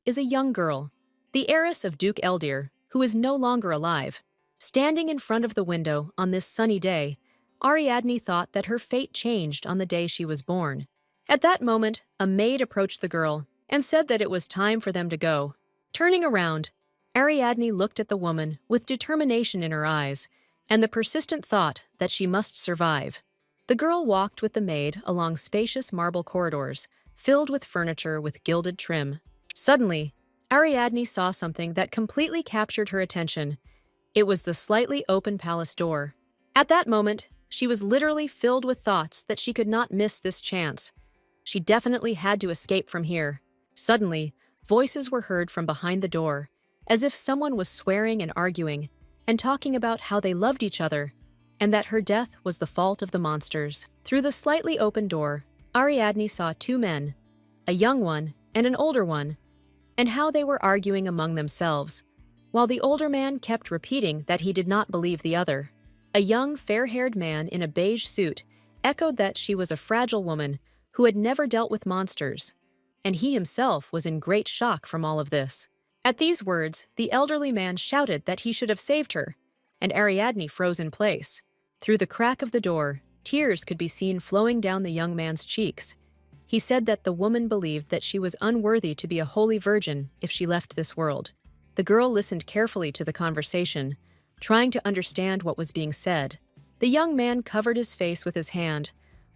is a young girl, the heiress of Duke Eldir, who is no longer alive. Standing in front of the window on this sunny day, Ariadne thought that her fate changed on the day she was born. At that moment, a maid approached the girl and said that it was time for them to go. Turning around, Ariadne looked at the woman with determination in her eyes and the persistent thought that she must survive. The girl walked with the maid along spacious marble corridors, filled with furniture with gilded trim. Suddenly, Ariadne saw something that completely captured her attention. It was the slightly open palace door. At that moment, she was literally filled with thoughts that she could not miss this chance. She definitely had to escape from here. Suddenly, voices were heard from behind the door, as if someone was swearing and arguing, and talking about how they loved each other, and that her death was the fault of the monsters. Through the slightly open door, Ariadne saw two men, a young one and an older one, and how they were arguing among themselves, while the older man kept repeating that he did not believe the other. A young, fair-haired man in a beige suit echoed that she was a fragile woman who had never dealt with monsters, and he himself was in great shock from all of this. At these words, the elderly man shouted that he should have saved her, and Ariadne froze in place. Through the crack of the door, tears could be seen flowing down the young man's cheeks. He said that the woman believed that she was unworthy to be a holy virgin if she left this world. The girl listened carefully to the conversation, trying to understand what was being said. The young man covered his face with his hand,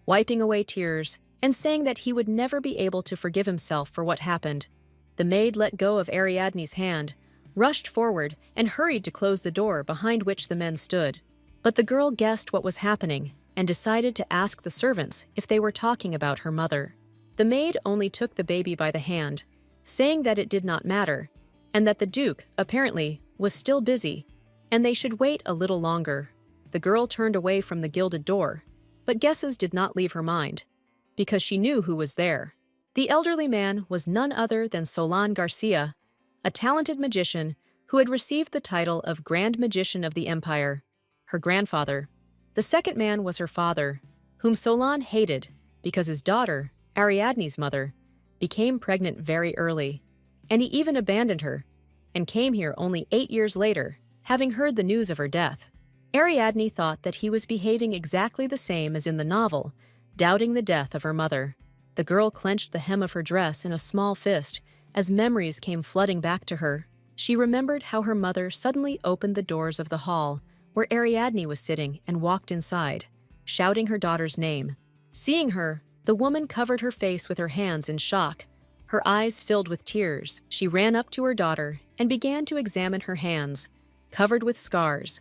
wiping away tears, and saying that he would never be able to forgive himself for what happened. The maid let go of Ariadne's hand, rushed forward, and hurried to close the door behind which the men stood. But the girl guessed what was happening and decided to ask the servants if they were talking about her mother. The maid only took the baby by the hand, saying that it did not matter, and that the Duke, apparently, was still busy, and they should wait a little longer. The girl turned away from the gilded door, but guesses did not leave her mind, because she knew who was there. The elderly man was none other than Solan Garcia, a talented magician who had received the title of Grand Magician of the Empire, her grandfather. The second man was her father, whom Solan hated because his daughter, Ariadne's mother, became pregnant very early, and he even abandoned her, and came here only 8 years later, having heard the news of her death. Ariadne thought that he was behaving exactly the same as in the novel, doubting the death of her mother. The girl clenched the hem of her dress in a small fist as memories came flooding back to her. She remembered how her mother suddenly opened the doors of the hall where Ariadne was sitting and walked inside, shouting her daughter's name. Seeing her, the woman covered her face with her hands in shock, her eyes filled with tears. She ran up to her daughter and began to examine her hands, covered with scars.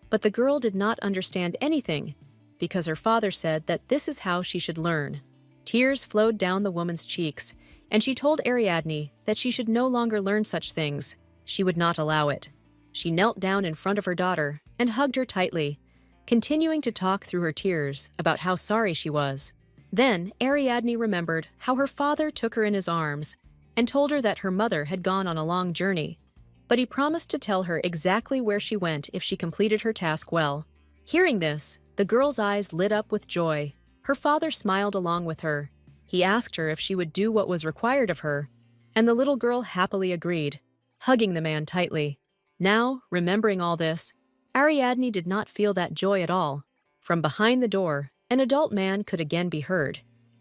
But the girl did not understand anything, because her father said that this is how she should learn. Tears flowed down the woman's cheeks, and she told Ariadne that she should no longer learn such things. She would not allow it. She knelt down in front of her daughter and hugged her tightly, continuing to talk through her tears about how sorry she was. Then Ariadne remembered how her father took her in his arms and told her that her mother had gone on a long journey, but he promised to tell her exactly where she went if she completed her task well. Hearing this, the girl's eyes lit up with joy. Her father smiled along with her. He asked her if she would do what was required of her, and the little girl happily agreed, hugging the man tightly. Now, remembering all this, Ariadne did not feel that joy at all. From behind the door, an adult man could again be heard.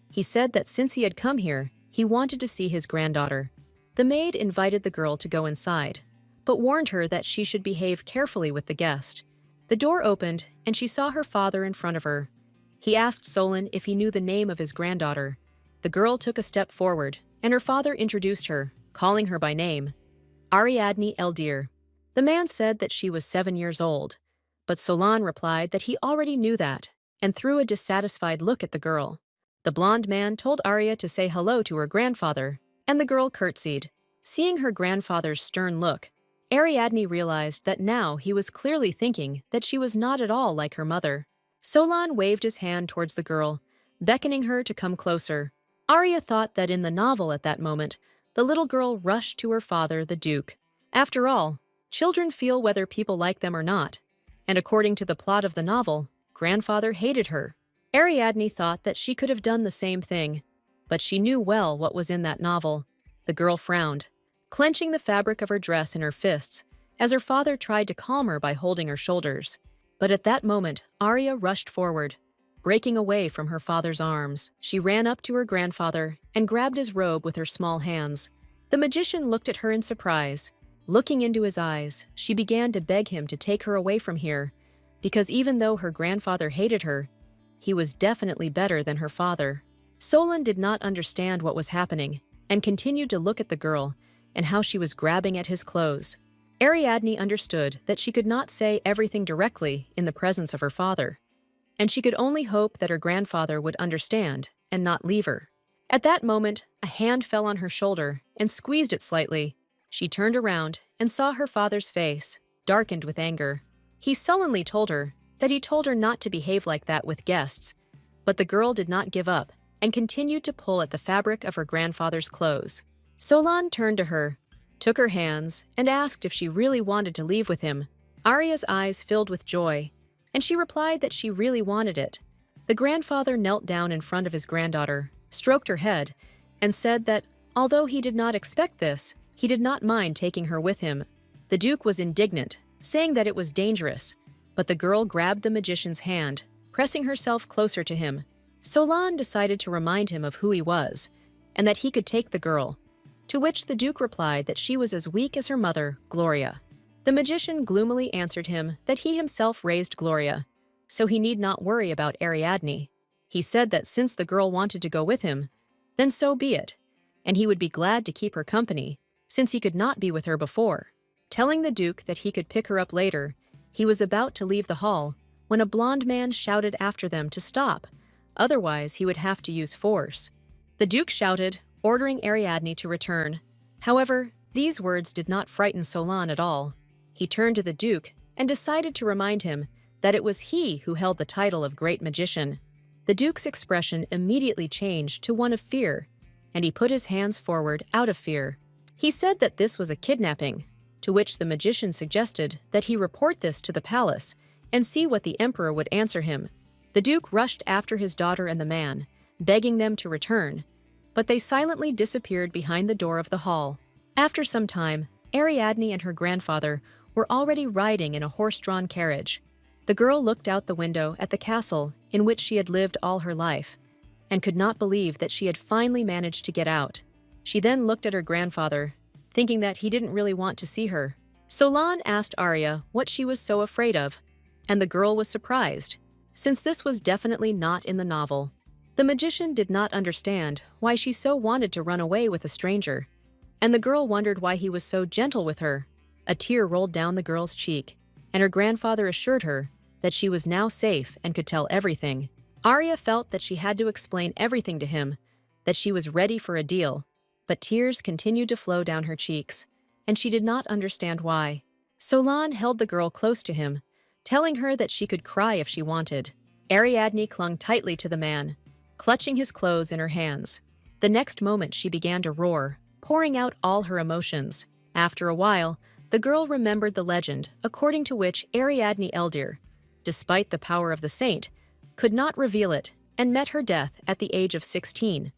He said that since he had come here, he wanted to see his granddaughter. The maid invited the girl to go inside, but warned her that she should behave carefully with the guest. The door opened, and she saw her father in front of her. He asked Solan if he knew the name of his granddaughter. The girl took a step forward, and her father introduced her, calling her by name, Ariadne Eldir. The man said that she was 7 years old, but Solan replied that he already knew that, and threw a dissatisfied look at the girl. The blonde man told Arya to say hello to her grandfather, and the girl curtsied. Seeing her grandfather's stern look, Ariadne realized that now he was clearly thinking that she was not at all like her mother. Solan waved his hand towards the girl, beckoning her to come closer. Arya thought that in the novel at that moment, the little girl rushed to her father, the Duke. After all, children feel whether people like them or not, and according to the plot of the novel, grandfather hated her. Ariadne thought that she could have done the same thing, but she knew well what was in that novel. The girl frowned, clenching the fabric of her dress in her fists, as her father tried to calm her by holding her shoulders. But at that moment, Arya rushed forward. Breaking away from her father's arms, she ran up to her grandfather and grabbed his robe with her small hands. The magician looked at her in surprise. Looking into his eyes, she began to beg him to take her away from here, because even though her grandfather hated her, he was definitely better than her father. Solon did not understand what was happening and continued to look at the girl and how she was grabbing at his clothes. Ariadne understood that she could not say everything directly in the presence of her father, and she could only hope that her grandfather would understand and not leave her. At that moment, a hand fell on her shoulder and squeezed it slightly. She turned around and saw her father's face, darkened with anger. He sullenly told her that he told her not to behave like that with guests, but the girl did not give up and continued to pull at the fabric of her grandfather's clothes. Solon turned to her, took her hands, and asked if she really wanted to leave with him. Arya's eyes filled with joy, and she replied that she really wanted it. The grandfather knelt down in front of his granddaughter, stroked her head, and said that, although he did not expect this, he did not mind taking her with him. The Duke was indignant, saying that it was dangerous, but the girl grabbed the magician's hand, pressing herself closer to him. Solon decided to remind him of who he was, and that he could take the girl, to which the Duke replied that she was as weak as her mother, Gloria. The magician gloomily answered him that he himself raised Gloria, so he need not worry about Ariadne. He said that since the girl wanted to go with him, then so be it, and he would be glad to keep her company, since he could not be with her before. Telling the Duke that he could pick her up later, he was about to leave the hall when a blond man shouted after them to stop, otherwise he would have to use force. The Duke shouted, ordering Ariadne to return. However, these words did not frighten Solon at all. He turned to the Duke and decided to remind him that it was he who held the title of Great Magician. The Duke's expression immediately changed to one of fear, and he put his hands forward out of fear. He said that this was a kidnapping, to which the magician suggested that he report this to the palace and see what the emperor would answer him. The Duke rushed after his daughter and the man, begging them to return, but they silently disappeared behind the door of the hall. After some time, Ariadne and her grandfather were already riding in a horse-drawn carriage. The girl looked out the window at the castle in which she had lived all her life, and could not believe that she had finally managed to get out. She then looked at her grandfather, thinking that he didn't really want to see her. Solon asked Arya what she was so afraid of, and the girl was surprised, since this was definitely not in the novel. The magician did not understand why she so wanted to run away with a stranger, and the girl wondered why he was so gentle with her. A tear rolled down the girl's cheek, and her grandfather assured her that she was now safe and could tell everything. Arya felt that she had to explain everything to him, that she was ready for a deal, but tears continued to flow down her cheeks, and she did not understand why. Solon held the girl close to him, telling her that she could cry if she wanted. Ariadne clung tightly to the man, clutching his clothes in her hands. The next moment she began to roar, pouring out all her emotions. After a while, the girl remembered the legend according to which Ariadne Eldir, despite the power of the saint, could not reveal it and met her death at the age of 16,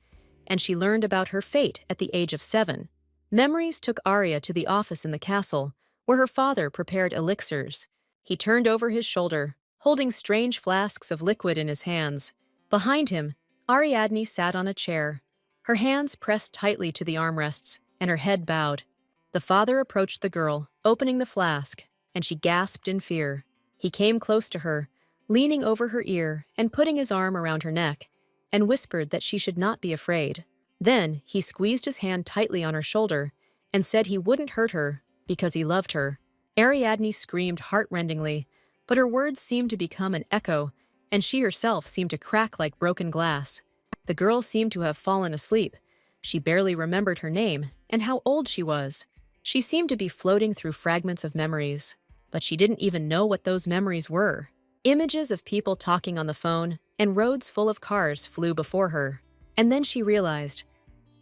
and she learned about her fate at the age of 7. Memories took Arya to the office in the castle, where her father prepared elixirs. He turned over his shoulder, holding strange flasks of liquid in his hands. Behind him, Ariadne sat on a chair, her hands pressed tightly to the armrests, and her head bowed. The father approached the girl, opening the flask, and she gasped in fear. He came close to her, leaning over her ear and putting his arm around her neck, and whispered that she should not be afraid. Then he squeezed his hand tightly on her shoulder and said he wouldn't hurt her because he loved her. Ariadne screamed heart-rendingly, but her words seemed to become an echo, and she herself seemed to crack like broken glass. The girl seemed to have fallen asleep. She barely remembered her name and how old she was. She seemed to be floating through fragments of memories, but she didn't even know what those memories were. Images of people talking on the phone and roads full of cars flew before her. And then she realized,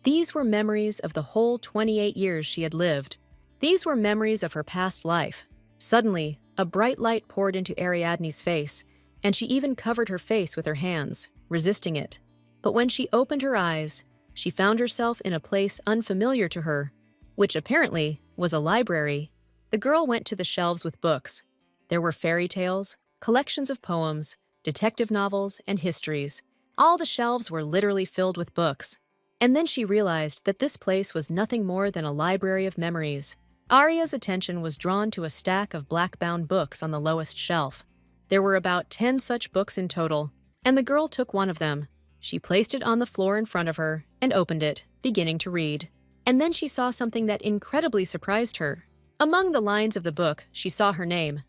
these were memories of the whole 28 years she had lived. These were memories of her past life. Suddenly, a bright light poured into Ariadne's face, and she even covered her face with her hands, resisting it. But when she opened her eyes, she found herself in a place unfamiliar to her, which apparently was a library. The girl went to the shelves with books. There were fairy tales, collections of poems, detective novels, and histories. All the shelves were literally filled with books. And then she realized that this place was nothing more than a library of memories. Arya's attention was drawn to a stack of black-bound books on the lowest shelf. There were about 10 such books in total, and the girl took one of them. She placed it on the floor in front of her and opened it, beginning to read. And then she saw something that incredibly surprised her. Among the lines of the book, she saw her name,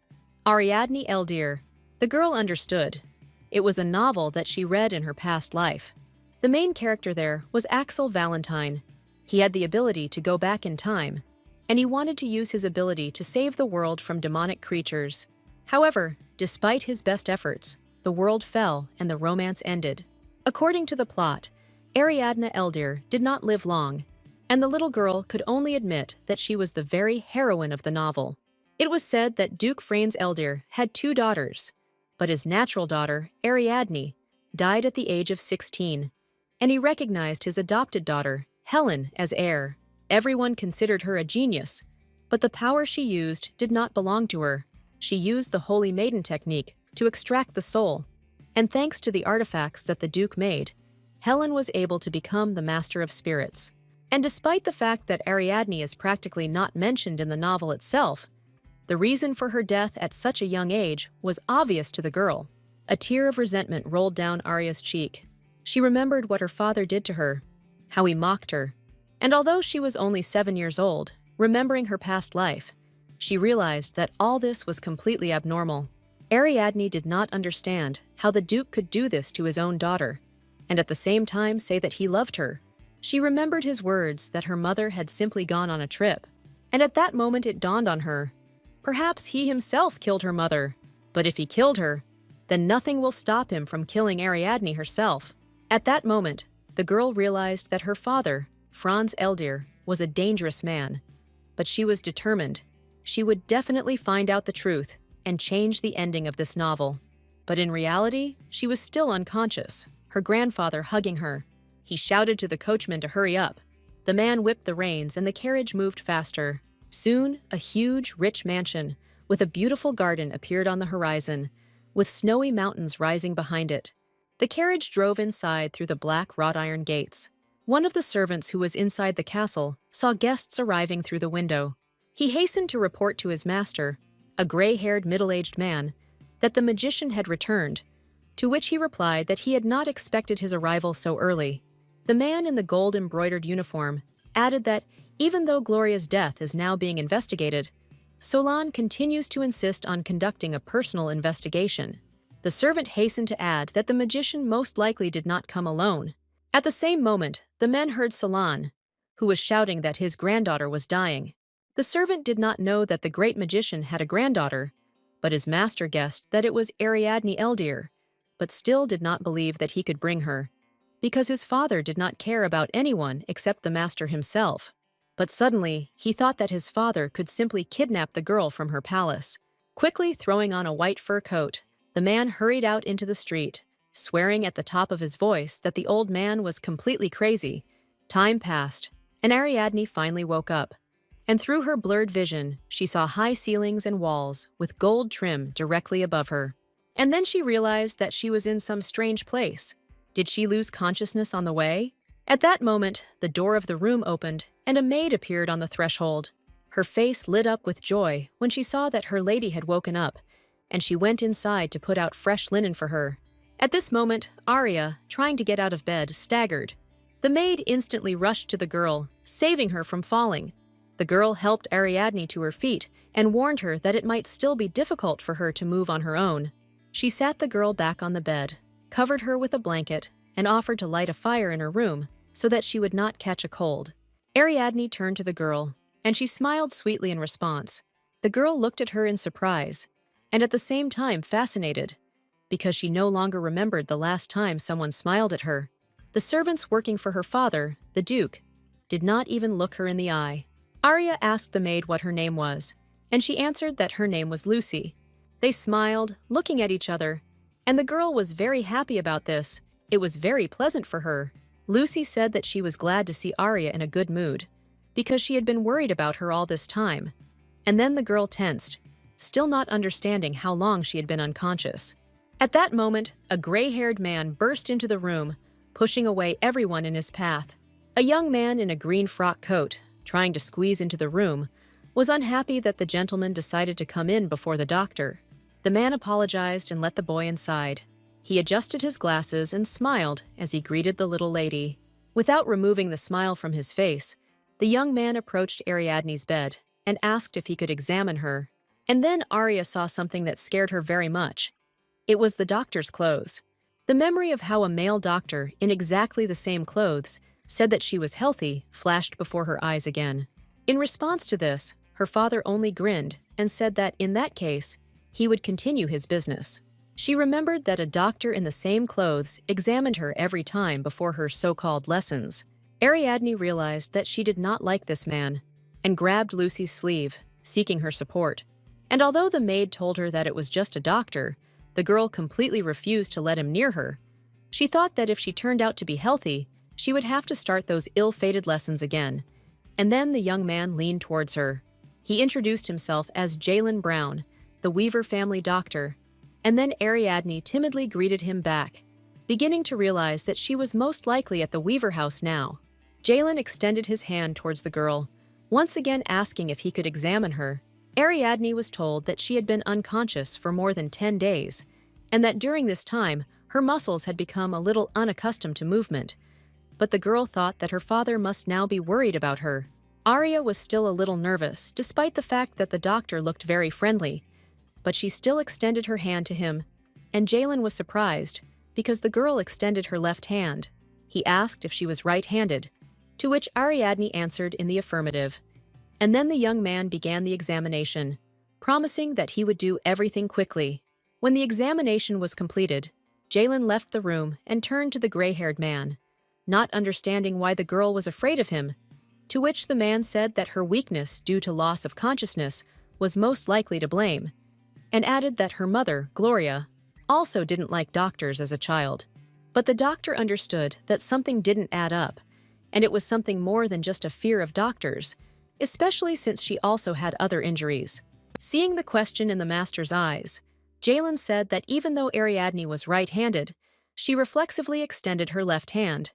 Ariadne Eldir. The girl understood. It was a novel that she read in her past life. The main character there was Axel Valentine. He had the ability to go back in time, and he wanted to use his ability to save the world from demonic creatures. However, despite his best efforts, the world fell and the romance ended. According to the plot, Ariadne Eldir did not live long, and the little girl could only admit that she was the very heroine of the novel. It was said that Duke Franz Eldir had 2 daughters, but his natural daughter, Ariadne, died at the age of 16, and he recognized his adopted daughter, Helen, as heir. Everyone considered her a genius, but the power she used did not belong to her. She used the Holy Maiden technique to extract the soul, and thanks to the artifacts that the Duke made, Helen was able to become the Master of Spirits. And despite the fact that Ariadne is practically not mentioned in the novel itself, the reason for her death at such a young age was obvious to the girl. A tear of resentment rolled down Arya's cheek. She remembered what her father did to her, how he mocked her. And although she was only 7 years old, remembering her past life, she realized that all this was completely abnormal. Ariadne did not understand how the Duke could do this to his own daughter, and at the same time say that he loved her. She remembered his words that her mother had simply gone on a trip, and at that moment it dawned on her. Perhaps he himself killed her mother, but if he killed her, then nothing will stop him from killing Ariadne herself. At that moment, the girl realized that her father, Franz Eldir, was a dangerous man, but she was determined. She would definitely find out the truth and change the ending of this novel. But in reality, she was still unconscious, her grandfather hugging her. He shouted to the coachman to hurry up. The man whipped the reins and the carriage moved faster. Soon, a huge, rich mansion with a beautiful garden appeared on the horizon, with snowy mountains rising behind it. The carriage drove inside through the black wrought iron gates. One of the servants who was inside the castle saw guests arriving through the window. He hastened to report to his master, a gray-haired middle-aged man, that the magician had returned, to which he replied that he had not expected his arrival so early. The man in the gold-embroidered uniform added that even though Gloria's death is now being investigated, Solon continues to insist on conducting a personal investigation. The servant hastened to add that the magician most likely did not come alone. At the same moment, the men heard Solon, who was shouting that his granddaughter was dying. The servant did not know that the great magician had a granddaughter, but his master guessed that it was Ariadne Eldir, but still did not believe that he could bring her, because his father did not care about anyone except the master himself. But suddenly, he thought that his father could simply kidnap the girl from her palace. Quickly throwing on a white fur coat, the man hurried out into the street, swearing at the top of his voice that the old man was completely crazy. Time passed, and Ariadne finally woke up. And through her blurred vision, she saw high ceilings and walls with gold trim directly above her. And then she realized that she was in some strange place. Did she lose consciousness on the way? At that moment, the door of the room opened, and a maid appeared on the threshold. Her face lit up with joy when she saw that her lady had woken up, and she went inside to put out fresh linen for her. At this moment, Arya, trying to get out of bed, staggered. The maid instantly rushed to the girl, saving her from falling. The girl helped Ariadne to her feet and warned her that it might still be difficult for her to move on her own. She sat the girl back on the bed, covered her with a blanket, and offered to light a fire in her room so that she would not catch a cold. Ariadne turned to the girl, and she smiled sweetly in response. The girl looked at her in surprise, and at the same time fascinated, because she no longer remembered the last time someone smiled at her. The servants working for her father, the Duke, did not even look her in the eye. Arya asked the maid what her name was, and she answered that her name was Lucy. They smiled, looking at each other, and the girl was very happy about this. It was very pleasant for her. Lucy said that she was glad to see Arya in a good mood. because she had been worried about her all this time. And then the girl tensed, still not understanding how long she had been unconscious. At that moment, a gray-haired man burst into the room, pushing away everyone in his path. A young man in a green frock coat, trying to squeeze into the room, was unhappy that the gentleman decided to come in before the doctor. The man apologized and let the boy inside. He adjusted his glasses and smiled as he greeted the little lady. Without removing the smile from his face, the young man approached Ariadne's bed and asked if he could examine her. And then Arya saw something that scared her very much. It was the doctor's clothes. The memory of how a male doctor in exactly the same clothes said that she was healthy flashed before her eyes again. In response to this, her father only grinned and said that in that case, he would continue his business. She remembered that a doctor in the same clothes examined her every time before her so-called lessons. Ariadne realized that she did not like this man and grabbed Lucy's sleeve, seeking her support. And although the maid told her that it was just a doctor, the girl completely refused to let him near her. She thought that if she turned out to be healthy, she would have to start those ill-fated lessons again. And then the young man leaned towards her. He introduced himself as Jalen Brown, the Weaver family doctor, and then Ariadne timidly greeted him back, beginning to realize that she was most likely at the Weaver house now. Jalen extended his hand towards the girl, once again asking if he could examine her. Ariadne was told that she had been unconscious for more than 10 days, and that during this time, her muscles had become a little unaccustomed to movement. But the girl thought that her father must now be worried about her. Arya was still a little nervous, despite the fact that the doctor looked very friendly, but she still extended her hand to him, and Jalen was surprised because the girl extended her left hand. He asked if she was right-handed, to which Ariadne answered in the affirmative. And then the young man began the examination, promising that he would do everything quickly. When the examination was completed, Jalen left the room and turned to the gray-haired man, not understanding why the girl was afraid of him, to which the man said that her weakness due to loss of consciousness was most likely to blame, and added that her mother, Gloria, also didn't like doctors as a child. But the doctor understood that something didn't add up, and it was something more than just a fear of doctors, especially since she also had other injuries. Seeing the question in the master's eyes, Jalen said that even though Ariadne was right-handed, she reflexively extended her left hand,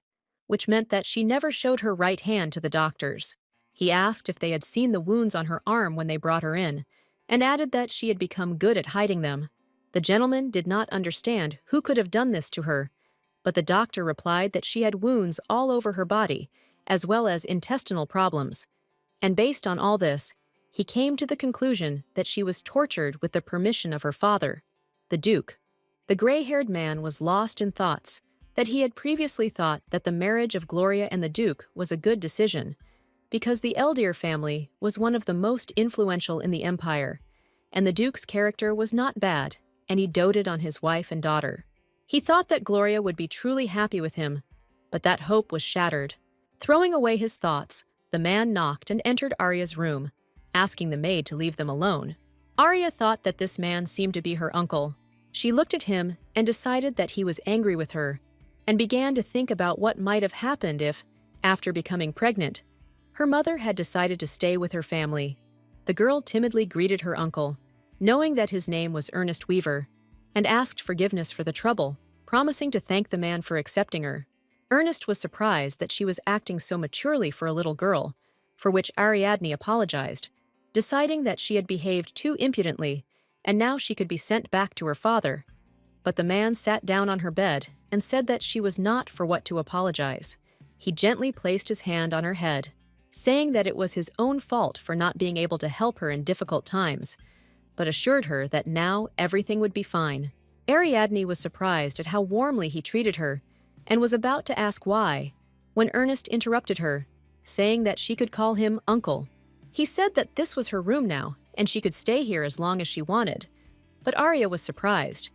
which meant that she never showed her right hand to the doctors. He asked if they had seen the wounds on her arm when they brought her in, and added that she had become good at hiding them. The gentleman did not understand who could have done this to her, but the doctor replied that she had wounds all over her body, as well as intestinal problems. And based on all this, he came to the conclusion that she was tortured with the permission of her father, the Duke. The gray-haired man was lost in thoughts that he had previously thought that the marriage of Gloria and the Duke was a good decision, because the Eldir family was one of the most influential in the empire, and the Duke's character was not bad, and he doted on his wife and daughter. He thought that Gloria would be truly happy with him, but that hope was shattered. Throwing away his thoughts, the man knocked and entered Arya's room, asking the maid to leave them alone. Arya thought that this man seemed to be her uncle. She looked at him and decided that he was angry with her, and began to think about what might have happened if, after becoming pregnant, her mother had decided to stay with her family. The girl timidly greeted her uncle, knowing that his name was Ernest Weaver, and asked forgiveness for the trouble, promising to thank the man for accepting her. Ernest was surprised that she was acting so maturely for a little girl, for which Ariadne apologized, deciding that she had behaved too impudently, and now she could be sent back to her father. But the man sat down on her bed and said that she was not for what to apologize. He gently placed his hand on her head, saying that it was his own fault for not being able to help her in difficult times, but assured her that now everything would be fine. Ariadne was surprised at how warmly he treated her, and was about to ask why, when Ernest interrupted her, saying that she could call him uncle. He said that this was her room now, and she could stay here as long as she wanted. But Arya was surprised,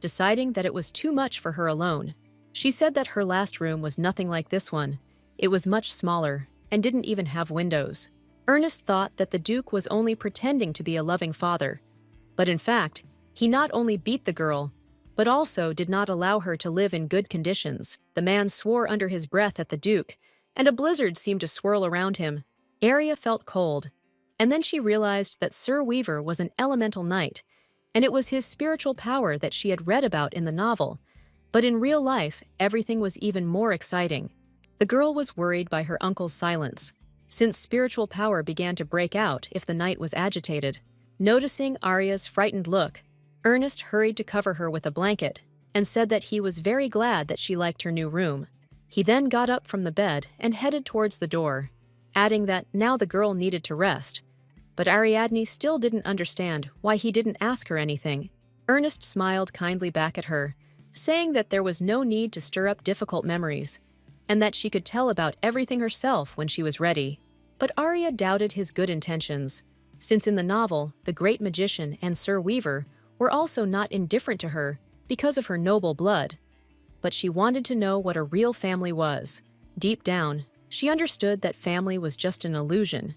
deciding that it was too much for her alone. She said that her last room was nothing like this one. It was much smaller, and didn't even have windows. Ernest thought that the Duke was only pretending to be a loving father, but in fact, he not only beat the girl, but also did not allow her to live in good conditions. The man swore under his breath at the Duke, and a blizzard seemed to swirl around him, Arya felt cold, and then she realized that Sir Weaver was an elemental knight, and it was his spiritual power that she had read about in the novel. But in real life, everything was even more exciting. The girl was worried by her uncle's silence, since spiritual power began to break out if the knight was agitated. Noticing Arya's frightened look, Ernest hurried to cover her with a blanket and said that he was very glad that she liked her new room. He then got up from the bed and headed towards the door, adding that now the girl needed to rest. But Ariadne still didn't understand why he didn't ask her anything. Ernest smiled kindly back at her, saying that there was no need to stir up difficult memories, and that she could tell about everything herself when she was ready. But Arya doubted his good intentions, since in the novel, the great magician and Sir Weaver were also not indifferent to her because of her noble blood. But she wanted to know what a real family was. Deep down, she understood that family was just an illusion,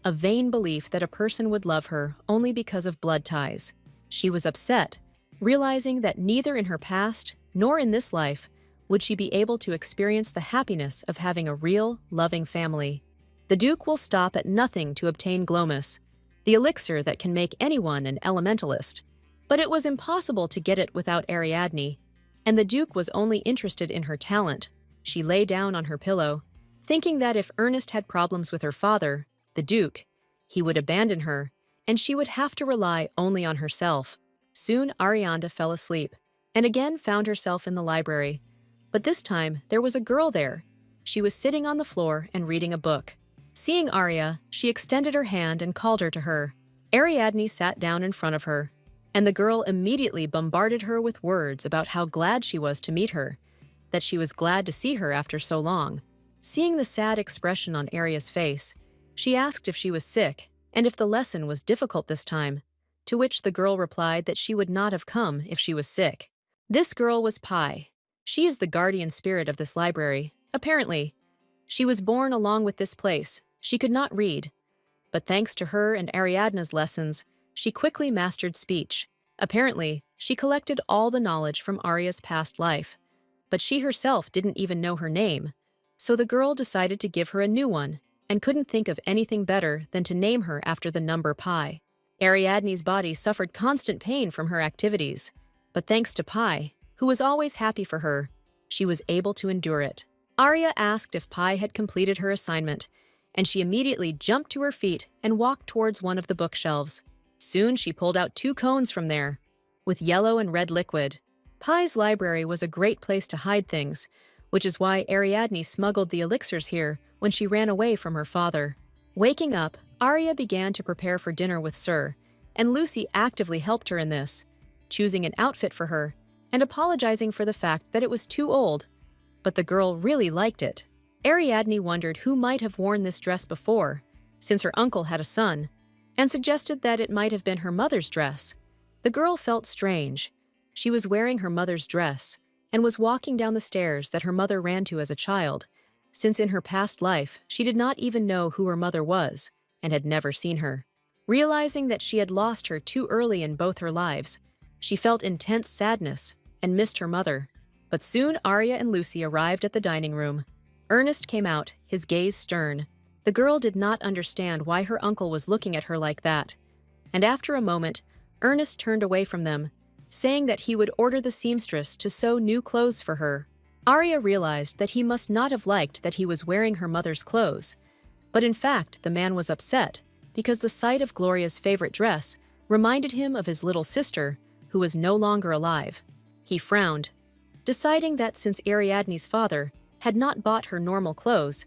a vain belief that a person would love her only because of blood ties. She was upset, realizing that neither in her past nor in this life would she be able to experience the happiness of having a real, loving family. The Duke will stop at nothing to obtain Glomus, the elixir that can make anyone an elementalist. But it was impossible to get it without Ariadne, and the Duke was only interested in her talent. She lay down on her pillow, thinking that if Ernest had problems with her father, the Duke, he would abandon her, and she would have to rely only on herself. Soon Arianda fell asleep, and again found herself in the library. But this time, there was a girl there. She was sitting on the floor and reading a book. Seeing Arya, she extended her hand and called her to her. Ariadne sat down in front of her, and the girl immediately bombarded her with words about how glad she was to meet her, that she was glad to see her after so long. Seeing the sad expression on Arya's face, she asked if she was sick and if the lesson was difficult this time, to which the girl replied that she would not have come if she was sick. This girl was Pi. She is the guardian spirit of this library, apparently. She was born along with this place. She could not read, but thanks to her and Ariadne's lessons, she quickly mastered speech. Apparently, she collected all the knowledge from Arya's past life, but she herself didn't even know her name, so the girl decided to give her a new one and couldn't think of anything better than to name her after the number pi. Ariadne's body suffered constant pain from her activities, but thanks to Pi, who was always happy for her, she was able to endure it. Arya asked if Pi had completed her assignment, and she immediately jumped to her feet and walked towards one of the bookshelves. Soon she pulled out 2 cones from there, with yellow and red liquid. Pi's library was a great place to hide things, which is why Ariadne smuggled the elixirs here when she ran away from her father. Waking up, Arya began to prepare for dinner with Sir, and Lucy actively helped her in this, choosing an outfit for her and apologizing for the fact that it was too old, but the girl really liked it. Ariadne wondered who might have worn this dress before, since her uncle had a son, and suggested that it might have been her mother's dress. The girl felt strange. She was wearing her mother's dress and was walking down the stairs that her mother ran to as a child, since in her past life she did not even know who her mother was and had never seen her. Realizing that she had lost her too early in both her lives, she felt intense sadness and missed her mother. But soon Arya and Lucy arrived at the dining room. Ernest came out, his gaze stern. The girl did not understand why her uncle was looking at her like that, and after a moment, Ernest turned away from them, saying that he would order the seamstress to sew new clothes for her. Arya realized that he must not have liked that he was wearing her mother's clothes, but in fact the man was upset because the sight of Gloria's favorite dress reminded him of his little sister, who was no longer alive. He frowned, deciding that since Ariadne's father had not bought her normal clothes,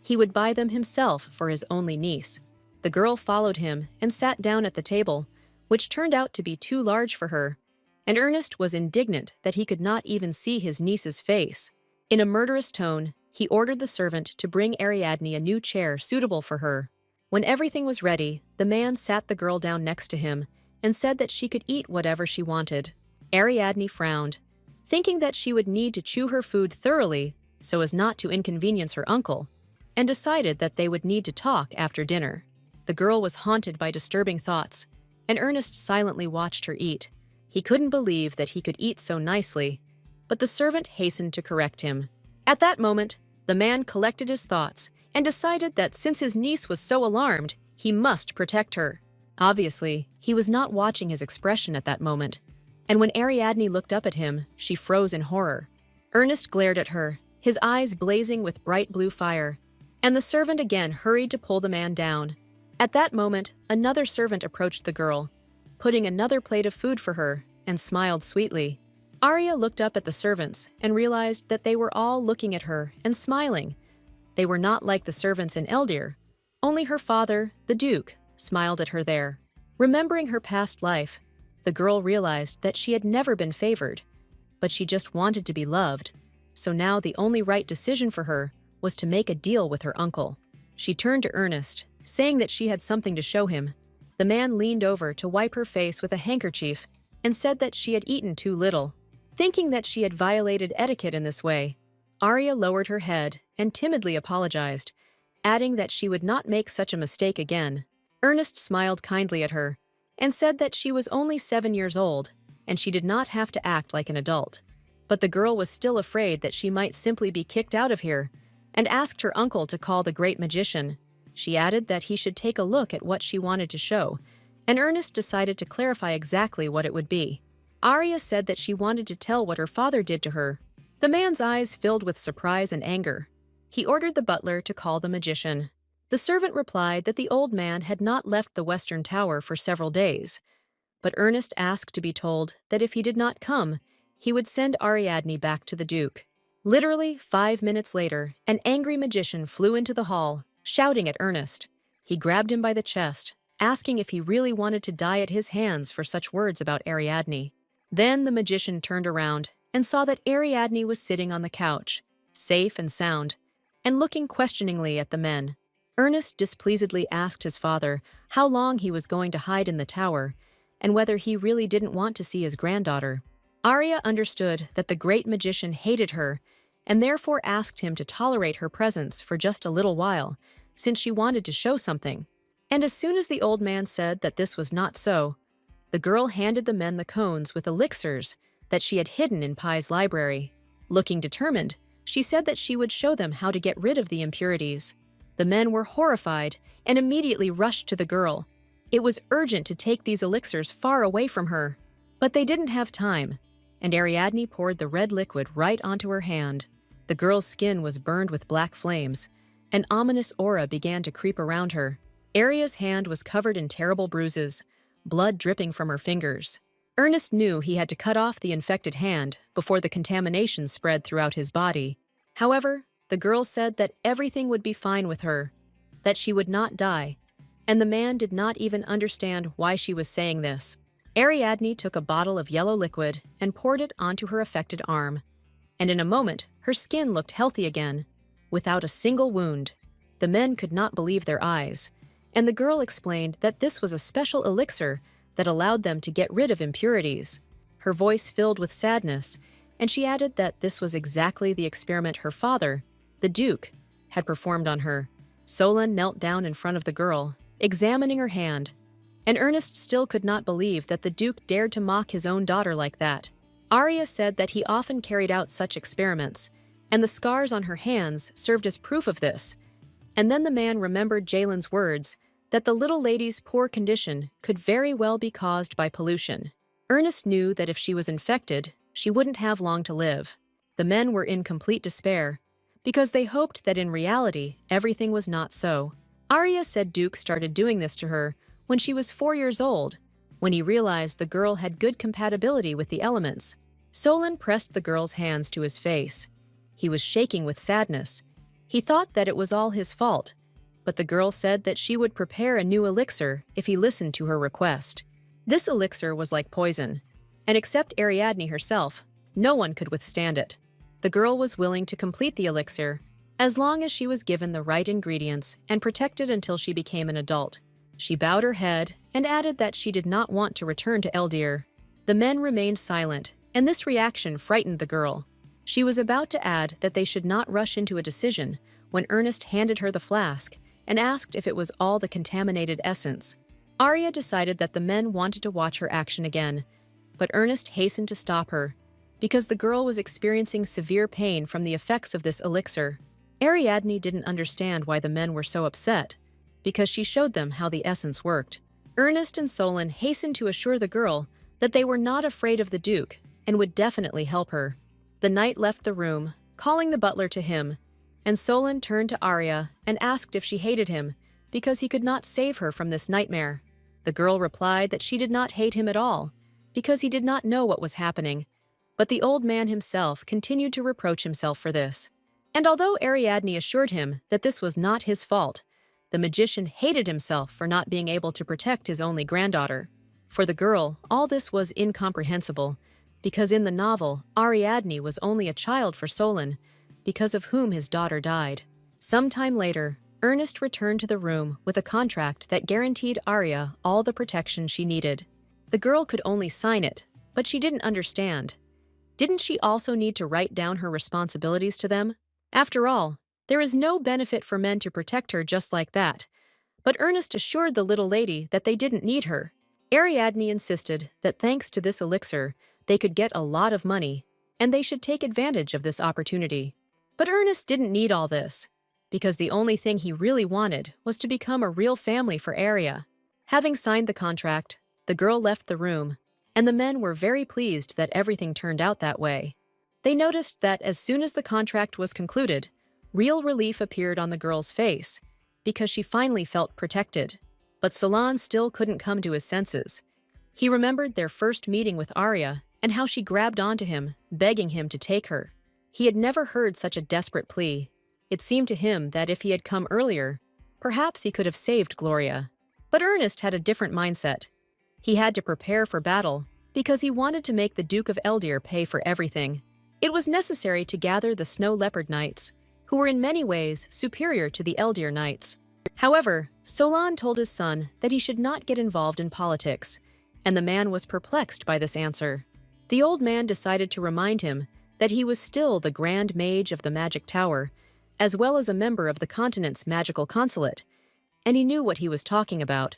he would buy them himself for his only niece. The girl followed him and sat down at the table, which turned out to be too large for her, and Ernest was indignant that he could not even see his niece's face. In a murderous tone, he ordered the servant to bring Ariadne a new chair suitable for her. When everything was ready, the man sat the girl down next to him and said that she could eat whatever she wanted. Ariadne frowned, thinking that she would need to chew her food thoroughly so as not to inconvenience her uncle, and decided that they would need to talk after dinner. The girl was haunted by disturbing thoughts, and Ernest silently watched her eat. He couldn't believe that he could eat so nicely, but the servant hastened to correct him. At that moment, the man collected his thoughts and decided that since his niece was so alarmed, he must protect her. Obviously, he was not watching his expression at that moment, and when Ariadne looked up at him, she froze in horror. Ernest glared at her, his eyes blazing with bright blue fire, and the servant again hurried to pull the man down. At that moment, another servant approached the girl, putting another plate of food for her, and smiled sweetly. Arya looked up at the servants and realized that they were all looking at her and smiling. They were not like the servants in Eldir. Only her father, the Duke, smiled at her there. Remembering her past life, the girl realized that she had never been favored, but she just wanted to be loved. So now the only right decision for her was to make a deal with her uncle. She turned to Ernest, saying that she had something to show him. The man leaned over to wipe her face with a handkerchief and said that she had eaten too little. Thinking that she had violated etiquette in this way, Arya lowered her head and timidly apologized, adding that she would not make such a mistake again. Ernest smiled kindly at her and said that she was only 7 years old and she did not have to act like an adult. But the girl was still afraid that she might simply be kicked out of here and asked her uncle to call the great magician. She added that he should take a look at what she wanted to show, and Ernest decided to clarify exactly what it would be. Arya said that she wanted to tell what her father did to her. The man's eyes filled with surprise and anger. He ordered the butler to call the magician. The servant replied that the old man had not left the Western Tower for several days, but Ernest asked to be told that if he did not come, he would send Ariadne back to the Duke. Literally 5 minutes later, an angry magician flew into the hall, shouting at Ernest. He grabbed him by the chest, asking if he really wanted to die at his hands for such words about Ariadne. Then the magician turned around and saw that Ariadne was sitting on the couch, safe and sound, and looking questioningly at the men. Ernest displeasedly asked his father how long he was going to hide in the tower and whether he really didn't want to see his granddaughter. Arya understood that the great magician hated her and therefore asked him to tolerate her presence for just a little while, since she wanted to show something. And as soon as the old man said that this was not so, the girl handed the men the cones with elixirs that she had hidden in Pai's library. Looking determined, she said that she would show them how to get rid of the impurities. The men were horrified and immediately rushed to the girl. It was urgent to take these elixirs far away from her, but they didn't have time, and Ariadne poured the red liquid right onto her hand. The girl's skin was burned with black flames. An ominous aura began to creep around her. Arya's hand was covered in terrible bruises, blood dripping from her fingers. Ernest knew he had to cut off the infected hand before the contamination spread throughout his body. However, the girl said that everything would be fine with her, that she would not die, and the man did not even understand why she was saying this. Ariadne took a bottle of yellow liquid and poured it onto her affected arm, and in a moment, her skin looked healthy again, without a single wound. The men could not believe their eyes, and the girl explained that this was a special elixir that allowed them to get rid of impurities. Her voice filled with sadness, and she added that this was exactly the experiment her father, the Duke, had performed on her. Solon knelt down in front of the girl, examining her hand, and Ernest still could not believe that the Duke dared to mock his own daughter like that. Arya said that he often carried out such experiments, and the scars on her hands served as proof of this. And then the man remembered Jalen's words that the little lady's poor condition could very well be caused by pollution. Ernest knew that if she was infected, she wouldn't have long to live. The men were in complete despair, because they hoped that in reality, everything was not so. Arya said Duke started doing this to her when she was 4 years old, when he realized the girl had good compatibility with the elements. Solon pressed the girl's hands to his face. He was shaking with sadness. He thought that it was all his fault, but the girl said that she would prepare a new elixir if he listened to her request. This elixir was like poison, and except Ariadne herself, no one could withstand it. The girl was willing to complete the elixir, as long as she was given the right ingredients and protected until she became an adult. She bowed her head and added that she did not want to return to Eldir. The men remained silent, and this reaction frightened the girl. She was about to add that they should not rush into a decision when Ernest handed her the flask and asked if it was all the contaminated essence. Arya decided that the men wanted to watch her action again, but Ernest hastened to stop her, because the girl was experiencing severe pain from the effects of this elixir. Ariadne didn't understand why the men were so upset, because she showed them how the essence worked. Ernest and Solon hastened to assure the girl that they were not afraid of the Duke and would definitely help her. The knight left the room, calling the butler to him, and Solon turned to Arya and asked if she hated him because he could not save her from this nightmare. The girl replied that she did not hate him at all, because he did not know what was happening, but the old man himself continued to reproach himself for this. And although Ariadne assured him that this was not his fault, the magician hated himself for not being able to protect his only granddaughter. For the girl, all this was incomprehensible, because in the novel, Ariadne was only a child for Solon, because of whom his daughter died. Sometime later, Ernest returned to the room with a contract that guaranteed Arya all the protection she needed. The girl could only sign it, but she didn't understand. Didn't she also need to write down her responsibilities to them? After all, there is no benefit for men to protect her just like that. But Ernest assured the little lady that they didn't need her. Ariadne insisted that thanks to this elixir, they could get a lot of money, and they should take advantage of this opportunity. But Ernest didn't need all this, because the only thing he really wanted was to become a real family for Arya. Having signed the contract, the girl left the room, and the men were very pleased that everything turned out that way. They noticed that as soon as the contract was concluded, real relief appeared on the girl's face, because she finally felt protected. But Solon still couldn't come to his senses. He remembered their first meeting with Arya and how she grabbed onto him, begging him to take her. He had never heard such a desperate plea. It seemed to him that if he had come earlier, perhaps he could have saved Gloria. But Ernest had a different mindset. He had to prepare for battle because he wanted to make the Duke of Eldir pay for everything. It was necessary to gather the Snow Leopard Knights, who were in many ways superior to the Eldir Knights. However, Solon told his son that he should not get involved in politics, and the man was perplexed by this answer. The old man decided to remind him that he was still the Grand Mage of the Magic Tower, as well as a member of the continent's magical consulate, and he knew what he was talking about.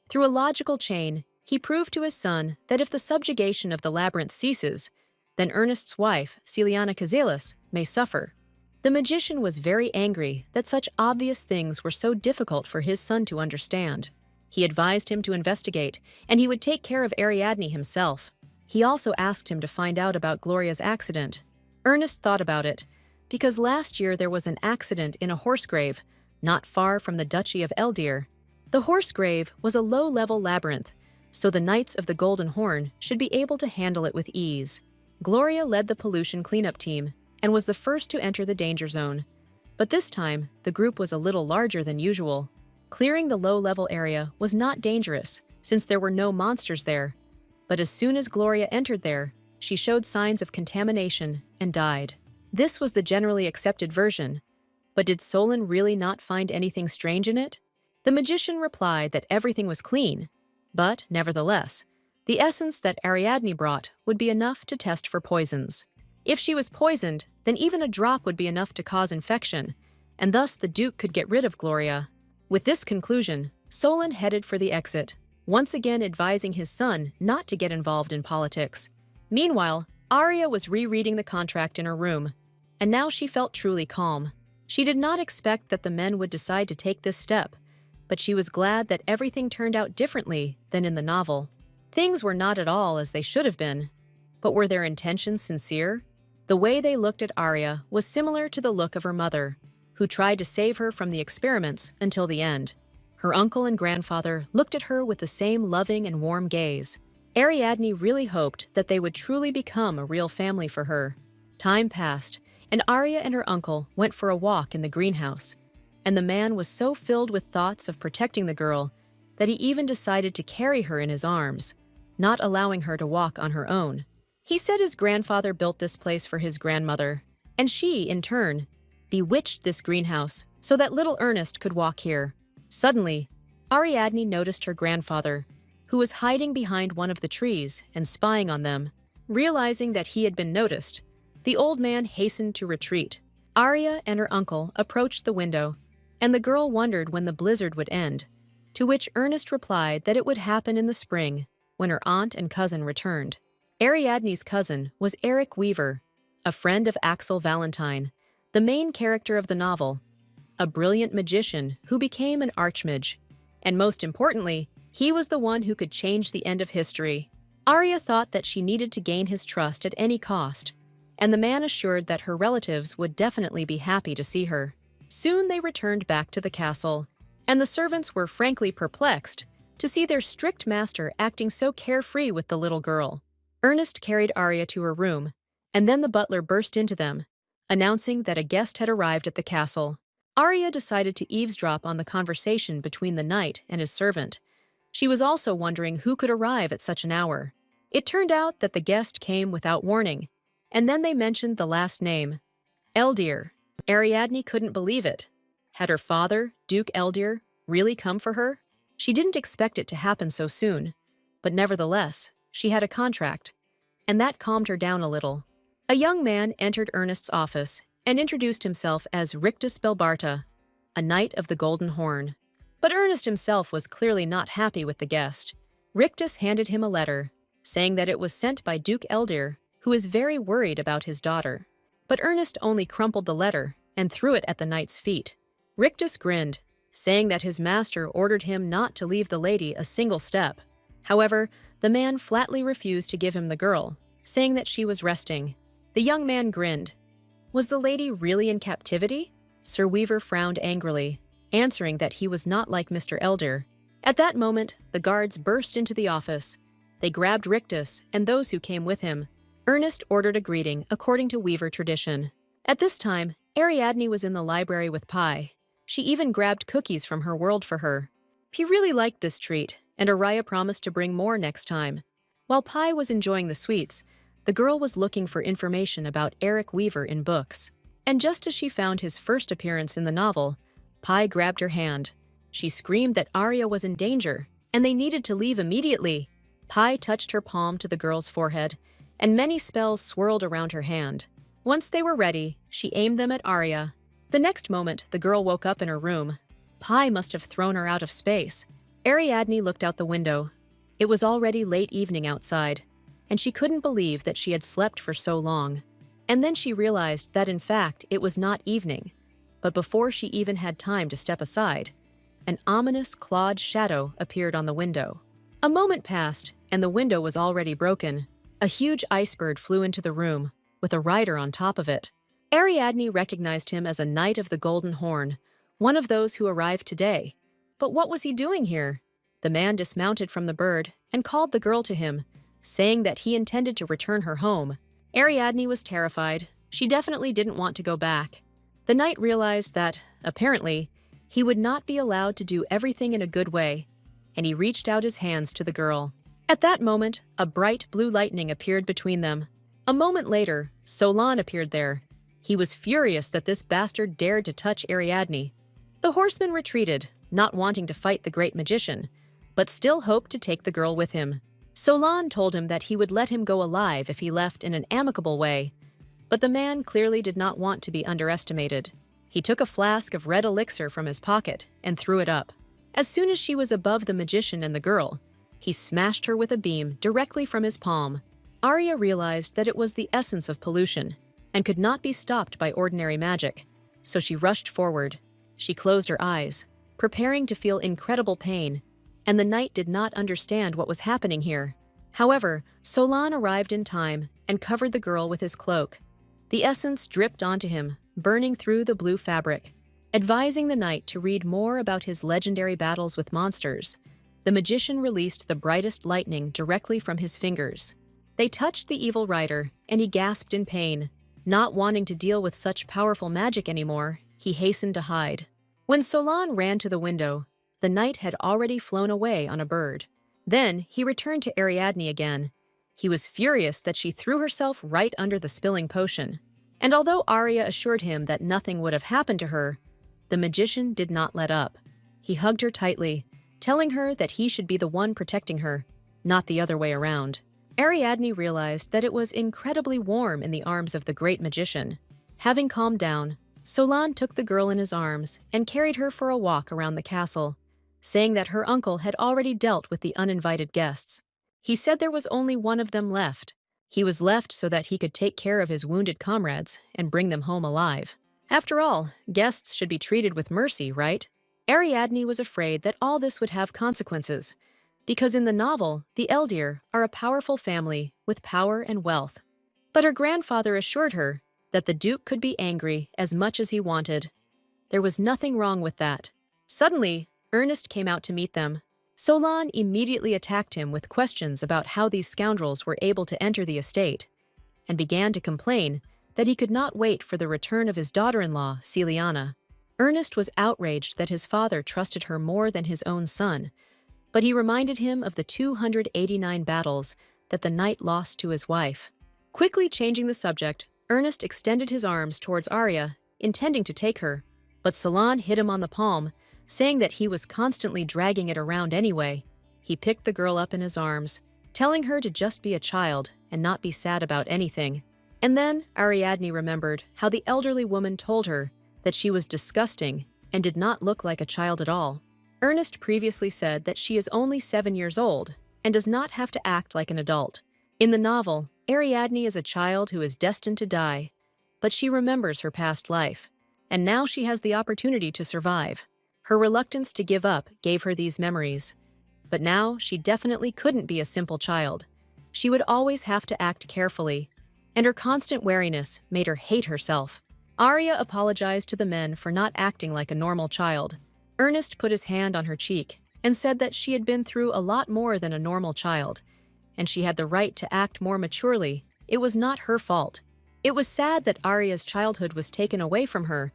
Through a logical chain, he proved to his son that if the subjugation of the labyrinth ceases, then Ernest's wife, Celiana Cazelis, may suffer. The magician was very angry that such obvious things were so difficult for his son to understand. He advised him to investigate, and he would take care of Ariadne himself. He also asked him to find out about Gloria's accident. Ernest thought about it, because last year there was an accident in a horse grave, not far from the Duchy of Eldir. The horse grave was a low-level labyrinth, so the Knights of the Golden Horn should be able to handle it with ease. Gloria led the pollution cleanup team and was the first to enter the danger zone. But this time, the group was a little larger than usual. Clearing the low-level area was not dangerous, since there were no monsters there. But as soon as Gloria entered there, she showed signs of contamination and died. This was the generally accepted version. But did Solon really not find anything strange in it? The magician replied that everything was clean, but, nevertheless, the essence that Ariadne brought would be enough to test for poisons. If she was poisoned, then even a drop would be enough to cause infection, and thus the Duke could get rid of Gloria. With this conclusion, Solon headed for the exit, once again advising his son not to get involved in politics. Meanwhile, Arya was rereading the contract in her room, and now she felt truly calm. She did not expect that the men would decide to take this step, but she was glad that everything turned out differently than in the novel. Things were not at all as they should have been, but were their intentions sincere? The way they looked at Arya was similar to the look of her mother, who tried to save her from the experiments until the end. Her uncle and grandfather looked at her with the same loving and warm gaze. Ariadne really hoped that they would truly become a real family for her. Time passed, and Arya and her uncle went for a walk in the greenhouse, and the man was so filled with thoughts of protecting the girl that he even decided to carry her in his arms, not allowing her to walk on her own. He said his grandfather built this place for his grandmother, and she, in turn, bewitched this greenhouse so that little Ernest could walk here. Suddenly, Ariadne noticed her grandfather, who was hiding behind one of the trees and spying on them. Realizing that he had been noticed, the old man hastened to retreat. Arya and her uncle approached the window, and the girl wondered when the blizzard would end, to which Ernest replied that it would happen in the spring, when her aunt and cousin returned. Ariadne's cousin was Eric Weaver, a friend of Axel Valentine, the main character of the novel, a brilliant magician who became an archmage. And most importantly, he was the one who could change the end of history. Arya thought that she needed to gain his trust at any cost, and the man assured that her relatives would definitely be happy to see her. Soon they returned back to the castle, and the servants were frankly perplexed to see their strict master acting so carefree with the little girl. Ernest carried Arya to her room, and then the butler burst into them, announcing that a guest had arrived at the castle. Arya decided to eavesdrop on the conversation between the knight and his servant. She was also wondering who could arrive at such an hour. It turned out that the guest came without warning, and then they mentioned the last name, Eldir. Ariadne couldn't believe it. Had her father, Duke Eldir, really come for her? She didn't expect it to happen so soon, but nevertheless, she had a contract, and that calmed her down a little. A young man entered Ernest's office and introduced himself as Rictus Belbarta, a knight of the Golden Horn. But Ernest himself was clearly not happy with the guest. Rictus handed him a letter, saying that it was sent by Duke Eldir, who is very worried about his daughter. But Ernest only crumpled the letter and threw it at the knight's feet. Rictus grinned, saying that his master ordered him not to leave the lady a single step. However, the man flatly refused to give him the girl, saying that she was resting. The young man grinned. Was the lady really in captivity? Sir Weaver frowned angrily, answering that he was not like Mr. Eldir. At that moment, the guards burst into the office. They grabbed Rictus and those who came with him. Ernest ordered a greeting according to Weaver tradition. At this time, Ariadne was in the library with Pi. She even grabbed cookies from her world for her. He really liked this treat, and Arya promised to bring more next time. While Pi was enjoying the sweets, the girl was looking for information about Eric Weaver in books. And just as she found his first appearance in the novel, Pi grabbed her hand. She screamed that Arya was in danger, and they needed to leave immediately. Pi touched her palm to the girl's forehead, and many spells swirled around her hand. Once they were ready, she aimed them at Arya. The next moment, the girl woke up in her room. Pi must have thrown her out of space. Ariadne looked out the window. It was already late evening outside, and she couldn't believe that she had slept for so long. And then she realized that in fact it was not evening. But before she even had time to step aside, an ominous clawed shadow appeared on the window. A moment passed, and the window was already broken. A huge icebird flew into the room, with a rider on top of it. Ariadne recognized him as a knight of the Golden Horn, one of those who arrived today. But what was he doing here? The man dismounted from the bird and called the girl to him, saying that he intended to return her home. Ariadne was terrified. She definitely didn't want to go back. The knight realized that, apparently, he would not be allowed to do everything in a good way, and he reached out his hands to the girl. At that moment, a bright blue lightning appeared between them. A moment later, Solon appeared there. He was furious that this bastard dared to touch Ariadne. The horseman retreated, not wanting to fight the great magician, but still hoped to take the girl with him. Solon told him that he would let him go alive if he left in an amicable way, but the man clearly did not want to be underestimated. He took a flask of red elixir from his pocket and threw it up. As soon as she was above the magician and the girl, he smashed her with a beam directly from his palm. Arya realized that it was the essence of pollution and could not be stopped by ordinary magic, so she rushed forward. She closed her eyes, preparing to feel incredible pain, and the knight did not understand what was happening here. However, Solon arrived in time and covered the girl with his cloak. The essence dripped onto him, burning through the blue fabric. Advising the knight to read more about his legendary battles with monsters, the magician released the brightest lightning directly from his fingers. They touched the evil rider, and he gasped in pain. Not wanting to deal with such powerful magic anymore, he hastened to hide. When Solon ran to the window, the knight had already flown away on a bird. Then he returned to Ariadne again. He was furious that she threw herself right under the spilling potion. And although Arya assured him that nothing would have happened to her, the magician did not let up. He hugged her tightly, telling her that he should be the one protecting her, not the other way around. Ariadne realized that it was incredibly warm in the arms of the great magician. Having calmed down, Solon took the girl in his arms and carried her for a walk around the castle, saying that her uncle had already dealt with the uninvited guests. He said there was only one of them left. He was left so that he could take care of his wounded comrades and bring them home alive. After all, guests should be treated with mercy, right? Ariadne was afraid that all this would have consequences, because in the novel, the Eldir are a powerful family with power and wealth. But her grandfather assured her that the Duke could be angry as much as he wanted. There was nothing wrong with that. Suddenly, Ernest came out to meet them. Solon immediately attacked him with questions about how these scoundrels were able to enter the estate, and began to complain that he could not wait for the return of his daughter-in-law, Celiana. Ernest was outraged that his father trusted her more than his own son, but he reminded him of the 289 battles that the knight lost to his wife. Quickly changing the subject, Ernest extended his arms towards Arya, intending to take her, but Solon hit him on the palm, saying that he was constantly dragging it around anyway. He picked the girl up in his arms, telling her to just be a child and not be sad about anything. And then Ariadne remembered how the elderly woman told her that she was disgusting and did not look like a child at all. Ernest previously said that she is only 7 years old and does not have to act like an adult. In the novel, Ariadne is a child who is destined to die, but she remembers her past life, and now she has the opportunity to survive. Her reluctance to give up gave her these memories. But now she definitely couldn't be a simple child. She would always have to act carefully, and her constant wariness made her hate herself. Arya apologized to the men for not acting like a normal child. Ernest put his hand on her cheek and said that she had been through a lot more than a normal child, and she had the right to act more maturely. It was not her fault. It was sad that Arya's childhood was taken away from her,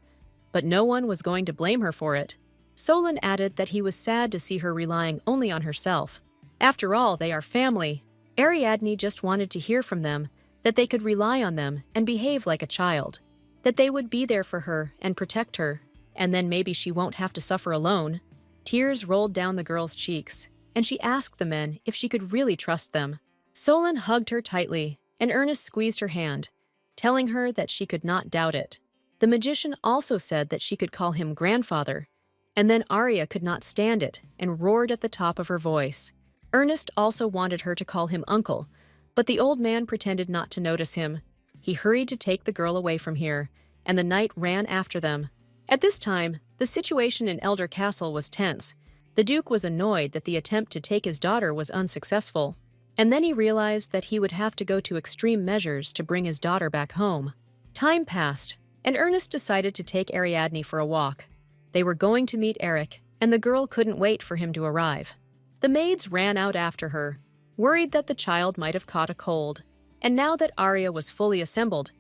but no one was going to blame her for it. Solon added that he was sad to see her relying only on herself. After all, they are family. Ariadne just wanted to hear from them that they could rely on them and behave like a child, that they would be there for her and protect her, and then maybe she won't have to suffer alone. Tears rolled down the girl's cheeks, and she asked the men if she could really trust them. Solon hugged her tightly, and Ernest squeezed her hand, telling her that she could not doubt it. The magician also said that she could call him grandfather, and then Arya could not stand it and roared at the top of her voice. Ernest also wanted her to call him uncle, but the old man pretended not to notice him. He hurried to take the girl away from here, and the knight ran after them. At this time, the situation in Elder Castle was tense. The Duke was annoyed that the attempt to take his daughter was unsuccessful, and then he realized that he would have to go to extreme measures to bring his daughter back home. Time passed, and Ernest decided to take Ariadne for a walk. They were going to meet Eric, and the girl couldn't wait for him to arrive. The maids ran out after her, worried that the child might have caught a cold, and now that Arya was fully assembled,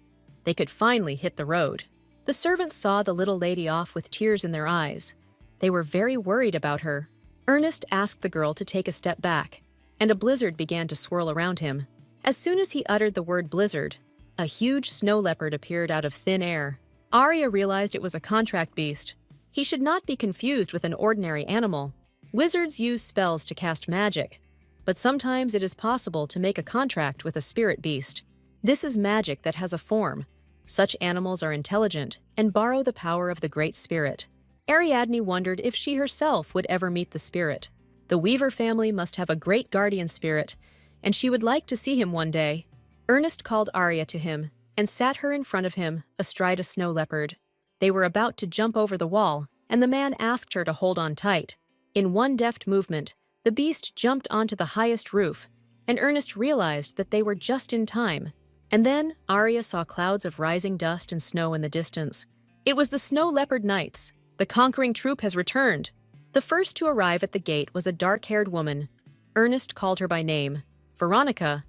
they could finally hit the road. The servants saw the little lady off with tears in their eyes. They were very worried about her. Ernest asked the girl to take a step back, and a blizzard began to swirl around him. As soon as he uttered the word blizzard, a huge snow leopard appeared out of thin air. Arya realized it was a contract beast. He should not be confused with an ordinary animal. Wizards use spells to cast magic, but sometimes it is possible to make a contract with a spirit beast. This is magic that has a form. Such animals are intelligent and borrow the power of the Great Spirit. Ariadne wondered if she herself would ever meet the spirit. The Weaver family must have a great guardian spirit, and she would like to see him one day. Ernest called Arya to him and sat her in front of him astride a snow leopard. They were about to jump over the wall, and the man asked her to hold on tight. In one deft movement, the beast jumped onto the highest roof, and Ernest realized that they were just in time. And then Arya saw clouds of rising dust and snow in the distance. It was the Snow Leopard Knights. The conquering troop has returned. The first to arrive at the gate was a dark-haired woman. Ernest called her by name, Veronica,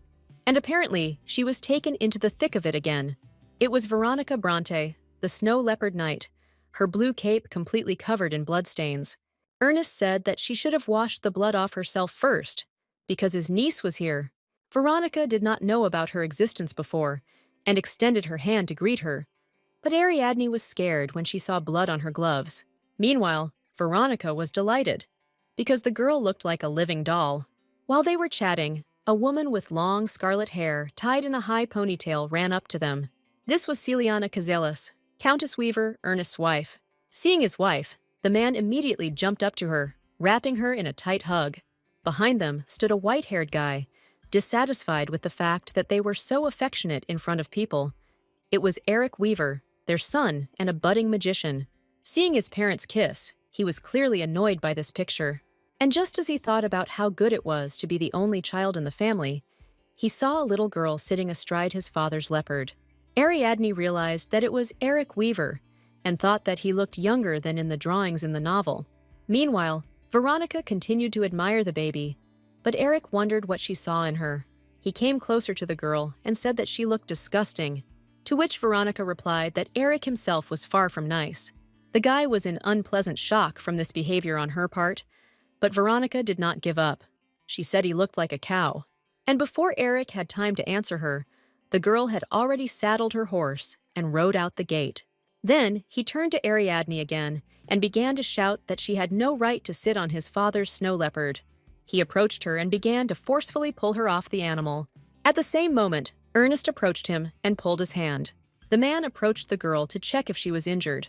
and apparently she was taken into the thick of it again. It was Veronica Bronte, the Snow Leopard Knight, her blue cape completely covered in bloodstains. Ernest said that she should have washed the blood off herself first, because his niece was here. Veronica did not know about her existence before, and extended her hand to greet her. But Ariadne was scared when she saw blood on her gloves. Meanwhile, Veronica was delighted, because the girl looked like a living doll. While they were chatting, a woman with long scarlet hair tied in a high ponytail ran up to them. This was Celiana Cazelis, Countess Weaver, Ernest's wife. Seeing his wife, the man immediately jumped up to her, wrapping her in a tight hug. Behind them stood a white-haired guy, dissatisfied with the fact that they were so affectionate in front of people. It was Eric Weaver, their son, and a budding magician. Seeing his parents kiss, he was clearly annoyed by this picture. And just as he thought about how good it was to be the only child in the family, he saw a little girl sitting astride his father's leopard. Ariadne realized that it was Eric Weaver and thought that he looked younger than in the drawings in the novel. Meanwhile, Veronica continued to admire the baby, but Eric wondered what she saw in her. He came closer to the girl and said that she looked disgusting, to which Veronica replied that Eric himself was far from nice. The guy was in unpleasant shock from this behavior on her part, but Veronica did not give up. She said he looked like a cow. And before Eric had time to answer her, the girl had already saddled her horse and rode out the gate. Then he turned to Ariadne again and began to shout that she had no right to sit on his father's snow leopard. He approached her and began to forcefully pull her off the animal. At the same moment, Ernest approached him and pulled his hand. The man approached the girl to check if she was injured,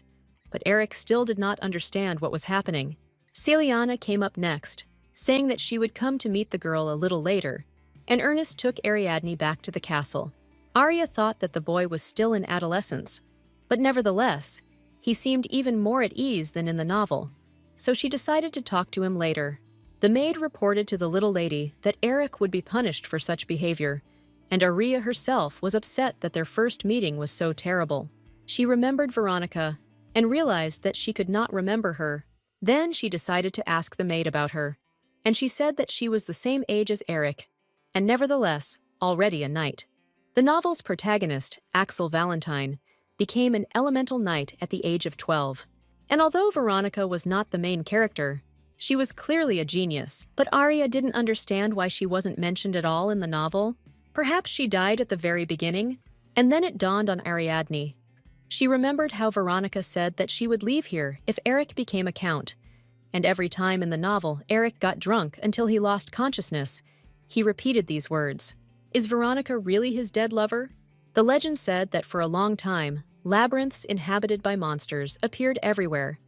but Eric still did not understand what was happening. Celiana came up next, saying that she would come to meet the girl a little later, and Ernest took Ariadne back to the castle. Arya thought that the boy was still in adolescence, but nevertheless, he seemed even more at ease than in the novel, so she decided to talk to him later. The maid reported to the little lady that Eric would be punished for such behavior, and Arya herself was upset that their first meeting was so terrible. She remembered Veronica and realized that she could not remember her. Then she decided to ask the maid about her, and she said that she was the same age as Eric, and nevertheless, already a knight. The novel's protagonist, Axel Valentine, became an elemental knight at the age of 12. And although Veronica was not the main character, she was clearly a genius. But Arya didn't understand why she wasn't mentioned at all in the novel. Perhaps she died at the very beginning, and then it dawned on Ariadne. She remembered how Veronica said that she would leave here if Eric became a count, and every time in the novel Eric got drunk until he lost consciousness, he repeated these words. Is Veronica really his dead lover? The legend said that for a long time, labyrinths inhabited by monsters appeared everywhere,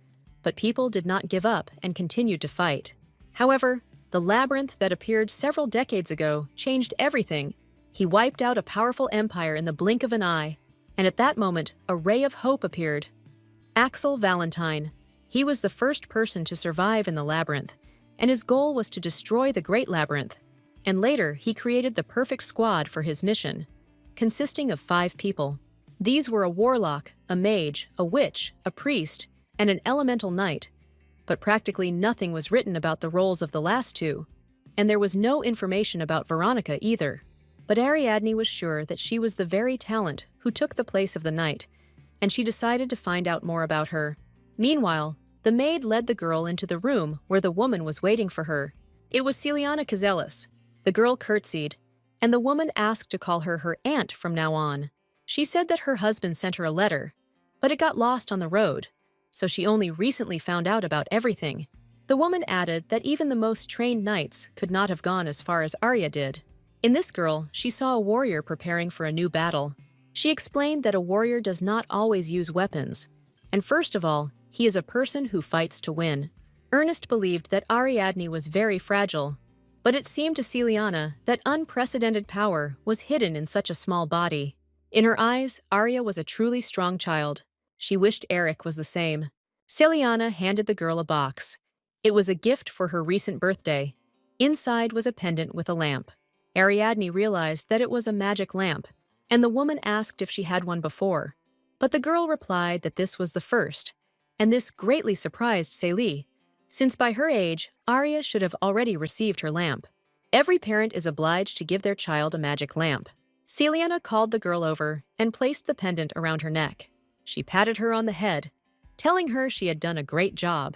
but people did not give up and continued to fight. However, the labyrinth that appeared several decades ago changed everything. He wiped out a powerful empire in the blink of an eye, and at that moment, a ray of hope appeared. Axel Valentine. He was the first person to survive in the labyrinth, and his goal was to destroy the Great Labyrinth. And later, he created the perfect squad for his mission, consisting of 5 people. These were a warlock, a mage, a witch, a priest, and an elemental knight, but practically nothing was written about the roles of the last 2, and there was no information about Veronica either. But Ariadne was sure that she was the very talent who took the place of the knight, and she decided to find out more about her. Meanwhile, the maid led the girl into the room where the woman was waiting for her. It was Celiana Cazellas. The girl curtsied, and the woman asked to call her aunt from now on. She said that her husband sent her a letter, but it got lost on the road, so she only recently found out about everything. The woman added that even the most trained knights could not have gone as far as Arya did. In this girl, she saw a warrior preparing for a new battle. She explained that a warrior does not always use weapons, and first of all, he is a person who fights to win. Ernest believed that Ariadne was very fragile, but it seemed to Celiana that unprecedented power was hidden in such a small body. In her eyes, Arya was a truly strong child. She wished Eric was the same. Celiana handed the girl a box. It was a gift for her recent birthday. Inside was a pendant with a lamp. Ariadne realized that it was a magic lamp, and the woman asked if she had one before. But the girl replied that this was the first, and this greatly surprised Celie, since by her age, Arya should have already received her lamp. Every parent is obliged to give their child a magic lamp. Celiana called the girl over and placed the pendant around her neck. She patted her on the head, telling her she had done a great job.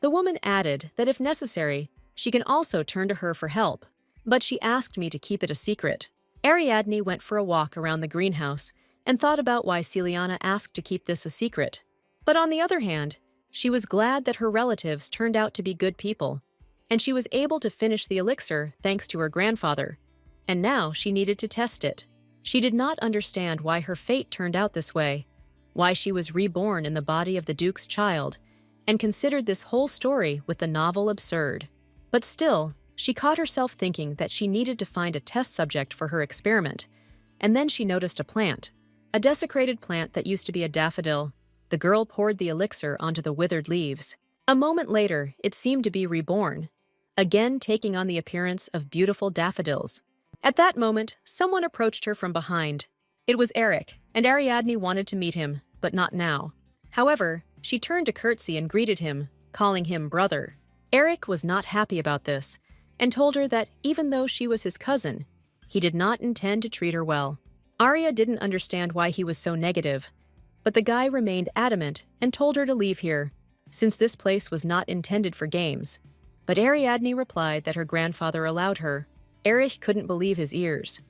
The woman added that if necessary, she can also turn to her for help, but she asked me to keep it a secret. Ariadne went for a walk around the greenhouse and thought about why Celiana asked to keep this a secret. But on the other hand, she was glad that her relatives turned out to be good people, and she was able to finish the elixir thanks to her grandfather, and now she needed to test it. She did not understand why her fate turned out this way, why she was reborn in the body of the Duke's child, and considered this whole story with the novel absurd. But still, she caught herself thinking that she needed to find a test subject for her experiment, and then she noticed a plant. a desecrated plant that used to be a daffodil. The girl poured the elixir onto the withered leaves. A moment later, it seemed to be reborn, again taking on the appearance of beautiful daffodils. At that moment, someone approached her from behind. It was Eric, and Ariadne wanted to meet him, but not now. However, she turned to curtsy and greeted him, calling him brother. Eric was not happy about this, and told her that even though she was his cousin, he did not intend to treat her well. Arya didn't understand why he was so negative, but the guy remained adamant and told her to leave here, since this place was not intended for games. But Ariadne replied that her grandfather allowed her. Eric couldn't believe his ears.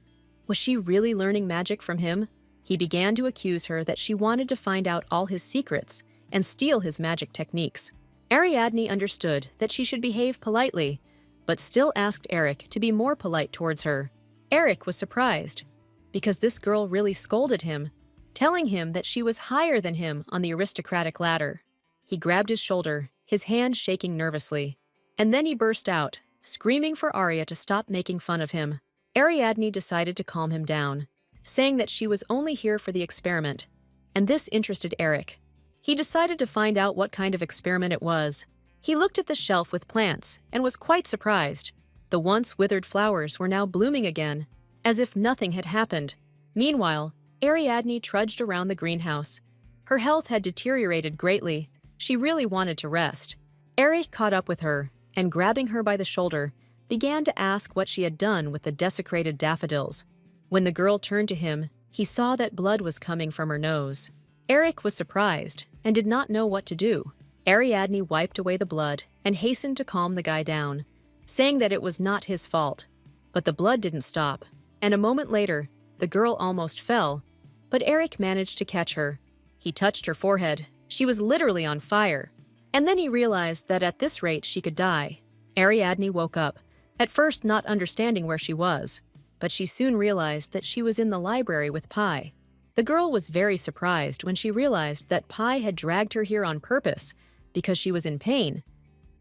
Was she really learning magic from him? He began to accuse her that she wanted to find out all his secrets and steal his magic techniques. Ariadne understood that she should behave politely, but still asked Eric to be more polite towards her. Eric was surprised, because this girl really scolded him, telling him that she was higher than him on the aristocratic ladder. He grabbed his shoulder, his hand shaking nervously, and then he burst out, screaming for Arya to stop making fun of him. Ariadne decided to calm him down, saying that she was only here for the experiment, and this interested Eric. He decided to find out what kind of experiment it was. He looked at the shelf with plants and was quite surprised. The once withered flowers were now blooming again, as if nothing had happened. Meanwhile, Ariadne trudged around the greenhouse. Her health had deteriorated greatly. She really wanted to rest. Eric caught up with her, and grabbing her by the shoulder, began to ask what she had done with the desecrated daffodils. When the girl turned to him, he saw that blood was coming from her nose. Eric was surprised and did not know what to do. Ariadne wiped away the blood and hastened to calm the guy down, saying that it was not his fault. But the blood didn't stop, and a moment later, the girl almost fell, but Eric managed to catch her. He touched her forehead. She was literally on fire. And then he realized that at this rate she could die. Ariadne woke up, at first not understanding where she was, but she soon realized that she was in the library with Pi. The girl was very surprised when she realized that Pi had dragged her here on purpose because she was in pain,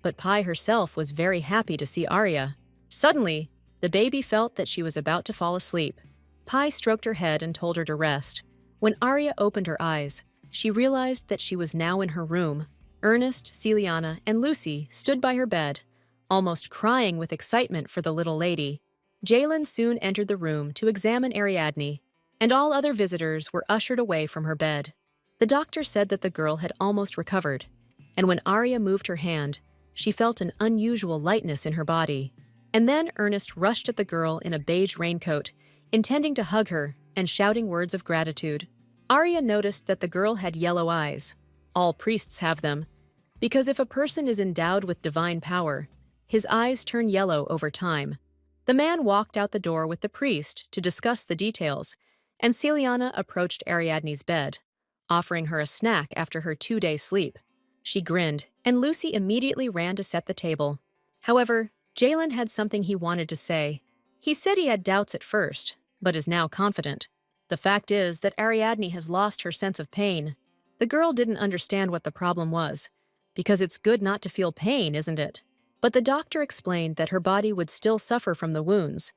but Pi herself was very happy to see Arya. Suddenly, the baby felt that she was about to fall asleep. Pi stroked her head and told her to rest. When Arya opened her eyes, she realized that she was now in her room. Ernest, Celiana, and Lucy stood by her bed, almost crying with excitement for the little lady. Jalen soon entered the room to examine Ariadne, and all other visitors were ushered away from her bed. The doctor said that the girl had almost recovered, and when Arya moved her hand, she felt an unusual lightness in her body. And then Ernest rushed at the girl in a beige raincoat, intending to hug her and shouting words of gratitude. Arya noticed that the girl had yellow eyes. All priests have them, because if a person is endowed with divine power, his eyes turn yellow over time. The man walked out the door with the priest to discuss the details, and Celiana approached Ariadne's bed, offering her a snack after her 2-day sleep. She grinned, and Lucy immediately ran to set the table. However, Jalen had something he wanted to say. He said he had doubts at first, but is now confident. The fact is that Ariadne has lost her sense of pain. The girl didn't understand what the problem was, because it's good not to feel pain, isn't it? But the doctor explained that her body would still suffer from the wounds,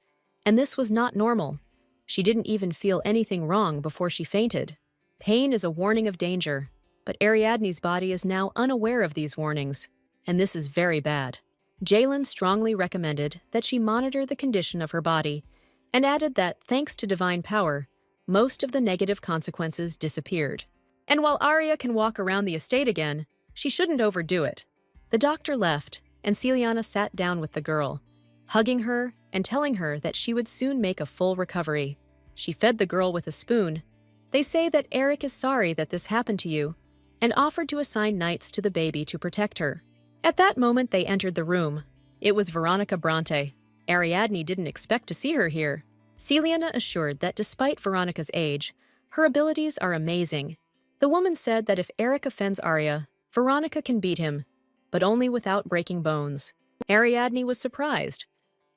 and this was not normal. She didn't even feel anything wrong before she fainted. Pain is a warning of danger, but Ariadne's body is now unaware of these warnings, and this is very bad. Jalen strongly recommended that she monitor the condition of her body, and added that, thanks to divine power, most of the negative consequences disappeared. And while Arya can walk around the estate again, she shouldn't overdo it. The doctor left, and Celiana sat down with the girl, hugging her and telling her that she would soon make a full recovery. She fed the girl with a spoon. They say that Eric is sorry that this happened to you, and offered to assign knights to the baby to protect her. At that moment, they entered the room. It was Veronica Bronte. Ariadne didn't expect to see her here. Celiana assured that despite Veronica's age, her abilities are amazing. The woman said that if Eric offends Arya, Veronica can beat him, but only without breaking bones. Ariadne was surprised.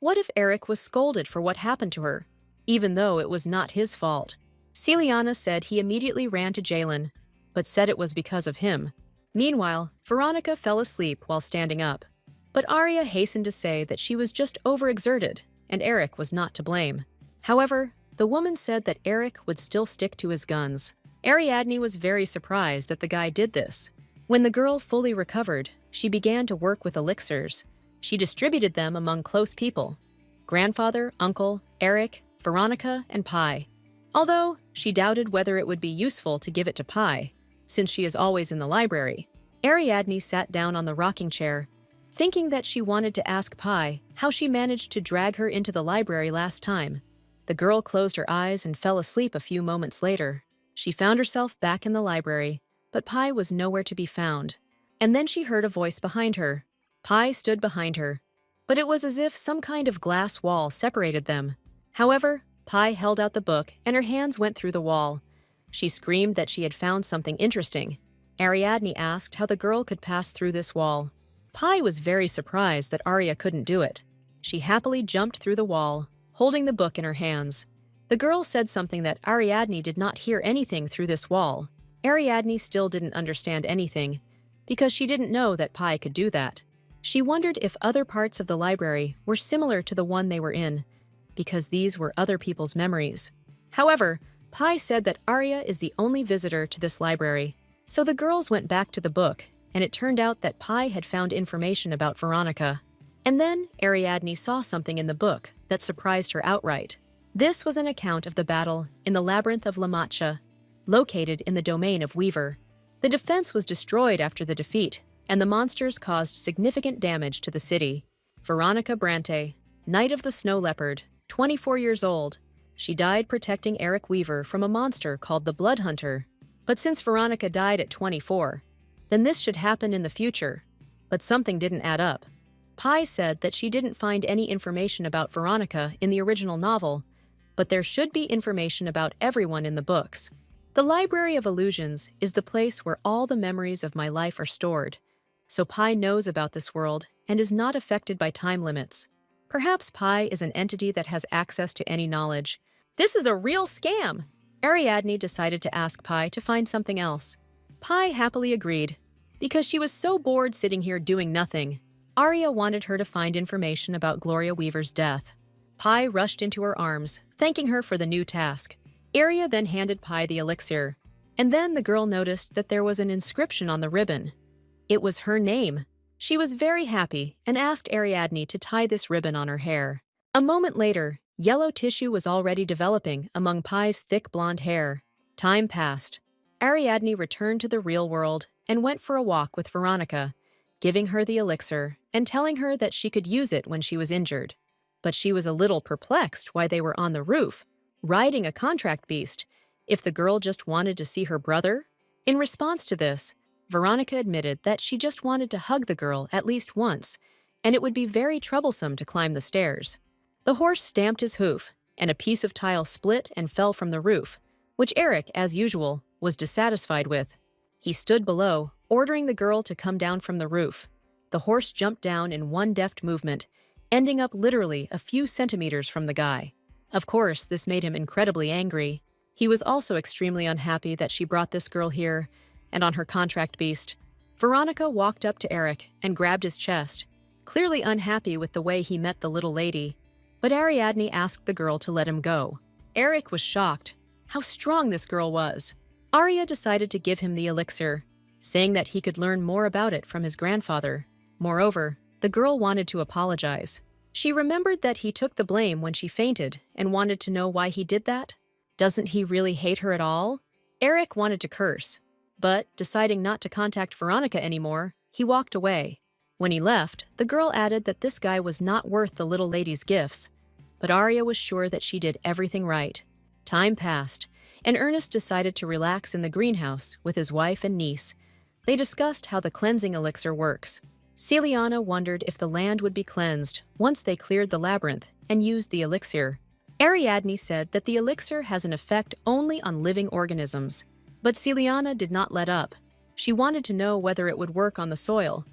What if Eric was scolded for what happened to her, even though it was not his fault? Celiana said he immediately ran to Jalen, but said it was because of him. Meanwhile, Veronica fell asleep while standing up. But Arya hastened to say that she was just overexerted, and Eric was not to blame. However, the woman said that Eric would still stick to his guns. Ariadne was very surprised that the guy did this. When the girl fully recovered, she began to work with elixirs. She distributed them among close people: grandfather, uncle, Eric, Veronica, and Pi. Although she doubted whether it would be useful to give it to Pi, since she is always in the library. Ariadne sat down on the rocking chair, thinking that she wanted to ask Pi how she managed to drag her into the library last time. The girl closed her eyes and fell asleep a few moments later. She found herself back in the library, but Pi was nowhere to be found. And then she heard a voice behind her. Pi stood behind her, but it was as if some kind of glass wall separated them. However, Pi held out the book and her hands went through the wall. She screamed that she had found something interesting. Ariadne asked how the girl could pass through this wall. Pi was very surprised that Arya couldn't do it. She happily jumped through the wall, holding the book in her hands. The girl said something that Ariadne did not hear anything through this wall. Ariadne still didn't understand anything, because she didn't know that Pi could do that. She wondered if other parts of the library were similar to the one they were in, because these were other people's memories. However, Pi said that Arya is the only visitor to this library, so the girls went back to the book, and it turned out that Pi had found information about Veronica. And then Ariadne saw something in the book that surprised her outright. This was an account of the battle in the Labyrinth of La Matcha, located in the domain of Weaver. The defense was destroyed after the defeat, and the monsters caused significant damage to the city. Veronica Brante, Knight of the Snow Leopard, 24 years old. She died protecting Eric Weaver from a monster called the Blood Hunter. But since Veronica died at 24, then this should happen in the future. But something didn't add up. Pi said that she didn't find any information about Veronica in the original novel, but there should be information about everyone in the books. The Library of Illusions is the place where all the memories of my life are stored, so Pi knows about this world and is not affected by time limits. Perhaps Pi is an entity that has access to any knowledge. This is a real scam! Ariadne decided to ask Pi to find something else. Pi happily agreed, because she was so bored sitting here doing nothing. Arya wanted her to find information about Gloria Weaver's death. Pi rushed into her arms, thanking her for the new task. Arya then handed Pi the elixir, and then the girl noticed that there was an inscription on the ribbon. It was her name. She was very happy and asked Ariadne to tie this ribbon on her hair. A moment later, yellow tissue was already developing among Pi's thick blonde hair. Time passed. Ariadne returned to the real world and went for a walk with Veronica, giving her the elixir and telling her that she could use it when she was injured. But she was a little perplexed why they were on the roof, riding a contract beast, if the girl just wanted to see her brother. In response to this, Veronica admitted that she just wanted to hug the girl at least once, and it would be very troublesome to climb the stairs. The horse stamped his hoof, and a piece of tile split and fell from the roof, which Eric, as usual, was dissatisfied with. He stood below, ordering the girl to come down from the roof. The horse jumped down in one deft movement, ending up literally a few centimeters from the guy. Of course, this made him incredibly angry. He was also extremely unhappy that she brought this girl here, and on her contract beast. Veronica walked up to Eric and grabbed his chest, clearly unhappy with the way he met the little lady. But Ariadne asked the girl to let him go. Eric was shocked how strong this girl was. Arya decided to give him the elixir, saying that he could learn more about it from his grandfather. Moreover, the girl wanted to apologize. She remembered that he took the blame when she fainted and wanted to know why he did that. Doesn't he really hate her at all? Eric wanted to curse, but deciding not to contact Veronica anymore, he walked away. When he left, the girl added that this guy was not worth the little lady's gifts, but Arya was sure that she did everything right. Time passed, and Ernest decided to relax in the greenhouse with his wife and niece. They discussed how the cleansing elixir works. Celiana wondered if the land would be cleansed once they cleared the labyrinth and used the elixir. Ariadne said that the elixir has an effect only on living organisms, but Celiana did not let up. She wanted to know whether it would work on the soil,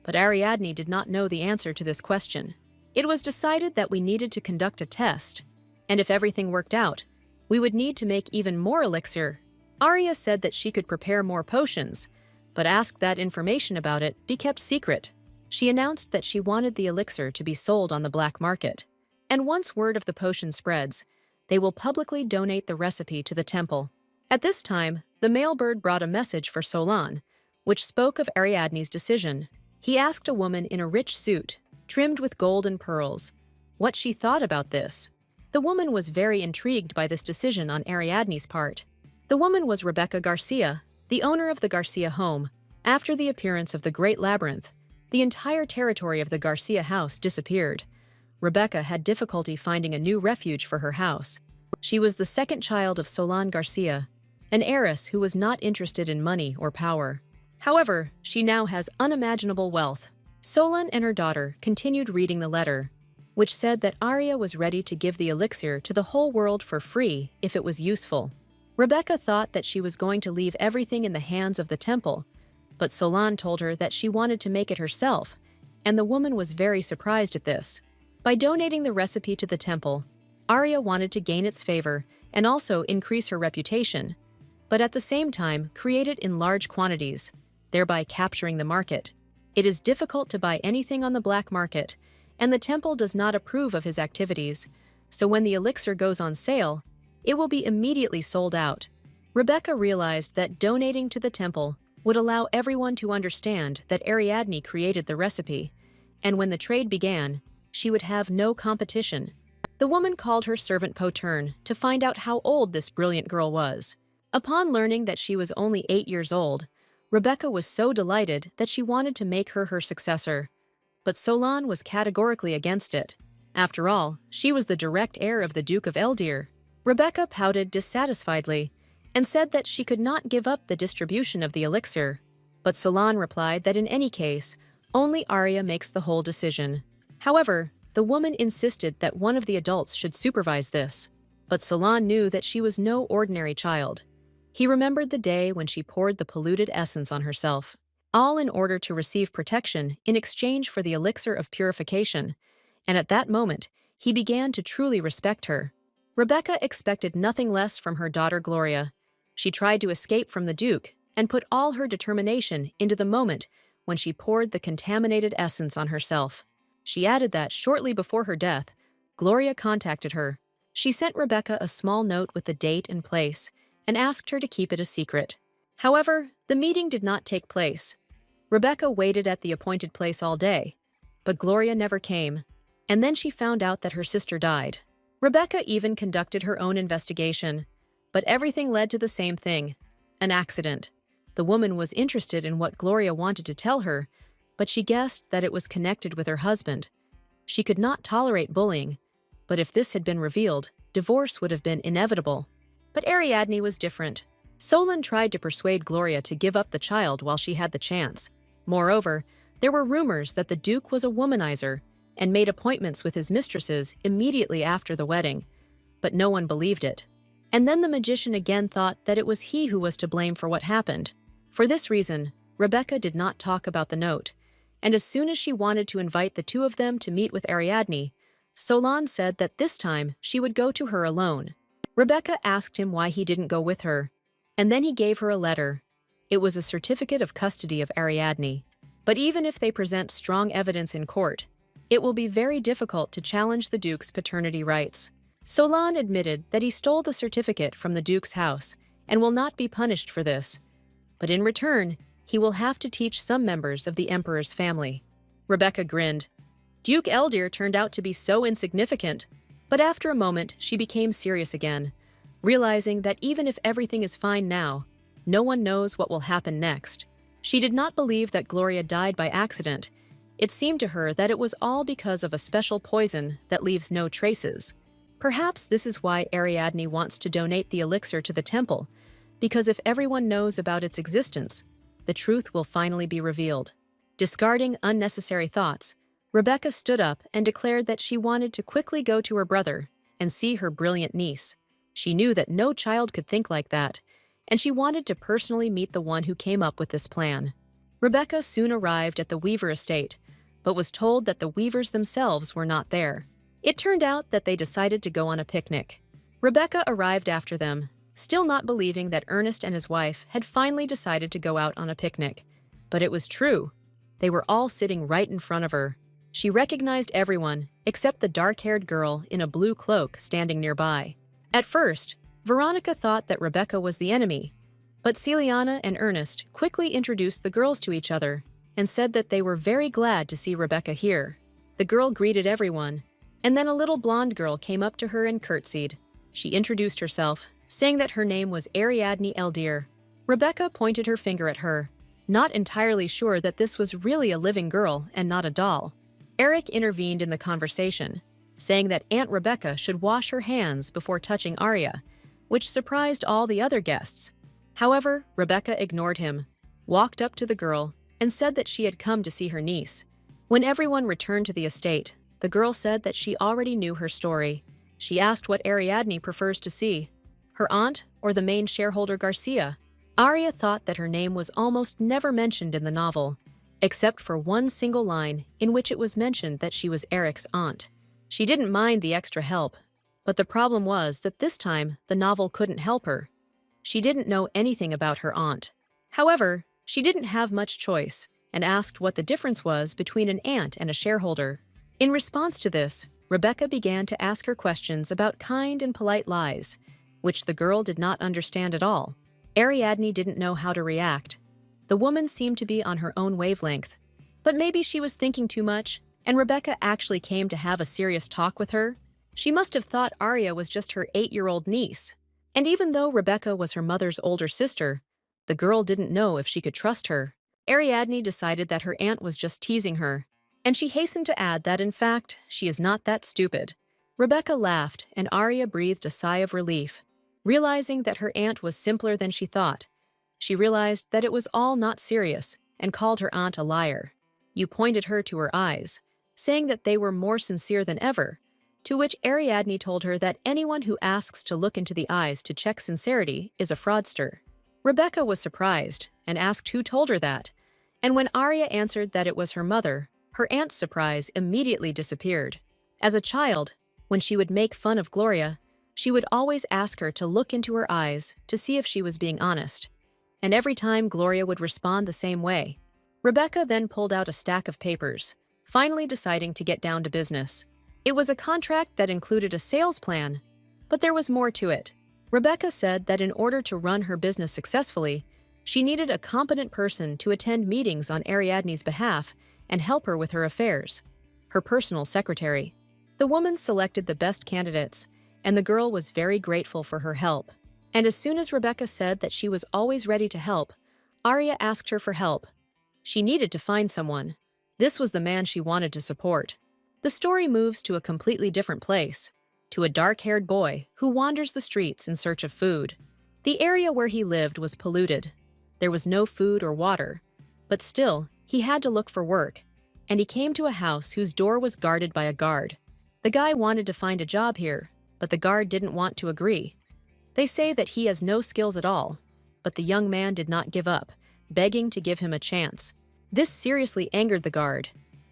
but Ariadne did not know the answer to this question. It was decided that we needed to conduct a test, and if everything worked out, we would need to make even more elixir. Arya said that she could prepare more potions, but asked that information about it be kept secret. She announced that she wanted the elixir to be sold on the black market. And once word of the potion spreads, They will publicly donate the recipe to the temple. At this time, the male bird brought a message for Solan, which spoke of Ariadne's decision. He asked a woman in a rich suit, trimmed with gold and pearls, what she thought about this. The woman was very intrigued by this decision on Ariadne's part. The woman was Rebecca Garcia, the owner of the Garcia home. After the appearance of the Great Labyrinth, the entire territory of the Garcia house disappeared. Rebecca had difficulty finding a new refuge for her house. She was the second child of Solan Garcia, an heiress who was not interested in money or power. However, she now has unimaginable wealth. Solan and her daughter continued reading the letter, which said that Arya was ready to give the elixir to the whole world for free if it was useful. Rebecca thought that she was going to leave everything in the hands of the temple, but Solan told her that she wanted to make it herself, and the woman was very surprised at this. By donating the recipe to the temple, Arya wanted to gain its favor and also increase her reputation, but at the same time create it in large quantities, thereby capturing the market. It is difficult to buy anything on the black market, and the temple does not approve of his activities, so when the elixir goes on sale, it will be immediately sold out. Rebecca realized that donating to the temple would allow everyone to understand that Ariadne created the recipe, and when the trade began, she would have no competition. The woman called her servant Potern to find out how old this brilliant girl was. Upon learning that she was only 8 years old, Rebecca was so delighted that she wanted to make her successor. But Solan was categorically against it. After all, she was the direct heir of the Duke of Eldir. Rebecca pouted dissatisfiedly and said that she could not give up the distribution of the elixir. But Solan replied that in any case, only Arya makes the whole decision. However, the woman insisted that one of the adults should supervise this. But Solan knew that she was no ordinary child. He remembered the day when she poured the polluted essence on herself, all in order to receive protection in exchange for the elixir of purification, and at that moment, he began to truly respect her. Rebecca expected nothing less from her daughter Gloria. She tried to escape from the Duke and put all her determination into the moment when she poured the contaminated essence on herself. She added that shortly before her death, Gloria contacted her. She sent Rebecca a small note with the date and place and asked her to keep it a secret. However, the meeting did not take place. Rebecca waited at the appointed place all day, but Gloria never came, and then she found out that her sister died. Rebecca even conducted her own investigation, but everything led to the same thing, an accident. The woman was interested in what Gloria wanted to tell her, but she guessed that it was connected with her husband. She could not tolerate bullying, but if this had been revealed, divorce would have been inevitable. But Ariadne was different. Solan tried to persuade Gloria to give up the child while she had the chance. Moreover, there were rumors that the Duke was a womanizer and made appointments with his mistresses immediately after the wedding, but no one believed it. And then the magician again thought that it was he who was to blame for what happened. For this reason, Rebecca did not talk about the note, and as soon as she wanted to invite the two of them to meet with Ariadne, Solan said that this time she would go to her alone. Rebecca asked him why he didn't go with her, and then he gave her a letter. It was a certificate of custody of Ariadne. But even if they present strong evidence in court, it will be very difficult to challenge the Duke's paternity rights. Solan admitted that he stole the certificate from the Duke's house and will not be punished for this. But in return, he will have to teach some members of the Emperor's family. Rebecca grinned. Duke Eldir turned out to be so insignificant, but after a moment she became serious again, realizing that even if everything is fine now, no one knows what will happen next. She did not believe that Gloria died by accident. It seemed to her that it was all because of a special poison that leaves no traces. Perhaps this is why Ariadne wants to donate the elixir to the temple, because if everyone knows about its existence, the truth will finally be revealed. Discarding unnecessary thoughts, Rebecca stood up and declared that she wanted to quickly go to her brother and see her brilliant niece. She knew that no child could think like that, and she wanted to personally meet the one who came up with this plan. Rebecca soon arrived at the Weaver estate, but was told that the Weavers themselves were not there. It turned out that they decided to go on a picnic. Rebecca arrived after them, still not believing that Ernest and his wife had finally decided to go out on a picnic. But it was true. They were all sitting right in front of her. She recognized everyone, except the dark-haired girl in a blue cloak standing nearby. At first, Veronica thought that Rebecca was the enemy, but Celiana and Ernest quickly introduced the girls to each other and said that they were very glad to see Rebecca here. The girl greeted everyone, and then a little blonde girl came up to her and curtsied. She introduced herself, saying that her name was Ariadne Eldir. Rebecca pointed her finger at her, not entirely sure that this was really a living girl and not a doll. Eric intervened in the conversation, saying that Aunt Rebecca should wash her hands before touching Arya, which surprised all the other guests. However, Rebecca ignored him, walked up to the girl, and said that she had come to see her niece. When everyone returned to the estate, the girl said that she already knew her story. She asked what Ariadne prefers to see, her aunt or the main shareholder Garcia. Arya thought that her name was almost never mentioned in the novel, except for one single line in which it was mentioned that she was Eric's aunt. She didn't mind the extra help, but the problem was that this time the novel couldn't help her. She didn't know anything about her aunt. However, she didn't have much choice and asked what the difference was between an aunt and a shareholder. In response to this, Rebecca began to ask her questions about kind and polite lies, which the girl did not understand at all. Ariadne didn't know how to react. The woman seemed to be on her own wavelength, but maybe she was thinking too much, and Rebecca actually came to have a serious talk with her. She must have thought Arya was just her 8-year-old niece. And even though Rebecca was her mother's older sister, the girl didn't know if she could trust her. Ariadne decided that her aunt was just teasing her, and she hastened to add that in fact, she is not that stupid. Rebecca laughed, and Arya breathed a sigh of relief, realizing that her aunt was simpler than she thought. She realized that it was all not serious and called her aunt a liar. You pointed her to her eyes, saying that they were more sincere than ever, to which Ariadne told her that anyone who asks to look into the eyes to check sincerity is a fraudster. Rebecca was surprised and asked who told her that, and when Arya answered that it was her mother, her aunt's surprise immediately disappeared. As a child, when she would make fun of Gloria, she would always ask her to look into her eyes to see if she was being honest, and every time Gloria would respond the same way. Rebecca then pulled out a stack of papers, finally deciding to get down to business. It was a contract that included a sales plan, but there was more to it. Rebecca said that in order to run her business successfully, she needed a competent person to attend meetings on Ariadne's behalf and help her with her affairs, her personal secretary. The woman selected the best candidates, and the girl was very grateful for her help. And as soon as Rebecca said that she was always ready to help, Arya asked her for help. She needed to find someone. This was the man she wanted to support. The story moves to a completely different place, to a dark-haired boy who wanders the streets in search of food. The area where he lived was polluted. There was no food or water, but still, he had to look for work, and he came to a house whose door was guarded by a guard. The guy wanted to find a job here, but the guard didn't want to agree. They say that he has no skills at all, but the young man did not give up, begging to give him a chance. This seriously angered the guard,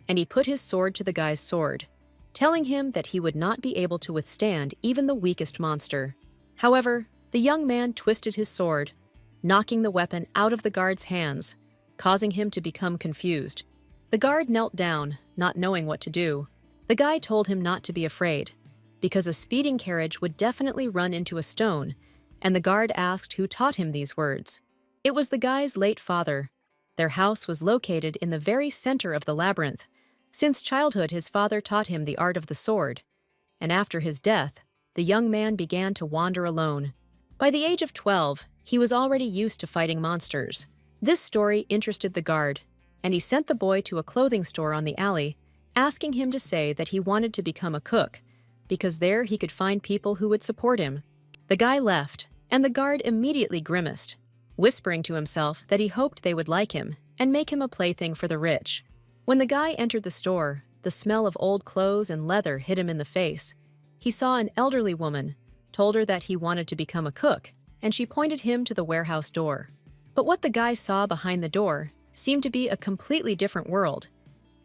and he put his sword to the guy's sword, telling him that he would not be able to withstand even the weakest monster. However, the young man twisted his sword, knocking the weapon out of the guard's hands, causing him to become confused. The guard knelt down, not knowing what to do. The guy told him not to be afraid, because a speeding carriage would definitely run into a stone, and the guard asked who taught him these words. It was the guy's late father. Their house was located in the very center of the labyrinth. Since childhood, his father taught him the art of the sword, and after his death, the young man began to wander alone. By the age of 12, he was already used to fighting monsters. This story interested the guard, and he sent the boy to a clothing store on the alley, asking him to say that he wanted to become a cook, because there he could find people who would support him. The guy left, and the guard immediately grimaced, whispering to himself that he hoped they would like him and make him a plaything for the rich. When the guy entered the store, the smell of old clothes and leather hit him in the face. He saw an elderly woman, told her that he wanted to become a cook, and she pointed him to the warehouse door. But what the guy saw behind the door seemed to be a completely different world.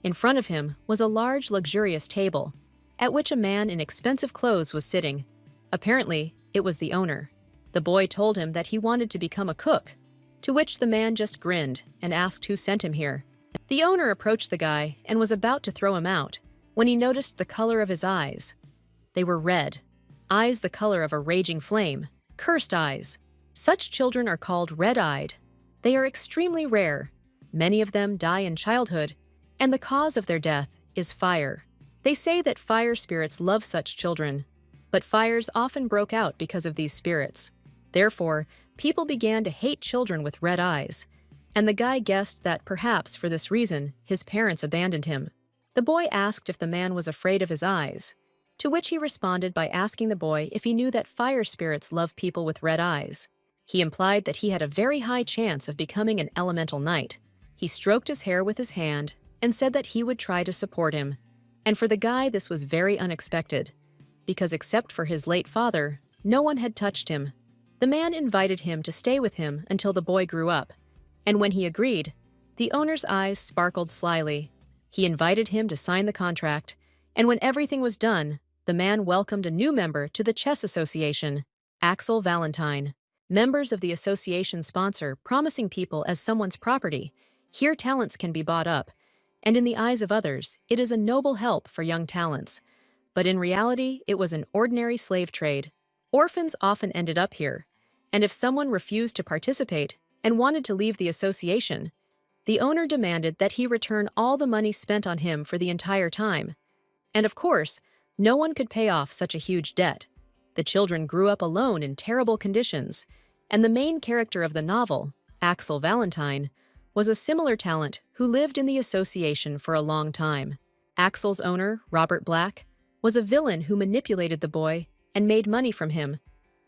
In front of him was a large, luxurious table, at which a man in expensive clothes was sitting. Apparently, it was the owner. The boy told him that he wanted to become a cook, to which the man just grinned and asked who sent him here. The owner approached the guy and was about to throw him out when he noticed the color of his eyes. They were red, eyes the color of a raging flame, cursed eyes. Such children are called red-eyed. They are extremely rare. Many of them die in childhood, and the cause of their death is fire. They say that fire spirits love such children, but fires often broke out because of these spirits. Therefore, people began to hate children with red eyes, and the guy guessed that perhaps for this reason his parents abandoned him. The boy asked if the man was afraid of his eyes, to which he responded by asking the boy if he knew that fire spirits love people with red eyes. He implied that he had a very high chance of becoming an elemental knight. He stroked his hair with his hand and said that he would try to support him. And for the guy, this was very unexpected, because except for his late father, no one had touched him. The man invited him to stay with him until the boy grew up, and when he agreed, the owner's eyes sparkled slyly. He invited him to sign the contract, and when everything was done, the man welcomed a new member to the chess association, Axel Valentine. Members of the association sponsor promising people as someone's property. Here talents can be bought up, and in the eyes of others, it is a noble help for young talents. But in reality, it was an ordinary slave trade. Orphans often ended up here, and if someone refused to participate and wanted to leave the association, the owner demanded that he return all the money spent on him for the entire time. And of course, no one could pay off such a huge debt. The children grew up alone in terrible conditions, and the main character of the novel, Axel Valentine, was a similar talent who lived in the association for a long time. Axel's owner, Robert Black, was a villain who manipulated the boy and made money from him.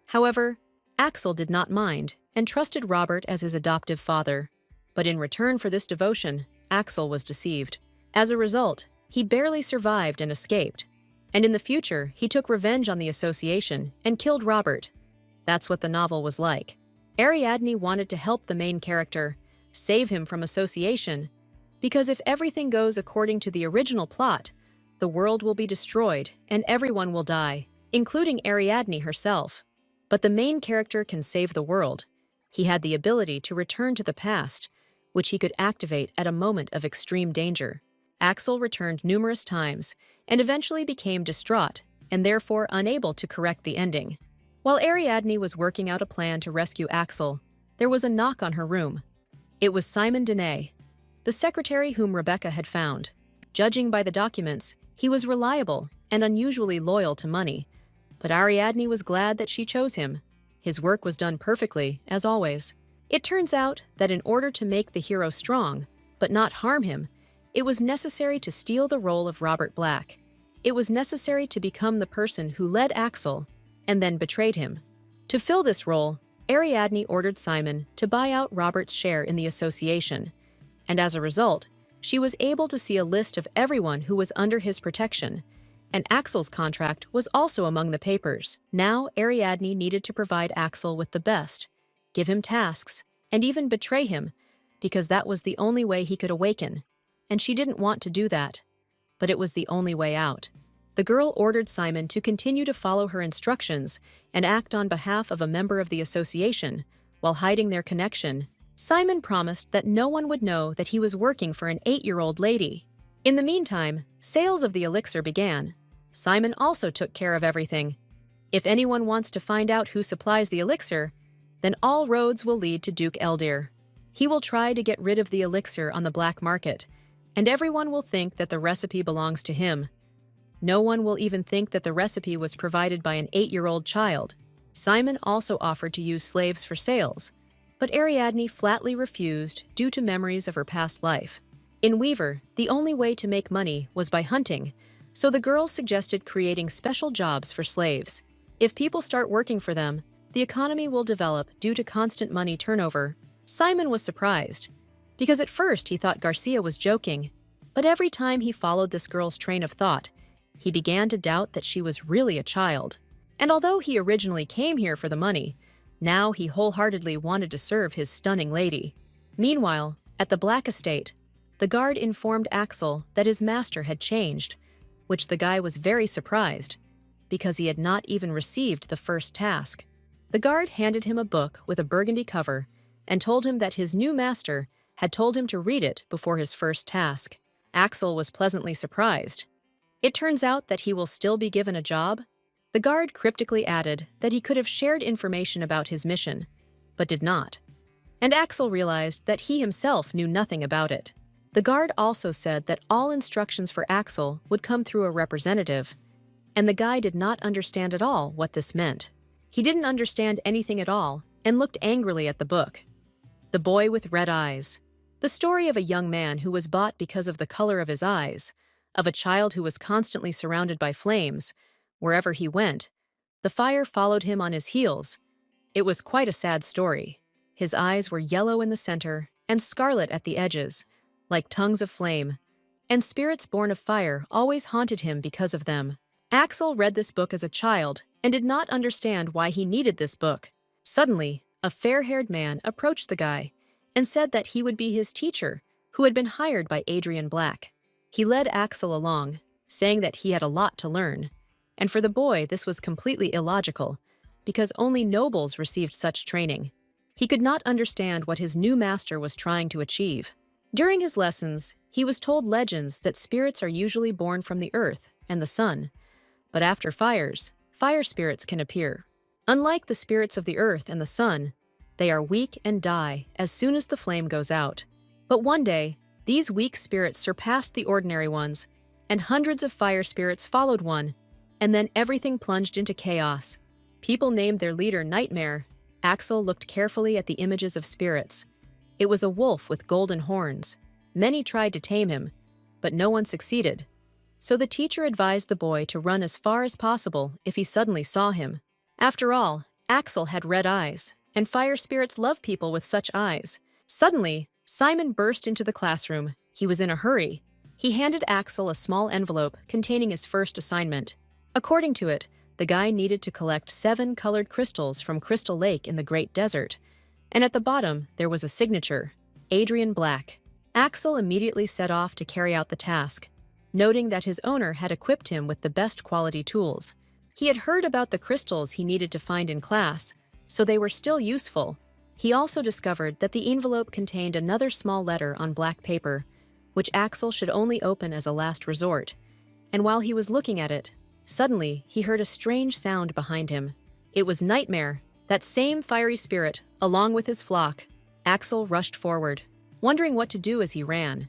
However, Axel did not mind and trusted Robert as his adoptive father. But in return for this devotion, Axel was deceived. As a result, he barely survived and escaped. And in the future, he took revenge on the association and killed Robert. That's what the novel was like. Ariadne wanted to help the main character, save him from association, because if everything goes according to the original plot, the world will be destroyed and everyone will die, including Ariadne herself. But the main character can save the world. He had the ability to return to the past, which he could activate at a moment of extreme danger. Axel returned numerous times and eventually became distraught and therefore unable to correct the ending. While Ariadne was working out a plan to rescue Axel, there was a knock on her room. It was Simon Denay, the secretary whom Rebecca had found. Judging by the documents, he was reliable and unusually loyal to money, but Ariadne was glad that she chose him. His work was done perfectly, as always. It turns out that in order to make the hero strong, but not harm him, it was necessary to steal the role of Robert Black. It was necessary to become the person who led Axel and then betrayed him. To fill this role, Ariadne ordered Simon to buy out Robert's share in the association, and as a result, she was able to see a list of everyone who was under his protection, and Axel's contract was also among the papers. Now Ariadne needed to provide Axel with the best, give him tasks, and even betray him, because that was the only way he could awaken, and she didn't want to do that, but it was the only way out. The girl ordered Simon to continue to follow her instructions and act on behalf of a member of the association while hiding their connection. Simon promised that no one would know that he was working for an 8-year-old lady. In the meantime, sales of the elixir began. Simon also took care of everything. If anyone wants to find out who supplies the elixir, then all roads will lead to Duke Eldir. He will try to get rid of the elixir on the black market, and everyone will think that the recipe belongs to him. No one will even think that the recipe was provided by an 8-year-old child. Simon also offered to use slaves for sales, but Ariadne flatly refused due to memories of her past life. In Weaver, the only way to make money was by hunting, so the girl suggested creating special jobs for slaves. If people start working for them, the economy will develop due to constant money turnover. Simon was surprised, because at first he thought Garcia was joking, but every time he followed this girl's train of thought, he began to doubt that she was really a child. And although he originally came here for the money, now he wholeheartedly wanted to serve his stunning lady. Meanwhile, at the Black Estate, the guard informed Axel that his master had changed, which the guy was very surprised, because he had not even received the first task. The guard handed him a book with a burgundy cover and told him that his new master had told him to read it before his first task. Axel was pleasantly surprised. It turns out that he will still be given a job. The The guard cryptically added that he could have shared information about his mission, but did not. And Axel realized that he himself knew nothing about it. The guard also said that all instructions for Axel would come through a representative, and the guy did not understand at all what this meant. He didn't understand anything at all and looked angrily at the book. The Boy with Red Eyes. The story of a young man who was bought because of the color of his eyes, of a child who was constantly surrounded by flames. Wherever he went, the fire followed him on his heels. It was quite a sad story. His eyes were yellow in the center and scarlet at the edges, like tongues of flame, and spirits born of fire always haunted him because of them. Axel read this book as a child and did not understand why he needed this book. Suddenly, a fair-haired man approached the guy and said that he would be his teacher, who had been hired by Adrian Black. He led Axel along, saying that he had a lot to learn. And for the boy, this was completely illogical, because only nobles received such training. He could not understand what his new master was trying to achieve. During his lessons, he was told legends that spirits are usually born from the earth and the sun, but after fires, fire spirits can appear. Unlike the spirits of the earth and the sun, they are weak and die as soon as the flame goes out. But one day, these weak spirits surpassed the ordinary ones, and hundreds of fire spirits followed one, and then everything plunged into chaos. People named their leader Nightmare. Axel looked carefully at the images of spirits. It was a wolf with golden horns. Many tried to tame him, but no one succeeded. So the teacher advised the boy to run as far as possible if he suddenly saw him. After all, Axel had red eyes, and fire spirits love people with such eyes. Suddenly, Simon burst into the classroom. He was in a hurry. He handed Axel a small envelope containing his first assignment. According to it, the guy needed to collect 7 colored crystals from Crystal Lake in the Great Desert, and at the bottom there was a signature, Adrian Black. Axel immediately set off to carry out the task, noting that his owner had equipped him with the best quality tools. He had heard about the crystals he needed to find in class, so they were still useful. He also discovered that the envelope contained another small letter on black paper, which Axel should only open as a last resort. And while he was looking at it, suddenly he heard a strange sound behind him. It was Nightmare, that same fiery spirit, along with his flock. Axel rushed forward, wondering what to do as he ran,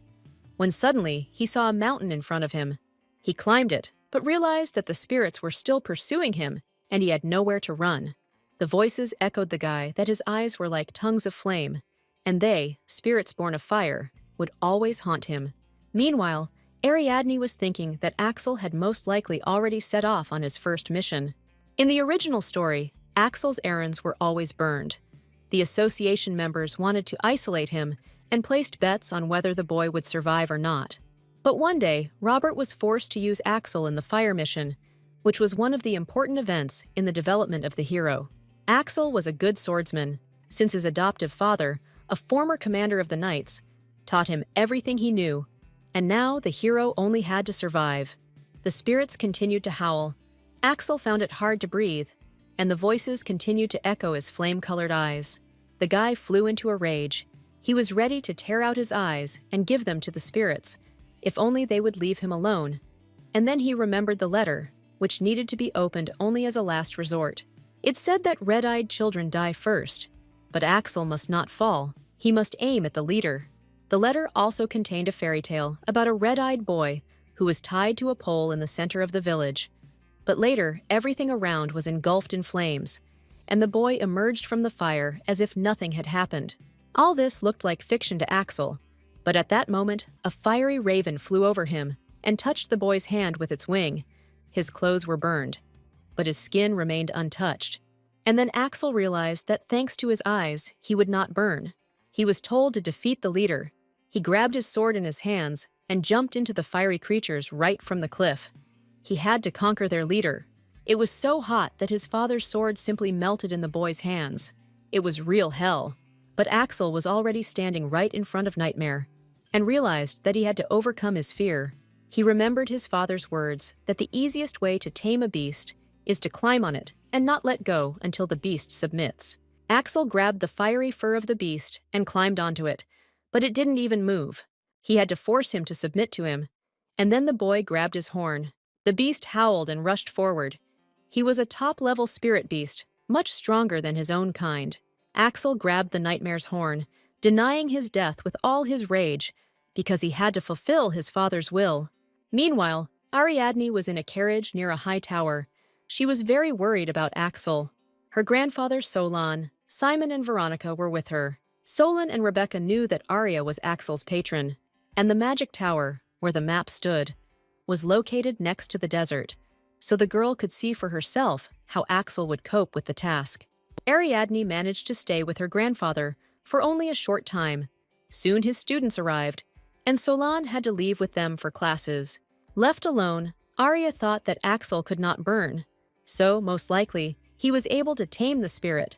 when suddenly he saw a mountain in front of him. He climbed it, but realized that the spirits were still pursuing him, and he had nowhere to run. The voices echoed the guy that his eyes were like tongues of flame, and they, spirits born of fire, would always haunt him. Meanwhile, Ariadne was thinking that Axel had most likely already set off on his first mission. In the original story, Axel's errands were always burned. The association members wanted to isolate him and placed bets on whether the boy would survive or not. But one day, Robert was forced to use Axel in the fire mission, which was one of the important events in the development of the hero. Axel was a good swordsman, since his adoptive father, a former commander of the Knights, taught him everything he knew, and now the hero only had to survive. The spirits continued to howl. Axel found it hard to breathe, and the voices continued to echo his flame-colored eyes. The guy flew into a rage. He was ready to tear out his eyes and give them to the spirits, if only they would leave him alone. And then he remembered the letter, which needed to be opened only as a last resort. It said that red-eyed children die first, but Axel must not fall. He must aim at the leader. The letter also contained a fairy tale about a red-eyed boy who was tied to a pole in the center of the village. But later, everything around was engulfed in flames, and the boy emerged from the fire as if nothing had happened. All this looked like fiction to Axel, but at that moment, a fiery raven flew over him and touched the boy's hand with its wing. His clothes were burned, but his skin remained untouched. And then Axel realized that thanks to his eyes, he would not burn. He was told to defeat the leader. He grabbed his sword in his hands and jumped into the fiery creatures right from the cliff. He had to conquer their leader. It was so hot that his father's sword simply melted in the boy's hands. It was real hell. But Axel was already standing right in front of Nightmare and realized that he had to overcome his fear. He remembered his father's words that the easiest way to tame a beast is to climb on it and not let go until the beast submits. Axel grabbed the fiery fur of the beast and climbed onto it, but it didn't even move. He had to force him to submit to him, and then the boy grabbed his horn. The beast howled and rushed forward. He was a top-level spirit beast, much stronger than his own kind. Axel grabbed the nightmare's horn, denying his death with all his rage, because he had to fulfill his father's will. Meanwhile, Ariadne was in a carriage near a high tower. She was very worried about Axel. Her grandfather Solon, Simon and Veronica were with her. Solon and Rebecca knew that Arya was Axel's patron, and the magic tower, where the map stood, was located next to the desert, so the girl could see for herself how Axel would cope with the task. Ariadne managed to stay with her grandfather for only a short time. Soon his students arrived, and Solon had to leave with them for classes. Left alone, Arya thought that Axel could not burn, so most likely he was able to tame the spirit.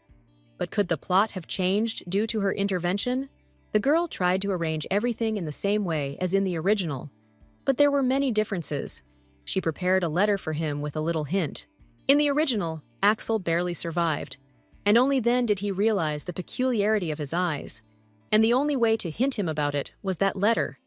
But could the plot have changed due to her intervention? The girl tried to arrange everything in the same way as in the original, but there were many differences. She prepared a letter for him with a little hint. In the original, Axel barely survived, and only then did he realize the peculiarity of his eyes, and the only way to hint him about it was that letter.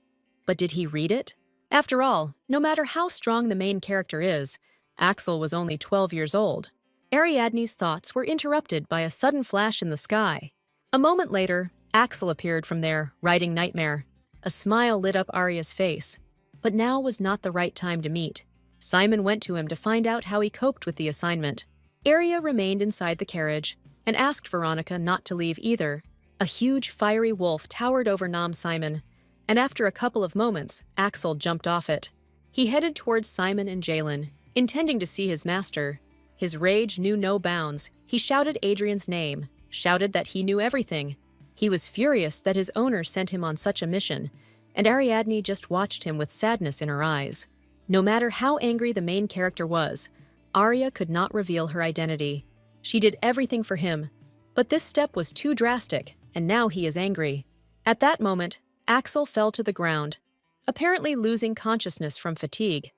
But did he read it? After all, no matter how strong the main character is, Axel was only 12 years old. Ariadne's thoughts were interrupted by a sudden flash in the sky. A moment later, Axel appeared from there, riding Nightmare. A smile lit up Arya's face, but now was not the right time to meet. Simon went to him to find out how he coped with the assignment. Arya remained inside the carriage and asked Veronica not to leave either. A huge fiery wolf towered over Nam Simon, and after a couple of moments, Axel jumped off it. He headed towards Simon and Jalen, intending to see his master. His rage knew no bounds. He shouted Adrian's name, shouted that he knew everything. He was furious that his owner sent him on such a mission, and Ariadne just watched him with sadness in her eyes. No matter how angry the main character was, Arya could not reveal her identity. She did everything for him, but this step was too drastic, and now he is angry. At that moment, Axel fell to the ground, apparently losing consciousness from fatigue.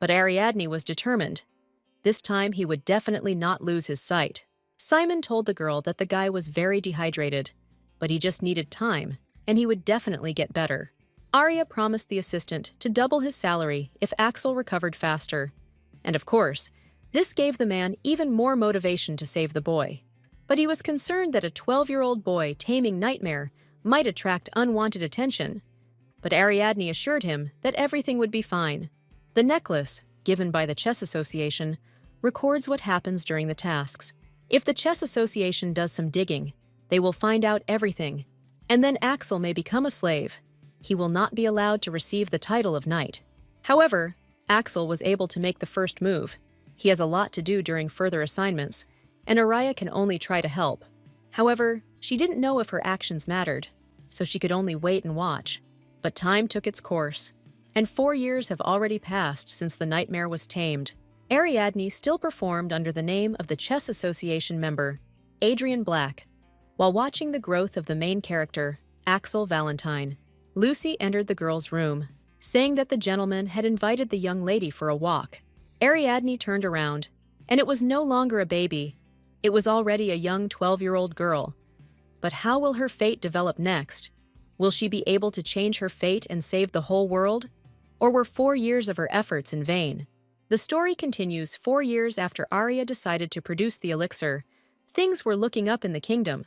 But Ariadne was determined. This time he would definitely not lose his sight. Simon told the girl that the guy was very dehydrated, but he just needed time, and he would definitely get better. Arya promised the assistant to double his salary if Axel recovered faster. And of course, this gave the man even more motivation to save the boy. But he was concerned that a 12-year-old boy taming Nightmare might attract unwanted attention. But Ariadne assured him that everything would be fine. The necklace, given by the Chess Association, records what happens during the tasks. If the Chess Association does some digging, they will find out everything, and then Axel may become a slave. He will not be allowed to receive the title of knight. However, Axel was able to make the first move. He has a lot to do during further assignments, and Arya can only try to help. However, she didn't know if her actions mattered, so she could only wait and watch. But time took its course, and 4 years have already passed since the Nightmare was tamed. Ariadne still performed under the name of the Chess Association member, Adrian Black. While watching the growth of the main character, Axel Valentine, Lucy entered the girl's room, saying that the gentleman had invited the young lady for a walk. Ariadne turned around, and it was no longer a baby. It was already a young 12-year-old girl. But how will her fate develop next? Will she be able to change her fate and save the whole world? Or were 4 years of her efforts in vain? The story continues 4 years after Arya decided to produce the elixir. Things were looking up in the kingdom,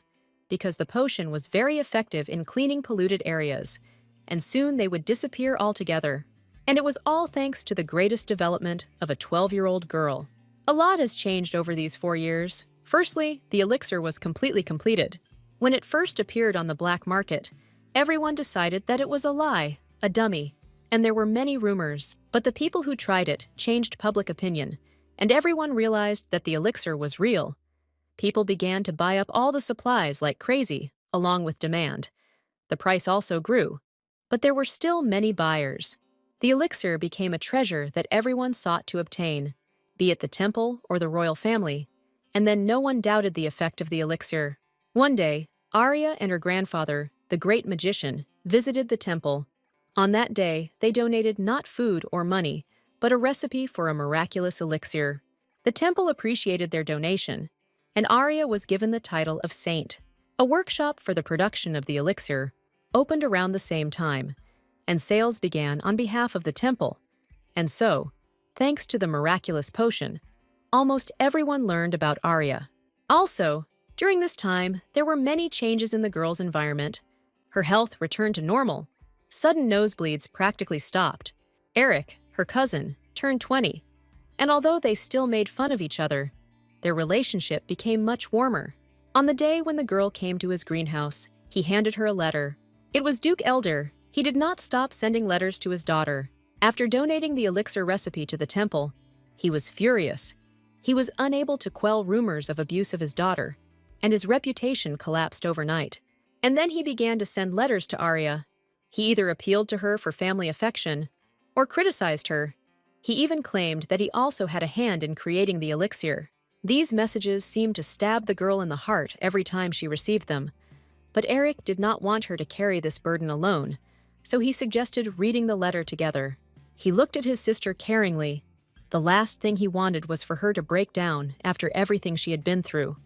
because the potion was very effective in cleaning polluted areas, and soon they would disappear altogether. And it was all thanks to the greatest development of a 12-year-old girl. A lot has changed over these 4 years. Firstly, the elixir was completely completed. When it first appeared on the black market, everyone decided that it was a lie, a dummy, and there were many rumors. But the people who tried it changed public opinion, and everyone realized that the elixir was real. People began to buy up all the supplies like crazy, along with demand. The price also grew, but there were still many buyers. The elixir became a treasure that everyone sought to obtain, be it the temple or the royal family, and then no one doubted the effect of the elixir. One day, Arya and her grandfather, the great magician, visited the temple. On that day, they donated not food or money, but a recipe for a miraculous elixir. The temple appreciated their donation, and Arya was given the title of saint. A workshop for the production of the elixir opened around the same time, and sales began on behalf of the temple. And so, thanks to the miraculous potion, almost everyone learned about Arya. Also, during this time, there were many changes in the girl's environment. Her health returned to normal. Sudden nosebleeds practically stopped. Eric, her cousin, turned 20, and although they still made fun of each other, their relationship became much warmer. On the day when the girl came to his greenhouse, he handed her a letter. It was Duke Elder. He did not stop sending letters to his daughter. After donating the elixir recipe to the temple, he was furious. He was unable to quell rumors of abuse of his daughter, and his reputation collapsed overnight. And then he began to send letters to Arya. He either appealed to her for family affection or criticized her. He even claimed that he also had a hand in creating the elixir. These messages seemed to stab the girl in the heart every time she received them. But Eric did not want her to carry this burden alone, so he suggested reading the letter together. He looked at his sister caringly. The last thing he wanted was for her to break down after everything she had been through.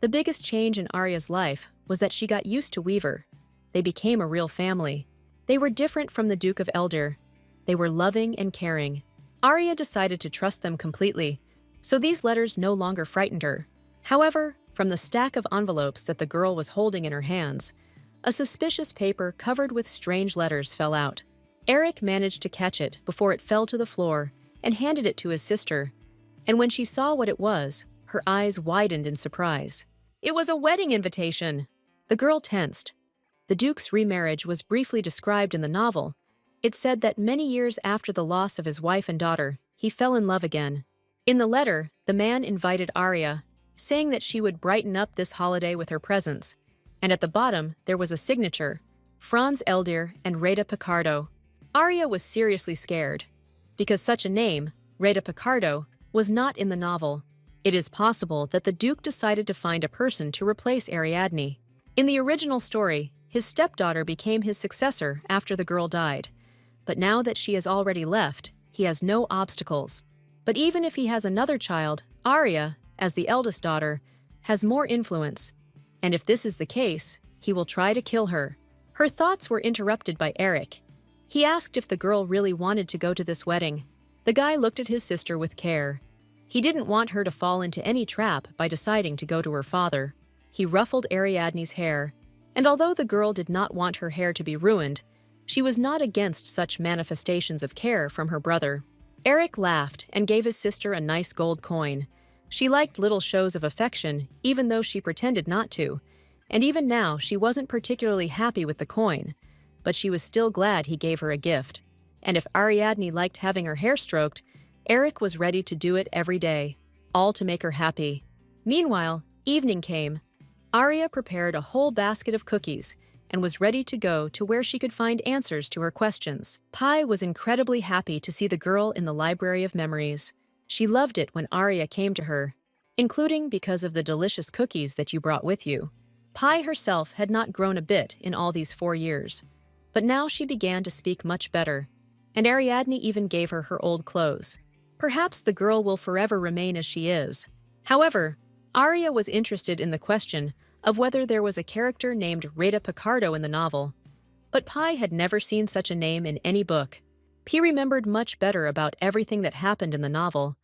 The biggest change in Arya's life was that she got used to Weaver. They became a real family. They were different from the Duke of Elder. They were loving and caring. Arya decided to trust them completely, so these letters no longer frightened her. However, from the stack of envelopes that the girl was holding in her hands, a suspicious paper covered with strange letters fell out. Eric managed to catch it before it fell to the floor and handed it to his sister. And when she saw what it was, her eyes widened in surprise. It was a wedding invitation! The girl tensed. The Duke's remarriage was briefly described in the novel. It said that many years after the loss of his wife and daughter, he fell in love again. In the letter, the man invited Arya, saying that she would brighten up this holiday with her presence. And at the bottom, there was a signature, Franz Eldir and Reda Picardo. Arya was seriously scared, because such a name, Reda Picardo, was not in the novel. It is possible that the Duke decided to find a person to replace Ariadne. In the original story, his stepdaughter became his successor after the girl died. But now that she has already left, he has no obstacles. But even if he has another child, Arya, as the eldest daughter, has more influence. And if this is the case, he will try to kill her. Her thoughts were interrupted by Eric. He asked if the girl really wanted to go to this wedding. The guy looked at his sister with care. He didn't want her to fall into any trap by deciding to go to her father. He ruffled Ariadne's hair, and although the girl did not want her hair to be ruined, she was not against such manifestations of care from her brother. Eric laughed and gave his sister a nice gold coin. She liked little shows of affection, even though she pretended not to. And even now, she wasn't particularly happy with the coin, but she was still glad he gave her a gift. And if Ariadne liked having her hair stroked, Eric was ready to do it every day, all to make her happy. Meanwhile, evening came. Arya prepared a whole basket of cookies and was ready to go to where she could find answers to her questions. Pai was incredibly happy to see the girl in the Library of Memories. She loved it when Arya came to her, including because of the delicious cookies that you brought with you. Pai herself had not grown a bit in all these 4 years, but now she began to speak much better, and Ariadne even gave her her old clothes. Perhaps the girl will forever remain as she is. However, Arya was interested in the question of whether there was a character named Reda Picardo in the novel. But Pai had never seen such a name in any book. He remembered much better about everything that happened in the novel,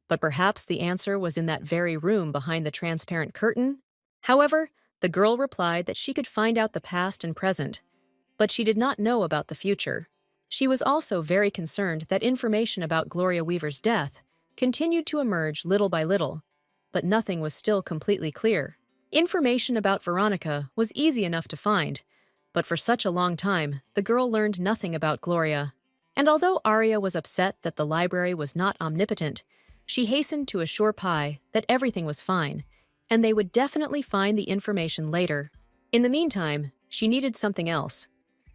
but perhaps the answer was in that very room behind the transparent curtain? However, the girl replied that she could find out the past and present, but she did not know about the future. She was also very concerned that information about Gloria Weaver's death continued to emerge little by little, but nothing was still completely clear. Information about Veronica was easy enough to find, but for such a long time, the girl learned nothing about Gloria. And although Arya was upset that the library was not omnipotent, she hastened to assure Pai that everything was fine, and they would definitely find the information later. In the meantime, she needed something else.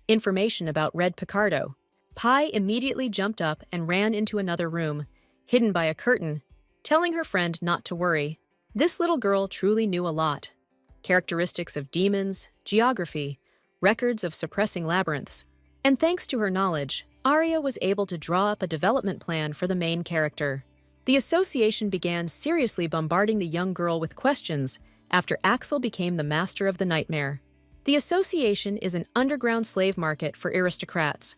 Information about Red Picardo. Pai immediately jumped up and ran into another room, hidden by a curtain, telling her friend not to worry. This little girl truly knew a lot. Characteristics of demons, geography, records of suppressing labyrinths. And thanks to her knowledge, Arya was able to draw up a development plan for the main character. The association began seriously bombarding the young girl with questions after Axel became the master of the nightmare. The association is an underground slave market for aristocrats.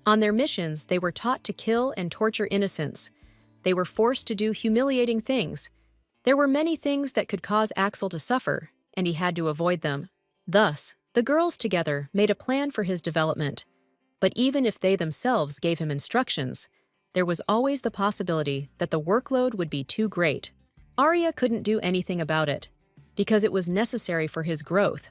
On their missions, they were taught to kill and torture innocents. They were forced to do humiliating things, There were many things that could cause Axel to suffer, and he had to avoid them. Thus, the girls together made a plan for his development. But even if they themselves gave him instructions, there was always the possibility that the workload would be too great. Arya couldn't do anything about it, because it was necessary for his growth,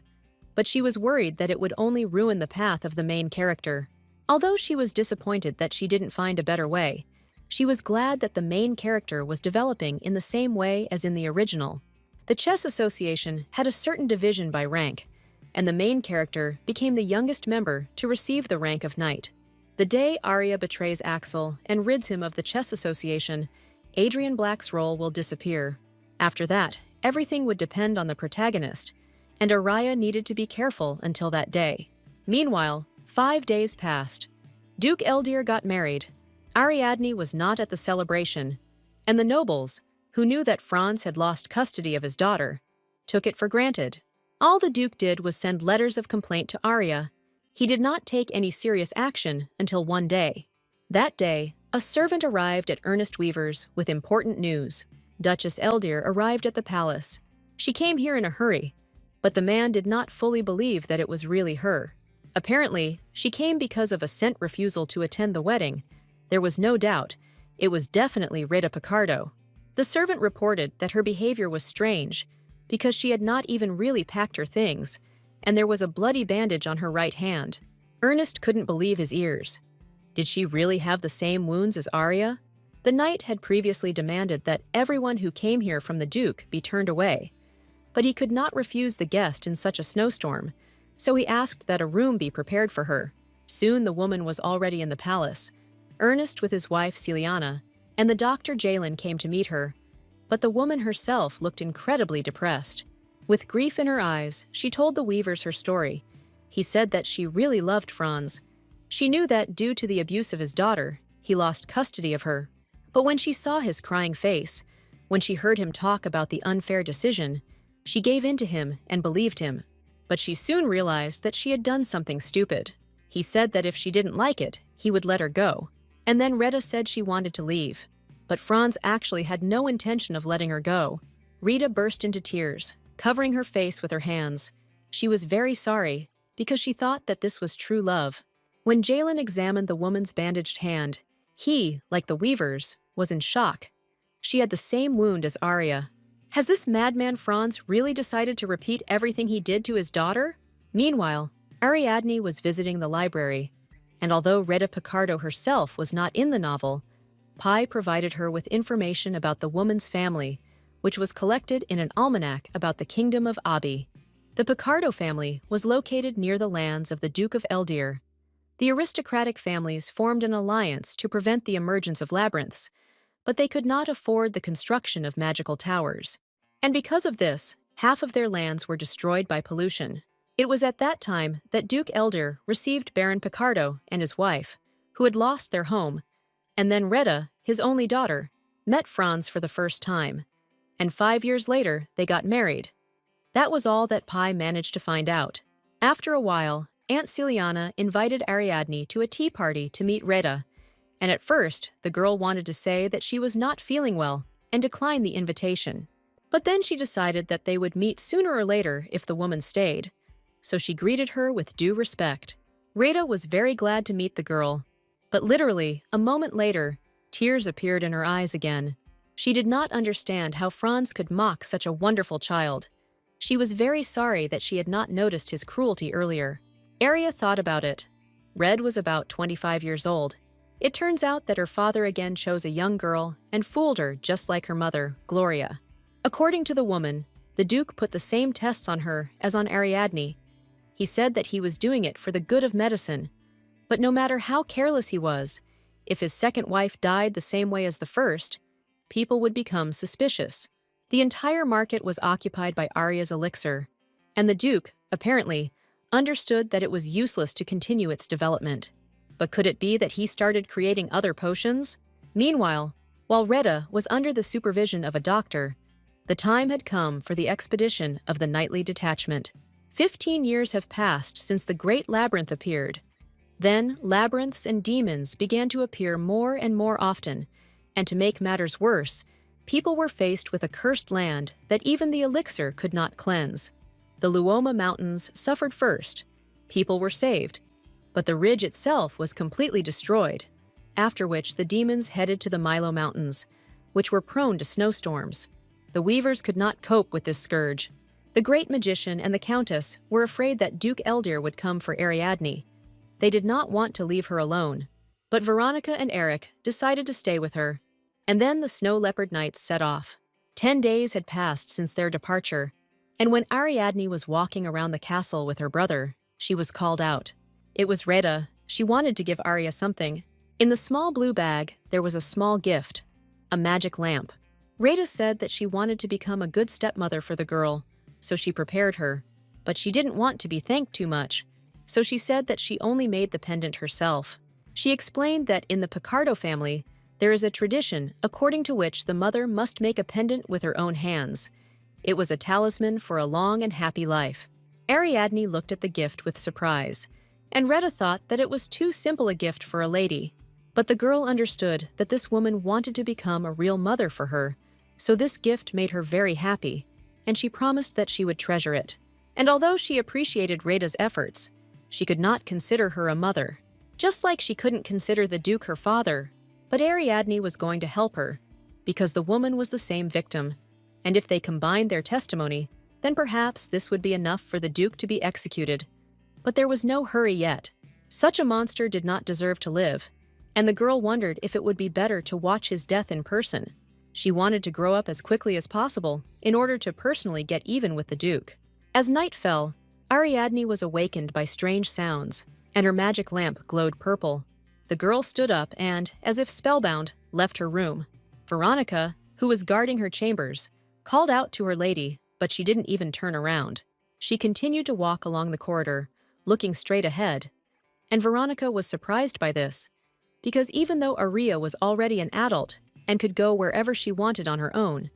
but she was worried that it would only ruin the path of the main character. Although she was disappointed that she didn't find a better way, she was glad that the main character was developing in the same way as in the original. The chess association had a certain division by rank, and the main character became the youngest member to receive the rank of knight. The day Arya betrays Axel and rids him of the chess association, Adrian Black's role will disappear. After that, everything would depend on the protagonist, and Arya needed to be careful until that day. Meanwhile, 5 days passed. Duke Eldir got married. Ariadne was not at the celebration, and the nobles, who knew that Franz had lost custody of his daughter, took it for granted. All the Duke did was send letters of complaint to Arya. He did not take any serious action until one day. That day, a servant arrived at Ernest Weaver's with important news. Duchess Eldir arrived at the palace. She came here in a hurry, but the man did not fully believe that it was really her. Apparently, she came because of a sent refusal to attend the wedding. There was no doubt. It was definitely Rita Picardo. The servant reported that her behavior was strange because she had not even really packed her things, and there was a bloody bandage on her right hand. Ernest couldn't believe his ears. Did she really have the same wounds as Arya? The knight had previously demanded that everyone who came here from the Duke be turned away, but he could not refuse the guest in such a snowstorm, so he asked that a room be prepared for her. Soon the woman was already in the palace. Ernest with his wife Celiana, and the doctor Jalen came to meet her, but the woman herself looked incredibly depressed. With grief in her eyes, she told the Weavers her story. He said that she really loved Franz. She knew that due to the abuse of his daughter, he lost custody of her. But when she saw his crying face, when she heard him talk about the unfair decision, she gave in to him and believed him. But she soon realized that she had done something stupid. He said that if she didn't like it, he would let her go. And then Rita said she wanted to leave. But Franz actually had no intention of letting her go. Rita burst into tears, covering her face with her hands. She was very sorry, because she thought that this was true love. When Jalen examined the woman's bandaged hand, he, like the Weavers, was in shock. She had the same wound as Arya. Has this madman Franz really decided to repeat everything he did to his daughter? Meanwhile, Ariadne was visiting the library, and although Rita Picardo herself was not in the novel, Pi provided her with information about the woman's family, which was collected in an almanac about the kingdom of Abi. The Picardo family was located near the lands of the Duke of Eldir. The aristocratic families formed an alliance to prevent the emergence of labyrinths, but they could not afford the construction of magical towers. And because of this, half of their lands were destroyed by pollution. It was at that time that Duke Eldir received Baron Picardo and his wife, who had lost their home, and then Rita, his only daughter, met Franz for the first time. And 5 years later, they got married. That was all that Pi managed to find out. After a while, Aunt Celiana invited Ariadne to a tea party to meet Rita, and at first, the girl wanted to say that she was not feeling well and declined the invitation. But then she decided that they would meet sooner or later if the woman stayed, so she greeted her with due respect. Rita was very glad to meet the girl, but literally, a moment later, tears appeared in her eyes again. She did not understand how Franz could mock such a wonderful child. She was very sorry that she had not noticed his cruelty earlier. Arya thought about it. Red was about 25 years old. It turns out that her father again chose a young girl and fooled her just like her mother, Gloria. According to the woman, the Duke put the same tests on her as on Ariadne. He said that he was doing it for the good of medicine. But no matter how careless he was, if his second wife died the same way as the first, people would become suspicious. The entire market was occupied by Arya's elixir, and the Duke, apparently, understood that it was useless to continue its development. But could it be that he started creating other potions? Meanwhile, while Rita was under the supervision of a doctor, the time had come for the expedition of the Nightly Detachment. 15 years have passed since the Great Labyrinth appeared. Then, labyrinths and demons began to appear more and more often, and to make matters worse, people were faced with a cursed land that even the elixir could not cleanse. The Luoma Mountains suffered first. People were saved, but the ridge itself was completely destroyed, after which the demons headed to the Milo Mountains, which were prone to snowstorms. The weavers could not cope with this scourge. The great magician and the countess were afraid that Duke Eldir would come for Ariadne. They did not want to leave her alone, but Veronica and Eric decided to stay with her. And then the Snow Leopard Knights set off. 10 days had passed since their departure, and when Ariadne was walking around the castle with her brother, she was called out. It was Reda. She wanted to give Arya something. In the small blue bag, there was a small gift, a magic lamp. Reda said that she wanted to become a good stepmother for the girl, so she prepared her. But she didn't want to be thanked too much, so she said that she only made the pendant herself. She explained that in the Picardo family, there is a tradition according to which the mother must make a pendant with her own hands. It was a talisman for a long and happy life. Ariadne looked at the gift with surprise, and Reda thought that it was too simple a gift for a lady. But the girl understood that this woman wanted to become a real mother for her, so this gift made her very happy, and she promised that she would treasure it. And although she appreciated Reda's efforts, she could not consider her a mother, just like she couldn't consider the Duke her father. But Ariadne was going to help her, because the woman was the same victim, and if they combined their testimony, then perhaps this would be enough for the Duke to be executed. But there was no hurry yet. Such a monster did not deserve to live, and the girl wondered if it would be better to watch his death in person. She wanted to grow up as quickly as possible in order to personally get even with the Duke. As night fell, Ariadne was awakened by strange sounds, and her magic lamp glowed purple. The girl stood up and, as if spellbound, left her room. Veronica, who was guarding her chambers, called out to her lady, but she didn't even turn around. She continued to walk along the corridor, looking straight ahead. And Veronica was surprised by this, because even though Aria was already an adult and could go wherever she wanted on her own,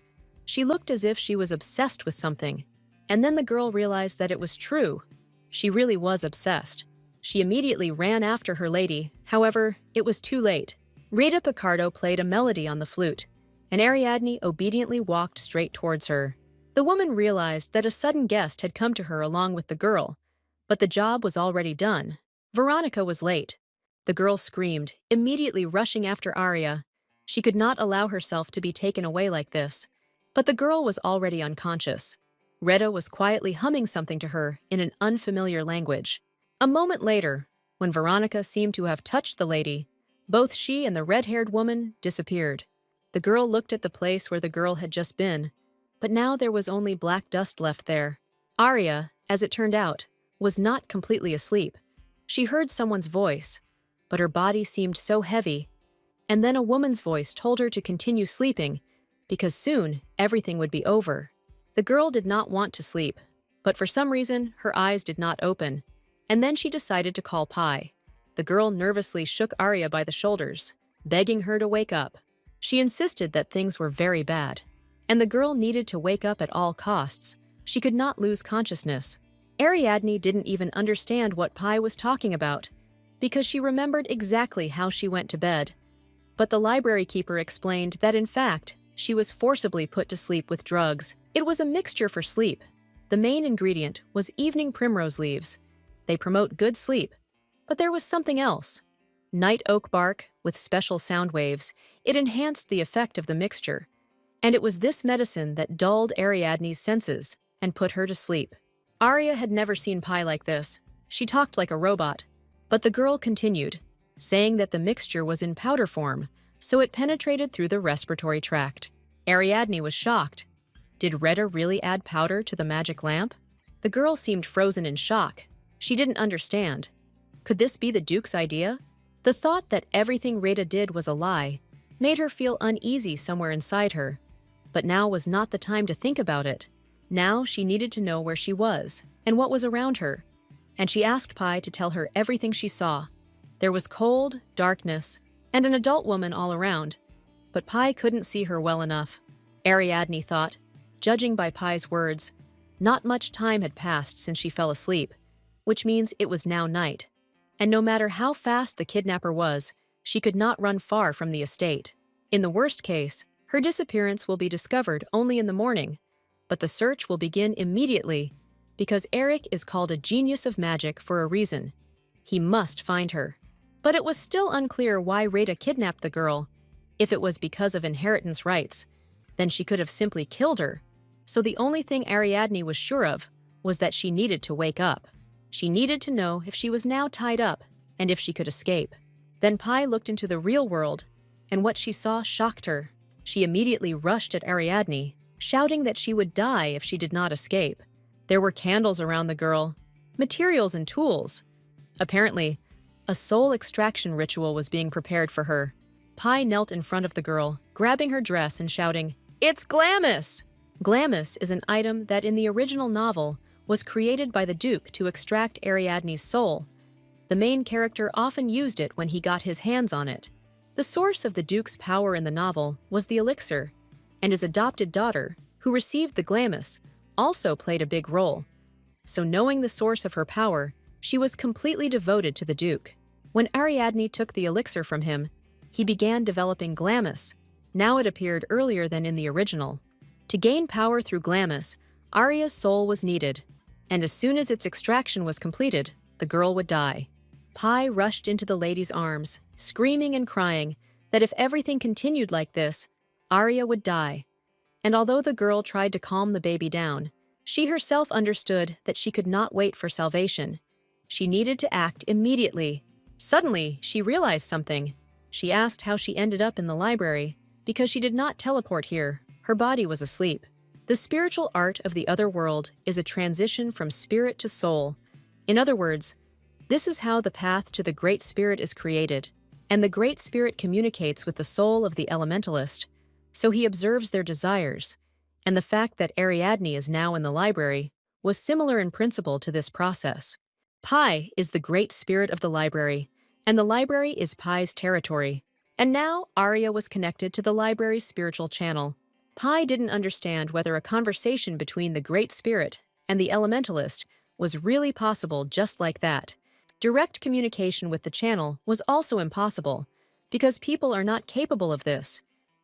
she looked as if she was obsessed with something. And then the girl realized that it was true. She really was obsessed. She immediately ran after her lady, however, it was too late. Rita Picardo played a melody on the flute, and Ariadne obediently walked straight towards her. The woman realized that a sudden guest had come to her along with the girl, but the job was already done. Veronica was late. The girl screamed, immediately rushing after Arya. She could not allow herself to be taken away like this. But the girl was already unconscious. Reda was quietly humming something to her in an unfamiliar language. A moment later, when Veronica seemed to have touched the lady, both she and the red-haired woman disappeared. The girl looked at the place where the girl had just been, but now there was only black dust left there. Arya, as it turned out, was not completely asleep. She heard someone's voice, but her body seemed so heavy. And then a woman's voice told her to continue sleeping, because soon everything would be over. The girl did not want to sleep, but for some reason her eyes did not open, and then she decided to call Pi. The girl nervously shook Arya by the shoulders, begging her to wake up. She insisted that things were very bad, and the girl needed to wake up at all costs. She could not lose consciousness. Ariadne didn't even understand what Pi was talking about, because she remembered exactly how she went to bed. But the library keeper explained that in fact, she was forcibly put to sleep with drugs. It was a mixture for sleep. The main ingredient was evening primrose leaves. They promote good sleep. But there was something else. Night oak bark with special sound waves. It enhanced the effect of the mixture. And it was this medicine that dulled Ariadne's senses and put her to sleep. Arya had never seen Pi like this. She talked like a robot. But the girl continued, saying that the mixture was in powder form, so it penetrated through the respiratory tract. Ariadne was shocked. Did Reda really add powder to the magic lamp? The girl seemed frozen in shock. She didn't understand. Could this be the Duke's idea? The thought that everything Reda did was a lie made her feel uneasy somewhere inside her. But now was not the time to think about it. Now she needed to know where she was and what was around her. And she asked Pi to tell her everything she saw. There was cold, darkness, and an adult woman all around, but Pi couldn't see her well enough. Ariadne thought, judging by Pi's words, not much time had passed since she fell asleep, which means it was now night. And no matter how fast the kidnapper was, she could not run far from the estate. In the worst case, Her disappearance will be discovered only in the morning, but the search will begin immediately because Eric is called a genius of magic for a reason. He must find her. But it was still unclear why Rita kidnapped the girl. If it was because of inheritance rights, then she could have simply killed her. So the only thing Ariadne was sure of was that she needed to wake up. She needed to know if she was now tied up and if she could escape. Then Pi looked into the real world, and what she saw shocked her. She immediately rushed at Ariadne, shouting that she would die if she did not escape. There were candles around the girl, materials and tools. Apparently, a soul extraction ritual was being prepared for her. Pi knelt in front of the girl, grabbing her dress and shouting, "It's Glamis!" Glamis is an item that in the original novel was created by the Duke to extract Ariadne's soul. The main character often used it when he got his hands on it. The source of the Duke's power in the novel was the elixir, and his adopted daughter, who received the Glamis, also played a big role. So knowing the source of her power, she was completely devoted to the Duke. When Ariadne took the elixir from him, he began developing Glamis. Now it appeared earlier than in the original. To gain power through Glamis, Arya's soul was needed, and as soon as its extraction was completed, the girl would die. Pi rushed into the lady's arms, screaming and crying that if everything continued like this, Arya would die. And although the girl tried to calm the baby down, she herself understood that she could not wait for salvation. She needed to act immediately. Suddenly, she realized something. She asked how she ended up in the library, because she did not teleport here. Her body was asleep. The spiritual art of the other world is a transition from spirit to soul. In other words, this is how the path to the Great Spirit is created, and the Great Spirit communicates with the soul of the elementalist, so he observes their desires, and the fact that Ariadne is now in the library was similar in principle to this process. Pi is the Great Spirit of the library, and the library is Pi's territory, and now Arya was connected to the library's spiritual channel. Pi didn't understand whether a conversation between the Great Spirit and the elementalist was really possible just like that. Direct communication with the channel was also impossible, because people are not capable of this,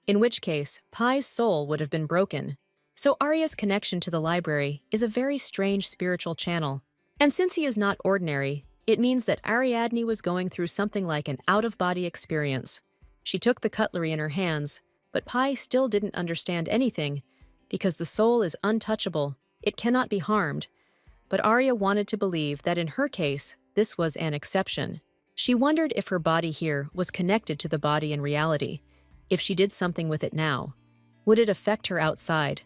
in which case Pi's soul would have been broken. So Arya's connection to the library is a very strange spiritual channel. And since he is not ordinary, it means that Ariadne was going through something like an out-of-body experience. She took the cutlery in her hands, but Pi still didn't understand anything, because the soul is untouchable, it cannot be harmed. But Arya wanted to believe that in her case, this was an exception. She wondered if her body here was connected to the body in reality. If she did something with it now, would it affect her outside?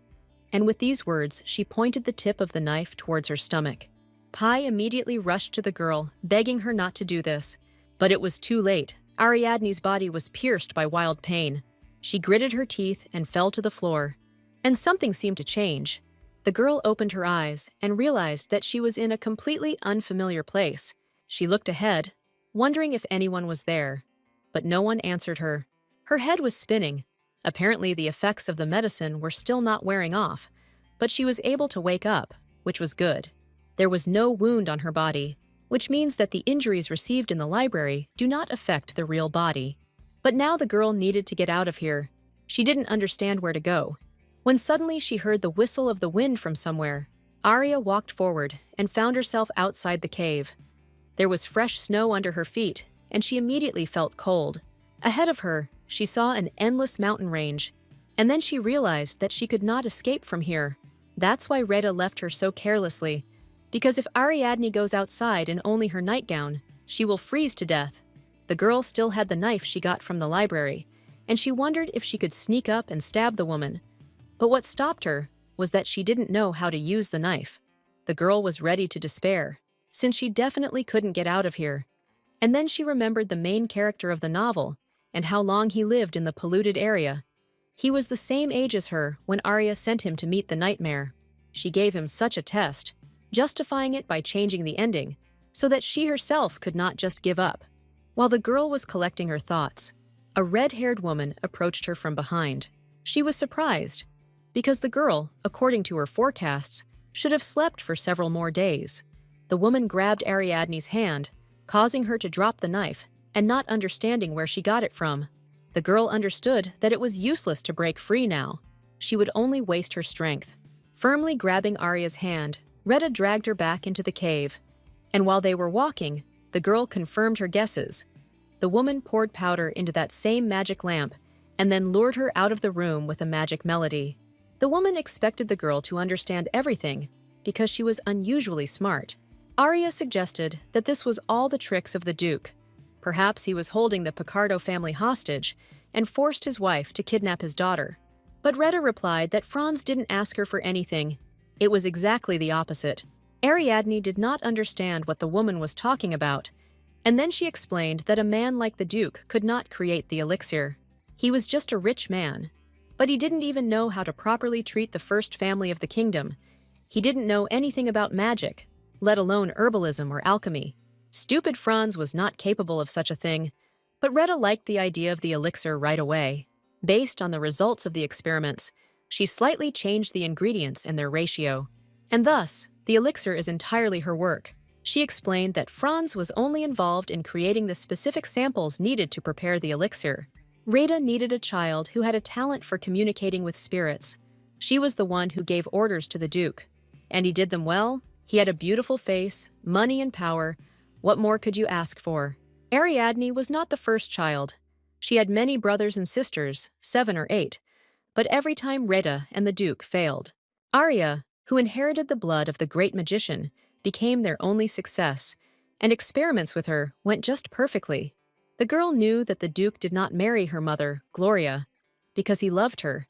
And with these words, she pointed the tip of the knife towards her stomach. Pi immediately rushed to the girl, begging her not to do this. But it was too late. Ariadne's body was pierced by wild pain. She gritted her teeth and fell to the floor. And something seemed to change. The girl opened her eyes and realized that she was in a completely unfamiliar place. She looked ahead, wondering if anyone was there, but no one answered her. Her head was spinning. Apparently, the effects of the medicine were still not wearing off, but she was able to wake up, which was good. There was no wound on her body, which means that the injuries received in the library do not affect the real body. But now the girl needed to get out of here. She didn't understand where to go. When suddenly she heard the whistle of the wind from somewhere, Arya walked forward and found herself outside the cave. There was fresh snow under her feet, and she immediately felt cold. Ahead of her, she saw an endless mountain range, and then she realized that she could not escape from here. That's why Rita left her so carelessly, because if Ariadne goes outside in only her nightgown, she will freeze to death. The girl still had the knife she got from the library, and she wondered if she could sneak up and stab the woman. But what stopped her was that she didn't know how to use the knife. The girl was ready to despair, since she definitely couldn't get out of here. And then she remembered the main character of the novel and how long he lived in the polluted area. He was the same age as her when Arya sent him to meet the nightmare. She gave him such a test, justifying it by changing the ending, so that she herself could not just give up. While the girl was collecting her thoughts, a red-haired woman approached her from behind. She was surprised, because the girl, according to her forecasts, should have slept for several more days. The woman grabbed Ariadne's hand, causing her to drop the knife and not understanding where she got it from. The girl understood that it was useless to break free now. She would only waste her strength. Firmly grabbing Arya's hand, Retta dragged her back into the cave. And while they were walking, the girl confirmed her guesses. The woman poured powder into that same magic lamp and then lured her out of the room with a magic melody. The woman expected the girl to understand everything because she was unusually smart. Arya suggested that this was all the tricks of the Duke. Perhaps he was holding the Picardo family hostage and forced his wife to kidnap his daughter. But Retta replied that Franz didn't ask her for anything. It was exactly the opposite. Ariadne did not understand what the woman was talking about, and then she explained that a man like the Duke could not create the elixir. He was just a rich man, but he didn't even know how to properly treat the first family of the kingdom. He didn't know anything about magic, let alone herbalism or alchemy. Stupid Franz was not capable of such a thing, but Retta liked the idea of the elixir right away. Based on the results of the experiments, she slightly changed the ingredients and their ratio, and thus, the elixir is entirely her work. She explained that Franz was only involved in creating the specific samples needed to prepare the elixir. Retta needed a child who had a talent for communicating with spirits. She was the one who gave orders to the Duke, and he did them well. He had a beautiful face, money and power. What more could you ask for? Ariadne was not the first child. She had many brothers and sisters, 7 or 8, but every time Retta and the Duke failed. Arya, who inherited the blood of the great magician, became their only success, and experiments with her went just perfectly. The girl knew that the Duke did not marry her mother, Gloria, because he loved her,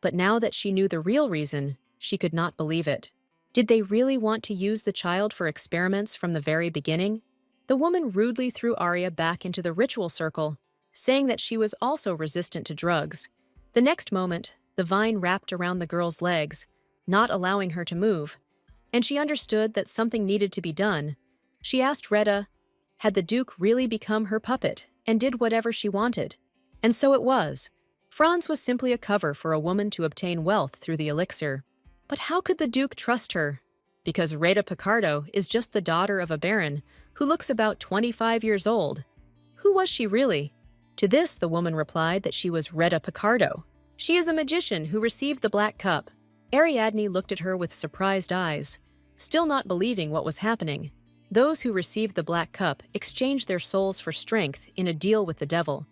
but now that she knew the real reason, she could not believe it. Did they really want to use the child for experiments from the very beginning? The woman rudely threw Arya back into the ritual circle, saying that she was also resistant to drugs. The next moment, the vine wrapped around the girl's legs, not allowing her to move, and she understood that something needed to be done. She asked Retta, had the Duke really become her puppet and did whatever she wanted? And so it was. Franz was simply a cover for a woman to obtain wealth through the elixir. But how could the Duke trust her? Because Retta Picardo is just the daughter of a baron who looks about 25 years old. Who was she really? To this, the woman replied that she was Retta Picardo. She is a magician who received the Black Cup. Ariadne looked at her with surprised eyes, still not believing what was happening. Those who received the Black Cup exchanged their souls for strength in a deal with the devil.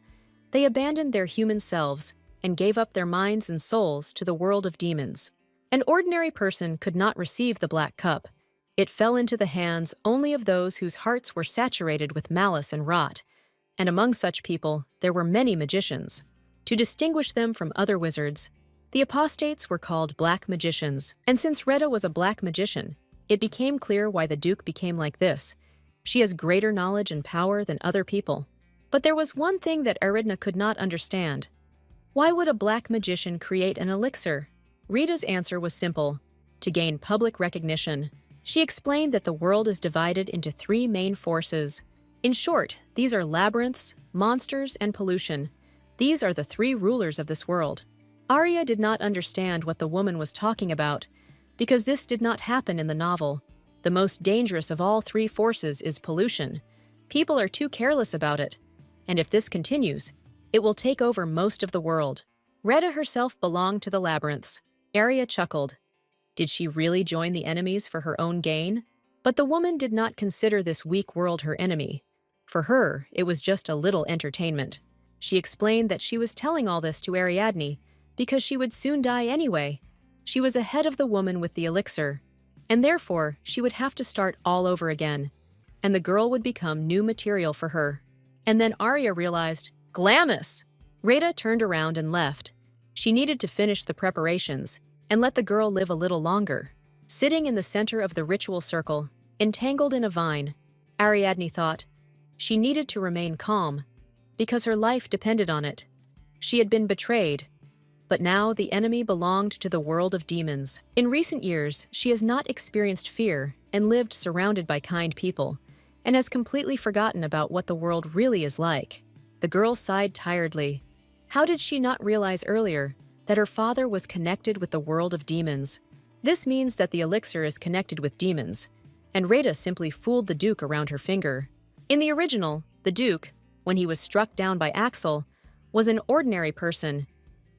They abandoned their human selves and gave up their minds and souls to the world of demons. An ordinary person could not receive the Black Cup. It fell into the hands only of those whose hearts were saturated with malice and rot, and among such people there were many magicians. To distinguish them from other wizards, the apostates were called black magicians, and since Retta was a black magician, it became clear why the Duke became like this. She has greater knowledge and power than other people. But there was one thing that Ariadne could not understand. Why would a black magician create an elixir? Rita's answer was simple: to gain public recognition. She explained that the world is divided into 3 main forces. In short, these are labyrinths, monsters, and pollution. These are the 3 rulers of this world. Arya did not understand what the woman was talking about, because this did not happen in the novel. The most dangerous of all 3 forces is pollution. People are too careless about it, and if this continues, it will take over most of the world. Retta herself belonged to the labyrinths. Arya chuckled. Did she really join the enemies for her own gain? But the woman did not consider this weak world her enemy. For her, it was just a little entertainment. She explained that she was telling all this to Ariadne because she would soon die anyway. She was ahead of the woman with the elixir, and therefore she would have to start all over again, and the girl would become new material for her. And then Arya realized, Glamis! Retta turned around and left. She needed to finish the preparations and let the girl live a little longer. Sitting in the center of the ritual circle, entangled in a vine, Ariadne thought she needed to remain calm because her life depended on it. She had been betrayed, but now the enemy belonged to the world of demons. In recent years, she has not experienced fear and lived surrounded by kind people, and has completely forgotten about what the world really is like. The girl sighed tiredly. How did she not realize earlier that her father was connected with the world of demons? This means that the elixir is connected with demons, and Retta simply fooled the Duke around her finger. In the original, the Duke, when he was struck down by Axel, was an ordinary person.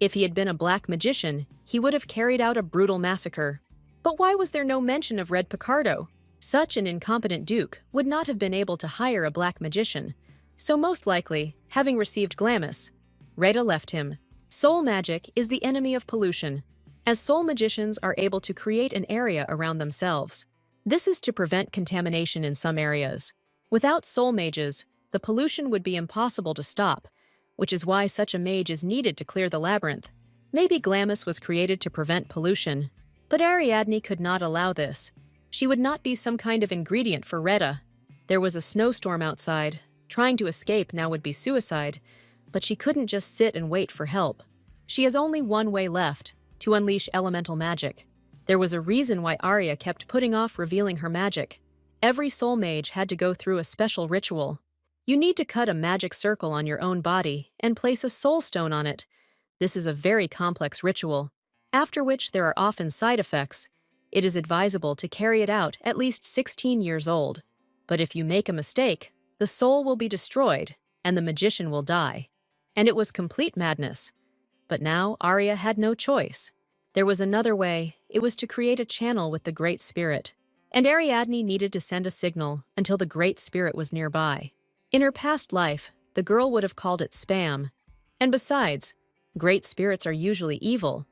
If he had been a black magician, he would have carried out a brutal massacre. But why was there no mention of Red Picardo? Such an incompetent duke would not have been able to hire a black magician, so most likely, having received Glamis, Reda left him. Soul magic is the enemy of pollution, as soul magicians are able to create an area around themselves. This is to prevent contamination in some areas. Without soul mages, the pollution would be impossible to stop, which is why such a mage is needed to clear the labyrinth. Maybe Glamis was created to prevent pollution, but Ariadne could not allow this. She would not be some kind of ingredient for Reda. There was a snowstorm outside. Trying to escape now would be suicide, but she couldn't just sit and wait for help. She has only one way left, to unleash elemental magic. There was a reason why Arya kept putting off revealing her magic. Every soul mage had to go through a special ritual. You need to cut a magic circle on your own body and place a soul stone on it. This is a very complex ritual, after which there are often side effects. It is advisable to carry it out at least 16 years old. But if you make a mistake, the soul will be destroyed and the magician will die. And it was complete madness. But now Arya had no choice. There was another way. It was to create a channel with the Great Spirit. And Ariadne needed to send a signal until the Great Spirit was nearby. In her past life, the girl would have called it spam. And besides, Great Spirits are usually evil.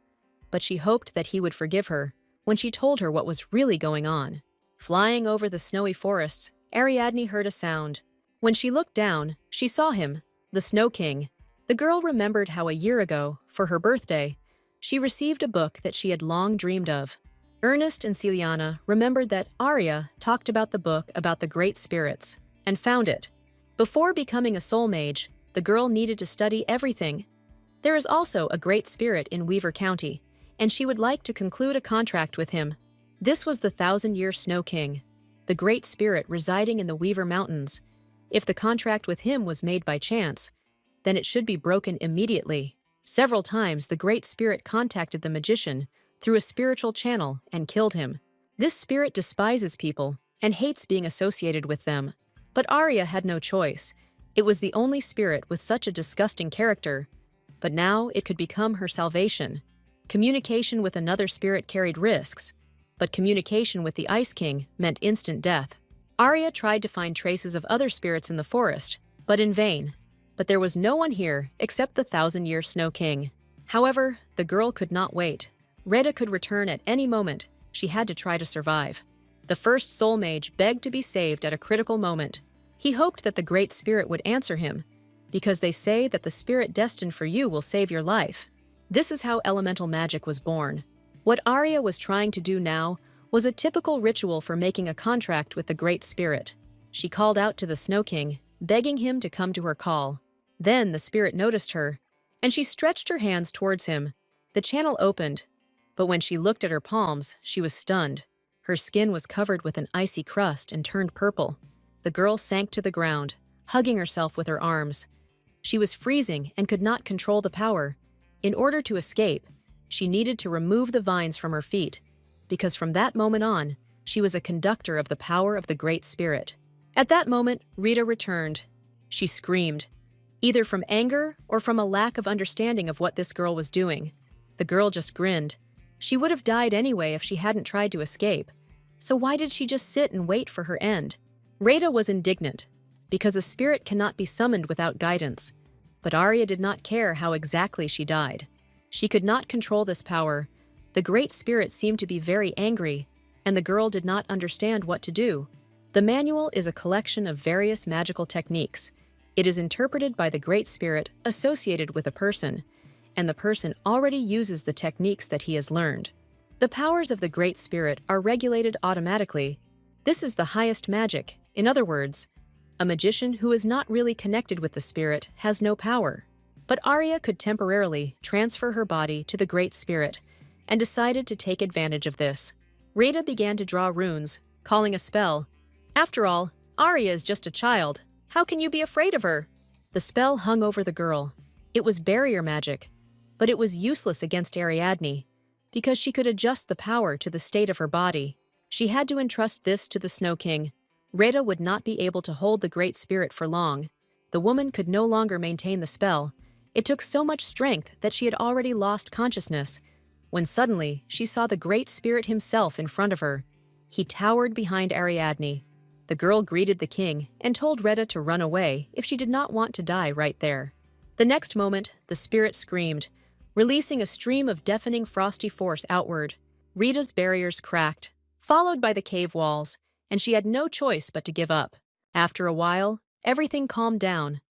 But she hoped that he would forgive her when she told her what was really going on. Flying over the snowy forests, Ariadne heard a sound. When she looked down, she saw him, the Snow King. The girl remembered how a year ago, for her birthday, she received a book that she had long dreamed of. Ernest and Celiana remembered that Arya talked about the book about the Great Spirits, and found it. Before becoming a soul mage, the girl needed to study everything. There is also a Great Spirit in Weaver County, and she would like to conclude a contract with him. This was the 1,000-year Snow King, the Great Spirit residing in the Weaver Mountains. If the contract with him was made by chance, then it should be broken immediately. Several times the Great Spirit contacted the magician through a spiritual channel and killed him. This spirit despises people and hates being associated with them. But Arya had no choice. It was the only spirit with such a disgusting character. But now it could become her salvation. Communication with another spirit carried risks, but communication with the Ice King meant instant death. Arya tried to find traces of other spirits in the forest, but in vain. But there was no one here except the 1,000-year Snow King. However, the girl could not wait. Reda could return at any moment. She had to try to survive. The first soul mage begged to be saved at a critical moment. He hoped that the Great Spirit would answer him, because they say that the spirit destined for you will save your life. This is how elemental magic was born. What Arya was trying to do now was a typical ritual for making a contract with the Great Spirit. She called out to the Snow King, begging him to come to her call. Then the spirit noticed her, and she stretched her hands towards him. The channel opened, but when she looked at her palms, she was stunned. Her skin was covered with an icy crust and turned purple. The girl sank to the ground, hugging herself with her arms. She was freezing and could not control the power. In order to escape, she needed to remove the vines from her feet, because from that moment on, she was a conductor of the power of the Great Spirit. At that moment, Rita returned. She screamed, either from anger or from a lack of understanding of what this girl was doing. The girl just grinned. She would have died anyway if she hadn't tried to escape. So why did she just sit and wait for her end? Rita was indignant, because a spirit cannot be summoned without guidance. But Arya did not care how exactly she died. She could not control this power. The Great Spirit seemed to be very angry, and the girl did not understand what to do. The manual is a collection of various magical techniques. It is interpreted by the Great Spirit associated with a person, and the person already uses the techniques that he has learned. The powers of the Great Spirit are regulated automatically. This is the highest magic. In other words, a magician who is not really connected with the spirit has no power. But Arya could temporarily transfer her body to the Great Spirit and decided to take advantage of this. Rita began to draw runes, calling a spell. After all, Arya is just a child. How can you be afraid of her? The spell hung over the girl. It was barrier magic, but it was useless against Ariadne, because she could adjust the power to the state of her body. She had to entrust this to the Snow King. Rita would not be able to hold the Great Spirit for long. The woman could no longer maintain the spell. It took so much strength that she had already lost consciousness, when suddenly she saw the Great Spirit himself in front of her. He towered behind Ariadne. The girl greeted the king and told Retta to run away if she did not want to die right there. The next moment, the spirit screamed, releasing a stream of deafening frosty force outward. Rita's barriers cracked, followed by the cave walls, and she had no choice but to give up. After a while, everything calmed down.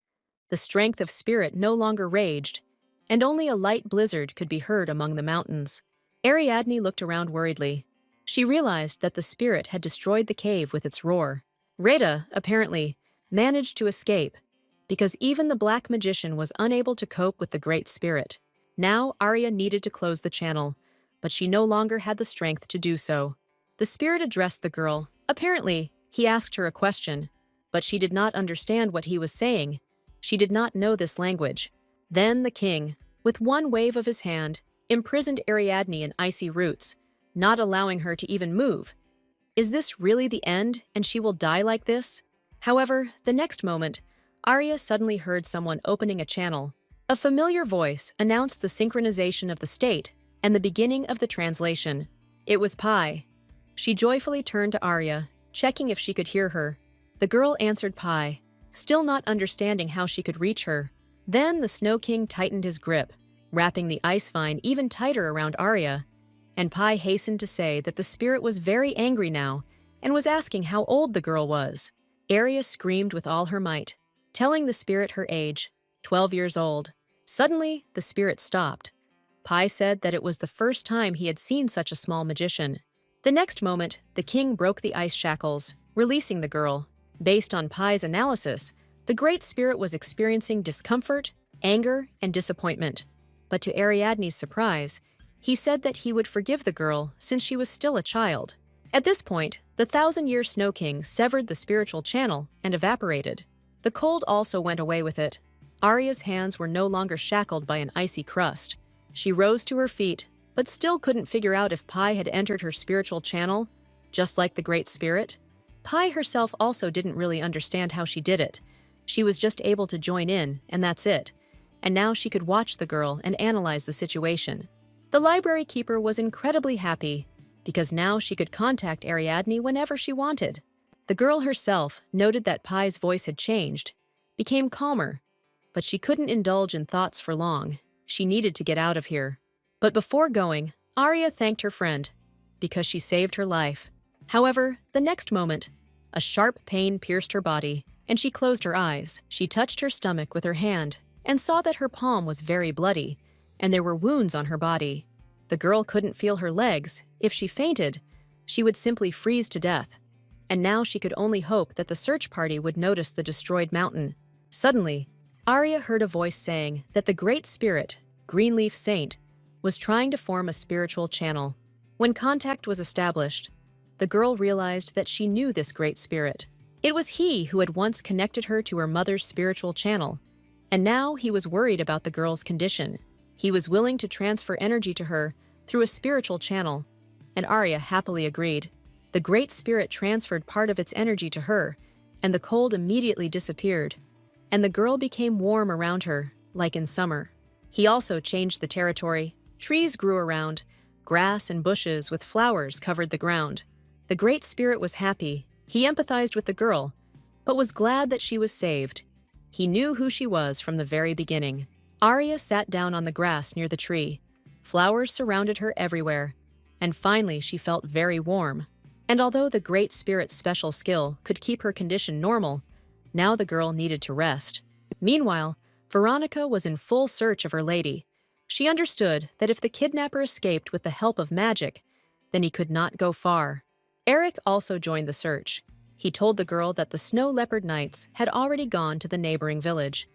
The strength of spirit no longer raged, and only a light blizzard could be heard among the mountains. Ariadne looked around worriedly. She realized that the spirit had destroyed the cave with its roar. Rita, apparently, managed to escape, because even the black magician was unable to cope with the great spirit. Now Arya needed to close the channel, but she no longer had the strength to do so. The spirit addressed the girl. Apparently, he asked her a question, but she did not understand what he was saying. She did not know this language. Then the king, with one wave of his hand, imprisoned Ariadne in icy roots, not allowing her to even move. Is this really the end, and she will die like this? However, the next moment, Arya suddenly heard someone opening a channel. A familiar voice announced the synchronization of the state and the beginning of the translation. It was Pi. She joyfully turned to Arya, checking if she could hear her. The girl answered Pi, still not understanding how she could reach her. Then the Snow King tightened his grip, wrapping the ice vine even tighter around Arya, and Pi hastened to say that the spirit was very angry now and was asking how old the girl was. Arya screamed with all her might, telling the spirit her age, 12 years old. Suddenly, the spirit stopped. Pi said that it was the first time he had seen such a small magician. The next moment, the king broke the ice shackles, releasing the girl. Based on Pi's analysis, the Great Spirit was experiencing discomfort, anger, and disappointment. But to Ariadne's surprise, he said that he would forgive the girl since she was still a child. At this point, the 1,000-year Snow King severed the spiritual channel and evaporated. The cold also went away with it. Arya's hands were no longer shackled by an icy crust. She rose to her feet, but still couldn't figure out if Pi had entered her spiritual channel, just like the Great Spirit. Pi herself also didn't really understand how she did it. She was just able to join in, and that's it. And now she could watch the girl and analyze the situation. The library keeper was incredibly happy, because now she could contact Ariadne whenever she wanted. The girl herself noted that Pi's voice had changed, became calmer, but she couldn't indulge in thoughts for long. She needed to get out of here. But before going, Arya thanked her friend, because she saved her life. However, the next moment, a sharp pain pierced her body, and she closed her eyes. She touched her stomach with her hand and saw that her palm was very bloody, and there were wounds on her body. The girl couldn't feel her legs. If she fainted, she would simply freeze to death. And now she could only hope that the search party would notice the destroyed mountain. Suddenly, Arya heard a voice saying that the Great Spirit, Greenleaf Saint, was trying to form a spiritual channel. When contact was established, the girl realized that she knew this Great Spirit. It was he who had once connected her to her mother's spiritual channel, and now he was worried about the girl's condition. He was willing to transfer energy to her through a spiritual channel, and Arya happily agreed. The Great Spirit transferred part of its energy to her, and the cold immediately disappeared, and the girl became warm around her, like in summer. He also changed the territory. Trees grew around, grass and bushes with flowers covered the ground. The Great Spirit was happy. He empathized with the girl, but was glad that she was saved. He knew who she was from the very beginning. Arya sat down on the grass near the tree. Flowers surrounded her everywhere, and finally she felt very warm. And although the Great Spirit's special skill could keep her condition normal, now the girl needed to rest. Meanwhile, Veronica was in full search of her lady. She understood that if the kidnapper escaped with the help of magic, then he could not go far. Eric also joined the search. He told the girl that the Snow Leopard Knights had already gone to the neighboring village,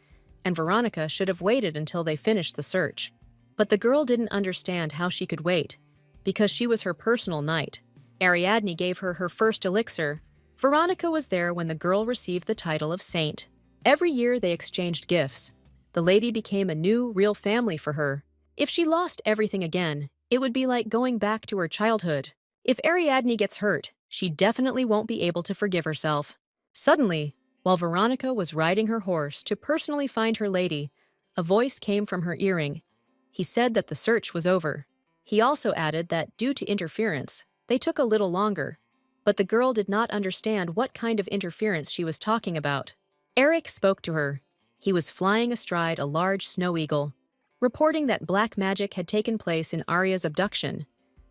and Veronica should have waited until they finished the search. But the girl didn't understand how she could wait, because she was her personal knight. Ariadne gave her her first elixir. Veronica was there when the girl received the title of saint. Every year they exchanged gifts. The lady became a new, real family for her. If she lost everything again, it would be like going back to her childhood. If Ariadne gets hurt, she definitely won't be able to forgive herself. Suddenly, while Veronica was riding her horse to personally find her lady, A voice came from her earring. He said that the search was over. He also added that due to interference, they took a little longer, but the girl did not understand what kind of interference she was talking about. Eric spoke to her. He was flying astride a large snow eagle, reporting that black magic had taken place in Arya's abduction,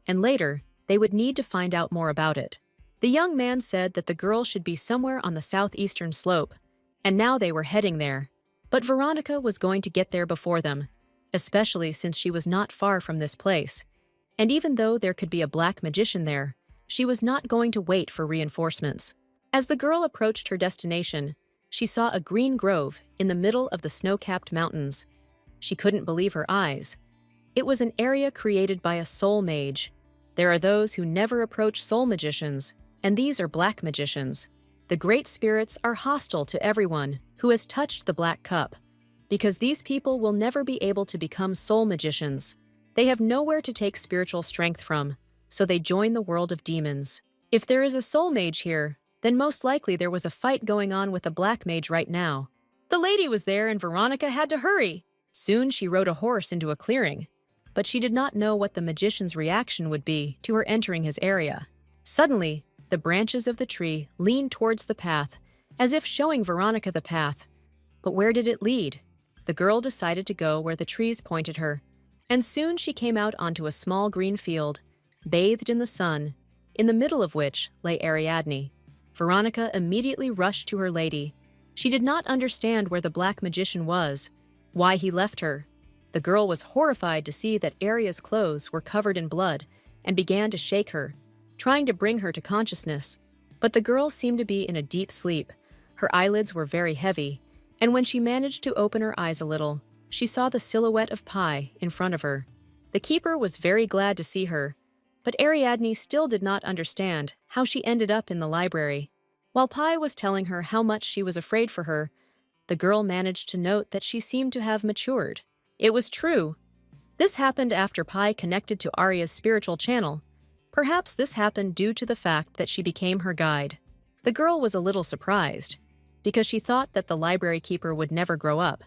and later they would need to find out more about it. The young man said that the girl should be somewhere on the southeastern slope, and now they were heading there. But Veronica was going to get there before them, especially since she was not far from this place. And even though there could be a black magician there, she was not going to wait for reinforcements. As the girl approached her destination, she saw a green grove in the middle of the snow-capped mountains. She couldn't believe her eyes. It was an area created by a soul mage. There are those who never approach soul magicians, and these are black magicians. The great spirits are hostile to everyone who has touched the black cup, because these people will never be able to become soul magicians. They have nowhere to take spiritual strength from, so they join the world of demons. If there is a soul mage here, then most likely there was a fight going on with a black mage right now. The lady was there and Veronica had to hurry. Soon she rode a horse into a clearing, but she did not know what the magician's reaction would be to her entering his area. Suddenly, the branches of the tree leaned towards the path, as if showing Veronica the path. But where did it lead? The girl decided to go where the trees pointed her, and soon she came out onto a small green field, bathed in the sun, in the middle of which lay Ariadne. Veronica immediately rushed to her lady. She did not understand where the black magician was, why he left her. The girl was horrified to see that Arya's clothes were covered in blood and began to shake her, trying to bring her to consciousness. But the girl seemed to be in a deep sleep. Her eyelids were very heavy, and when she managed to open her eyes a little, she saw the silhouette of Pi in front of her. The keeper was very glad to see her, but Ariadne still did not understand how she ended up in the library. While Pi was telling her how much she was afraid for her, the girl managed to note that she seemed to have matured. It was true. This happened after Pi connected to Arya's spiritual channel. Perhaps this happened due to the fact that she became her guide. The girl was a little surprised, because she thought that the library keeper would never grow up.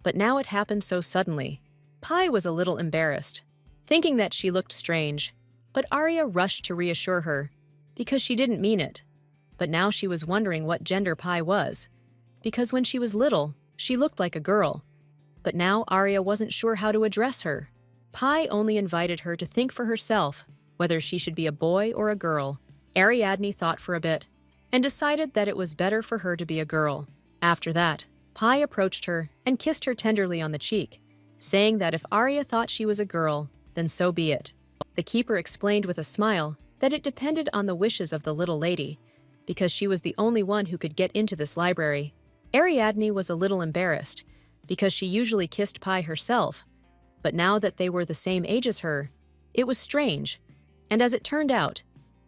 But now it happened so suddenly. Pi was a little embarrassed, thinking that she looked strange, but Arya rushed to reassure her, because she didn't mean it. But now she was wondering what gender Pi was, because when she was little, she looked like a girl. But now Arya wasn't sure how to address her. Pi only invited her to think for herself whether she should be a boy or a girl. Ariadne thought for a bit, and decided that it was better for her to be a girl. After that, Pi approached her and kissed her tenderly on the cheek, saying that if Arya thought she was a girl, then so be it. The keeper explained with a smile that it depended on the wishes of the little lady, because she was the only one who could get into this library. Ariadne was a little embarrassed, because she usually kissed Pi herself, but now that they were the same age as her, it was strange. And as it turned out,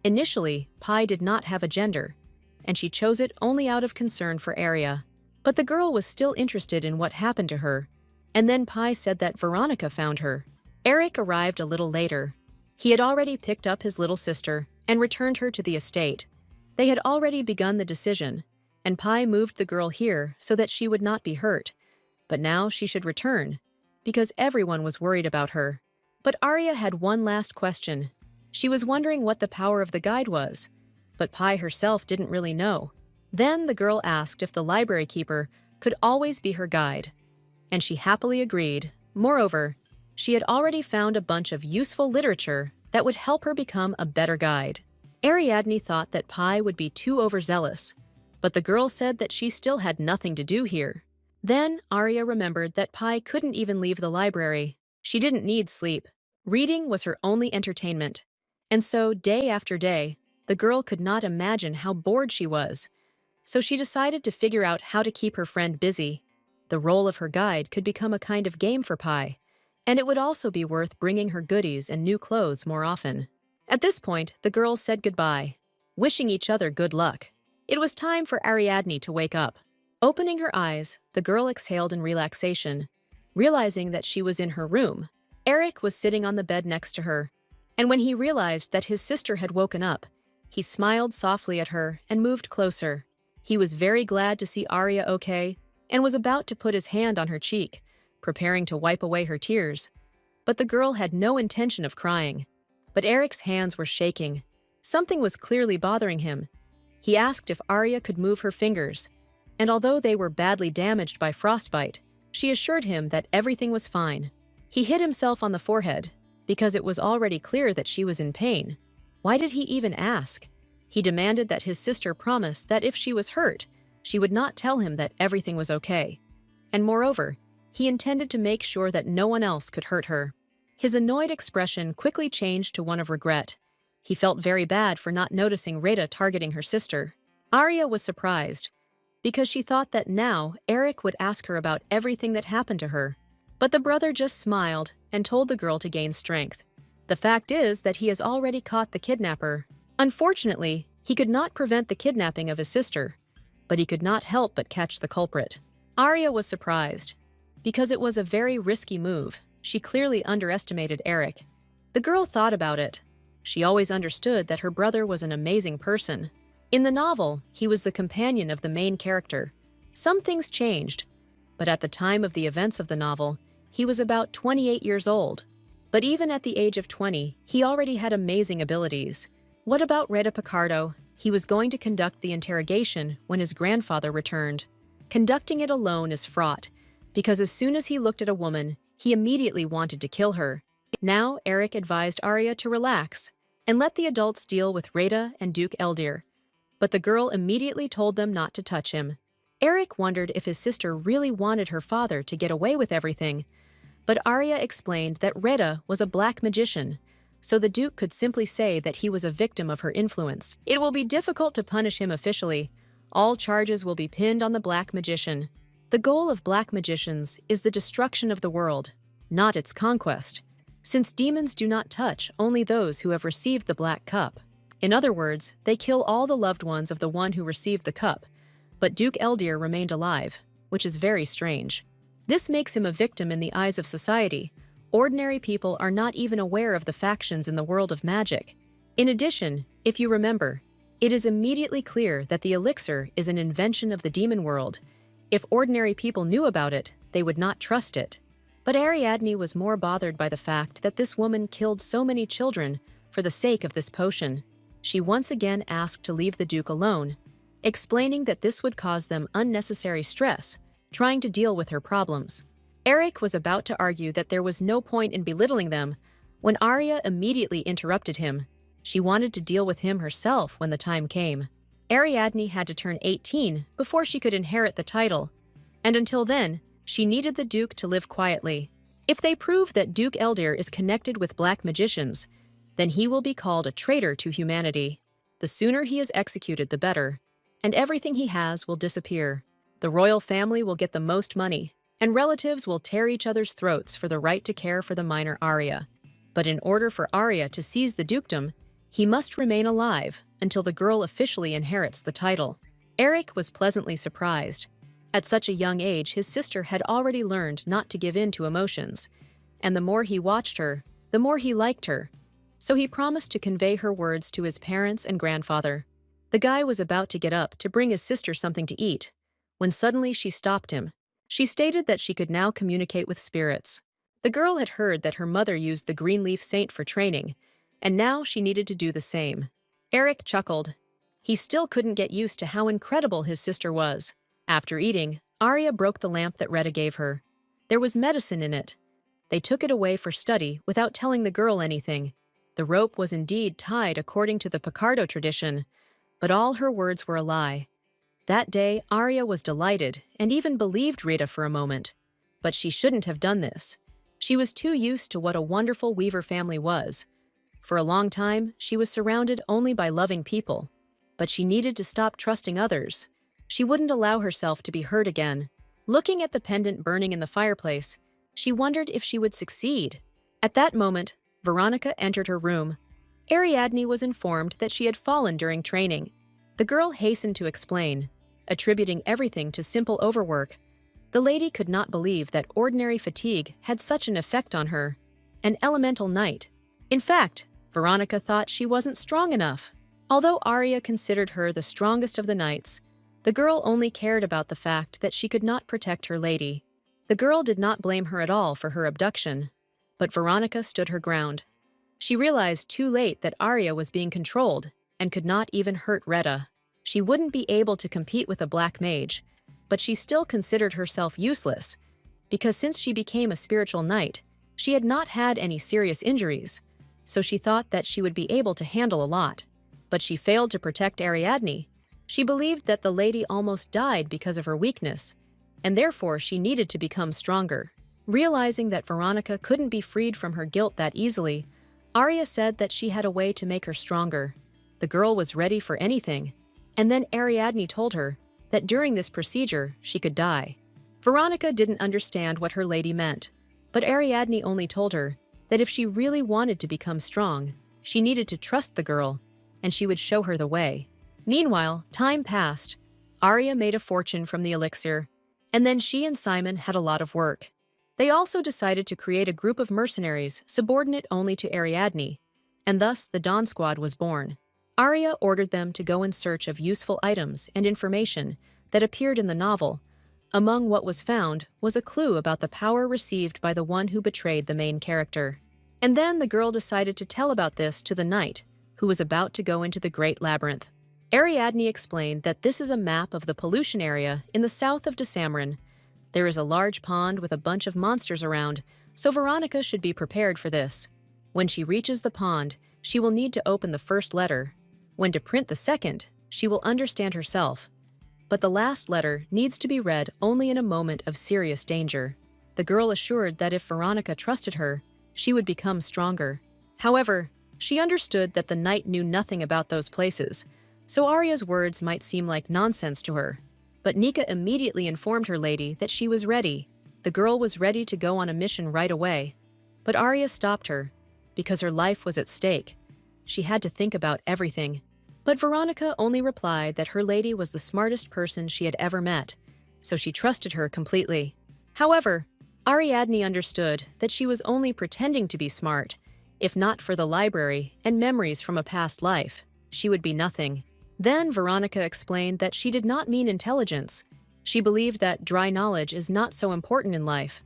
initially, Pi did not have a gender, and she chose it only out of concern for Arya. But the girl was still interested in what happened to her, and then Pi said that Veronica found her. Eric arrived a little later. He had already picked up his little sister and returned her to the estate. They had already begun the decision, and Pi moved the girl here so that she would not be hurt. But now she should return, because everyone was worried about her. But Arya had one last question. She was wondering what the power of the guide was, but Pi herself didn't really know. Then the girl asked if the library keeper could always be her guide, and she happily agreed. Moreover, she had already found a bunch of useful literature that would help her become a better guide. Ariadne thought that Pi would be too overzealous, but the girl said that she still had nothing to do here. Then Arya remembered that Pi couldn't even leave the library. She didn't need sleep. Reading was her only entertainment. And so, day after day, the girl could not imagine how bored she was. So she decided to figure out how to keep her friend busy. The role of her guide could become a kind of game for Pi, and it would also be worth bringing her goodies and new clothes more often. At this point, the girls said goodbye, wishing each other good luck. It was time for Ariadne to wake up. Opening her eyes, the girl exhaled in relaxation, realizing that she was in her room. Eric was sitting on the bed next to her, and when he realized that his sister had woken up, he smiled softly at her and moved closer. He was very glad to see Arya okay, and was about to put his hand on her cheek, preparing to wipe away her tears. But the girl had no intention of crying. But Eric's hands were shaking. Something was clearly bothering him. He asked if Arya could move her fingers, and although they were badly damaged by frostbite, she assured him that everything was fine. He hit himself on the forehead, because it was already clear that she was in pain. Why did he even ask? He demanded that his sister promise that if she was hurt, she would not tell him that everything was okay. And moreover, he intended to make sure that no one else could hurt her. His annoyed expression quickly changed to one of regret. He felt very bad for not noticing Rita targeting her sister. Arya was surprised, because she thought that now Eric would ask her about everything that happened to her. But the brother just smiled and told the girl to gain strength. The fact is that he has already caught the kidnapper. Unfortunately, he could not prevent the kidnapping of his sister, but he could not help but catch the culprit. Arya was surprised. Because it was a very risky move, she clearly underestimated Eric. The girl thought about it. She always understood that her brother was an amazing person. In the novel, he was the companion of the main character. Some things changed, but at the time of the events of the novel, he was about 28 years old. But even at the age of 20, he already had amazing abilities. What about Rita Picardo? He was going to conduct the interrogation when his grandfather returned. Conducting it alone is fraught, because as soon as he looked at a woman, he immediately wanted to kill her. Now, Eric advised Arya to relax and let the adults deal with Rita and Duke Eldir. But the girl immediately told them not to touch him. Eric wondered if his sister really wanted her father to get away with everything, but Arya explained that Rita was a black magician, so the Duke could simply say that he was a victim of her influence. It will be difficult to punish him officially. All charges will be pinned on the black magician. The goal of black magicians is the destruction of the world, not its conquest, since demons do not touch only those who have received the black cup. In other words, they kill all the loved ones of the one who received the cup, but Duke Eldir remained alive, which is very strange. This makes him a victim in the eyes of society. Ordinary people are not even aware of the factions in the world of magic. In addition, if you remember, it is immediately clear that the elixir is an invention of the demon world. If ordinary people knew about it, they would not trust it. But Ariadne was more bothered by the fact that this woman killed so many children for the sake of this potion. She once again asked to leave the Duke alone, explaining that this would cause them unnecessary stress, trying to deal with her problems. Eric was about to argue that there was no point in belittling them when Arya immediately interrupted him. She wanted to deal with him herself when the time came. Ariadne had to turn 18 before she could inherit the title, and until then, she needed the Duke to live quietly. If they prove that Duke Eldir is connected with black magicians, then he will be called a traitor to humanity. The sooner he is executed, the better, and everything he has will disappear. The royal family will get the most money, and relatives will tear each other's throats for the right to care for the minor Arya. But in order for Arya to seize the dukedom, he must remain alive until the girl officially inherits the title. Eric was pleasantly surprised. At such a young age, his sister had already learned not to give in to emotions, and the more he watched her, the more he liked her. So he promised to convey her words to his parents and grandfather. The guy was about to get up to bring his sister something to eat, when suddenly she stopped him. She stated that she could now communicate with spirits. The girl had heard that her mother used the green leaf saint for training, and now she needed to do the same. Eric chuckled. He still couldn't get used to how incredible his sister was. After eating, Arya broke the lamp that Rita gave her. There was medicine in it. They took it away for study without telling the girl anything. The rope was indeed tied according to the Picardo tradition, but all her words were a lie. That day, Arya was delighted and even believed Rita for a moment. But she shouldn't have done this. She was too used to what a wonderful weaver family was. For a long time, she was surrounded only by loving people. But she needed to stop trusting others. She wouldn't allow herself to be hurt again. Looking at the pendant burning in the fireplace, she wondered if she would succeed. At that moment, Veronica entered her room. Ariadne was informed that she had fallen during training. The girl hastened to explain, attributing everything to simple overwork. The lady could not believe that ordinary fatigue had such an effect on her. An elemental knight. In fact, Veronica thought she wasn't strong enough. Although Arya considered her the strongest of the knights, the girl only cared about the fact that she could not protect her lady. The girl did not blame her at all for her abduction, but Veronica stood her ground. She realized too late that Arya was being controlled and could not even hurt Retta. She wouldn't be able to compete with a black mage, but she still considered herself useless, because since she became a spiritual knight, she had not had any serious injuries, so she thought that she would be able to handle a lot. But she failed to protect Ariadne. She believed that the lady almost died because of her weakness, and therefore she needed to become stronger. Realizing that Veronica couldn't be freed from her guilt that easily, Arya said that she had a way to make her stronger. The girl was ready for anything, and then Ariadne told her that during this procedure she could die. Veronica didn't understand what her lady meant, but Ariadne only told her that if she really wanted to become strong, she needed to trust the girl, and she would show her the way. Meanwhile, time passed. Arya made a fortune from the elixir, and then she and Simon had a lot of work. They also decided to create a group of mercenaries subordinate only to Ariadne, and thus the Dawn Squad was born. Arya ordered them to go in search of useful items and information that appeared in the novel. Among what was found was a clue about the power received by the one who betrayed the main character. And then the girl decided to tell about this to the knight, who was about to go into the Great Labyrinth. Ariadne explained that this is a map of the pollution area in the south of Desamrin. There is a large pond with a bunch of monsters around, so Veronica should be prepared for this. When she reaches the pond, she will need to open the first letter. When to print the second, she will understand herself. But the last letter needs to be read only in a moment of serious danger. The girl assured that if Veronica trusted her, she would become stronger. However, she understood that the knight knew nothing about those places, so Arya's words might seem like nonsense to her. But Nika immediately informed her lady that she was ready. The girl was ready to go on a mission right away. But Arya stopped her, because her life was at stake. She had to think about everything. But Veronica only replied that her lady was the smartest person she had ever met, so she trusted her completely. However, Ariadne understood that she was only pretending to be smart. If not for the library and memories from a past life, she would be nothing. Then Veronica explained that she did not mean intelligence. She believed that dry knowledge is not so important in life.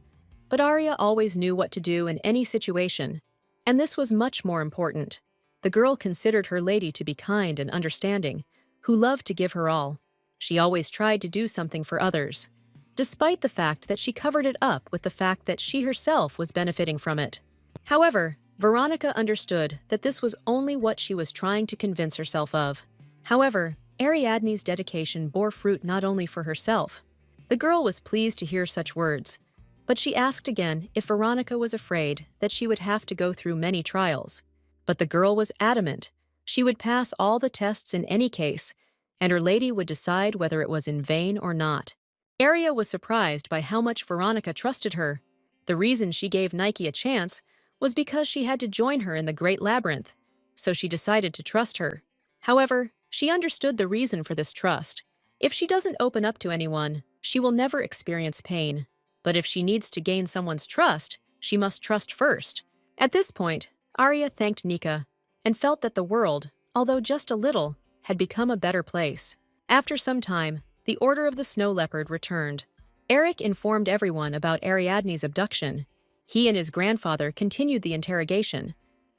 But Arya always knew what to do in any situation, and this was much more important. The girl considered her lady to be kind and understanding, who loved to give her all. She always tried to do something for others, despite the fact that she covered it up with the fact that she herself was benefiting from it. However, Veronica understood that this was only what she was trying to convince herself of. However, Ariadne's dedication bore fruit not only for herself. The girl was pleased to hear such words, but she asked again if Veronica was afraid that she would have to go through many trials. But the girl was adamant. She would pass all the tests in any case, and her lady would decide whether it was in vain or not. Arya was surprised by how much Veronica trusted her. The reason she gave Nike a chance was because she had to join her in the Great Labyrinth, so she decided to trust her. However, she understood the reason for this trust. If she doesn't open up to anyone, she will never experience pain. But if she needs to gain someone's trust, she must trust first. At this point, Arya thanked Nika and felt that the world, although just a little, had become a better place. After some time, the Order of the Snow Leopard returned. Eric informed everyone about Ariadne's abduction. He and his grandfather continued the interrogation,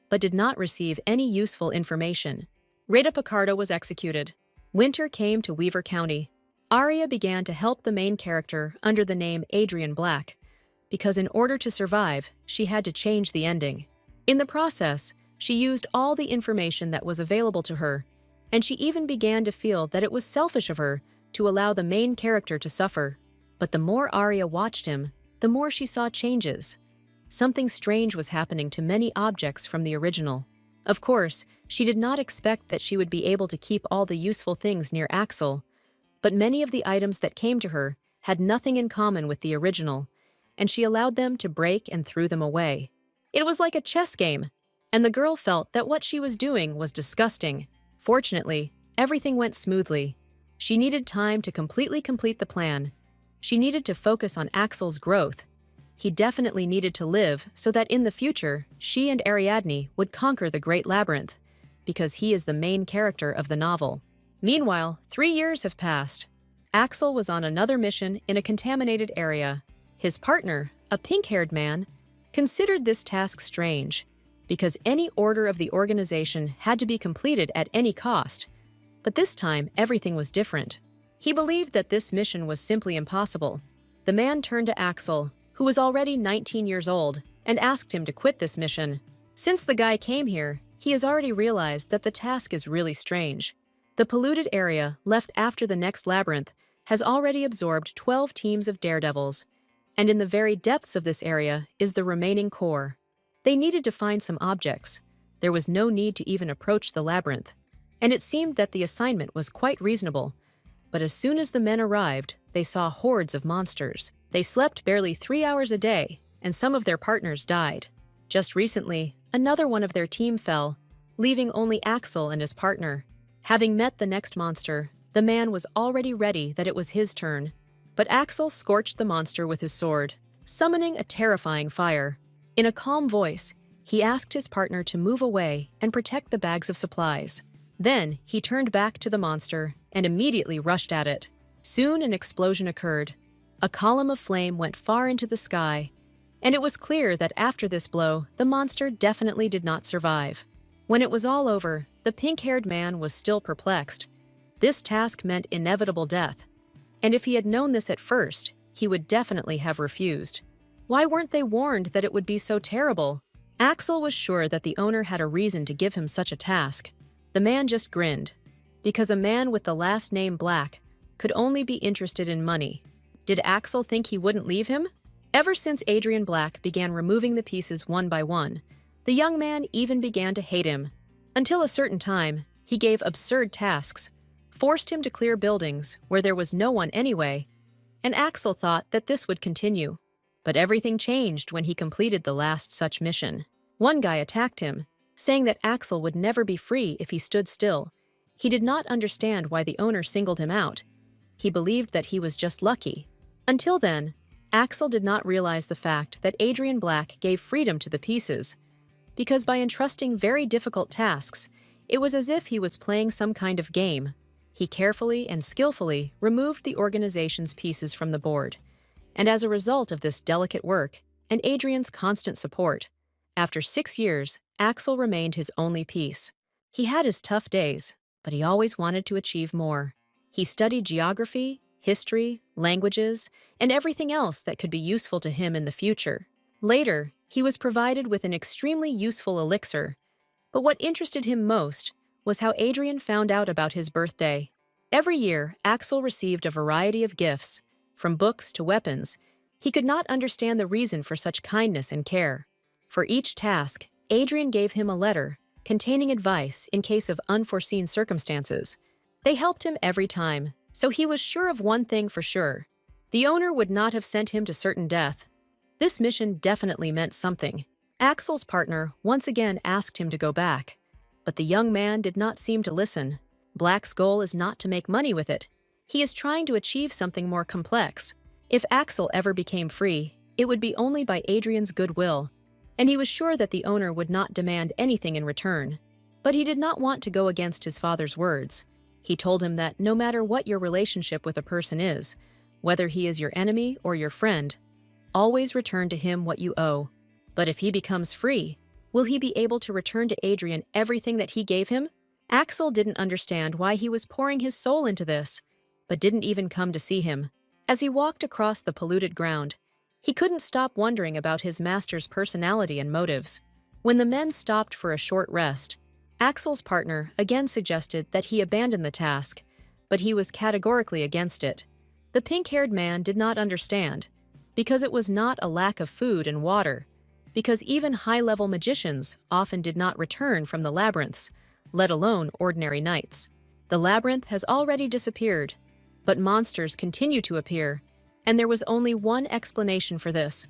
but did not receive any useful information. Rita Picardo was executed. Winter came to Weaver County. Arya began to help the main character under the name Adrian Black, because in order to survive, she had to change the ending. In the process, she used all the information that was available to her, and she even began to feel that it was selfish of her to allow the main character to suffer. But the more Arya watched him, the more she saw changes. Something strange was happening to many objects from the original. Of course, she did not expect that she would be able to keep all the useful things near Axel, but many of the items that came to her had nothing in common with the original, and she allowed them to break and threw them away. It was like a chess game, and the girl felt that what she was doing was disgusting. Fortunately, everything went smoothly. She needed time to completely complete the plan. She needed to focus on Axel's growth. He definitely needed to live so that in the future, she and Ariadne would conquer the Great Labyrinth, because he is the main character of the novel. Meanwhile, 3 years have passed. Axel was on another mission in a contaminated area. His partner, a pink-haired man, considered this task strange, because any order of the organization had to be completed at any cost. But this time, everything was different. He believed that this mission was simply impossible. The man turned to Axel, who was already 19 years old, and asked him to quit this mission. Since the guy came here, he has already realized that the task is really strange. The polluted area left after the next labyrinth has already absorbed 12 teams of daredevils, and in the very depths of this area is the remaining core. They needed to find some objects. There was no need to even approach the labyrinth, and it seemed that the assignment was quite reasonable. But as soon as the men arrived, they saw hordes of monsters. They slept barely 3 hours a day, and some of their partners died. Just recently, another one of their team fell, leaving only Axel and his partner. Having met the next monster, the man was already ready that it was his turn. But Axel scorched the monster with his sword, summoning a terrifying fire. In a calm voice, he asked his partner to move away and protect the bags of supplies. Then, he turned back to the monster and immediately rushed at it. Soon an explosion occurred. A column of flame went far into the sky, and it was clear that after this blow, the monster definitely did not survive. When it was all over, the pink-haired man was still perplexed. This task meant inevitable death, and if he had known this at first, he would definitely have refused. Why weren't they warned that it would be so terrible? Axel was sure that the owner had a reason to give him such a task. The man just grinned, because a man with the last name Black could only be interested in money. Did Axel think he wouldn't leave him? Ever since Adrian Black began removing the pieces one by one, the young man even began to hate him. Until a certain time, he gave absurd tasks, forced him to clear buildings where there was no one anyway, and Axel thought that this would continue. But everything changed when he completed the last such mission. One guy attacked him, saying that Axel would never be free if he stood still. He did not understand why the owner singled him out. He believed that he was just lucky. Until then, Axel did not realize the fact that Adrian Black gave freedom to the pieces, because by entrusting very difficult tasks, it was as if he was playing some kind of game. He carefully and skillfully removed the organization's pieces from the board, and as a result of this delicate work and Adrian's constant support, after 6 years, Axel remained his only piece. He had his tough days, but he always wanted to achieve more. He studied geography, history, languages, and everything else that could be useful to him in the future. Later, he was provided with an extremely useful elixir, but what interested him most was how Adrian found out about his birthday. Every year, Axel received a variety of gifts, from books to weapons. He could not understand the reason for such kindness and care. For each task, Adrian gave him a letter containing advice in case of unforeseen circumstances. They helped him every time, so he was sure of one thing for sure. The owner would not have sent him to certain death. This mission definitely meant something. Axel's partner once again asked him to go back, but the young man did not seem to listen. Black's goal is not to make money with it. He is trying to achieve something more complex. If Axel ever became free, it would be only by Adrian's goodwill, and he was sure that the owner would not demand anything in return. But he did not want to go against his father's words. He told him that no matter what your relationship with a person is, whether he is your enemy or your friend, always return to him what you owe. But if he becomes free, will he be able to return to Adrian everything that he gave him? Axel didn't understand why he was pouring his soul into this, but didn't even come to see him. As he walked across the polluted ground, he couldn't stop wondering about his master's personality and motives. When the men stopped for a short rest, Axel's partner again suggested that he abandon the task, but he was categorically against it. The pink-haired man did not understand, because it was not a lack of food and water, because even high-level magicians often did not return from the labyrinths, let alone ordinary nights. The labyrinth has already disappeared, but monsters continue to appear, and there was only one explanation for this.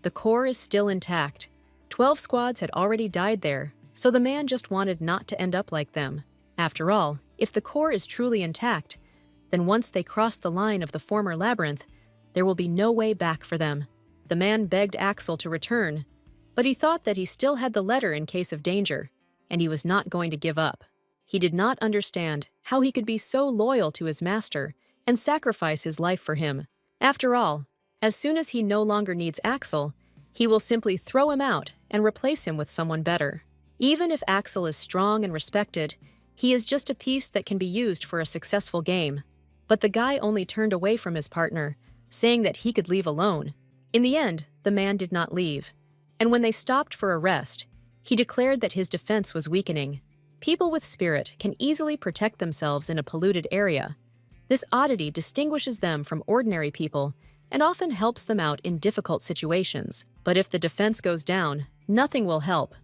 The core is still intact. 12 squads had already died there, so the man just wanted not to end up like them. After all, if the core is truly intact, then once they cross the line of the former labyrinth, there will be no way back for them. The man begged Axel to return, but he thought that he still had the letter in case of danger, and he was not going to give up. He did not understand how he could be so loyal to his master and sacrifice his life for him. After all, As soon as he no longer needs Axel, he will simply throw him out and replace him with someone better. Even if Axel is strong and respected, he is just a piece that can be used for a successful game. But the guy only turned away from his partner, saying that he could leave alone. In the end, the man did not leave. And when they stopped for a rest, he declared that his defense was weakening. People with spirit can easily protect themselves in a polluted area. This oddity distinguishes them from ordinary people and often helps them out in difficult situations. But if the defense goes down, nothing will help.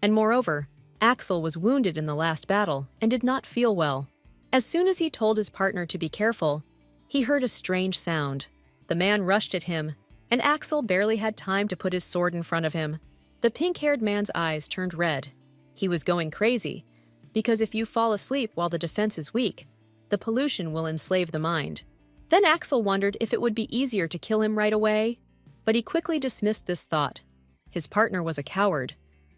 And moreover, Axel was wounded in the last battle and did not feel well. As soon as he told his partner to be careful, he heard a strange sound. The man rushed at him, and Axel barely had time to put his sword in front of him. The pink-haired man's eyes turned red. He was going crazy, because if you fall asleep while the defense is weak, the pollution will enslave the mind. Then Axel wondered if it would be easier to kill him right away, but he quickly dismissed this thought. His partner was a coward,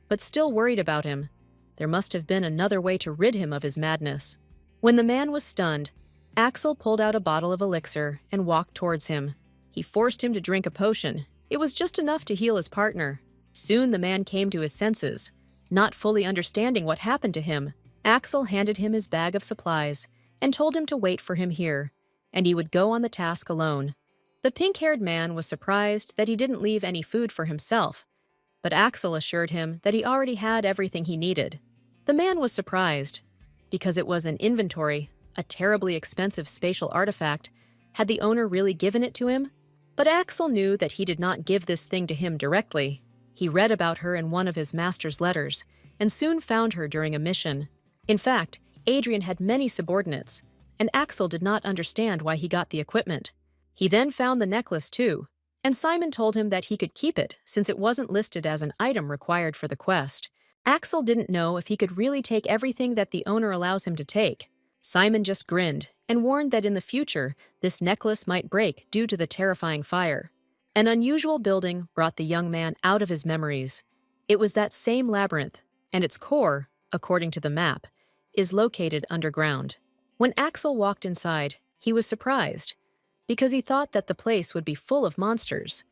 but still worried about him. There must have been another way to rid him of his madness. When the man was stunned, Axel pulled out a bottle of elixir and walked towards him. He forced him to drink a potion. It was just enough to heal his partner. Soon the man came to his senses. Not fully understanding what happened to him, Axel handed him his bag of supplies and told him to wait for him here, and he would go on the task alone. The pink-haired man was surprised that he didn't leave any food for himself, but Axel assured him that he already had everything he needed. The man was surprised, because it was an inventory, a terribly expensive spatial artifact. Had the owner really given it to him? But Axel knew that he did not give this thing to him directly. He read about her in one of his master's letters, and soon found her during a mission. In fact, Adrian had many subordinates, and Axel did not understand why he got the equipment. He then found the necklace too, and Simon told him that he could keep it since it wasn't listed as an item required for the quest. Axel didn't know if he could really take everything that the owner allows him to take. Simon just grinned and warned that in the future, this necklace might break due to the terrifying fire. An unusual building brought the young man out of his memories. It was that same labyrinth, and its core, according to the map, is located underground. When Axel walked inside, he was surprised, because he thought that the place would be full of monsters.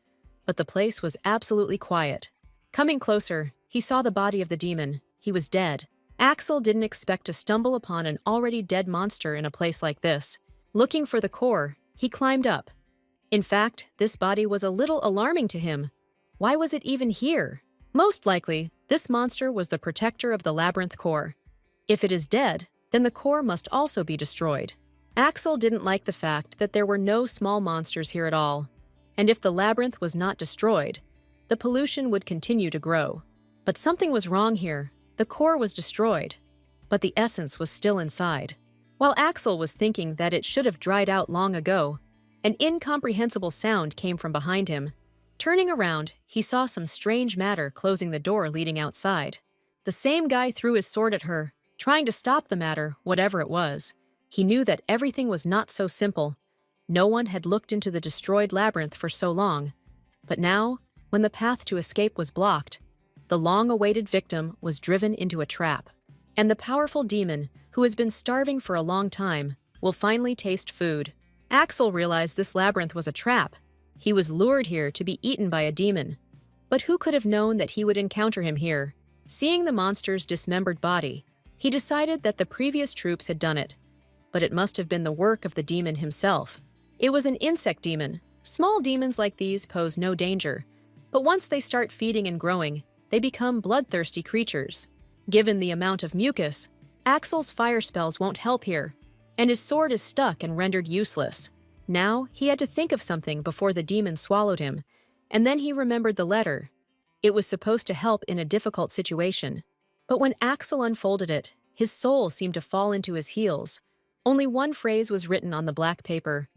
But the place was absolutely quiet. Coming closer, he saw the body of the demon. He was dead. Axel didn't expect to stumble upon an already dead monster in a place like this. Looking for the core, he climbed up. In fact, this body was a little alarming to him. Why was it even here? Most likely, this monster was the protector of the labyrinth core. If it is dead, then the core must also be destroyed. Axel didn't like the fact that there were no small monsters here at all, and if the labyrinth was not destroyed, the pollution would continue to grow. But something was wrong here. The core was destroyed, but the essence was still inside. While Axel was thinking that it should have dried out long ago, an incomprehensible sound came from behind him. Turning around, he saw some strange matter closing the door leading outside. The same guy threw his sword at her, trying to stop the matter, whatever it was. He knew that everything was not so simple. No one had looked into the destroyed labyrinth for so long. But now, when the path to escape was blocked, the long-awaited victim was driven into a trap. And the powerful demon, who has been starving for a long time, will finally taste food. Axel realized this labyrinth was a trap. He was lured here to be eaten by a demon. But who could have known that he would encounter him here? Seeing the monster's dismembered body, he decided that the previous troops had done it. But it must have been the work of the demon himself. It was an insect demon. Small demons like these pose no danger. But once they start feeding and growing, they become bloodthirsty creatures. Given the amount of mucus, Axel's fire spells won't help here, and his sword is stuck and rendered useless. Now, he had to think of something before the demon swallowed him, and then he remembered the letter. It was supposed to help in a difficult situation. But when Axel unfolded it, his soul seemed to fall into his heels. Only one phrase was written on the black paper: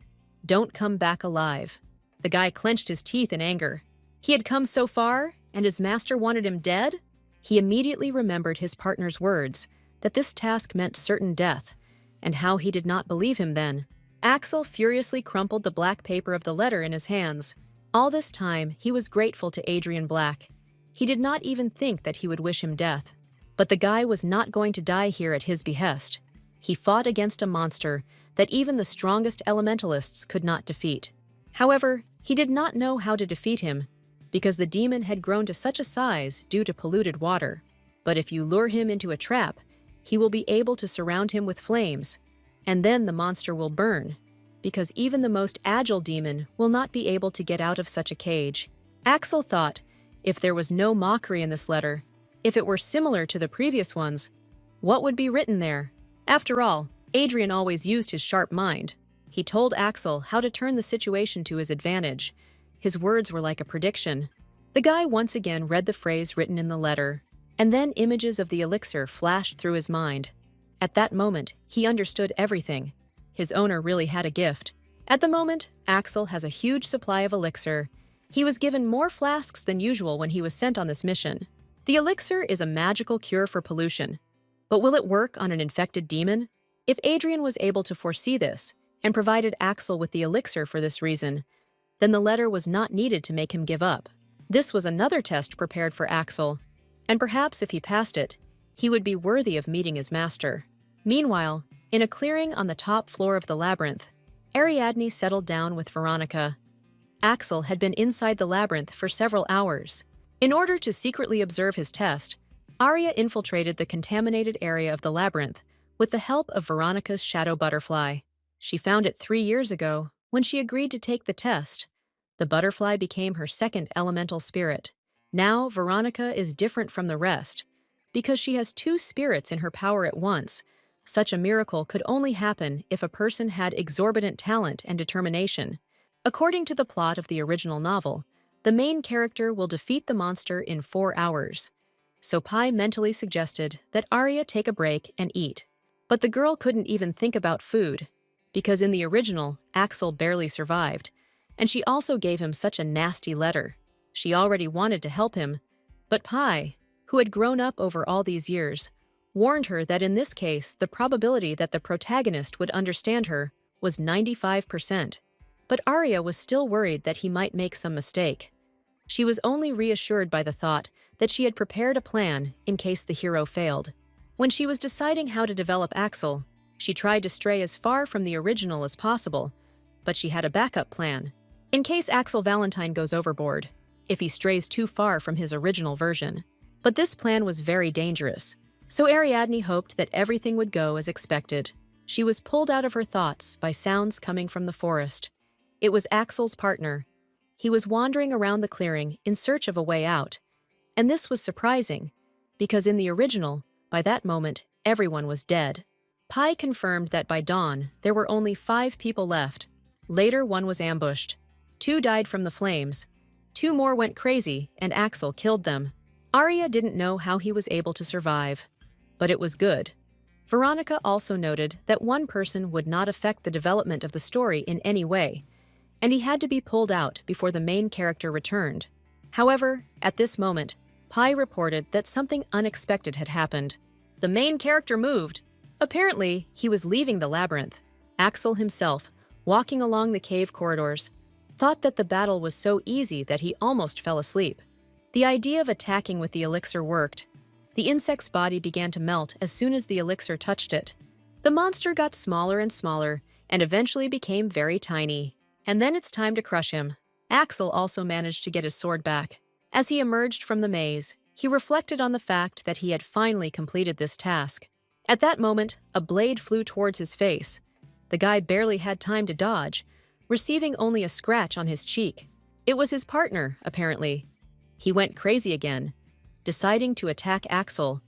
"Don't come back alive." The guy clenched his teeth in anger. He had come so far, and his master wanted him dead? He immediately remembered his partner's words, that this task meant certain death, and how he did not believe him then. Axel furiously crumpled the black paper of the letter in his hands. All this time, he was grateful to Adrian Black. He did not even think that he would wish him death. But the guy was not going to die here at his behest. He fought against a monster that even the strongest elementalists could not defeat. However, He did not know how to defeat him, because the demon had grown to such a size due to polluted water. But if you lure him into a trap, he will be able to surround him with flames, and then the monster will burn, because even the most agile demon will not be able to get out of such a cage. Axel thought, if there was no mockery in this letter, if it were similar to the previous ones, what would be written there? After all, Adrian always used his sharp mind. He told Axel how to turn the situation to his advantage. His words were like a prediction. The guy once again read the phrase written in the letter, and then images of the elixir flashed through his mind. At that moment, he understood everything. His owner really had a gift. At the moment, Axel has a huge supply of elixir. He was given more flasks than usual when he was sent on this mission. The elixir is a magical cure for pollution. But will it work on an infected demon? If Adrian was able to foresee this, and provided Axel with the elixir for this reason, then the letter was not needed to make him give up. This was another test prepared for Axel, and perhaps if he passed it, he would be worthy of meeting his master. Meanwhile, in a clearing on the top floor of the labyrinth, Ariadne settled down with Veronica. Axel had been inside the labyrinth for several hours. In order to secretly observe his test, Arya infiltrated the contaminated area of the labyrinth with the help of Veronica's shadow butterfly. She found it 3 years ago when she agreed to take the test. The butterfly became her second elemental spirit. Now Veronica is different from the rest because she has 2 spirits in her power at once. Such a miracle could only happen if a person had exorbitant talent and determination. According to the plot of the original novel, the main character will defeat the monster in 4 hours. So Pai mentally suggested that Arya take a break and eat. But the girl couldn't even think about food, because in the original, Axel barely survived, and she also gave him such a nasty letter. She already wanted to help him, but Pai, who had grown up over all these years, warned her that in this case the probability that the protagonist would understand her was 95%. But Arya was still worried that he might make some mistake. She was only reassured by the thought that she had prepared a plan in case the hero failed. When she was deciding how to develop Axel, she tried to stray as far from the original as possible, but she had a backup plan, in case Axel Valentine goes overboard, if he strays too far from his original version. But this plan was very dangerous, so Ariadne hoped that everything would go as expected. She was pulled out of her thoughts by sounds coming from the forest. It was Axel's partner. He was wandering around the clearing in search of a way out, and this was surprising, because in the original, by that moment, everyone was dead. Pai confirmed that by dawn, there were only 5 people left. Later, one was ambushed. 2 died from the flames. 2 more went crazy, and Axel killed them. Arya didn't know how he was able to survive, but it was good. Veronica also noted that one person would not affect the development of the story in any way, and he had to be pulled out before the main character returned. However, at this moment, Pai reported that something unexpected had happened. The main character moved. Apparently, he was leaving the labyrinth. Axel himself, walking along the cave corridors, thought that the battle was so easy that he almost fell asleep. The idea of attacking with the elixir worked. The insect's body began to melt as soon as the elixir touched it. The monster got smaller and smaller and eventually became very tiny. And then it's time to crush him. Axel also managed to get his sword back. As he emerged from the maze, he reflected on the fact that he had finally completed this task. At that moment, a blade flew towards his face. The guy barely had time to dodge, receiving only a scratch on his cheek. It was his partner, apparently. He went crazy again, deciding to attack Axel,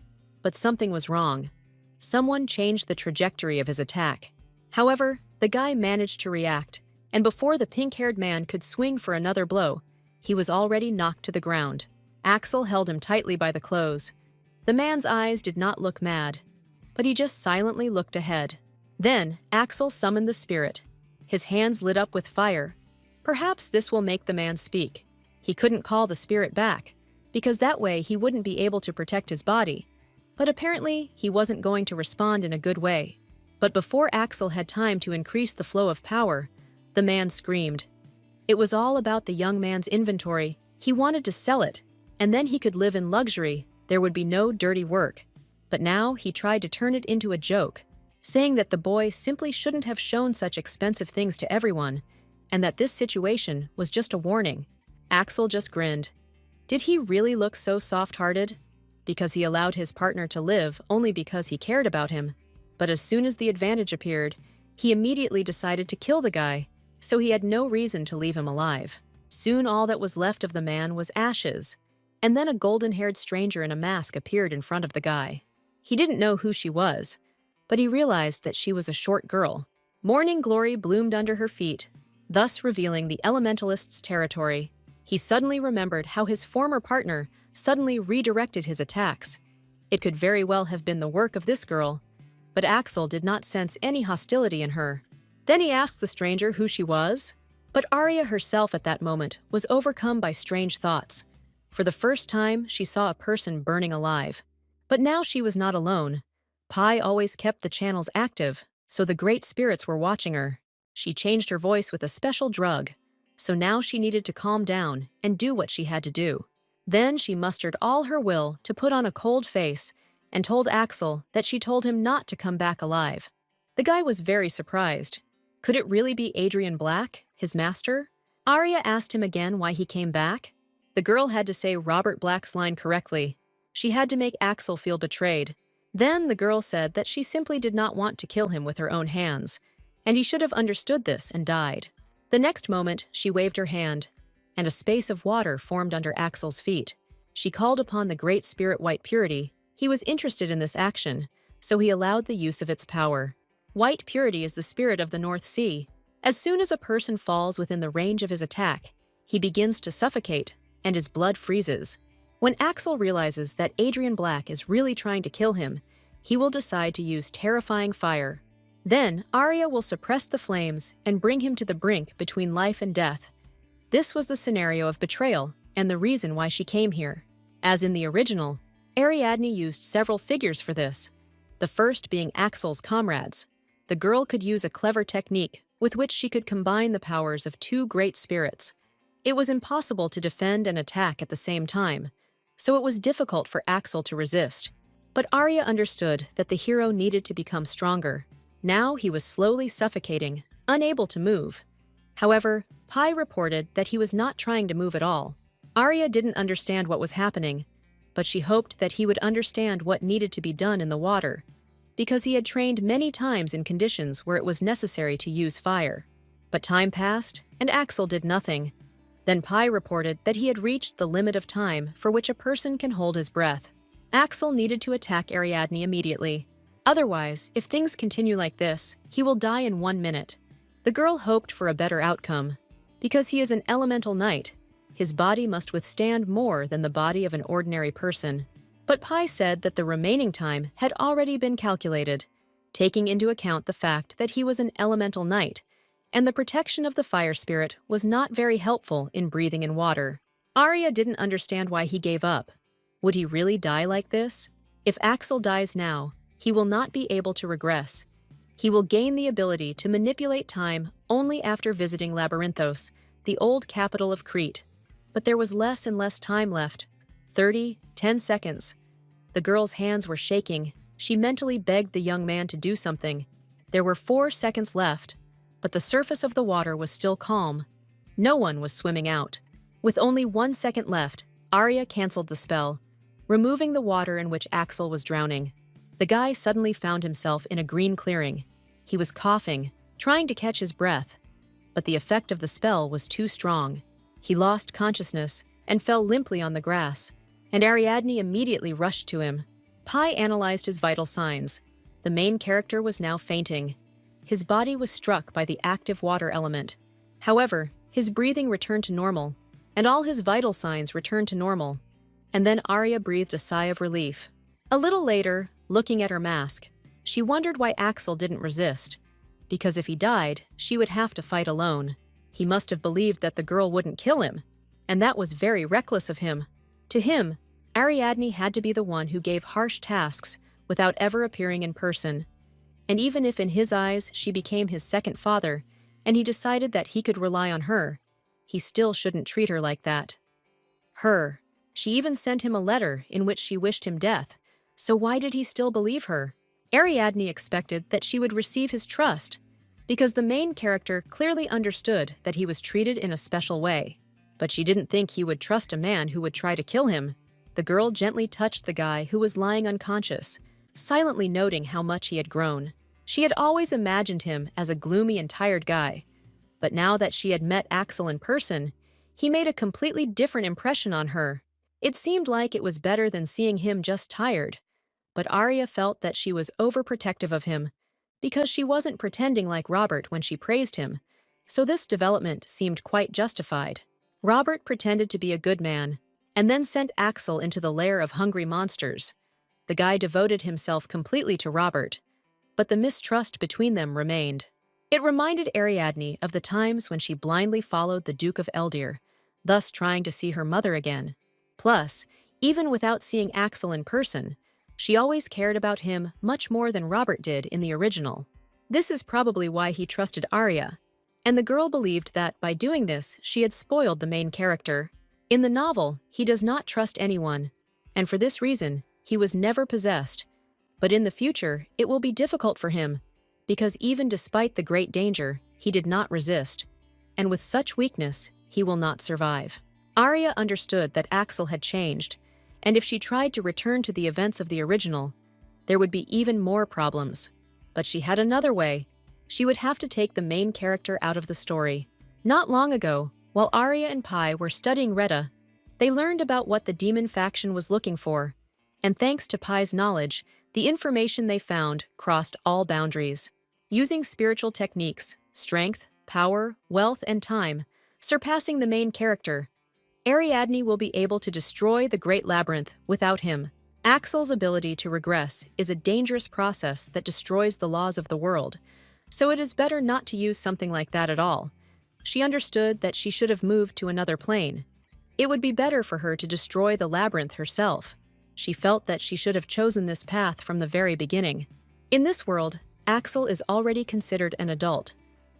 but something was wrong. Someone changed the trajectory of his attack. However, the guy managed to react, and before the pink-haired man could swing for another blow, he was already knocked to the ground. Axel held him tightly by the clothes. The man's eyes did not look mad, but he just silently looked ahead. Then, Axel summoned the spirit. His hands lit up with fire. Perhaps this will make the man speak. He couldn't call the spirit back, because that way he wouldn't be able to protect his body. But apparently, he wasn't going to respond in a good way. But before Axel had time to increase the flow of power, the man screamed. It was all about the young man's inventory. He wanted to sell it, and then he could live in luxury. There would be no dirty work. But now he tried to turn it into a joke, saying that the boy simply shouldn't have shown such expensive things to everyone, and that this situation was just a warning. Axel just grinned. Did he really look so soft-hearted? Because he allowed his partner to live only because he cared about him. But as soon as the advantage appeared, he immediately decided to kill the guy, so he had no reason to leave him alive. Soon all that was left of the man was ashes, and then a golden-haired stranger in a mask appeared in front of the guy. He didn't know who she was, but he realized that she was a short girl. Morning glory bloomed under her feet, thus revealing the elementalist's territory. He suddenly remembered how his former partner suddenly redirected his attacks. It could very well have been the work of this girl, but Axel did not sense any hostility in her. Then he asked the stranger who she was, but Arya herself at that moment was overcome by strange thoughts. For the first time, she saw a person burning alive. But now she was not alone. Pi always kept the channels active, so the great spirits were watching her. She changed her voice with a special drug, so now she needed to calm down and do what she had to do. Then she mustered all her will to put on a cold face and told Axel that she told him not to come back alive. The guy was very surprised. Could it really be Adrian Black, his master? Arya asked him again why he came back. The girl had to say Robert Black's line correctly. She had to make Axel feel betrayed. Then the girl said that she simply did not want to kill him with her own hands, and he should have understood this and died. The next moment, she waved her hand, and a space of water formed under Axel's feet. She called upon the great spirit White Purity. He was interested in this action, so he allowed the use of its power. White Purity is the spirit of the North Sea. As soon as a person falls within the range of his attack, he begins to suffocate, and his blood freezes. When Axel realizes that Adrian Black is really trying to kill him, he will decide to use terrifying fire. Then, Arya will suppress the flames and bring him to the brink between life and death. This was the scenario of betrayal and the reason why she came here. As in the original, Ariadne used several figures for this, the first being Axel's comrades. The girl could use a clever technique with which she could combine the powers of two great spirits. It was impossible to defend and attack at the same time, so it was difficult for Axel to resist. But Arya understood that the hero needed to become stronger. Now he was slowly suffocating, unable to move. However, Pi reported that he was not trying to move at all. Arya didn't understand what was happening, but she hoped that he would understand what needed to be done in the water, because he had trained many times in conditions where it was necessary to use fire. But time passed, and Axel did nothing. Then Pi reported that he had reached the limit of time for which a person can hold his breath. Axel needed to attack Ariadne immediately. Otherwise, if things continue like this, he will die in 1 minute. The girl hoped for a better outcome. Because he is an elemental knight, his body must withstand more than the body of an ordinary person. But Pi said that the remaining time had already been calculated, taking into account the fact that he was an elemental knight, and the protection of the fire spirit was not very helpful in breathing in water. Arya didn't understand why he gave up. Would he really die like this? If Axel dies now, he will not be able to regress. He will gain the ability to manipulate time only after visiting Labyrinthos, the old capital of Crete. But there was less and less time left. 10 seconds. The girl's hands were shaking. She mentally begged the young man to do something. There were 4 seconds left, but the surface of the water was still calm. No one was swimming out. With only 1 second left, Arya canceled the spell, removing the water in which Axel was drowning. The guy suddenly found himself in a green clearing. He was coughing, trying to catch his breath, but the effect of the spell was too strong. He lost consciousness and fell limply on the grass, and Ariadne immediately rushed to him. Pi analyzed his vital signs. The main character was now fainting. His body was struck by the active water element. However, his breathing returned to normal, and all his vital signs returned to normal. And then Arya breathed a sigh of relief. A little later, looking at her mask, she wondered why Axel didn't resist. Because if he died, she would have to fight alone. He must have believed that the girl wouldn't kill him, and that was very reckless of him. To him, Ariadne had to be the one who gave harsh tasks without ever appearing in person. And even if in his eyes she became his second father, and he decided that he could rely on her, he still shouldn't treat her like that. Her. She even sent him a letter in which she wished him death, so why did he still believe her? Ariadne expected that she would receive his trust, because the main character clearly understood that he was treated in a special way. But she didn't think he would trust a man who would try to kill him. The girl gently touched the guy who was lying unconscious, silently noting how much he had grown. She had always imagined him as a gloomy and tired guy, but now that she had met Axel in person, he made a completely different impression on her. It seemed like it was better than seeing him just tired, but Arya felt that she was overprotective of him, because she wasn't pretending like Robert when she praised him, so this development seemed quite justified. Robert pretended to be a good man, and then sent Axel into the lair of hungry monsters. The guy devoted himself completely to Robert, but the mistrust between them remained. It reminded Ariadne of the times when she blindly followed the Duke of Eldir, thus trying to see her mother again. Plus, even without seeing Axel in person, she always cared about him much more than Robert did in the original. This is probably why he trusted Arya, and the girl believed that by doing this, she had spoiled the main character. In the novel, he does not trust anyone, and for this reason, he was never possessed. But in the future, it will be difficult for him, because even despite the great danger, he did not resist, and with such weakness, he will not survive. Arya understood that Axel had changed, and if she tried to return to the events of the original, there would be even more problems. But she had another way. She would have to take the main character out of the story. Not long ago, while Arya and Pi were studying Retta, they learned about what the demon faction was looking for, and thanks to Pi's knowledge, the information they found crossed all boundaries. Using spiritual techniques, strength, power, wealth, and time, surpassing the main character, Ariadne will be able to destroy the Great Labyrinth without him. Axel's ability to regress is a dangerous process that destroys the laws of the world, so it is better not to use something like that at all. She understood that she should have moved to another plane. It would be better for her to destroy the labyrinth herself. She felt that she should have chosen this path from the very beginning. In this world, Axel is already considered an adult,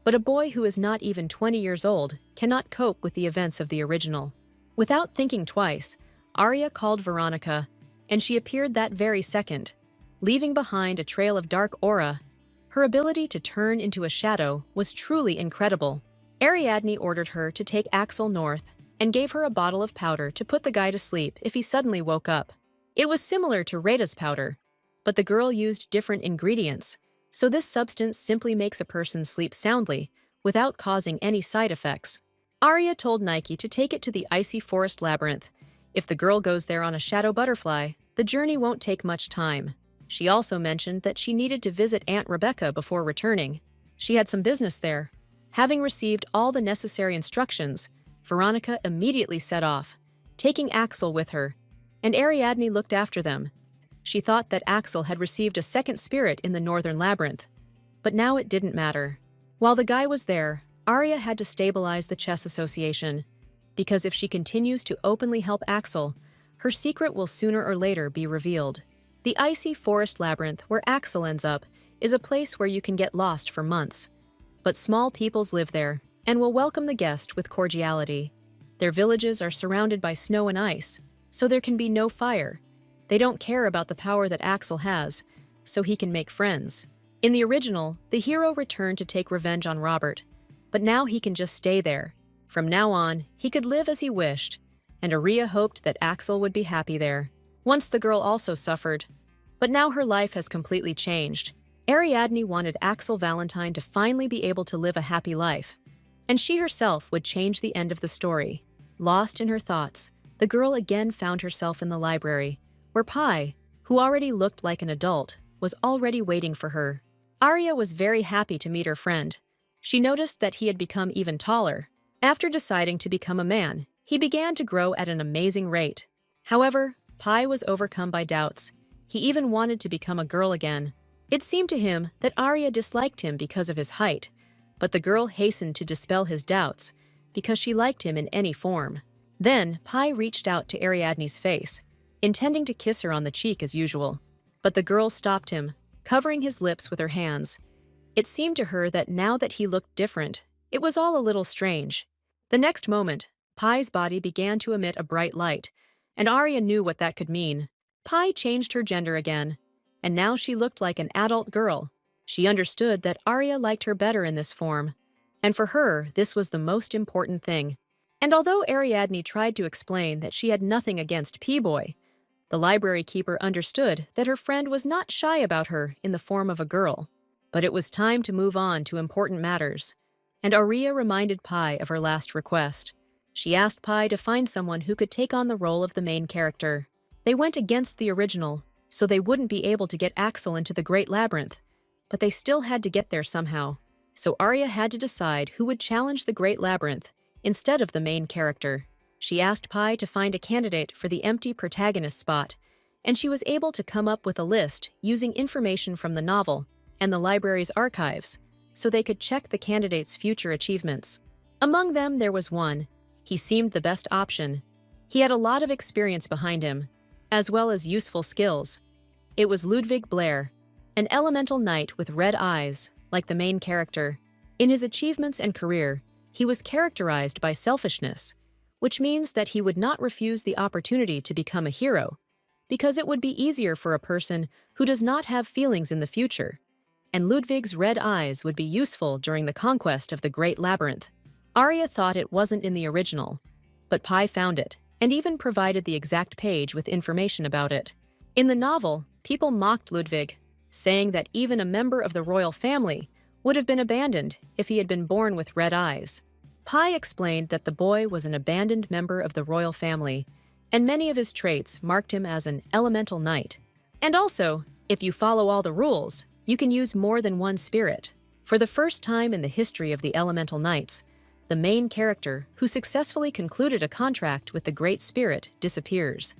but a boy who is not even 20 years old cannot cope with the events of the original. Without thinking twice, Arya called Veronica, and she appeared that very second, leaving behind a trail of dark aura. Her ability to turn into a shadow was truly incredible. Ariadne ordered her to take Axel north and gave her a bottle of powder to put the guy to sleep if he suddenly woke up. It was similar to Rita's powder, but the girl used different ingredients, so this substance simply makes a person sleep soundly without causing any side effects. Arya told Nike to take it to the icy forest labyrinth. If the girl goes there on a shadow butterfly, the journey won't take much time. She also mentioned that she needed to visit Aunt Rebecca before returning. She had some business there. Having received all the necessary instructions, Veronica immediately set off, taking Axel with her, and Ariadne looked after them. She thought that Axel had received a second spirit in the northern labyrinth, but now it didn't matter. While the guy was there, Arya had to stabilize the chess association, because if she continues to openly help Axel, her secret will sooner or later be revealed. The icy forest labyrinth where Axel ends up is a place where you can get lost for months. But small peoples live there and will welcome the guest with cordiality. Their villages are surrounded by snow and ice, so there can be no fire. They don't care about the power that Axel has, so he can make friends. In the original, the hero returned to take revenge on Robert, but now he can just stay there. From now on, he could live as he wished, and Arya hoped that Axel would be happy there. Once the girl also suffered, but now her life has completely changed. Ariadne wanted Axel Valentine to finally be able to live a happy life, and she herself would change the end of the story. Lost in her thoughts, the girl again found herself in the library, where Pi, who already looked like an adult, was already waiting for her. Arya was very happy to meet her friend. She noticed that he had become even taller. After deciding to become a man, he began to grow at an amazing rate. However, Pi was overcome by doubts. He even wanted to become a girl again. It seemed to him that Arya disliked him because of his height, but the girl hastened to dispel his doubts because she liked him in any form. Then, Pi reached out to Ariadne's face, intending to kiss her on the cheek as usual. But the girl stopped him, covering his lips with her hands. It seemed to her that now that he looked different, it was all a little strange. The next moment, Pi's body began to emit a bright light, and Arya knew what that could mean. Pi changed her gender again, and now she looked like an adult girl. She understood that Arya liked her better in this form, and for her, this was the most important thing. And although Ariadne tried to explain that she had nothing against P-Boy, the library keeper understood that her friend was not shy about her in the form of a girl. But it was time to move on to important matters, and Arya reminded Pi of her last request. She asked Pi to find someone who could take on the role of the main character. They went against the original, so they wouldn't be able to get Axel into the Great Labyrinth, but they still had to get there somehow. So Arya had to decide who would challenge the Great Labyrinth instead of the main character. She asked Pi to find a candidate for the empty protagonist spot, and she was able to come up with a list using information from the novel and the library's archives, so they could check the candidate's future achievements. Among them, there was one. He seemed the best option. He had a lot of experience behind him, as well as useful skills. It was Ludwig Blair, an elemental knight with red eyes, like the main character. In his achievements and career, he was characterized by selfishness, which means that he would not refuse the opportunity to become a hero, because it would be easier for a person who does not have feelings in the future, and Ludwig's red eyes would be useful during the conquest of the Great Labyrinth. Arya thought it wasn't in the original, but Pi found it, and even provided the exact page with information about it. In the novel, people mocked Ludwig, saying that even a member of the royal family would have been abandoned if he had been born with red eyes. Pi explained that the boy was an abandoned member of the royal family, and many of his traits marked him as an elemental knight. And also, if you follow all the rules, you can use more than one spirit. For the first time in the history of the elemental knights, the main character, who successfully concluded a contract with the Great Spirit, disappears.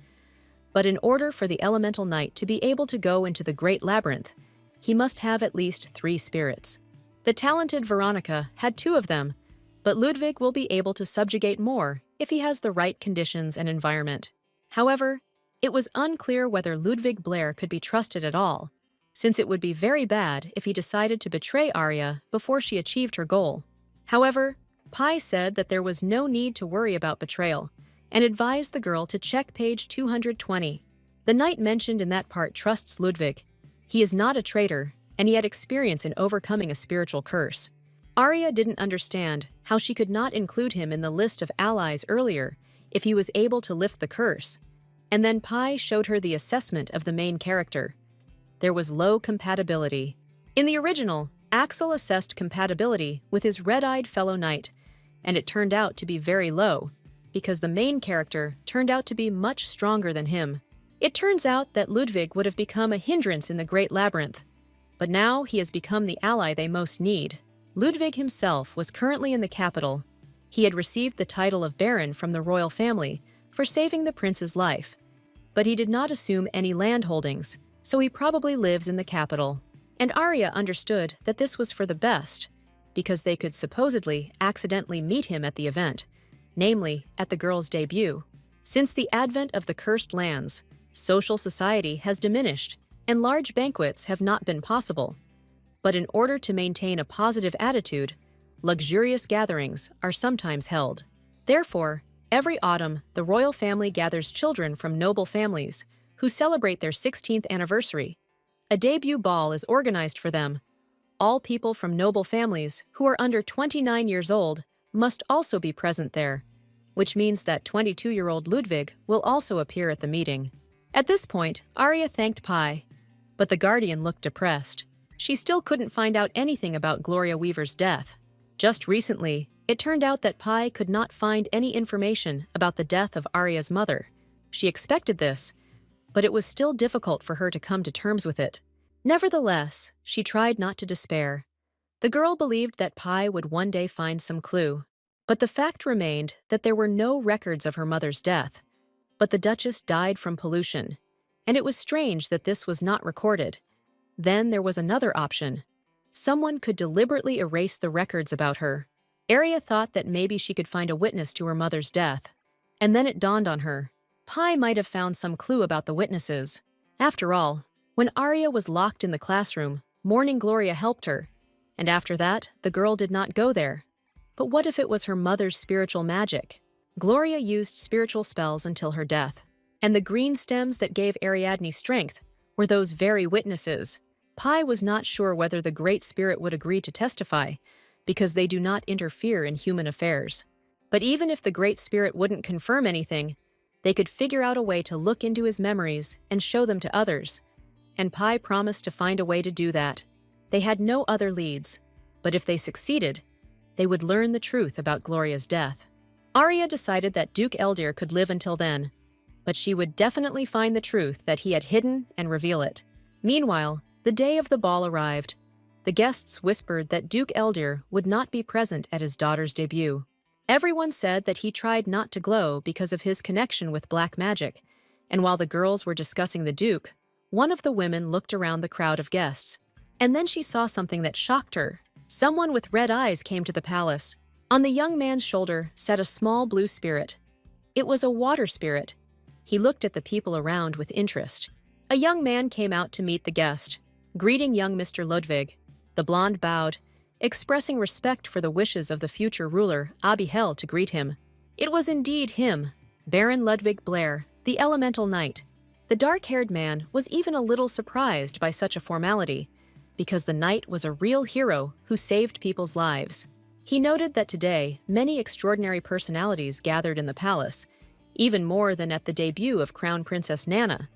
But in order for the elemental knight to be able to go into the Great Labyrinth, he must have at least 3 spirits. The talented Veronica had 2 of them, but Ludwig will be able to subjugate more if he has the right conditions and environment. However, it was unclear whether Ludwig Blair could be trusted at all, since it would be very bad if he decided to betray Arya before she achieved her goal. However, Pi said that there was no need to worry about betrayal, and advised the girl to check page 220. The knight mentioned in that part trusts Ludwig. He is not a traitor, and he had experience in overcoming a spiritual curse. Arya didn't understand how she could not include him in the list of allies earlier if he was able to lift the curse, and then Pi showed her the assessment of the main character. There was low compatibility. In the original, Axel assessed compatibility with his red-eyed fellow knight, and it turned out to be very low, because the main character turned out to be much stronger than him. It turns out that Ludwig would have become a hindrance in the Great Labyrinth, but now he has become the ally they most need. Ludwig himself was currently in the capital. He had received the title of Baron from the royal family for saving the prince's life, but he did not assume any land holdings, so he probably lives in the capital. And Arya understood that this was for the best, because they could supposedly accidentally meet him at the event, namely at the girl's debut. Since the advent of the cursed lands, social society has diminished and large banquets have not been possible. But in order to maintain a positive attitude, luxurious gatherings are sometimes held. Therefore, every autumn, the royal family gathers children from noble families who celebrate their 16th anniversary. A debut ball is organized for them. All people from noble families who are under 29 years old must also be present there, which means that 22-year-old Ludwig will also appear at the meeting. At this point, Arya thanked Pi, but the Guardian looked depressed. She still couldn't find out anything about Gloria Weaver's death. Just recently, it turned out that Pi could not find any information about the death of Arya's mother. She expected this, but it was still difficult for her to come to terms with it. Nevertheless, she tried not to despair. The girl believed that Pi would one day find some clue, but the fact remained that there were no records of her mother's death. But the Duchess died from pollution, and it was strange that this was not recorded. Then there was another option. Someone could deliberately erase the records about her. Arya thought that maybe she could find a witness to her mother's death, and then it dawned on her. Pi might have found some clue about the witnesses. After all, when Arya was locked in the classroom, Morning Gloria helped her, and after that, the girl did not go there. But what if it was her mother's spiritual magic? Gloria used spiritual spells until her death, and the green stems that gave Ariadne strength were those very witnesses. Pi was not sure whether the Great Spirit would agree to testify, because they do not interfere in human affairs. But even if the Great Spirit wouldn't confirm anything, they could figure out a way to look into his memories and show them to others. And Pi promised to find a way to do that. They had no other leads, but if they succeeded, they would learn the truth about Gloria's death. Arya decided that Duke Eldir could live until then, but she would definitely find the truth that he had hidden and reveal it. Meanwhile, the day of the ball arrived. The guests whispered that Duke Eldir would not be present at his daughter's debut. Everyone said that he tried not to glow because of his connection with black magic, and while the girls were discussing the Duke, one of the women looked around the crowd of guests. And then she saw something that shocked her. Someone with red eyes came to the palace. On the young man's shoulder sat a small blue spirit. It was a water spirit. He looked at the people around with interest. A young man came out to meet the guest, greeting young Mr. Ludwig. The blonde bowed, expressing respect for the wishes of the future ruler Yahello to greet him. It was indeed him, Baron Ludwig Blair, the elemental knight. The dark-haired man was even a little surprised by such a formality, because the knight was a real hero who saved people's lives. He noted that today, many extraordinary personalities gathered in the palace, even more than at the debut of Crown Princess Nana,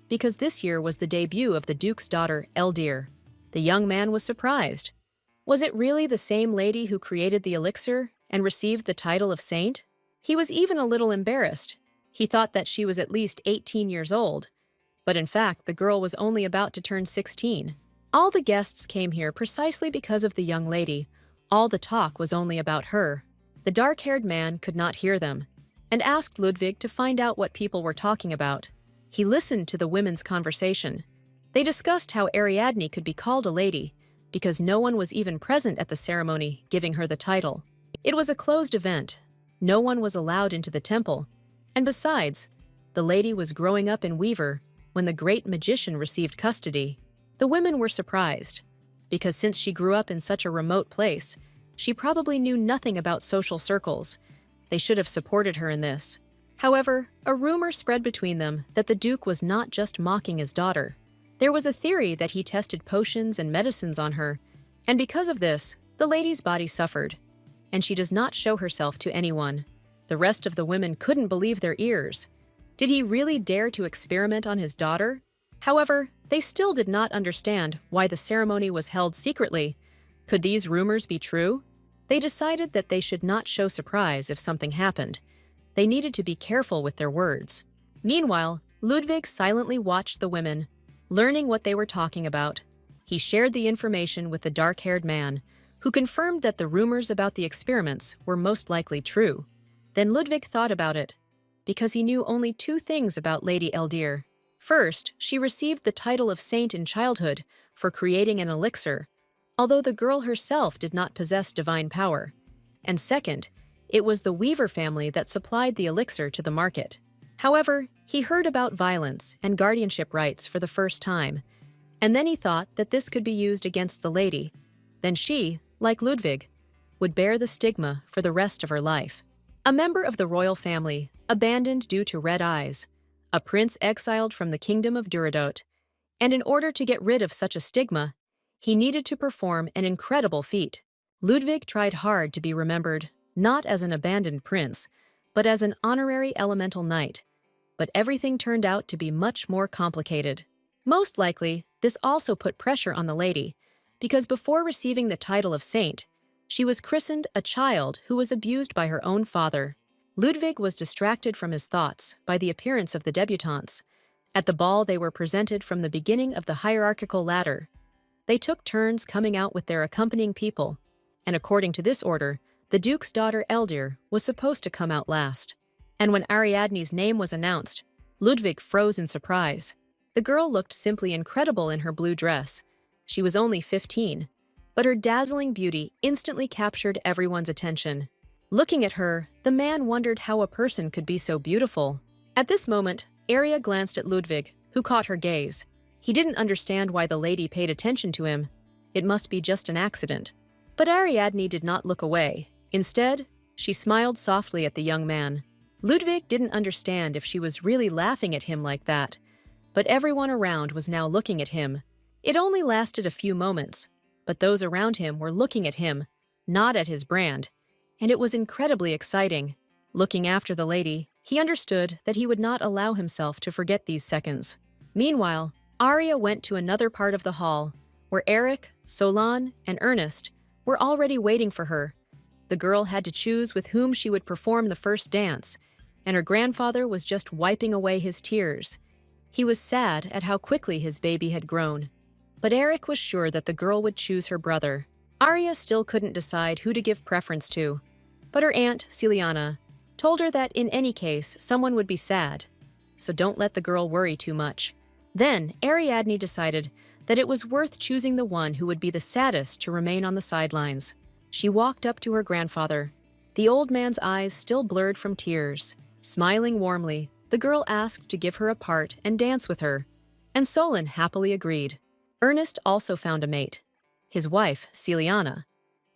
because this year was the debut of the Duke's daughter, Eldir. The young man was surprised. Was it really the same lady who created the elixir and received the title of saint? He was even a little embarrassed. He thought that she was at least 18 years old, but in fact, the girl was only about to turn 16. All the guests came here precisely because of the young lady. All the talk was only about her. The dark-haired man could not hear them, and asked Ludwig to find out what people were talking about. He listened to the women's conversation. They discussed how Ariadne could be called a lady, because no one was even present at the ceremony giving her the title. It was a closed event. No one was allowed into the temple, and besides, the lady was growing up in Weaver when the great magician received custody. The women were surprised, because since she grew up in such a remote place, she probably knew nothing about social circles. They should have supported her in this. However, a rumor spread between them that the Duke was not just mocking his daughter. There was a theory that he tested potions and medicines on her, and because of this, the lady's body suffered, and she does not show herself to anyone. The rest of the women couldn't believe their ears. Did he really dare to experiment on his daughter? However, they still did not understand why the ceremony was held secretly. Could these rumors be true? They decided that they should not show surprise if something happened. They needed to be careful with their words. Meanwhile, Ludwig silently watched the women, learning what they were talking about. He shared the information with the dark-haired man, who confirmed that the rumors about the experiments were most likely true. Then Ludwig thought about it, because he knew only two things about Lady Eldir. First, she received the title of saint in childhood for creating an elixir, although the girl herself did not possess divine power. And second, it was the Weaver family that supplied the elixir to the market. However, he heard about violence and guardianship rights for the first time, and then he thought that this could be used against the lady. Then she, like Ludwig, would bear the stigma for the rest of her life. A member of the royal family, abandoned due to red eyes, a prince exiled from the kingdom of Duradot, and in order to get rid of such a stigma, he needed to perform an incredible feat. Ludwig tried hard to be remembered, not as an abandoned prince, but as an honorary elemental knight. But everything turned out to be much more complicated. Most likely, this also put pressure on the lady, because before receiving the title of saint, she was christened a child who was abused by her own father. Ludwig was distracted from his thoughts by the appearance of the debutantes. At the ball, they were presented from the beginning of the hierarchical ladder. They took turns coming out with their accompanying people, and according to this order, the Duke's daughter Eldir was supposed to come out last. And when Ariadne's name was announced, Ludwig froze in surprise. The girl looked simply incredible in her blue dress. She was only 15, but her dazzling beauty instantly captured everyone's attention. Looking at her, the man wondered how a person could be so beautiful. At this moment, Arya glanced at Ludwig, who caught her gaze. He didn't understand why the lady paid attention to him. It must be just an accident. But Ariadne did not look away. Instead, she smiled softly at the young man. Ludwig didn't understand if she was really laughing at him like that, but everyone around was now looking at him, It only lasted a few moments, but those around him were looking at him, not at his brand, and it was incredibly exciting. Looking after the lady, he understood that he would not allow himself to forget these seconds. Meanwhile, Arya went to another part of the hall, where Eric, Solan, and Ernest were already waiting for her. The girl had to choose with whom she would perform the first dance, and her grandfather was just wiping away his tears. He was sad at how quickly his baby had grown. But Eric was sure that the girl would choose her brother. Arya still couldn't decide who to give preference to, but her aunt, Celiana, told her that in any case someone would be sad, so don't let the girl worry too much. Then Ariadne decided that it was worth choosing the one who would be the saddest to remain on the sidelines. She walked up to her grandfather, the old man's eyes still blurred from tears. Smiling warmly, the girl asked to give her a part and dance with her, and Solon happily agreed. Ernest also found a mate, his wife, Celiana,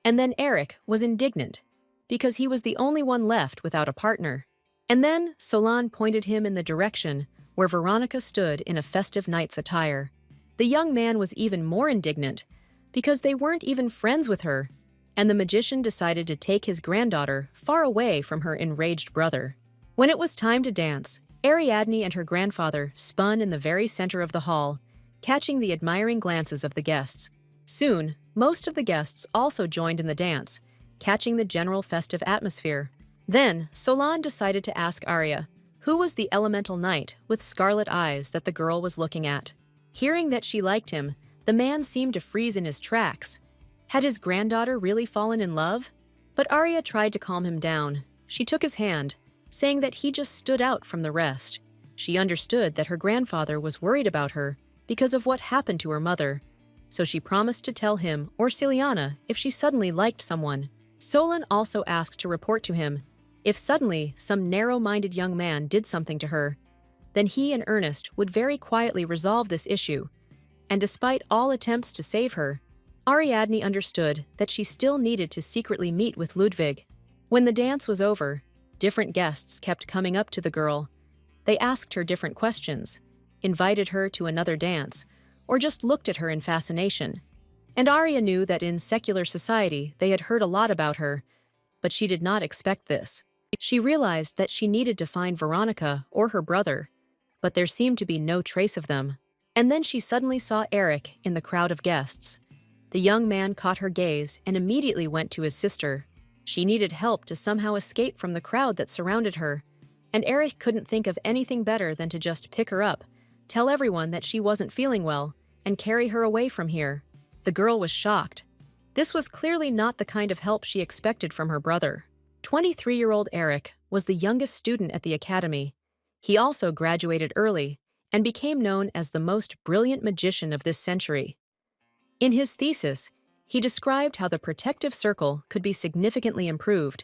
and then Eric was indignant because he was the only one left without a partner. And then Solan pointed him in the direction where Veronica stood in a festive knight's attire. The young man was even more indignant because they weren't even friends with her, and the magician decided to take his granddaughter far away from her enraged brother. When it was time to dance, Ariadne and her grandfather spun in the very center of the hall, catching the admiring glances of the guests. Soon, most of the guests also joined in the dance, catching the general festive atmosphere. Then, Solan decided to ask Arya, who was the elemental knight with scarlet eyes that the girl was looking at. Hearing that she liked him, the man seemed to freeze in his tracks. Had his granddaughter really fallen in love? But Arya tried to calm him down. She took his hand, saying that he just stood out from the rest. She understood that her grandfather was worried about her because of what happened to her mother, so she promised to tell him or Celiana if she suddenly liked someone. Solon also asked to report to him if suddenly some narrow-minded young man did something to her, then he and Ernest would very quietly resolve this issue. And despite all attempts to save her, Ariadne understood that she still needed to secretly meet with Ludwig. When the dance was over, different guests kept coming up to the girl. They asked her different questions, invited her to another dance, or just looked at her in fascination. And Arya knew that in secular society they had heard a lot about her, but she did not expect this. She realized that she needed to find Veronica or her brother, but there seemed to be no trace of them. And then she suddenly saw Eric in the crowd of guests. The young man caught her gaze and immediately went to his sister. She needed help to somehow escape from the crowd that surrounded her, and Eric couldn't think of anything better than to just pick her up, tell everyone that she wasn't feeling well, and carry her away from here. The girl was shocked. This was clearly not the kind of help she expected from her brother. 23-year-old Eric was the youngest student at the academy. He also graduated early and became known as the most brilliant magician of this century. In his thesis, he described how the protective circle could be significantly improved,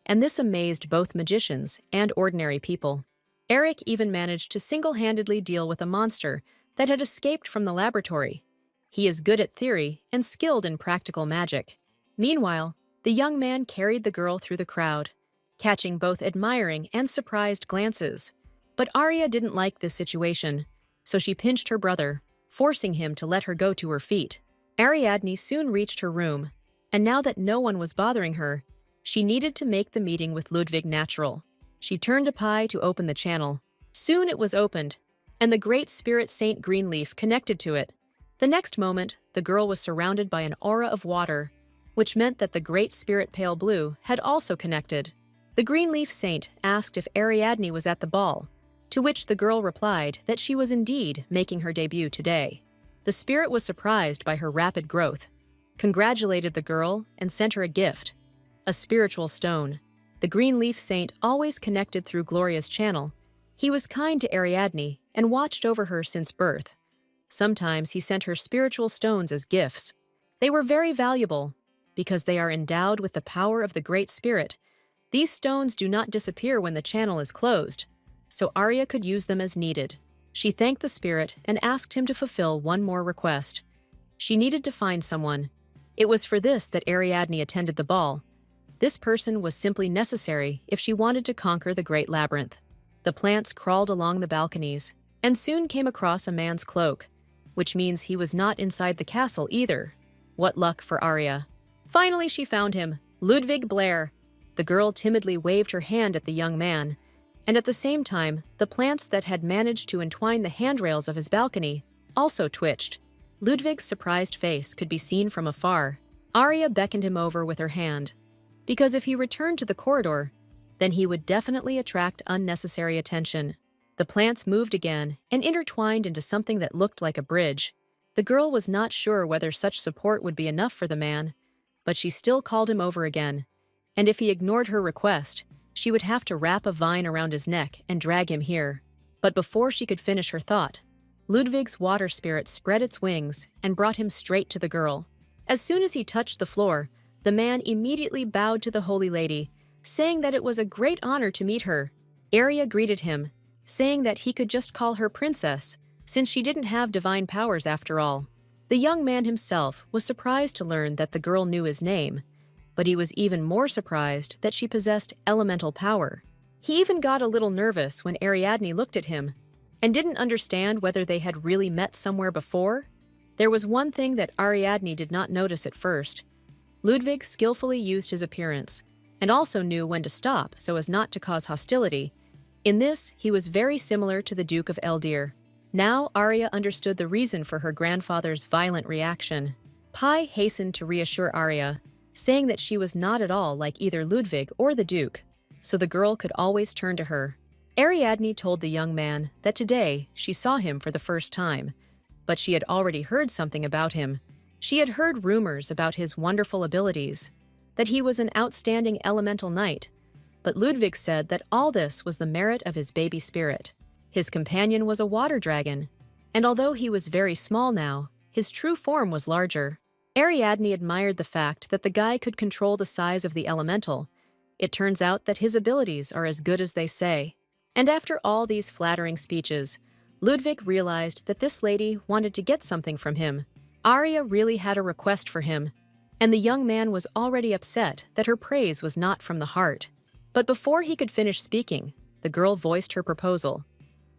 and this amazed both magicians and ordinary people. Eric even managed to single-handedly deal with a monster that had escaped from the laboratory. He is good at theory and skilled in practical magic. Meanwhile, the young man carried the girl through the crowd, catching both admiring and surprised glances. But Arya didn't like this situation, so she pinched her brother, forcing him to let her go to her feet. Ariadne soon reached her room, and now that no one was bothering her, she needed to make the meeting with Ludwig natural. She turned a pie to open the channel. Soon it was opened, and the Great Spirit Saint Greenleaf connected to it. The next moment, the girl was surrounded by an aura of water, which meant that the Great Spirit Pale Blue had also connected. The Greenleaf Saint asked if Ariadne was at the ball, to which the girl replied that she was indeed making her debut today. The spirit was surprised by her rapid growth, congratulated the girl, and sent her a gift, a spiritual stone. The Greenleaf Saint always connected through Gloria's channel. He was kind to Ariadne and watched over her since birth. Sometimes he sent her spiritual stones as gifts. They were very valuable because they are endowed with the power of the Great Spirit. These stones do not disappear when the channel is closed, so Arya could use them as needed. She thanked the spirit and asked him to fulfill one more request. She needed to find someone. It was for this that Ariadne attended the ball. This person was simply necessary if she wanted to conquer the Great Labyrinth. The plants crawled along the balconies and soon came across a man's cloak. which means he was not inside the castle either. What luck for Arya. Finally, she found him, Ludwig Blair. The girl timidly waved her hand at the young man, and at the same time, the plants that had managed to entwine the handrails of his balcony also twitched. Ludwig's surprised face could be seen from afar. Arya beckoned him over with her hand, because if he returned to the corridor, then he would definitely attract unnecessary attention. The plants moved again and intertwined into something that looked like a bridge. The girl was not sure whether such support would be enough for the man, but she still called him over again, and if he ignored her request, she would have to wrap a vine around his neck and drag him here. But before she could finish her thought, Ludwig's water spirit spread its wings and brought him straight to the girl. As soon as he touched the floor, the man immediately bowed to the holy lady, saying that it was a great honor to meet her. Arya greeted him, saying that he could just call her princess, since she didn't have divine powers after all. The young man himself was surprised to learn that the girl knew his name, but he was even more surprised that she possessed elemental power. He even got a little nervous when Ariadne looked at him and didn't understand whether they had really met somewhere before. There was one thing that Ariadne did not notice at first. Ludwig skillfully used his appearance and also knew when to stop so as not to cause hostility. In this, he was very similar to the Duke of Eldir. Now Arya understood the reason for her grandfather's violent reaction. Pai hastened to reassure Arya, saying that she was not at all like either Ludwig or the Duke, so the girl could always turn to her. Ariadne told the young man that today she saw him for the first time, but she had already heard something about him. She had heard rumors about his wonderful abilities, that he was an outstanding elemental knight, but Ludwig said that all this was the merit of his baby spirit. His companion was a water dragon, and although he was very small now, his true form was larger. Ariadne admired the fact that the guy could control the size of the elemental. It turns out that his abilities are as good as they say. And after all these flattering speeches, Ludwig realized that this lady wanted to get something from him. Arya really had a request for him, and the young man was already upset that her praise was not from the heart. But before he could finish speaking, the girl voiced her proposal.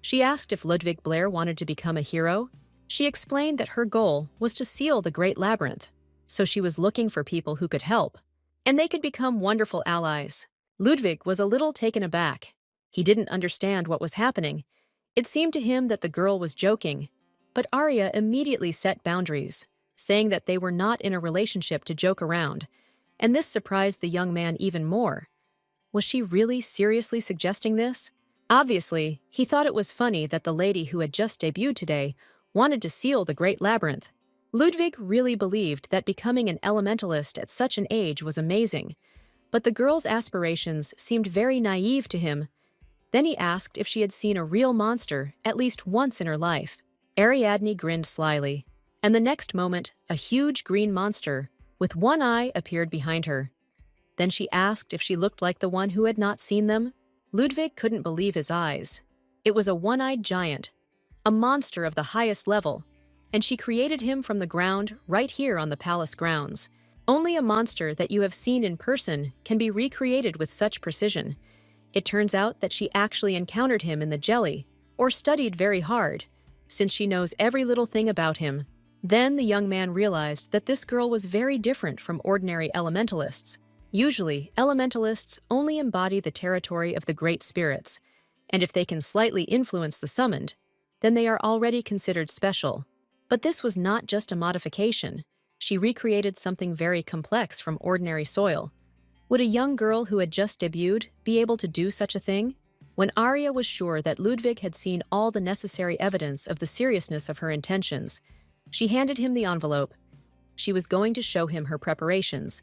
She asked if Ludwig Blair wanted to become a hero. She explained that her goal was to seal the Great Labyrinth, so she was looking for people who could help, and they could become wonderful allies. Ludwig was a little taken aback. He didn't understand what was happening. It seemed to him that the girl was joking, but Arya immediately set boundaries, saying that they were not in a relationship to joke around, and this surprised the young man even more. Was she really seriously suggesting this? Obviously, he thought it was funny that the lady who had just debuted today wanted to seal the Great Labyrinth. Ludwig really believed that becoming an elementalist at such an age was amazing, but the girl's aspirations seemed very naive to him. Then he asked if she had seen a real monster at least once in her life. Ariadne grinned slyly, and the next moment, a huge green monster with one eye appeared behind her. Then she asked if she looked like the one who had not seen them. Ludwig couldn't believe his eyes. It was a one-eyed giant, a monster of the highest level, and she created him from the ground right here on the palace grounds. Only a monster that you have seen in person can be recreated with such precision. It turns out that she actually encountered him in the jelly, or studied very hard, since she knows every little thing about him. Then the young man realized that this girl was very different from ordinary elementalists. Usually, elementalists only embody the territory of the great spirits, and if they can slightly influence the summoned, then they are already considered special. But this was not just a modification. She recreated something very complex from ordinary soil. Would a young girl who had just debuted be able to do such a thing? When Arya was sure that Ludwig had seen all the necessary evidence of the seriousness of her intentions, she handed him the envelope. She was going to show him her preparations,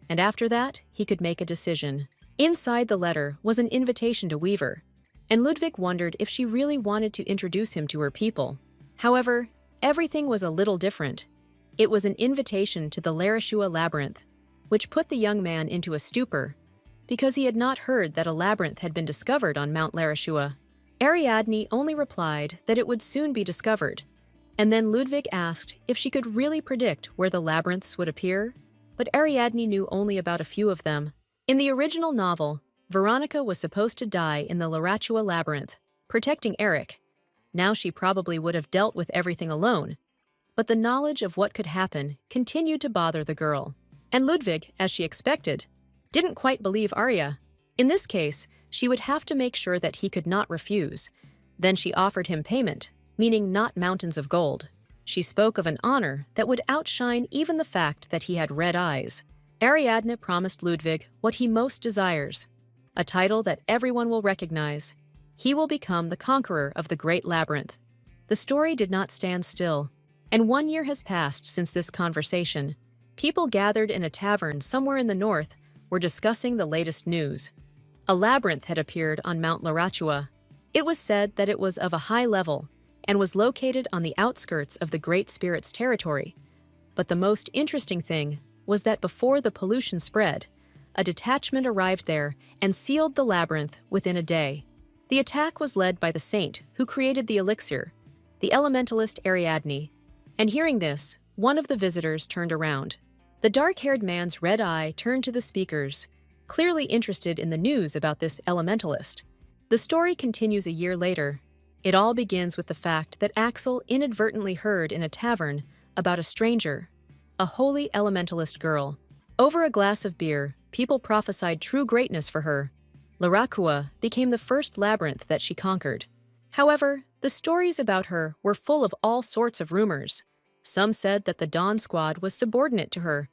and after that, he could make a decision. Inside the letter was an invitation to Weaver, and Ludwig wondered if she really wanted to introduce him to her people. However, everything was a little different. It was an invitation to the Larashua Labyrinth, which put the young man into a stupor, because he had not heard that a labyrinth had been discovered on Mount Larashua. Ariadne only replied that it would soon be discovered, and then Ludwig asked if she could really predict where the labyrinths would appear, but Ariadne knew only about a few of them. In the original novel, Veronica was supposed to die in the Larashua Labyrinth, protecting Eric. Now she probably would have dealt with everything alone, But the knowledge of what could happen continued to bother the girl. And Ludwig, as she expected, didn't quite believe Arya. In this case, she would have to make sure that he could not refuse. Then she offered him payment, meaning not mountains of gold. She spoke of an honor that would outshine even the fact that he had red eyes. Ariadne promised Ludwig what he most desires, a title that everyone will recognize. He will become the conqueror of the Great Labyrinth. The story did not stand still, and 1 year has passed since this conversation. People gathered in a tavern somewhere in the north were discussing the latest news. A labyrinth had appeared on Mount Larachua. It was said that it was of a high level and was located on the outskirts of the Great Spirit's territory. But the most interesting thing was that before the pollution spread, a detachment arrived there and sealed the labyrinth within a day. The attack was led by the saint who created the elixir, the elementalist Ariadne. And hearing this, one of the visitors turned around. The dark-haired man's red eye turned to the speakers, clearly interested in the news about this elementalist. The story continues a year later. It all begins with the fact that Axel inadvertently heard in a tavern about a stranger, a holy elementalist girl. Over a glass of beer, people prophesied true greatness for her. Larachua became the first labyrinth that she conquered. However, the stories about her were full of all sorts of rumors. Some said that the Dawn Squad was subordinate to her,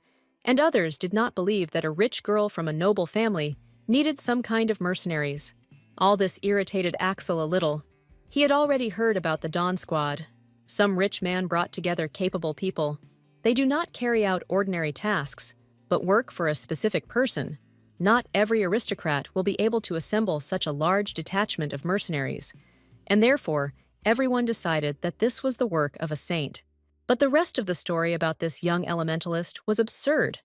and others did not believe that a rich girl from a noble family needed some kind of mercenaries. All this irritated Axel a little. He had already heard about the Dawn Squad. Some rich man brought together capable people. They do not carry out ordinary tasks, but work for a specific person. Not every aristocrat will be able to assemble such a large detachment of mercenaries, and therefore, everyone decided that this was the work of a saint. But the rest of the story about this young elementalist was absurd.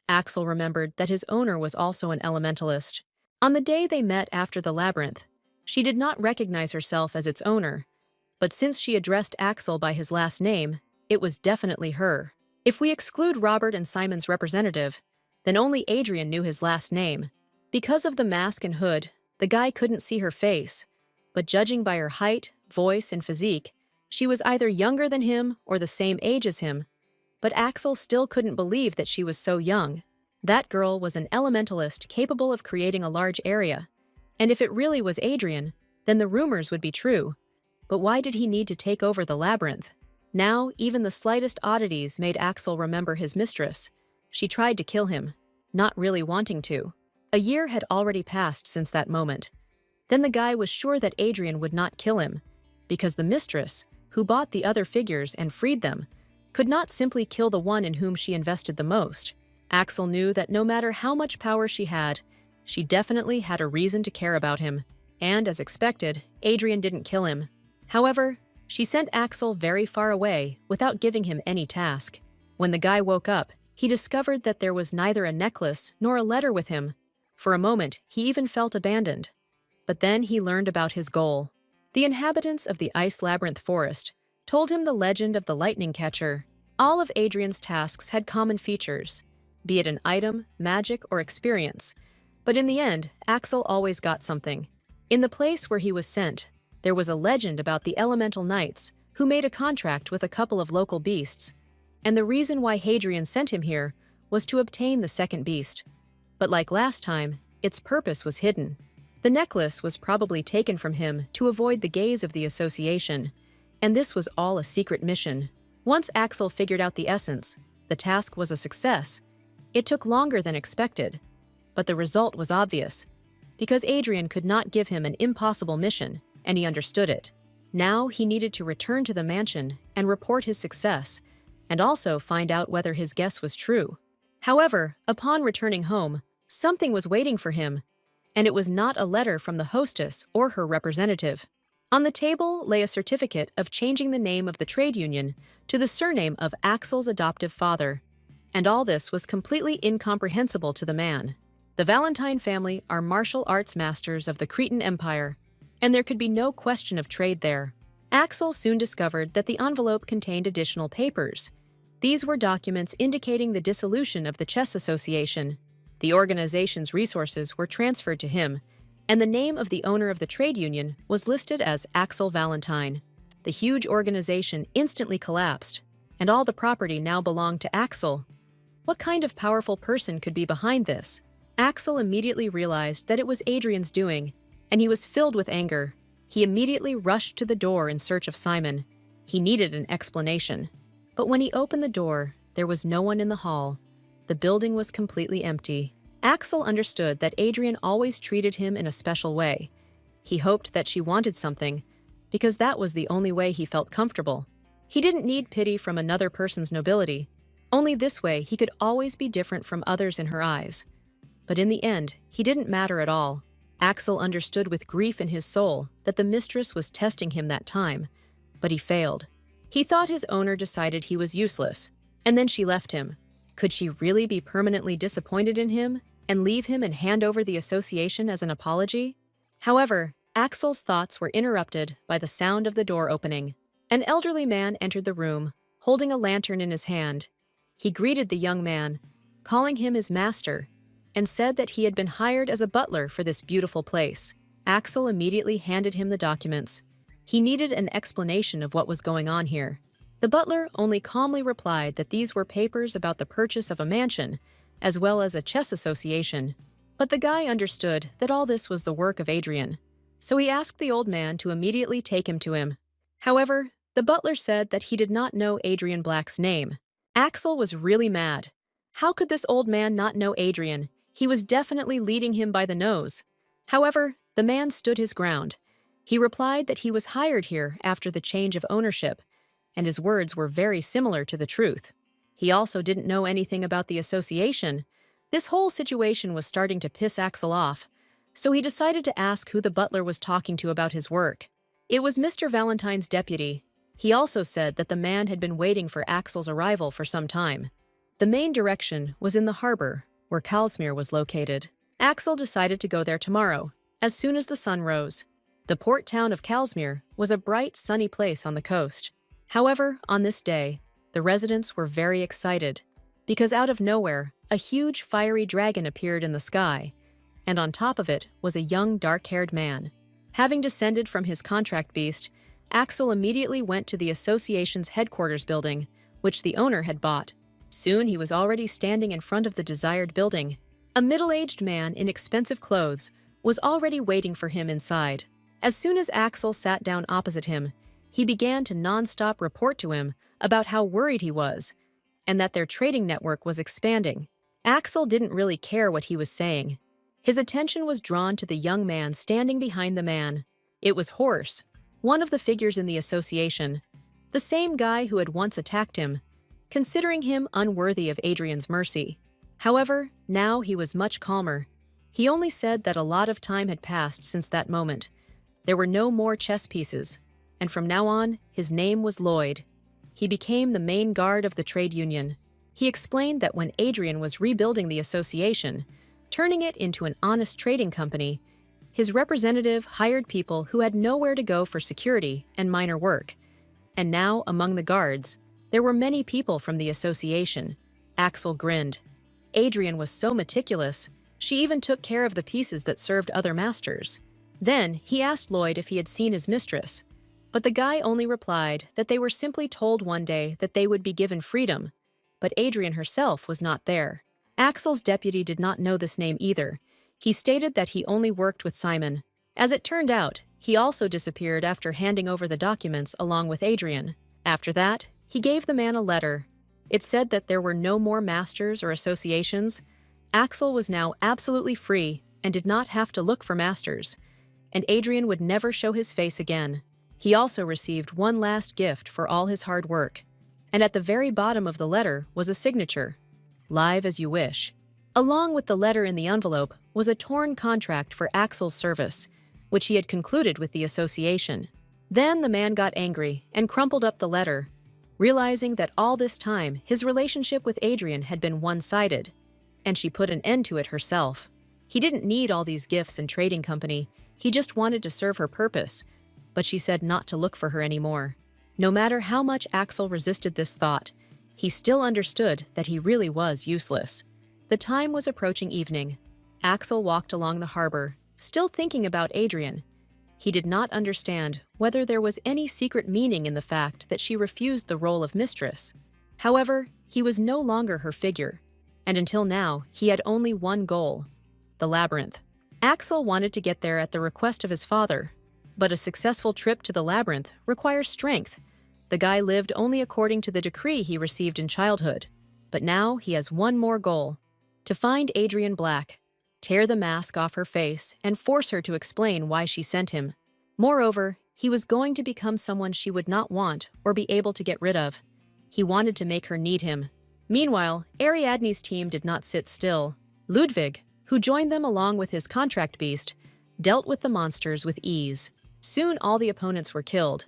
Axel remembered that his owner was also an elementalist. On the day they met after the labyrinth, she did not recognize herself as its owner, but since she addressed Axel by his last name, it was definitely her. If we exclude Robert and Simon's representative, then only Adrian knew his last name. Because of the mask and hood, the guy couldn't see her face, but judging by her height, voice, and physique, she was either younger than him or the same age as him. But Axel still couldn't believe that she was so young. That girl was an elementalist capable of creating a large area. And if it really was Adrian, then the rumors would be true. But why did he need to take over the labyrinth? Now, even the slightest oddities made Axel remember his mistress. She tried to kill him, not really wanting to. A year had already passed since that moment. Then the guy was sure that Adrian would not kill him, because the mistress, who bought the other figures and freed them, could not simply kill the one in whom she invested the most. Axel knew that no matter how much power she definitely had a reason to care about him, and as expected, Adrian didn't kill him. However, she sent Axel very far away without giving him any task. When the guy woke up, he discovered that there was neither a necklace nor a letter with him. For a moment, he even felt abandoned. But then he learned about his goal. The inhabitants of the Ice Labyrinth Forest told him the legend of the lightning catcher. All of Adrian's tasks had common features, be it an item, magic, or experience. But in the end, Axel always got something. In the place where he was sent, there was a legend about the elemental knights who made a contract with a couple of local beasts. And the reason why Hadrian sent him here was to obtain the second beast. But like last time, its purpose was hidden. The necklace was probably taken from him to avoid the gaze of the association, and this was all a secret mission. Once Axel figured out the essence, the task was a success. It took longer than expected, but the result was obvious, because Adrian could not give him an impossible mission, and he understood it. Now he needed to return to the mansion and report his success, and also find out whether his guess was true. However, upon returning home, something was waiting for him, and it was not a letter from the hostess or her representative. On the table lay a certificate of changing the name of the trade union to the surname of Axel's adoptive father, and all this was completely incomprehensible to the man. The Valentine family are martial arts masters of the Cretan Empire, and there could be no question of trade there. Axel soon discovered that the envelope contained additional papers. These were documents indicating the dissolution of the chess association. The organization's resources were transferred to him, and the name of the owner of the trade union was listed as Axel Valentine. The huge organization instantly collapsed. and all the property now belonged to Axel. What kind of powerful person could be behind this? Axel immediately realized that it was Adrian's doing, and he was filled with anger. He immediately rushed to the door in search of Simon. He needed an explanation. But when he opened the door, there was no one in the hall. The building was completely empty. Axel understood that Adrian always treated him in a special way. He hoped that she wanted something, because that was the only way he felt comfortable. He didn't need pity from another person's nobility. Only this way he could always be different from others in her eyes. But in the end, he didn't matter at all. Axel understood with grief in his soul that the mistress was testing him that time, but he failed. He thought his owner decided he was useless, and then she left him. Could she really be permanently disappointed in him and leave him and hand over the association as an apology? However, Axel's thoughts were interrupted by the sound of the door opening. An elderly man entered the room, holding a lantern in his hand. He greeted the young man, calling him his master, and said that he had been hired as a butler for this beautiful place. Axel immediately handed him the documents. He needed an explanation of what was going on here. The butler only calmly replied that these were papers about the purchase of a mansion, as well as a chess association. But the guy understood that all this was the work of Adrian, so he asked the old man to immediately take him to him. However, the butler said that he did not know Adrian Black's name. Axel was really mad. How could this old man not know Adrian? He was definitely leading him by the nose. However, the man stood his ground. He replied that he was hired here after the change of ownership, and his words were very similar to the truth. He also didn't know anything about the association. This whole situation was starting to piss Axel off, so he decided to ask who the butler was talking to about his work. It was Mr. Valentine's deputy. He also said that the man had been waiting for Axel's arrival for some time. The main direction was in the harbor, where Kalsmere was located. Axel decided to go there tomorrow, as soon as the sun rose. The port town of Kalsmere was a bright, sunny place on the coast. However, on this day, the residents were very excited, because out of nowhere, a huge fiery dragon appeared in the sky, and on top of it was a young dark-haired man. Having descended from his contract beast, Axel immediately went to the association's headquarters building, which the owner had bought. Soon he was already standing in front of the desired building. A middle-aged man in expensive clothes was already waiting for him inside. As soon as Axel sat down opposite him, he began to non-stop report to him about how worried he was, and that their trading network was expanding. Axel didn't really care what he was saying. His attention was drawn to the young man standing behind the man. It was Horse, one of the figures in the association, the same guy who had once attacked him, considering him unworthy of Adrian's mercy. However, now he was much calmer. He only said that a lot of time had passed since that moment. There were no more chess pieces, and from now on, his name was Lloyd. He became the main guard of the trade union. He explained that when Adrian was rebuilding the association, turning it into an honest trading company, his representative hired people who had nowhere to go for security and minor work. And now, among the guards, there were many people from the association. Axel grinned. Adrian was so meticulous, she even took care of the pieces that served other masters. Then, he asked Lloyd if he had seen his mistress, but the guy only replied that they were simply told one day that they would be given freedom, but Adrian herself was not there. Axel's deputy did not know this name either. He stated that he only worked with Simon. As it turned out, he also disappeared after handing over the documents along with Adrian. After that, he gave the man a letter. It said that there were no more masters or associations. Axel was now absolutely free and did not have to look for masters, and Adrian would never show his face again. He also received one last gift for all his hard work, and at the very bottom of the letter was a signature, "Live as you wish." Along with the letter in the envelope was a torn contract for Axel's service, which he had concluded with the association. Then the man got angry and crumpled up the letter, realizing that all this time his relationship with Adrian had been one-sided, and she put an end to it herself. He didn't need all these gifts and trading company, he just wanted to serve her purpose, but she said not to look for her anymore. No matter how much Axel resisted this thought, he still understood that he really was useless. The time was approaching evening. Axel walked along the harbor, still thinking about Adrian. He did not understand whether there was any secret meaning in the fact that she refused the role of mistress. However, he was no longer her figure, and until now, he had only one goal: the labyrinth. Axel wanted to get there at the request of his father, but a successful trip to the labyrinth requires strength. The guy lived only according to the decree he received in childhood, but now he has one more goal: to find Adrian Black, tear the mask off her face, and force her to explain why she sent him. Moreover, he was going to become someone she would not want or be able to get rid of. He wanted to make her need him. Meanwhile, Ariadne's team did not sit still. Ludwig, who joined them along with his contract beast, dealt with the monsters with ease. Soon all the opponents were killed,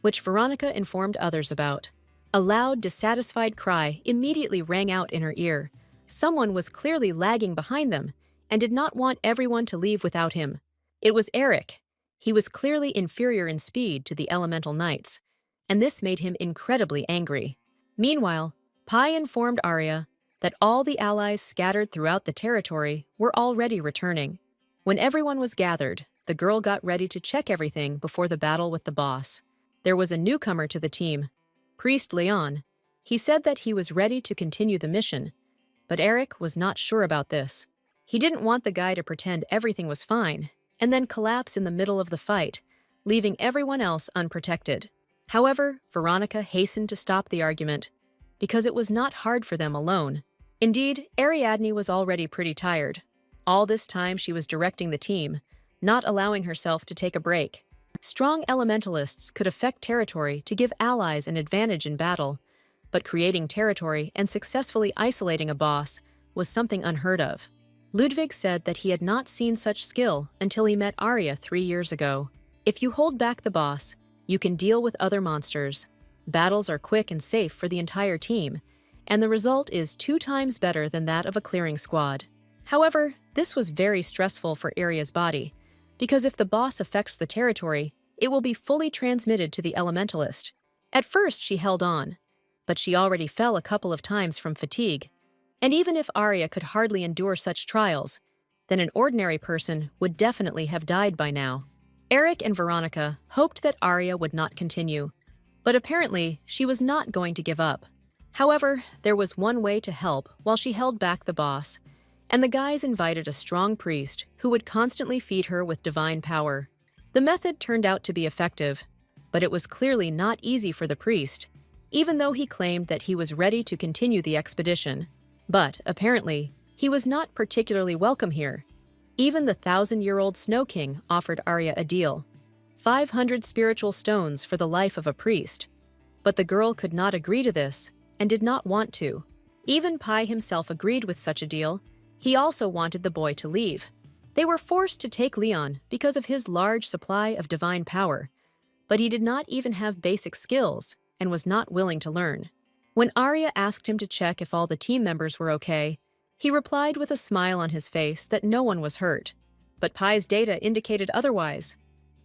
which Veronica informed others about. A loud, dissatisfied cry immediately rang out in her ear. Someone was clearly lagging behind them and did not want everyone to leave without him. It was Eric. He was clearly inferior in speed to the elemental knights, and this made him incredibly angry. Meanwhile, Pai informed Arya that all the allies scattered throughout the territory were already returning. When everyone was gathered, the girl got ready to check everything before the battle with the boss. There was a newcomer to the team, Priest Leon. He said that he was ready to continue the mission, but Eric was not sure about this. He didn't want the guy to pretend everything was fine and then collapse in the middle of the fight, leaving everyone else unprotected. However, Veronica hastened to stop the argument, because it was not hard for them alone. Indeed, Ariadne was already pretty tired. All this time she was directing the team, not allowing herself to take a break. Strong elementalists could affect territory to give allies an advantage in battle, but creating territory and successfully isolating a boss was something unheard of. Ludwig said that he had not seen such skill until he met Arya 3 years ago. If you hold back the boss, you can deal with other monsters. Battles are quick and safe for the entire team, and the result is 2 times better than that of a clearing squad. However, this was very stressful for Arya's body, because if the boss affects the territory, it will be fully transmitted to the elementalist. At first she held on, but she already fell a couple of times from fatigue. And even if Arya could hardly endure such trials, then an ordinary person would definitely have died by now. Eric and Veronica hoped that Arya would not continue, but apparently she was not going to give up. However, there was one way to help while she held back the boss, and the guys invited a strong priest who would constantly feed her with divine power. The method turned out to be effective, but it was clearly not easy for the priest, even though he claimed that he was ready to continue the expedition. But, apparently, he was not particularly welcome here. Even the 1,000-year-old Snow King offered Arya a deal: 500 spiritual stones for the life of a priest. But the girl could not agree to this and did not want to. Even Pai himself agreed with such a deal. He also wanted the boy to leave. They were forced to take Leon because of his large supply of divine power, but he did not even have basic skills and was not willing to learn. When Arya asked him to check if all the team members were okay, he replied with a smile on his face that no one was hurt. But Pai's data indicated otherwise.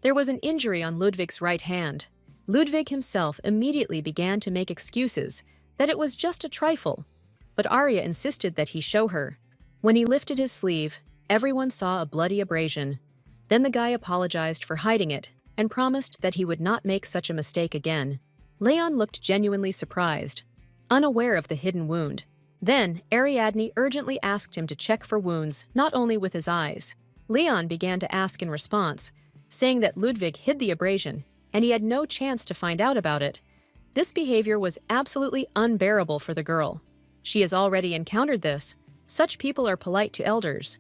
There was an injury on Ludwig's right hand. Ludwig himself immediately began to make excuses that it was just a trifle, but Arya insisted that he show her. When he lifted his sleeve, everyone saw a bloody abrasion. Then the guy apologized for hiding it and promised that he would not make such a mistake again. Leon looked genuinely surprised, unaware of the hidden wound. Then, Ariadne urgently asked him to check for wounds not only with his eyes. Leon began to ask in response, saying that Ludwig hid the abrasion and he had no chance to find out about it. This behavior was absolutely unbearable for the girl. She has already encountered this. Such people are polite to elders.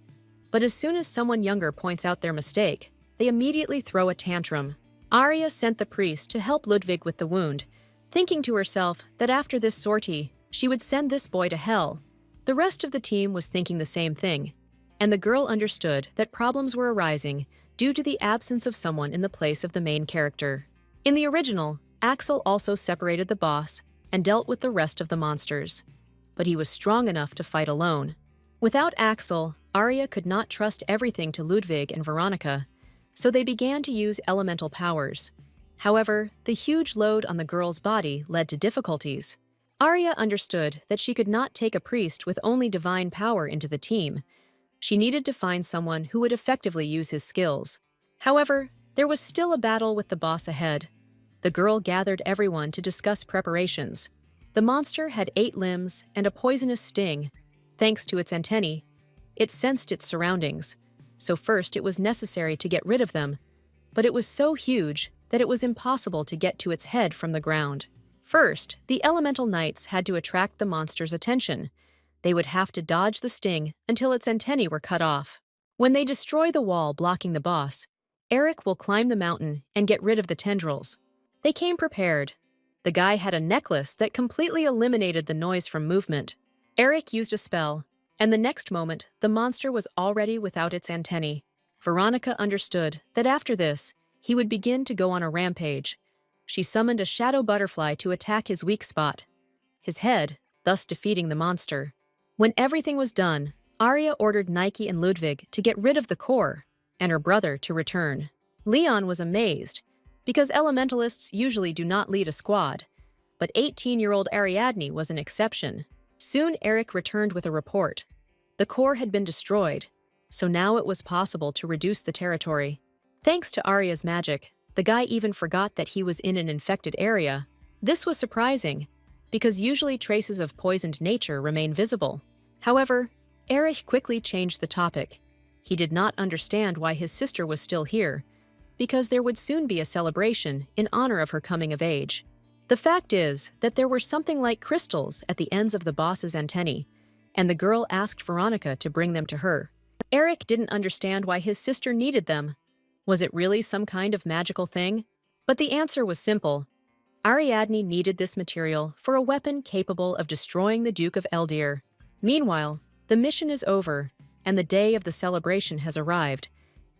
But as soon as someone younger points out their mistake, they immediately throw a tantrum. Arya sent the priest to help Ludwig with the wound, thinking to herself that after this sortie, she would send this boy to hell. The rest of the team was thinking the same thing, and the girl understood that problems were arising due to the absence of someone in the place of the main character. In the original, Axel also separated the boss and dealt with the rest of the monsters, but he was strong enough to fight alone. Without Axel, Arya could not trust everything to Ludwig and Veronica, so they began to use elemental powers. However, the huge load on the girl's body led to difficulties. Arya understood that she could not take a priest with only divine power into the team. She needed to find someone who would effectively use his skills. However, there was still a battle with the boss ahead. The girl gathered everyone to discuss preparations. The monster had 8 limbs and a poisonous sting. Thanks to its antennae, it sensed its surroundings, so first it was necessary to get rid of them, but it was so huge that it was impossible to get to its head from the ground. First, the elemental knights had to attract the monster's attention. They would have to dodge the sting until its antennae were cut off. When they destroy the wall blocking the boss, Eric will climb the mountain and get rid of the tendrils. They came prepared. The guy had a necklace that completely eliminated the noise from movement. Eric used a spell, and the next moment, the monster was already without its antennae. Veronica understood that after this, he would begin to go on a rampage. She summoned a shadow butterfly to attack his weak spot, his head, thus defeating the monster. When everything was done, Arya ordered Nike and Ludwig to get rid of the core, and her brother to return. Leon was amazed, because elementalists usually do not lead a squad, but 18-year-old Ariadne was an exception. Soon Eric returned with a report. The core had been destroyed, so now it was possible to reduce the territory. Thanks to Arya's magic, the guy even forgot that he was in an infected area. This was surprising, because usually traces of poisoned nature remain visible. However, Eric quickly changed the topic. He did not understand why his sister was still here, because there would soon be a celebration in honor of her coming of age. The fact is that there were something like crystals at the ends of the boss's antennae, and the girl asked Veronica to bring them to her. Eric didn't understand why his sister needed them. Was it really some kind of magical thing? But the answer was simple. Ariadne needed this material for a weapon capable of destroying the Duke of Eldir. Meanwhile, the mission is over, and the day of the celebration has arrived.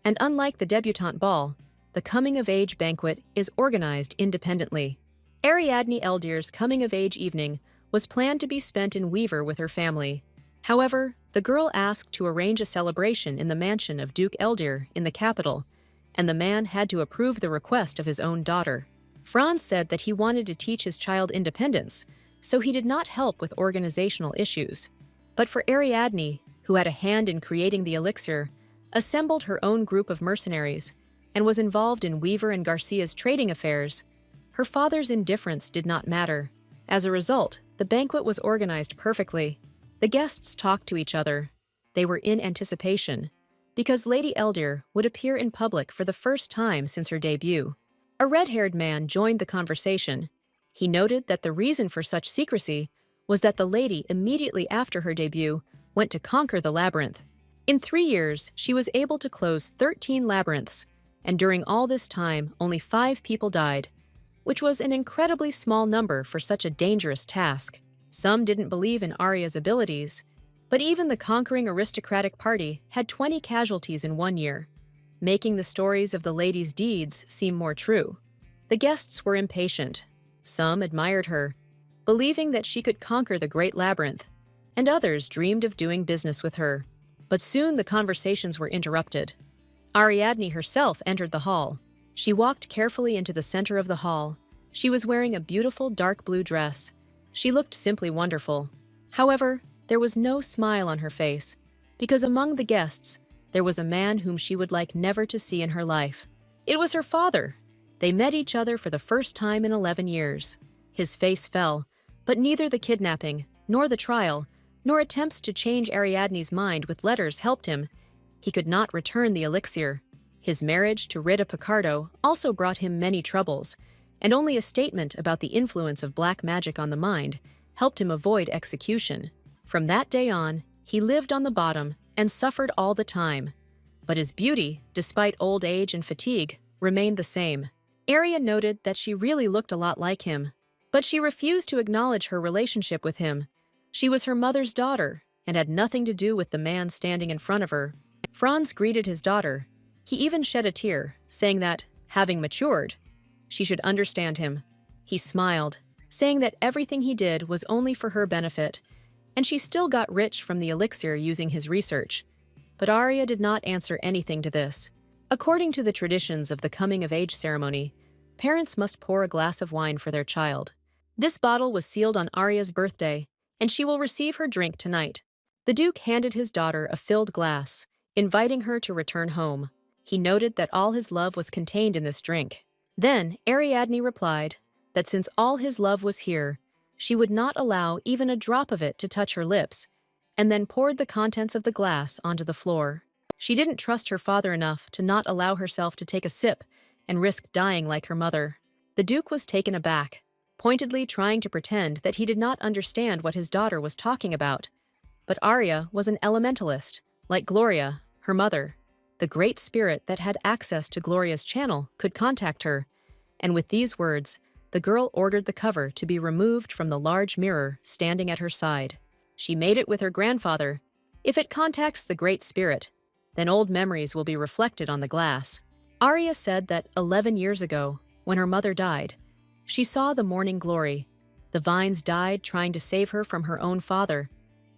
And unlike the debutante ball, the coming-of-age banquet is organized independently. Ariadne Eldir's coming-of-age evening was planned to be spent in Weaver with her family. However, the girl asked to arrange a celebration in the mansion of Duke Eldir in the capital, and the man had to approve the request of his own daughter. Franz said that he wanted to teach his child independence, so he did not help with organizational issues. But for Ariadne, who had a hand in creating the elixir, assembled her own group of mercenaries, and was involved in Weaver and Garcia's trading affairs, her father's indifference did not matter. As a result, the banquet was organized perfectly. The guests talked to each other. They were in anticipation, because Lady Eldir would appear in public for the first time since her debut. A red-haired man joined the conversation. He noted that the reason for such secrecy was that the lady immediately after her debut went to conquer the labyrinth. In 3 years, she was able to close 13 labyrinths, and during all this time, only 5 people died, which was an incredibly small number for such a dangerous task. Some didn't believe in Arya's abilities, but even the conquering aristocratic party had 20 casualties in 1 year, making the stories of the lady's deeds seem more true. The guests were impatient. Some admired her, believing that she could conquer the Great Labyrinth, and others dreamed of doing business with her. But soon the conversations were interrupted. Ariadne herself entered the hall. She walked carefully into the center of the hall. She was wearing a beautiful dark blue dress. She looked simply wonderful. However, there was no smile on her face, because among the guests, there was a man whom she would like never to see in her life. It was her father. They met each other for the first time in 11 years. His face fell, but neither the kidnapping, nor the trial, nor attempts to change Ariadne's mind with letters helped him. He could not return the elixir. His marriage to Rita Picardo also brought him many troubles, and only a statement about the influence of black magic on the mind helped him avoid execution. From that day on, he lived on the bottom and suffered all the time. But his beauty, despite old age and fatigue, remained the same. Arya noted that she really looked a lot like him, but she refused to acknowledge her relationship with him. She was her mother's daughter and had nothing to do with the man standing in front of her. Franz greeted his daughter. He even shed a tear, saying that, having matured, she should understand him. He smiled, saying that everything he did was only for her benefit, and she still got rich from the elixir using his research. But Arya did not answer anything to this. According to the traditions of the coming-of-age ceremony, parents must pour a glass of wine for their child. This bottle was sealed on Arya's birthday, and she will receive her drink tonight. The Duke handed his daughter a filled glass, inviting her to return home. He noted that all his love was contained in this drink. Then Ariadne replied that since all his love was here, She would not allow even a drop of it to touch her lips, and then poured the contents of the glass onto the floor. She didn't trust her father enough to not allow herself to take a sip and risk dying like her mother. The Duke was taken aback, pointedly trying to pretend that he did not understand what his daughter was talking about. But Arya was an elementalist, like Gloria, her mother. The great spirit that had access to Gloria's channel could contact her, and with these words, the girl ordered the cover to be removed from the large mirror standing at her side. She made it with her grandfather. If it contacts the great spirit, then old memories will be reflected on the glass. Arya said that 11 years ago, when her mother died, she saw the morning glory. The vines died trying to save her from her own father.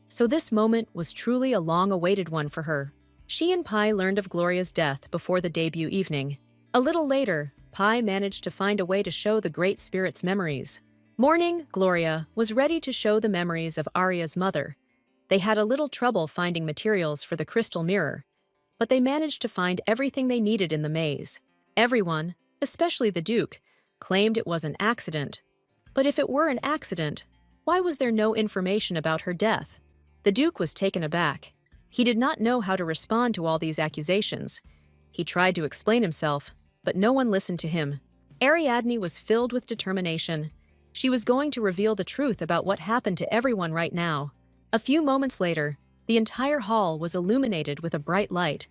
So this moment was truly a long-awaited one for her. She and Pi learned of Gloria's death before the debut evening. A little later, Pi managed to find a way to show the Great Spirit's memories. Morning, Gloria was ready to show the memories of Arya's mother. They had a little trouble finding materials for the crystal mirror, but they managed to find everything they needed in the maze. Everyone, especially the Duke, claimed it was an accident. But if it were an accident, why was there no information about her death? The Duke was taken aback. He did not know how to respond to all these accusations. He tried to explain himself, but no one listened to him. Ariadne was filled with determination. She was going to reveal the truth about what happened to everyone right now. A few moments later, the entire hall was illuminated with a bright light.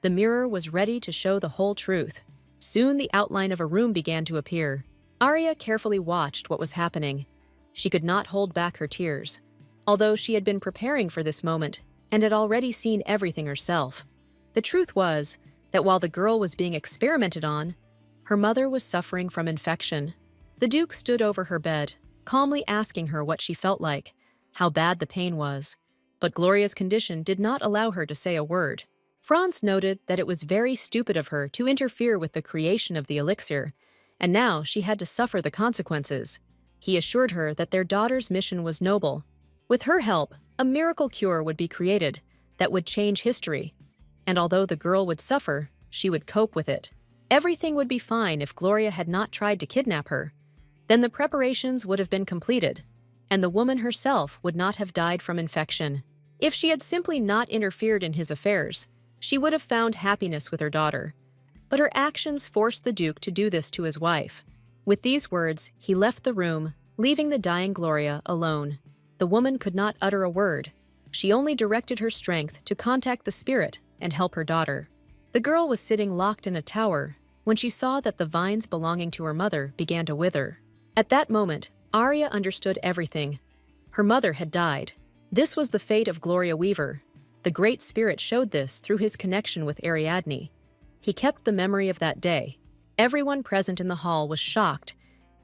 The mirror was ready to show the whole truth. Soon the outline of a room began to appear. Arya carefully watched what was happening. She could not hold back her tears, although she had been preparing for this moment and had already seen everything herself. The truth was that while the girl was being experimented on, her mother was suffering from infection. The Duke stood over her bed, calmly asking her what she felt like, how bad the pain was. But Gloria's condition did not allow her to say a word. Franz noted that it was very stupid of her to interfere with the creation of the elixir, and now she had to suffer the consequences. He assured her that their daughter's mission was noble. With her help, a miracle cure would be created that would change history. And although the girl would suffer, she would cope with it. Everything would be fine if Gloria had not tried to kidnap her. Then the preparations would have been completed, and the woman herself would not have died from infection. If she had simply not interfered in his affairs, she would have found happiness with her daughter. But her actions forced the Duke to do this to his wife. With these words, he left the room, leaving the dying Gloria alone. The woman could not utter a word. She only directed her strength to contact the spirit and help her daughter. The girl was sitting locked in a tower when she saw that the vines belonging to her mother began to wither. At that moment, Arya understood everything. Her mother had died. This was the fate of Gloria Weaver. The Great Spirit showed this through his connection with Ariadne. He kept the memory of that day. Everyone present in the hall was shocked,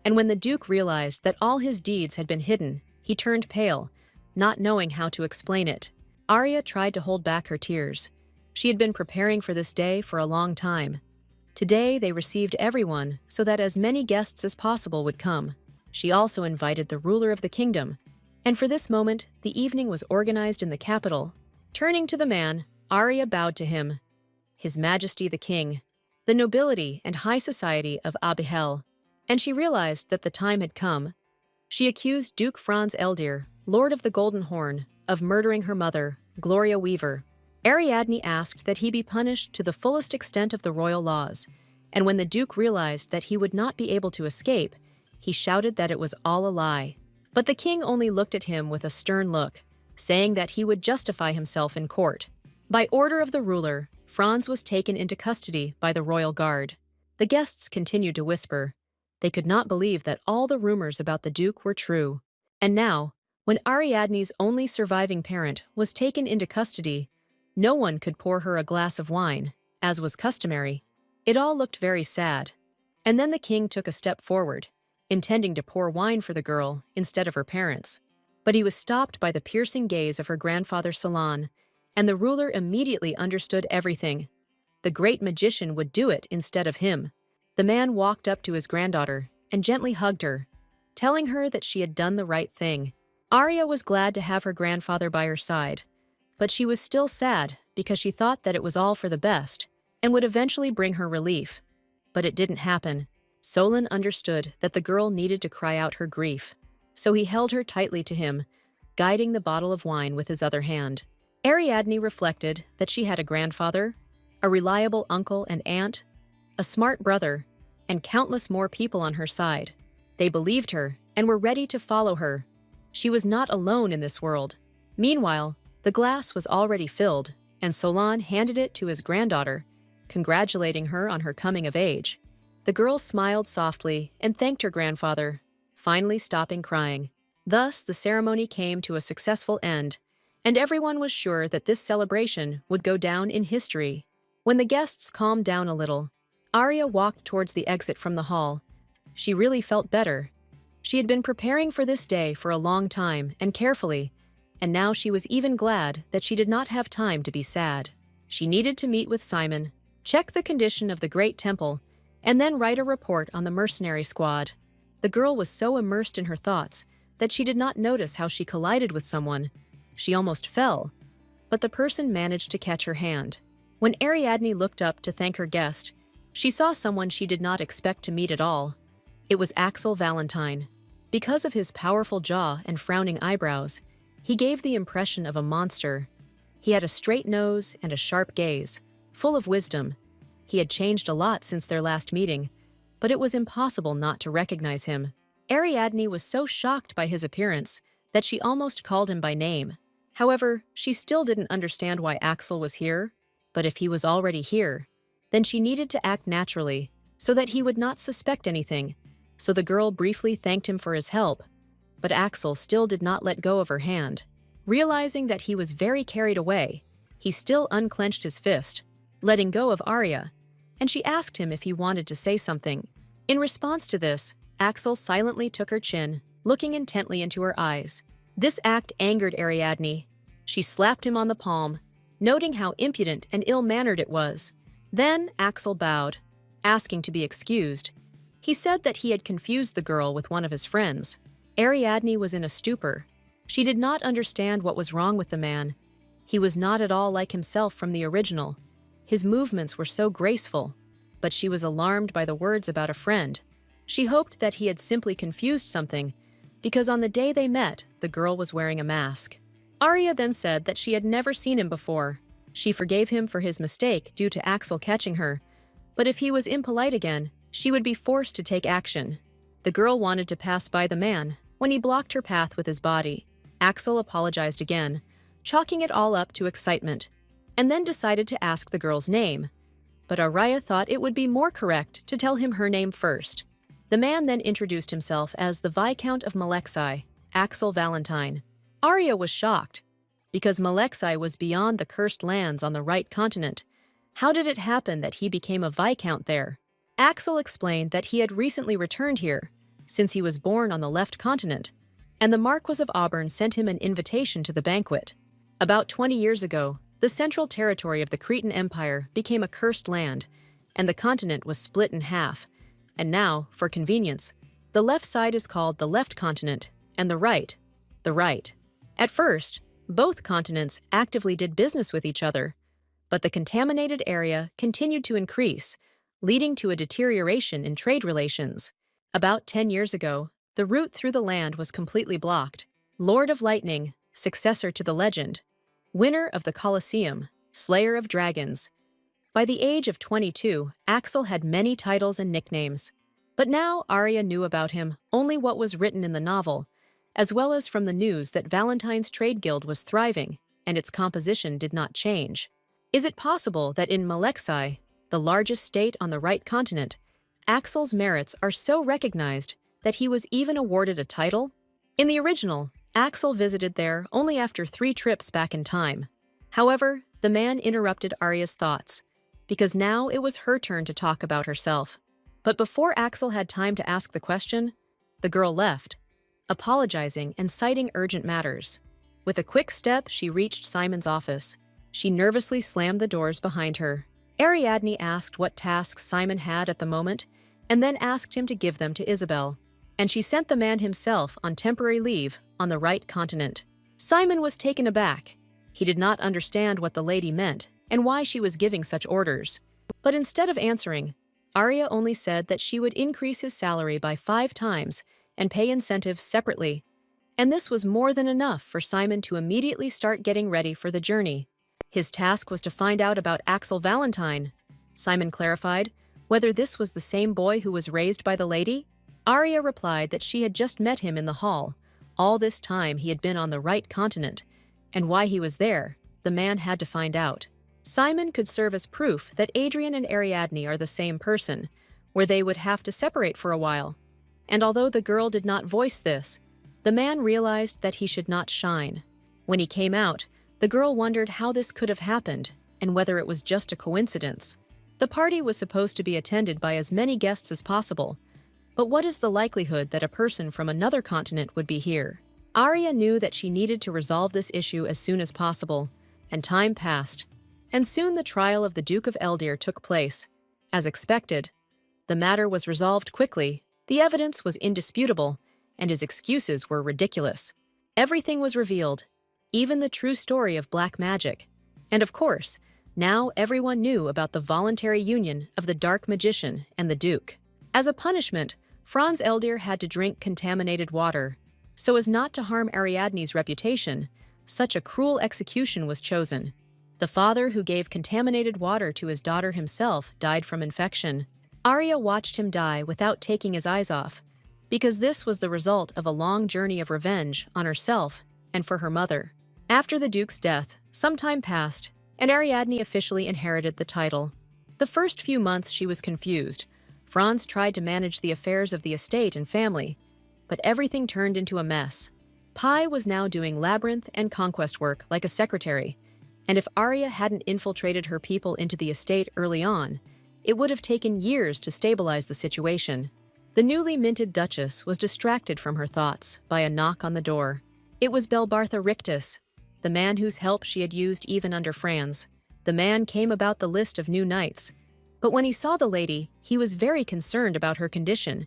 and when the Duke realized that all his deeds had been hidden, he turned pale, not knowing how to explain it. Arya tried to hold back her tears. She had been preparing for this day for a long time. Today they received everyone so that as many guests as possible would come. She also invited the ruler of the kingdom, and for this moment, the evening was organized in the capital. Turning to the man, Arya bowed to him. His Majesty the King, the nobility and high society of Yahello, and she realized that the time had come. She accused Duke Franz Eldir, Lord of the Golden Horn, of murdering her mother, Gloria Weaver. Ariadne asked that he be punished to the fullest extent of the royal laws, and when the Duke realized that he would not be able to escape, he shouted that it was all a lie. But the king only looked at him with a stern look, saying that he would justify himself in court. By order of the ruler, Franz was taken into custody by the royal guard. The guests continued to whisper. They could not believe that all the rumors about the Duke were true. And now, when Ariadne's only surviving parent was taken into custody, no one could pour her a glass of wine, as was customary. It all looked very sad. And then the king took a step forward, intending to pour wine for the girl instead of her parents. But he was stopped by the piercing gaze of her grandfather Solon, and the ruler immediately understood everything. The great magician would do it instead of him. The man walked up to his granddaughter and gently hugged her, telling her that she had done the right thing. Arya was glad to have her grandfather by her side, but she was still sad because she thought that it was all for the best and would eventually bring her relief. But it didn't happen. Solon understood that the girl needed to cry out her grief. so he held her tightly to him, guiding the bottle of wine with his other hand. Ariadne reflected that she had a grandfather, a reliable uncle and aunt, a smart brother, and countless more people on her side. They believed her and were ready to follow her. She was not alone in this world. Meanwhile, the glass was already filled, and Solon handed it to his granddaughter, congratulating her on her coming of age. The girl smiled softly and thanked her grandfather, finally stopping crying. Thus, the ceremony came to a successful end, and everyone was sure that this celebration would go down in history. When the guests calmed down a little, Arya walked towards the exit from the hall. She really felt better. She had been preparing for this day for a long time and carefully, and now she was even glad that she did not have time to be sad. She needed to meet with Simon, check the condition of the Great Temple, and then write a report on the mercenary squad. The girl was so immersed in her thoughts that she did not notice how she collided with someone. She almost fell, but the person managed to catch her hand. When Ariadne looked up to thank her guest, she saw someone she did not expect to meet at all. It was Axel Valentine. Because of his powerful jaw and frowning eyebrows, he gave the impression of a monster. He had a straight nose and a sharp gaze, full of wisdom. He had changed a lot since their last meeting, but it was impossible not to recognize him. Ariadne was so shocked by his appearance that she almost called him by name. However, she still didn't understand why Axel was here, but if he was already here, then she needed to act naturally so that he would not suspect anything. So the girl briefly thanked him for his help, but Axel still did not let go of her hand. Realizing that he was very carried away, he still unclenched his fist, letting go of Arya, and she asked him if he wanted to say something. In response to this, Axel silently took her chin, looking intently into her eyes. This act angered Ariadne. She slapped him on the palm, noting how impudent and ill-mannered it was. Then Axel bowed, asking to be excused. He said that he had confused the girl with one of his friends. Ariadne was in a stupor. She did not understand what was wrong with the man. He was not at all like himself from the original. His movements were so graceful, but she was alarmed by the words about a friend. She hoped that he had simply confused something, because on the day they met, the girl was wearing a mask. Arya then said that she had never seen him before. She forgave him for his mistake due to Axel catching her, but if he was impolite again, she would be forced to take action. The girl wanted to pass by the man when he blocked her path with his body. Axel apologized again, chalking it all up to excitement, and then decided to ask the girl's name. But Arya thought it would be more correct to tell him her name first. The man then introduced himself as the Viscount of Malexi, Axel Valentine. Arya was shocked, because Malexi was beyond the cursed lands on the right continent. How did it happen that he became a Viscount there? Axel explained that he had recently returned here, since he was born on the left continent, and the Marquis of Auburn sent him an invitation to the banquet. About 20 years ago, the central territory of the Cretan Empire became a cursed land, and the continent was split in half. And now, for convenience, the left side is called the left continent, and the right, the right. At first, both continents actively did business with each other, but the contaminated area continued to increase, leading to a deterioration in trade relations. About 10 years ago, the route through the land was completely blocked. Lord of Lightning, successor to the legend, winner of the Colosseum, slayer of dragons. By the age of 22, Axel had many titles and nicknames. But now Arya knew about him only what was written in the novel, as well as from the news that Valentine's Trade Guild was thriving and its composition did not change. Is it possible that in Malexi, the largest state on the right continent, Axel's merits are so recognized that he was even awarded a title? In the original, Axel visited there only after 3 trips back in time. However, the man interrupted Arya's thoughts, because now it was her turn to talk about herself. But before Axel had time to ask the question, the girl left, apologizing and citing urgent matters. With a quick step, she reached Simon's office. She nervously slammed the doors behind her. Ariadne asked what tasks Simon had at the moment, and then asked him to give them to Isabel. And she sent the man himself on temporary leave on the right continent. Simon was taken aback. He did not understand what the lady meant and why she was giving such orders. But instead of answering, Arya only said that she would increase his salary by 5 times and pay incentives separately. And this was more than enough for Simon to immediately start getting ready for the journey. His task was to find out about Axel Valentine. Simon clarified whether this was the same boy who was raised by the lady. Arya replied that she had just met him in the hall. All this time he had been on the right continent, and why he was there, the man had to find out. Simon could serve as proof that Adrian and Ariadne are the same person, where they would have to separate for a while. And although the girl did not voice this, the man realized that he should not shine. When he came out, the girl wondered how this could have happened and whether it was just a coincidence. The party was supposed to be attended by as many guests as possible, but what is the likelihood that a person from another continent would be here? Arya knew that she needed to resolve this issue as soon as possible, and time passed. And soon the trial of the Duke of Eldir took place. As expected, the matter was resolved quickly, the evidence was indisputable, and his excuses were ridiculous. Everything was revealed, even the true story of black magic. And of course, now everyone knew about the voluntary union of the dark magician and the Duke. As a punishment, Franz Eldir had to drink contaminated water. So as not to harm Ariadne's reputation, such a cruel execution was chosen. The father who gave contaminated water to his daughter himself died from infection. Arya watched him die without taking his eyes off, because this was the result of a long journey of revenge on herself and for her mother. After the Duke's death, some time passed, and Ariadne officially inherited the title. The first few months she was confused. Franz tried to manage the affairs of the estate and family, but everything turned into a mess. Pai was now doing labyrinth and conquest work like a secretary, and if Arya hadn't infiltrated her people into the estate early on, it would have taken years to stabilize the situation. The newly minted Duchess was distracted from her thoughts by a knock on the door. It was Belbartha Rictus, the man whose help she had used even under Franz. The man came about the list of new knights, but when he saw the lady, he was very concerned about her condition.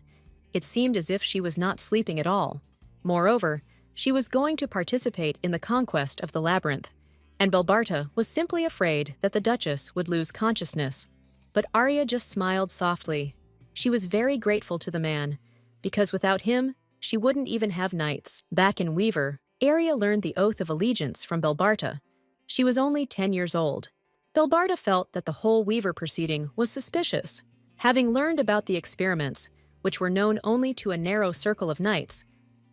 It seemed as if she was not sleeping at all. Moreover, she was going to participate in the conquest of the labyrinth, and Belbartha was simply afraid that the Duchess would lose consciousness. But Arya just smiled softly. She was very grateful to the man, because without him, she wouldn't even have knights. Back in Weaver, Arya learned the Oath of Allegiance from Belbartha. She was only 10 years old. Belbartha felt that the whole Weaver proceeding was suspicious. Having learned about the experiments, which were known only to a narrow circle of knights,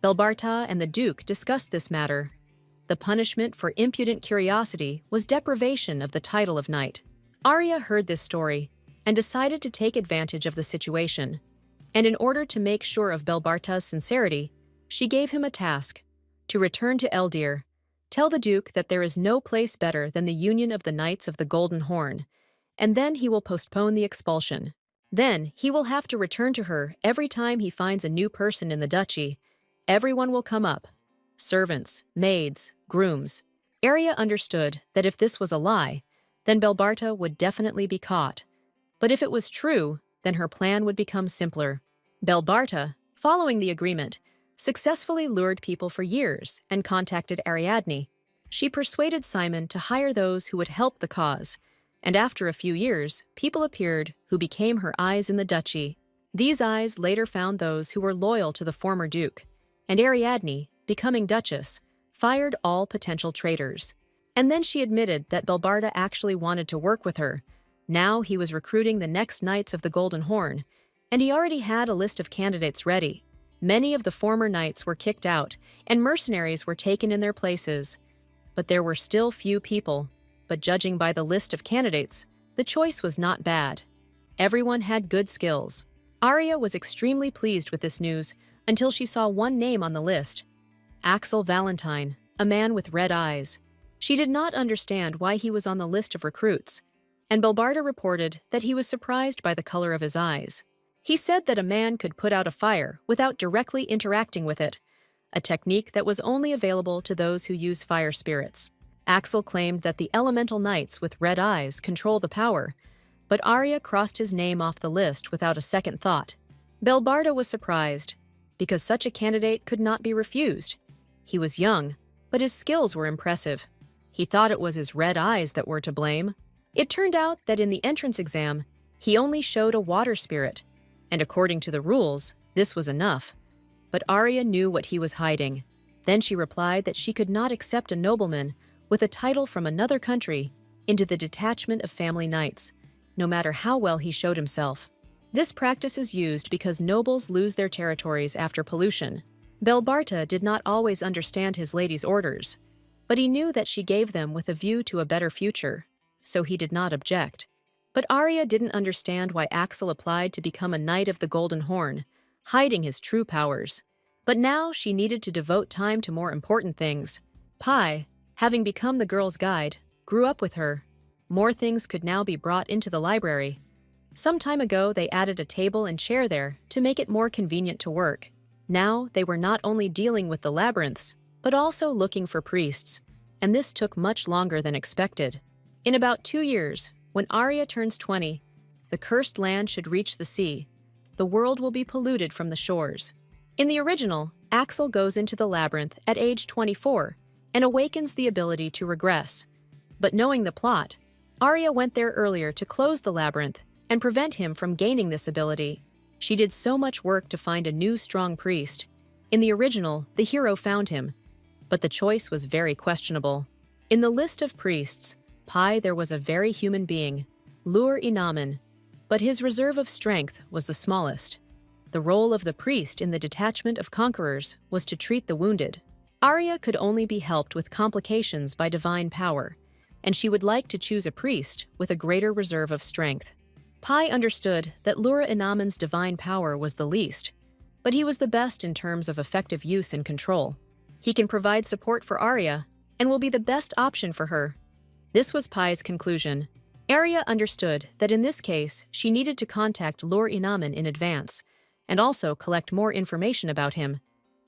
Belbartha and the Duke discussed this matter. The punishment for impudent curiosity was deprivation of the title of knight. Arya heard this story and decided to take advantage of the situation. And in order to make sure of Belbartha's sincerity, she gave him a task: to return to Eldir. Tell the Duke that there is no place better than the union of the Knights of the Golden Horn, and then he will postpone the expulsion. Then he will have to return to her every time he finds a new person in the duchy. Everyone will come up: servants, maids, grooms. Arya understood that if this was a lie, then Belbartha would definitely be caught. But if it was true, then her plan would become simpler. Belbartha, following the agreement, successfully lured people for years and contacted Ariadne. She persuaded Simon to hire those who would help the cause, and after a few years, people appeared who became her eyes in the duchy. These eyes later found those who were loyal to the former duke, and Ariadne, becoming duchess, fired all potential traitors. And then she admitted that Belbartha actually wanted to work with her. Now he was recruiting the next Knights of the Golden Horn, and he already had a list of candidates ready. Many of the former knights were kicked out, and mercenaries were taken in their places. But there were still few people. But judging by the list of candidates, the choice was not bad. Everyone had good skills. Arya was extremely pleased with this news until she saw one name on the list: Axel Valentine, a man with red eyes. She did not understand why he was on the list of recruits, and Belbartha reported that he was surprised by the color of his eyes. He said that a man could put out a fire without directly interacting with it, a technique that was only available to those who use fire spirits. Axel claimed that the elemental knights with red eyes control the power, but Arya crossed his name off the list without a second thought. Belbartha was surprised, because such a candidate could not be refused. He was young, but his skills were impressive. He thought it was his red eyes that were to blame. It turned out that in the entrance exam, he only showed a water spirit, and according to the rules, this was enough. but Arya knew what he was hiding. Then she replied that she could not accept a nobleman with a title from another country into the detachment of family knights, no matter how well he showed himself. This practice is used because nobles lose their territories after pollution. Belbarta did not always understand his lady's orders, but he knew that she gave them with a view to a better future, so he did not object. But Arya didn't understand why Axel applied to become a Knight of the Golden Horn, hiding his true powers. But now she needed to devote time to more important things. Pi, having become the girl's guide, grew up with her. More things could now be brought into the library. Some time ago, they added a table and chair there to make it more convenient to work. Now, they were not only dealing with the labyrinths, but also looking for priests, and this took much longer than expected. In about 2 years, when Arya turns 20, the cursed land should reach the sea. The world will be polluted from the shores. In the original, Axel goes into the labyrinth at age 24 and awakens the ability to regress. But knowing the plot, Arya went there earlier to close the labyrinth and prevent him from gaining this ability. She did so much work to find a new strong priest. In the original, the hero found him, but the choice was very questionable. In the list of priests, Pi there was a very human being, Lur Inaman, but his reserve of strength was the smallest. The role of the priest in the detachment of conquerors was to treat the wounded. Arya could only be helped with complications by divine power, and she would like to choose a priest with a greater reserve of strength. Pi understood that Lura Inaman's divine power was the least, but he was the best in terms of effective use and control. He can provide support for Arya and will be the best option for her. This was Pi's conclusion. Arya understood that in this case, she needed to contact Lur Inaman in advance and also collect more information about him.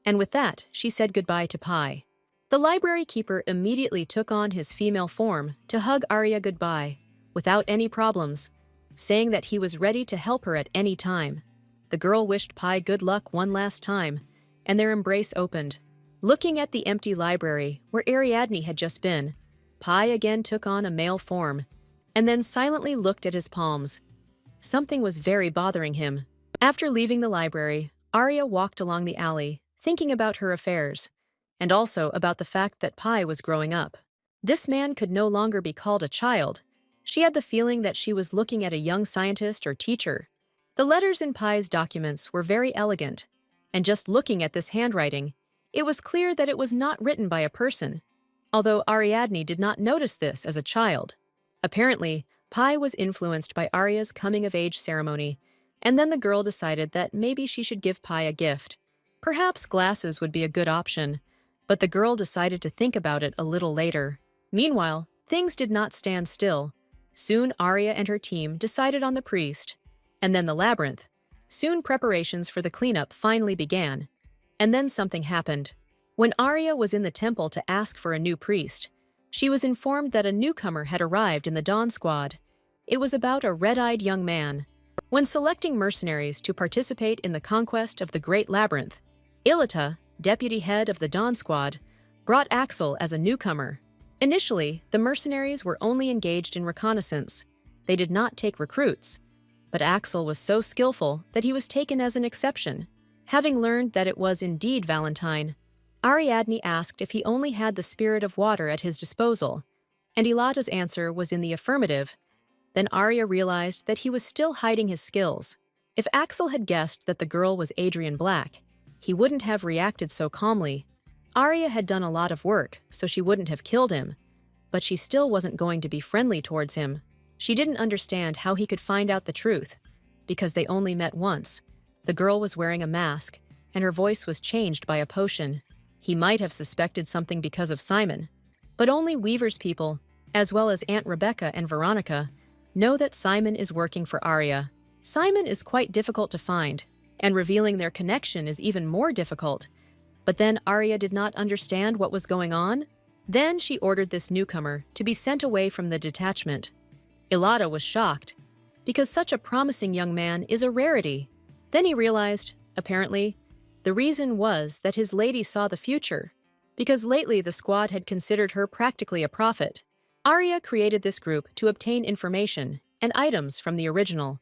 And with that, she said goodbye to Pi. The library keeper immediately took on his female form to hug Arya goodbye, without any problems, saying that he was ready to help her at any time. The girl wished Pi good luck one last time, and their embrace opened. Looking at the empty library where Ariadne had just been, Pi again took on a male form, and then silently looked at his palms. Something was very bothering him. After leaving the library, Arya walked along the alley, thinking about her affairs, and also about the fact that Pi was growing up. This man could no longer be called a child. She had the feeling that she was looking at a young scientist or teacher. The letters in Pi's documents were very elegant, and just looking at this handwriting, it was clear that it was not written by a person, although Ariadne did not notice this as a child. Apparently, Pi was influenced by Arya's coming-of-age ceremony, and then the girl decided that maybe she should give Pi a gift. Perhaps glasses would be a good option, but the girl decided to think about it a little later. Meanwhile, things did not stand still. Soon Arya and her team decided on the priest, and then the labyrinth. Soon preparations for the cleanup finally began. And then something happened. When Arya was in the temple to ask for a new priest, she was informed that a newcomer had arrived in the Dawn Squad. It was about a red-eyed young man. When selecting mercenaries to participate in the conquest of the Great Labyrinth, Ilita, deputy head of the Dawn Squad, brought Axel as a newcomer. Initially, the mercenaries were only engaged in reconnaissance. They did not take recruits, but Axel was so skillful that he was taken as an exception. Having learned that it was indeed Valentine, Ariadne asked if he only had the spirit of water at his disposal, and Ilata's answer was in the affirmative. Then Arya realized that he was still hiding his skills. If Axel had guessed that the girl was Adrian Black, he wouldn't have reacted so calmly. Arya had done a lot of work, so she wouldn't have killed him, but she still wasn't going to be friendly towards him. She didn't understand how he could find out the truth, because they only met once. The girl was wearing a mask, and her voice was changed by a potion. He might have suspected something because of Simon, but only Weaver's people, as well as Aunt Rebecca and Veronica, know that Simon is working for Arya. Simon is quite difficult to find, and revealing their connection is even more difficult. But then Arya did not understand what was going on. Then she ordered this newcomer to be sent away from the detachment. Ilata was shocked, because such a promising young man is a rarity. Then he realized, apparently, the reason was that his lady saw the future, because lately the squad had considered her practically a prophet. Arya created this group to obtain information and items from the original.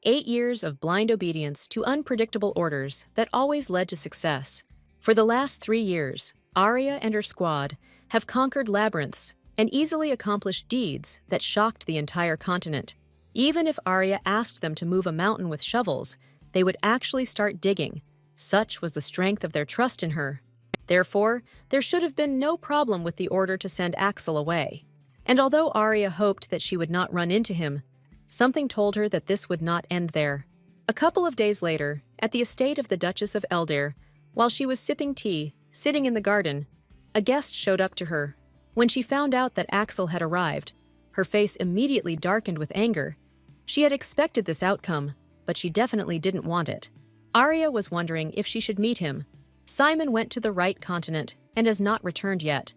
8 years of blind obedience to unpredictable orders that always led to success. For the last 3 years, Arya and her squad have conquered labyrinths and easily accomplished deeds that shocked the entire continent. Even if Arya asked them to move a mountain with shovels, they would actually start digging. Such was the strength of their trust in her. Therefore, there should have been no problem with the order to send Axel away. And although Arya hoped that she would not run into him, something told her that this would not end there. A couple of days later, at the estate of the Duchess of Eldir, while she was sipping tea, sitting in the garden, a guest showed up to her. When she found out that Axel had arrived, her face immediately darkened with anger. She had expected this outcome, but she definitely didn't want it. Arya was wondering if she should meet him. Simon went to the right continent and has not returned yet.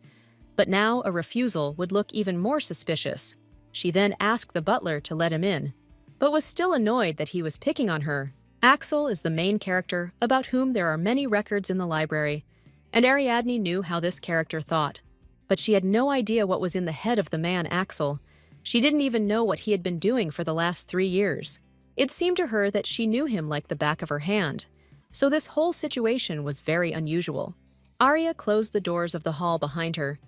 But now a refusal would look even more suspicious. She then asked the butler to let him in, but was still annoyed that he was picking on her. Axel is the main character about whom there are many records in the library, and Ariadne knew how this character thought. But she had no idea what was in the head of the man Axel. She didn't even know what he had been doing for the last 3 years. It seemed to her that she knew him like the back of her hand. So this whole situation was very unusual. Arya closed the doors of the hall behind her,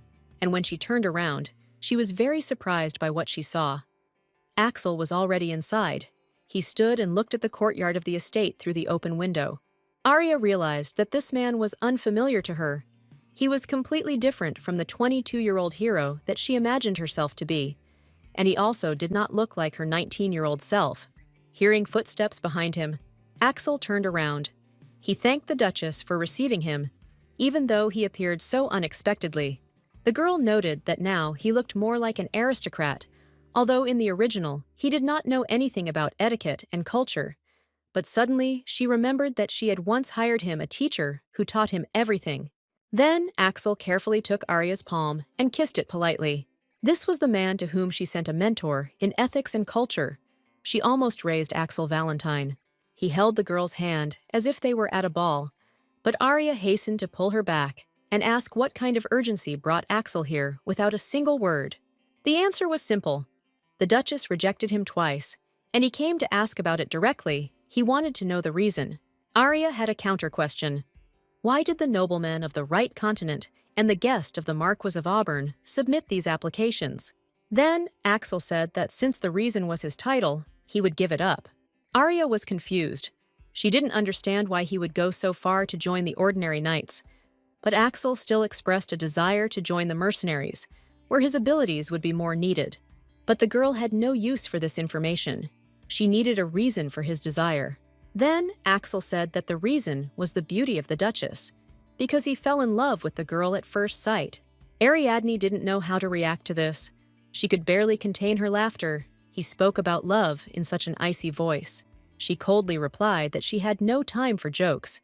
and when she turned around, she was very surprised by what she saw. Axel was already inside. He stood and looked at the courtyard of the estate through the open window. Arya realized that this man was unfamiliar to her. He was completely different from the 22-year-old hero that she imagined herself to be, and he also did not look like her 19-year-old self. Hearing footsteps behind him, Axel turned around. He thanked the Duchess for receiving him, even though he appeared so unexpectedly. The girl noted that now he looked more like an aristocrat, although in the original, he did not know anything about etiquette and culture. But suddenly, she remembered that she had once hired him a teacher who taught him everything. Then, Axel carefully took Arya's palm and kissed it politely. This was the man to whom she sent a mentor in ethics and culture. She almost raised Axel Valentine. He held the girl's hand as if they were at a ball, but Arya hastened to pull her back and ask what kind of urgency brought Axel here without a single word. The answer was simple. The Duchess rejected him twice, and he came to ask about it directly. He wanted to know the reason. Arya had a counter-question. Why did the nobleman of the right continent and the guest of the Marquis of Auburn submit these applications? Then, Axel said that since the reason was his title, he would give it up. Arya was confused. She didn't understand why he would go so far to join the ordinary knights, but Axel still expressed a desire to join the mercenaries, where his abilities would be more needed. But the girl had no use for this information. She needed a reason for his desire. Then, Axel said that the reason was the beauty of the Duchess, because he fell in love with the girl at first sight. Ariadne didn't know how to react to this. She could barely contain her laughter. He spoke about love in such an icy voice. She coldly replied that she had no time for jokes,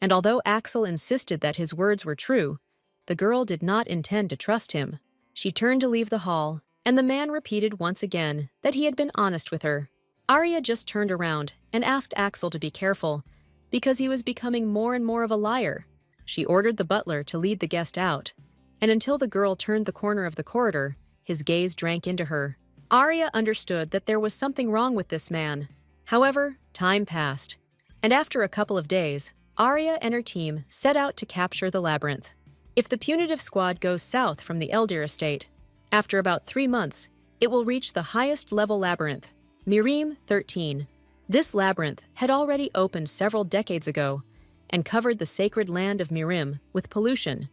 and although Axel insisted that his words were true, the girl did not intend to trust him. She turned to leave the hall, and the man repeated once again that he had been honest with her. Arya just turned around and asked Axel to be careful, because he was becoming more and more of a liar. She ordered the butler to lead the guest out, and until the girl turned the corner of the corridor, his gaze drank into her. Arya understood that there was something wrong with this man. However, time passed, and after a couple of days, Arya and her team set out to capture the labyrinth. If the punitive squad goes south from the Eldir estate, after about 3 months, it will reach the highest level labyrinth, Mirim 13. This labyrinth had already opened several decades ago and covered the sacred land of Mirim with pollution.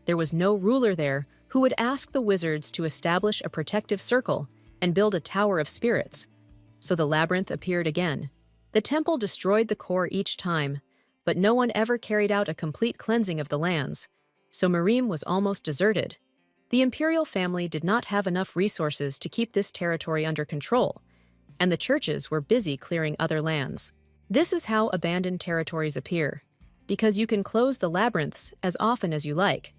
There was no ruler there who would ask the wizards to establish a protective circle and build a tower of spirits. So the labyrinth appeared again. The temple destroyed the core each time, but no one ever carried out a complete cleansing of the lands, so Mirim was almost deserted. The imperial family did not have enough resources to keep this territory under control, and the churches were busy clearing other lands. This is how abandoned territories appear, because you can close the labyrinths as often as you like.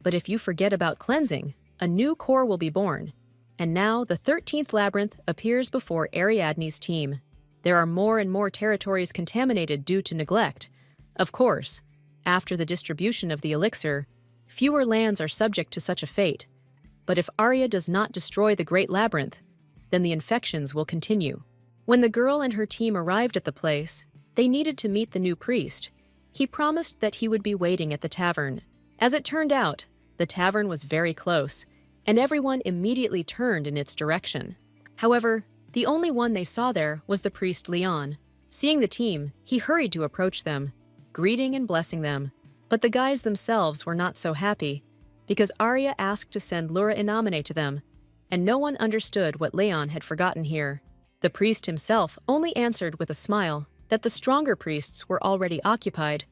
But if you forget about cleansing, a new core will be born. And now the 13th labyrinth appears before Ariadne's team. There are more and more territories contaminated due to neglect. Of course, after the distribution of the elixir, fewer lands are subject to such a fate. But if Arya does not destroy the Great Labyrinth, then the infections will continue. When the girl and her team arrived at the place, they needed to meet the new priest. He promised that he would be waiting at the tavern. As it turned out, the tavern was very close, and everyone immediately turned in its direction. However, the only one they saw there was the priest Leon. Seeing the team, he hurried to approach them, greeting and blessing them. But the guys themselves were not so happy, because Arya asked to send Lura Inamine to them, and no one understood what Leon had forgotten here. The priest himself only answered with a smile that the stronger priests were already occupied,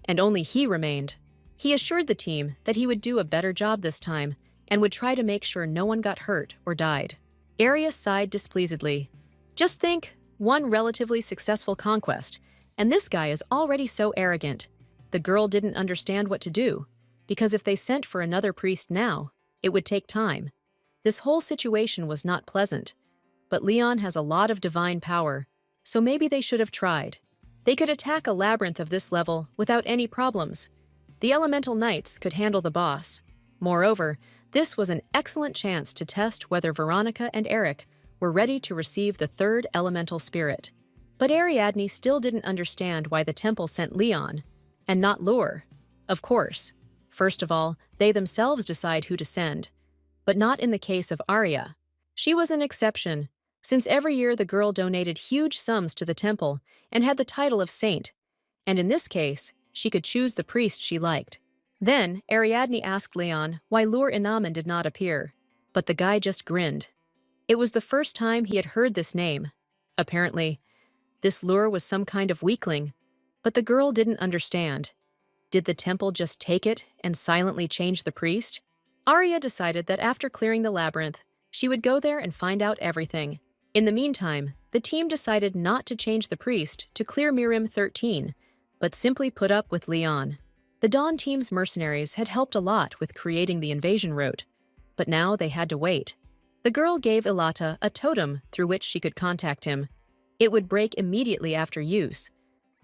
and only he remained. He assured the team that he would do a better job this time and would try to make sure no one got hurt or died. Arya sighed displeasedly. Just think, one relatively successful conquest, and this guy is already so arrogant. The girl didn't understand what to do, because if they sent for another priest now, it would take time. This whole situation was not pleasant, but Leon has a lot of divine power, so maybe they should have tried. They could attack a labyrinth of this level without any problems. The elemental knights could handle the boss. Moreover, this was an excellent chance to test whether Veronica and Eric were ready to receive the third elemental spirit. But Ariadne still didn't understand why the temple sent Leon, and not Lure. Of course, first of all, they themselves decide who to send, but not in the case of Arya. She was an exception, since every year the girl donated huge sums to the temple and had the title of saint, and in this case, she could choose the priest she liked. Then, Ariadne asked Leon why Lure Inaman did not appear, but the guy just grinned. It was the first time he had heard this name. Apparently, this Lure was some kind of weakling, but the girl didn't understand. Did the temple just take it and silently change the priest? Arya decided that after clearing the labyrinth, she would go there and find out everything. In the meantime, the team decided not to change the priest to clear Mirim 13, but simply put up with Leon. The Dawn team's mercenaries had helped a lot with creating the invasion route, but now they had to wait. The girl gave Ilata a totem through which she could contact him. It would break immediately after use,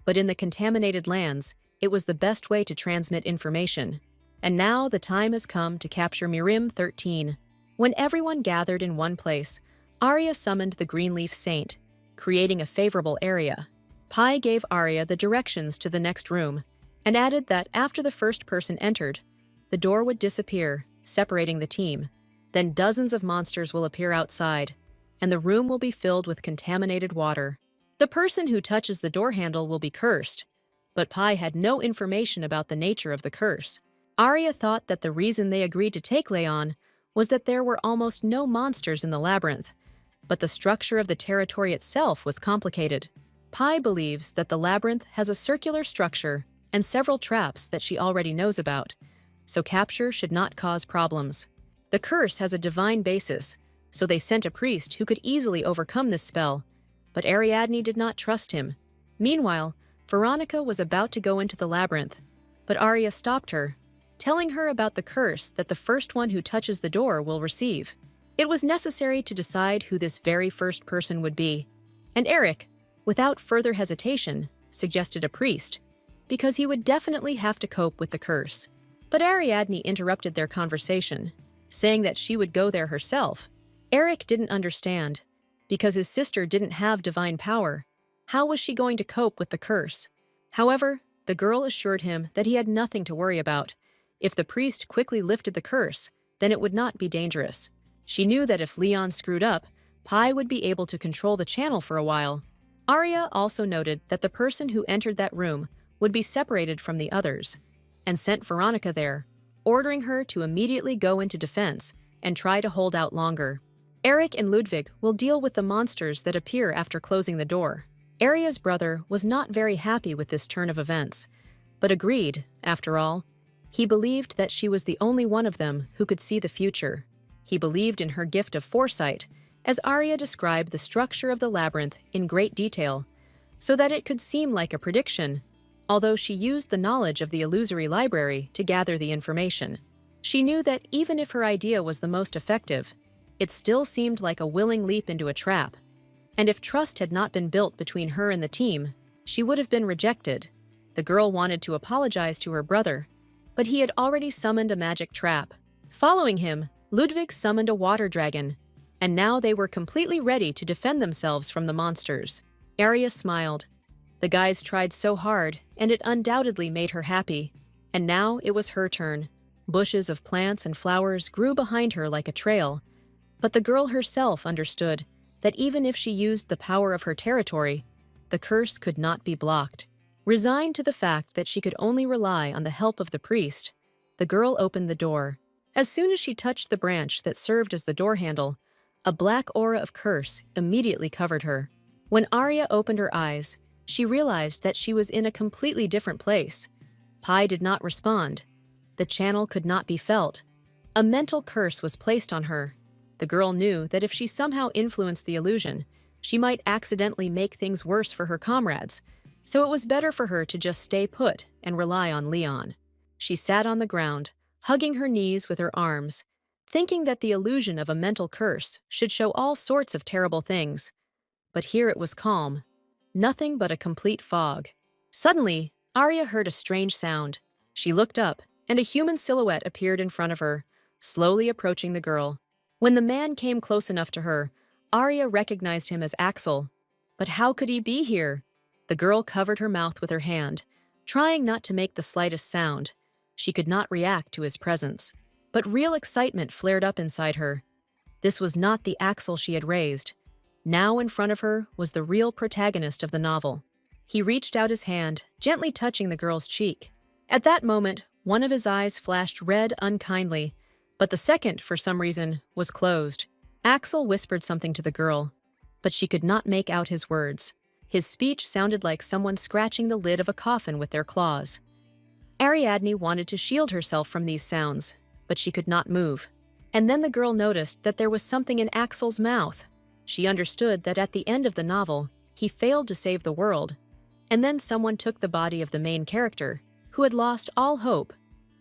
but in the contaminated lands, it was the best way to transmit information. And now the time has come to capture Mirim 13. When everyone gathered in one place, Arya summoned the Greenleaf Saint, creating a favorable area. Pai gave Arya the directions to the next room, and added that after the first person entered, the door would disappear, separating the team. Then dozens of monsters will appear outside, and the room will be filled with contaminated water. The person who touches the door handle will be cursed, but Pai had no information about the nature of the curse. Arya thought that the reason they agreed to take Leon was that there were almost no monsters in the labyrinth, but the structure of the territory itself was complicated. Pai believes that the labyrinth has a circular structure and several traps that she already knows about, so capture should not cause problems. The curse has a divine basis, so they sent a priest who could easily overcome this spell, but Ariadne did not trust him. Meanwhile, Veronica was about to go into the labyrinth, but Arya stopped her, telling her about the curse that the first one who touches the door will receive. It was necessary to decide who this very first person would be, and Eric, without further hesitation, suggested a priest, because he would definitely have to cope with the curse. But Ariadne interrupted their conversation, saying that she would go there herself. Eric didn't understand, because his sister didn't have divine power. How was she going to cope with the curse? However, the girl assured him that he had nothing to worry about. If the priest quickly lifted the curse, then it would not be dangerous. She knew that if Leon screwed up, Pai would be able to control the channel for a while. Arya also noted that the person who entered that room would be separated from the others, and sent Veronica there, ordering her to immediately go into defense and try to hold out longer. Eric and Ludwig will deal with the monsters that appear after closing the door. Arya's brother was not very happy with this turn of events, but agreed, after all. He believed that she was the only one of them who could see the future. He believed in her gift of foresight, as Arya described the structure of the labyrinth in great detail, so that it could seem like a prediction, although she used the knowledge of the illusory library to gather the information. She knew that even if her idea was the most effective, it still seemed like a willing leap into a trap, and if trust had not been built between her and the team, she would have been rejected. The girl wanted to apologize to her brother, but he had already summoned a magic trap. Following him, Ludwig summoned a water dragon. and now they were completely ready to defend themselves from the monsters. Arya smiled. The guys tried so hard, and it undoubtedly made her happy. And now it was her turn. Bushes of plants and flowers grew behind her like a trail, but the girl herself understood that even if she used the power of her territory, the curse could not be blocked. Resigned to the fact that she could only rely on the help of the priest, the girl opened the door. As soon as she touched the branch that served as the door handle, a black aura of curse immediately covered her. When Arya opened her eyes, she realized that she was in a completely different place. Pi did not respond. The channel could not be felt. A mental curse was placed on her. The girl knew that if she somehow influenced the illusion, she might accidentally make things worse for her comrades, so it was better for her to just stay put and rely on Leon. She sat on the ground, hugging her knees with her arms, thinking that the illusion of a mental curse should show all sorts of terrible things. But here it was calm. Nothing but a complete fog. Suddenly, Arya heard a strange sound. She looked up, and a human silhouette appeared in front of her, slowly approaching the girl. When the man came close enough to her, Arya recognized him as Axel. But how could he be here? The girl covered her mouth with her hand, trying not to make the slightest sound. She could not react to his presence. But real excitement flared up inside her. This was not the Axel she had raised. Now in front of her was the real protagonist of the novel. He reached out his hand, gently touching the girl's cheek. At that moment, one of his eyes flashed red unkindly, but the second, for some reason, was closed. Axel whispered something to the girl, but she could not make out his words. His speech sounded like someone scratching the lid of a coffin with their claws. Ariadne wanted to shield herself from these sounds, but she could not move. And then the girl noticed that there was something in Axel's mouth. She understood that at the end of the novel, he failed to save the world, and then someone took the body of the main character, who had lost all hope.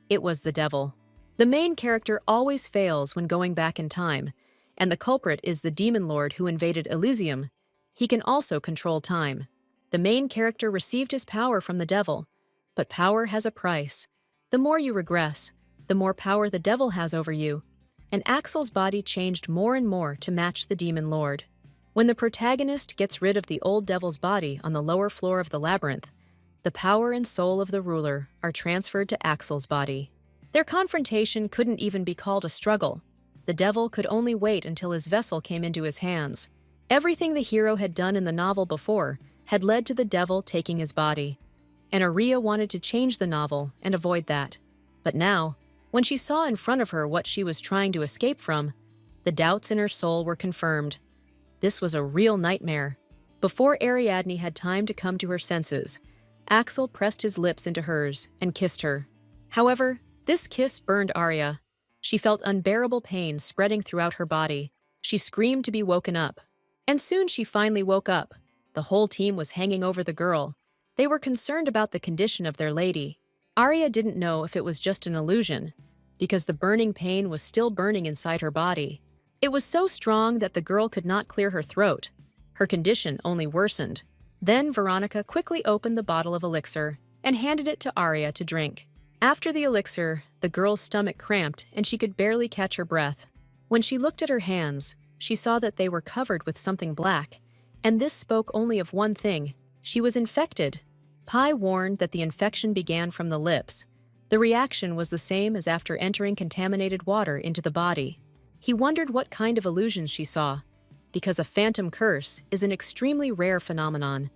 It was the devil. The main character always fails when going back in time, and the culprit is the demon lord who invaded Elysium. He can also control time. The main character received his power from the devil, but power has a price. The more you regress, the more power the devil has over you, and Axel's body changed more and more to match the demon lord. When the protagonist gets rid of the old devil's body on the lower floor of the labyrinth, the power and soul of the ruler are transferred to Axel's body. Their confrontation couldn't even be called a struggle. The devil could only wait until his vessel came into his hands. Everything the hero had done in the novel before had led to the devil taking his body, and Arya wanted to change the novel and avoid that. But now, when she saw in front of her what she was trying to escape from, the doubts in her soul were confirmed. This was a real nightmare. Before Ariadne had time to come to her senses, Axel pressed his lips into hers and kissed her. However, this kiss burned Arya. She felt unbearable pain spreading throughout her body. She screamed to be woken up. And soon she finally woke up. The whole team was hanging over the girl. They were concerned about the condition of their lady. Arya didn't know if it was just an illusion, because the burning pain was still burning inside her body. It was so strong that the girl could not clear her throat. Her condition only worsened. Then Veronica quickly opened the bottle of elixir and handed it to Arya to drink. After the elixir, the girl's stomach cramped and she could barely catch her breath. When she looked at her hands, she saw that they were covered with something black, and this spoke only of one thing: she was infected. Pi warned that the infection began from the lips. The reaction was the same as after entering contaminated water into the body. He wondered what kind of illusions she saw, because a phantom curse is an extremely rare phenomenon,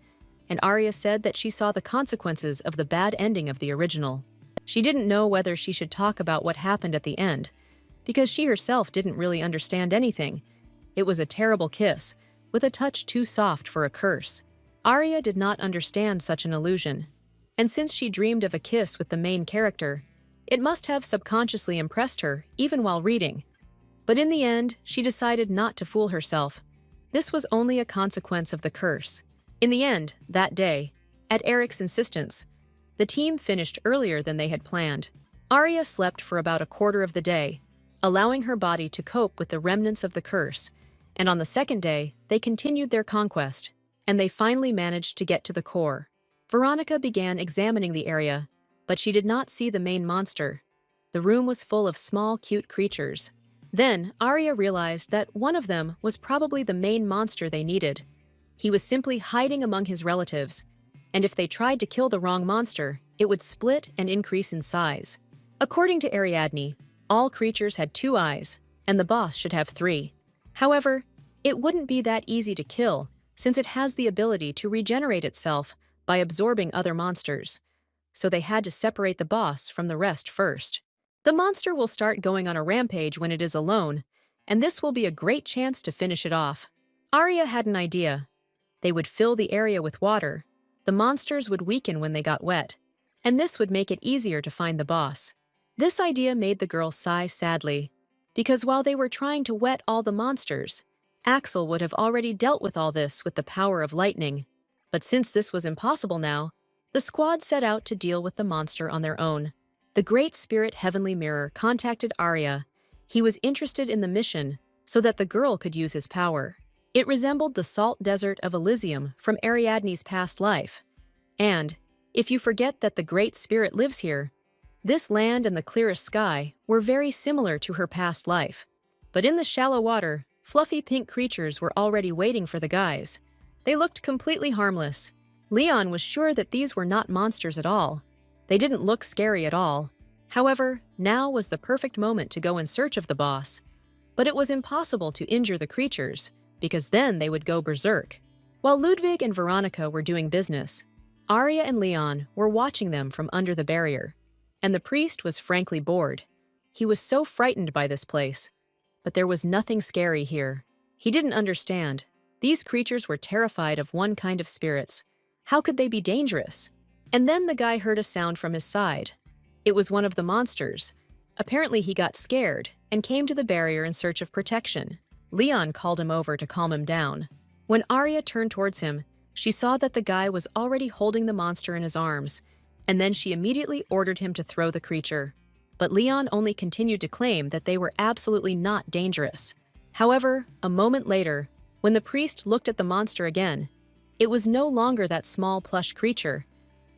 and Arya said that she saw the consequences of the bad ending of the original. She didn't know whether she should talk about what happened at the end, because she herself didn't really understand anything. It was a terrible kiss, with a touch too soft for a curse. Arya did not understand such an illusion, and since she dreamed of a kiss with the main character, it must have subconsciously impressed her, even while reading. But in the end, she decided not to fool herself. This was only a consequence of the curse. In the end, that day, at Eric's insistence, the team finished earlier than they had planned. Arya slept for about a quarter of the day, allowing her body to cope with the remnants of the curse, and on the second day, they continued their conquest, and they finally managed to get to the core. Veronica began examining the area, but she did not see the main monster. The room was full of small, cute creatures. Then, Arya realized that one of them was probably the main monster they needed. He was simply hiding among his relatives, and if they tried to kill the wrong monster, it would split and increase in size. According to Ariadne, all creatures had 2 eyes, and the boss should have 3. However, it wouldn't be that easy to kill, since it has the ability to regenerate itself by absorbing other monsters. So they had to separate the boss from the rest first. The monster will start going on a rampage when it is alone, and this will be a great chance to finish it off. Arya had an idea. They would fill the area with water. The monsters would weaken when they got wet, and this would make it easier to find the boss. This idea made the girl sigh sadly, because while they were trying to wet all the monsters, Axel would have already dealt with all this with the power of lightning. But since this was impossible now, the squad set out to deal with the monster on their own. The Great Spirit Heavenly Mirror contacted Arya. He was interested in the mission so that the girl could use his power. It resembled the salt desert of Elysium from Ariadne's past life. And, if you forget that the Great Spirit lives here, this land and the clearest sky were very similar to her past life. But in the shallow water, fluffy pink creatures were already waiting for the guys. They looked completely harmless. Leon was sure that these were not monsters at all. They didn't look scary at all. However, now was the perfect moment to go in search of the boss. But it was impossible to injure the creatures, because then they would go berserk. While Ludwig and Veronica were doing business, Arya and Leon were watching them from under the barrier, and the priest was frankly bored. He was so frightened by this place. But there was nothing scary here. He didn't understand. These creatures were terrified of one kind of spirits. How could they be dangerous? And then the guy heard a sound from his side. It was one of the monsters. Apparently he got scared and came to the barrier in search of protection. Leon called him over to calm him down. When Arya turned towards him, she saw that the guy was already holding the monster in his arms, and then she immediately ordered him to throw the creature. But Leon only continued to claim that they were absolutely not dangerous. However, a moment later, when the priest looked at the monster again, it was no longer that small plush creature.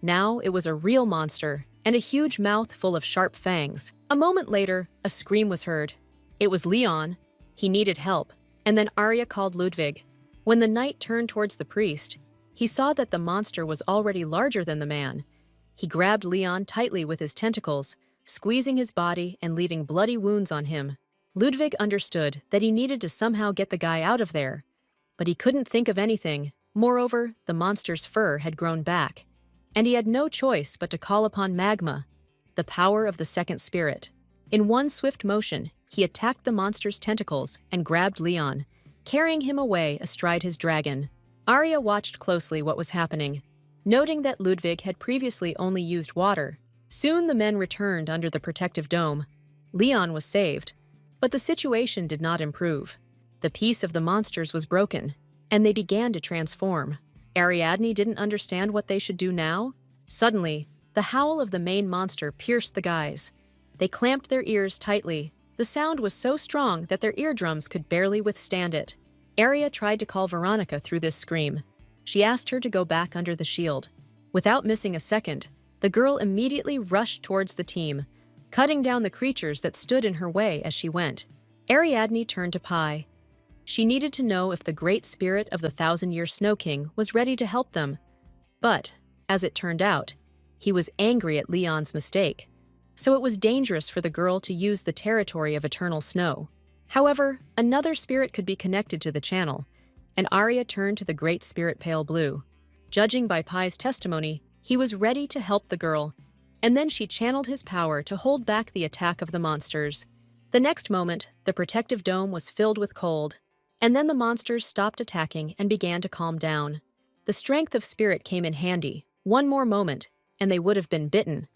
Now it was a real monster, and a huge mouth full of sharp fangs. A moment later, a scream was heard. It was Leon. He needed help, and then Arya called Ludwig. When the knight turned towards the priest, he saw that the monster was already larger than the man. He grabbed Leon tightly with his tentacles, squeezing his body and leaving bloody wounds on him. Ludwig understood that he needed to somehow get the guy out of there, but he couldn't think of anything. Moreover, the monster's fur had grown back, and he had no choice but to call upon Magma, the power of the second spirit. In one swift motion, he attacked the monster's tentacles and grabbed Leon, carrying him away astride his dragon. Arya watched closely what was happening, noting that Ludwig had previously only used water. Soon the men returned under the protective dome. Leon was saved, but the situation did not improve. The peace of the monsters was broken, and they began to transform. Ariadne didn't understand what they should do now. Suddenly, the howl of the main monster pierced the guys. They clamped their ears tightly. The sound was so strong that their eardrums could barely withstand it. Arya tried to call Veronica through this scream. She asked her to go back under the shield. Without missing a second, the girl immediately rushed towards the team, cutting down the creatures that stood in her way as she went. Ariadne turned to Pi. She needed to know if the great spirit of the 1,000-year Snow King was ready to help them. But, as it turned out, he was angry at Leon's mistake, so it was dangerous for the girl to use the territory of eternal snow. However, another spirit could be connected to the channel, and Arya turned to the great spirit Pale Blue. Judging by Pi's testimony, he was ready to help the girl, and then she channeled his power to hold back the attack of the monsters. The next moment, the protective dome was filled with cold, and then the monsters stopped attacking and began to calm down. The strength of spirit came in handy. One more moment, and they would have been bitten.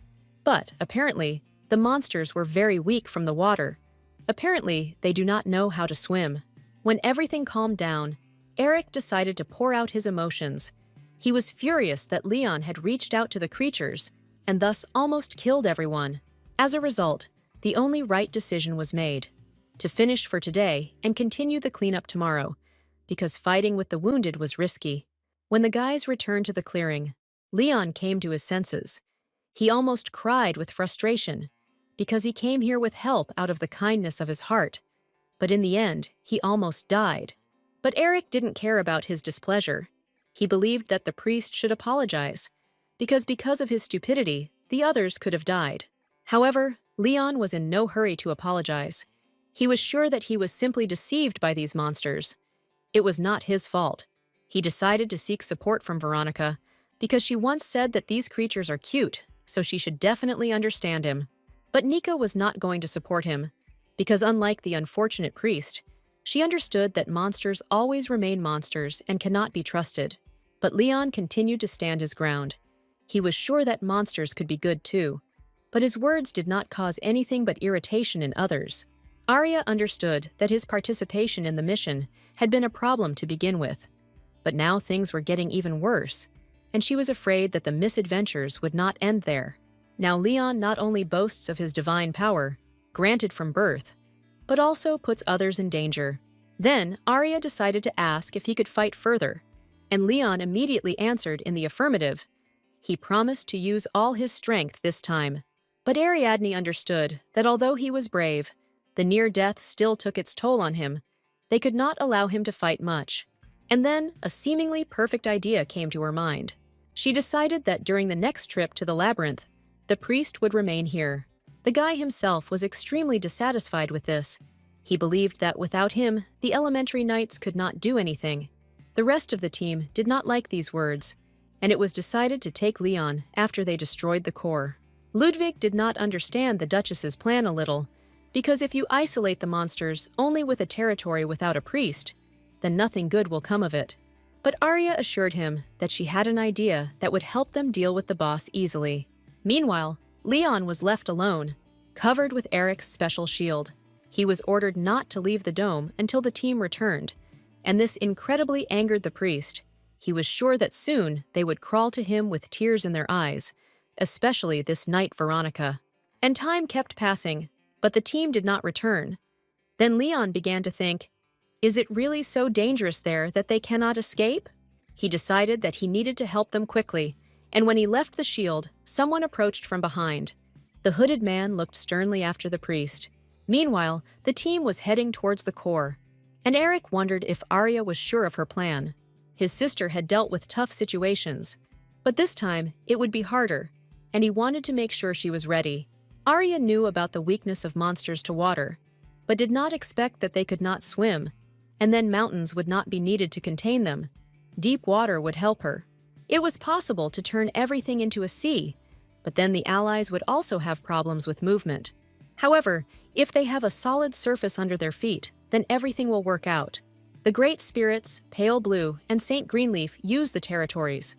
But, apparently, the monsters were very weak from the water. Apparently, they do not know how to swim. When everything calmed down, Eric decided to pour out his emotions. He was furious that Leon had reached out to the creatures and thus almost killed everyone. As a result, the only right decision was made: to finish for today and continue the cleanup tomorrow, because fighting with the wounded was risky. When the guys returned to the clearing, Leon came to his senses. He almost cried with frustration, because he came here with help out of the kindness of his heart. but in the end, he almost died. But Eric didn't care about his displeasure. He believed that the priest should apologize, because of his stupidity, the others could have died. However, Leon was in no hurry to apologize. He was sure that he was simply deceived by these monsters. It was not his fault. He decided to seek support from Veronica, because she once said that these creatures are cute, so she should definitely understand him. But Nika was not going to support him, because unlike the unfortunate priest, she understood that monsters always remain monsters and cannot be trusted. But Leon continued to stand his ground. He was sure that monsters could be good too, but his words did not cause anything but irritation in others. Arya understood that his participation in the mission had been a problem to begin with, but now things were getting even worse, and she was afraid that the misadventures would not end there. Now Leon not only boasts of his divine power, granted from birth, but also puts others in danger. Then Arya decided to ask if he could fight further, and Leon immediately answered in the affirmative. He promised to use all his strength this time. But Ariadne understood that although he was brave, the near death still took its toll on him. They could not allow him to fight much. And then a seemingly perfect idea came to her mind. She decided that during the next trip to the labyrinth, the priest would remain here. The guy himself was extremely dissatisfied with this. He believed that without him, the elementary knights could not do anything. The rest of the team did not like these words, and it was decided to take Leon after they destroyed the core. Ludwig did not understand the Duchess's plan a little, because if you isolate the monsters only with a territory without a priest, then nothing good will come of it. But Arya assured him that she had an idea that would help them deal with the boss easily. Meanwhile, Leon was left alone, covered with Eric's special shield. He was ordered not to leave the dome until the team returned, and this incredibly angered the priest. He was sure that soon they would crawl to him with tears in their eyes, especially this knight Veronica. And time kept passing, but the team did not return. Then Leon began to think, is it really so dangerous there that they cannot escape? He decided that he needed to help them quickly, and when he left the shield, someone approached from behind. The hooded man looked sternly after the priest. Meanwhile, the team was heading towards the core, and Eric wondered if Arya was sure of her plan. His sister had dealt with tough situations, but this time it would be harder, and he wanted to make sure she was ready. Arya knew about the weakness of monsters to water, but did not expect that they could not swim, and then mountains would not be needed to contain them. Deep water would help her. It was possible to turn everything into a sea, but then the allies would also have problems with movement. However, if they have a solid surface under their feet, then everything will work out. The Great Spirits, Pale Blue, and Saint Greenleaf use the territories.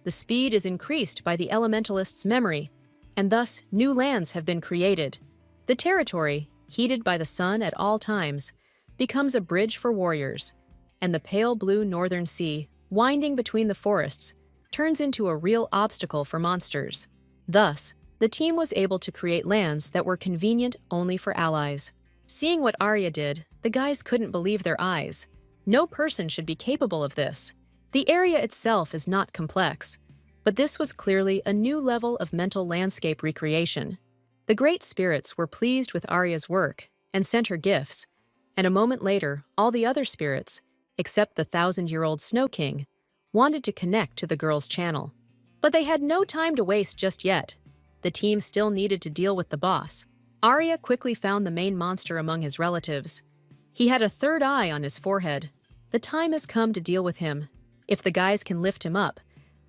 The speed is increased by the elementalist's memory, and thus new lands have been created. The territory, heated by the sun at all times, becomes a bridge for warriors, and the pale blue northern sea, winding between the forests, turns into a real obstacle for monsters. Thus, the team was able to create lands that were convenient only for allies. Seeing what Arya did, the guys couldn't believe their eyes. No person should be capable of this. The area itself is not complex, but this was clearly a new level of mental landscape recreation. The Great Spirits were pleased with Arya's work and sent her gifts, and a moment later, all the other spirits, except the 1,000-year-old Snow King, wanted to connect to the girl's channel. But they had no time to waste just yet. The team still needed to deal with the boss. Arya quickly found the main monster among his relatives. He had a third eye on his forehead. The time has come to deal with him. If the guys can lift him up,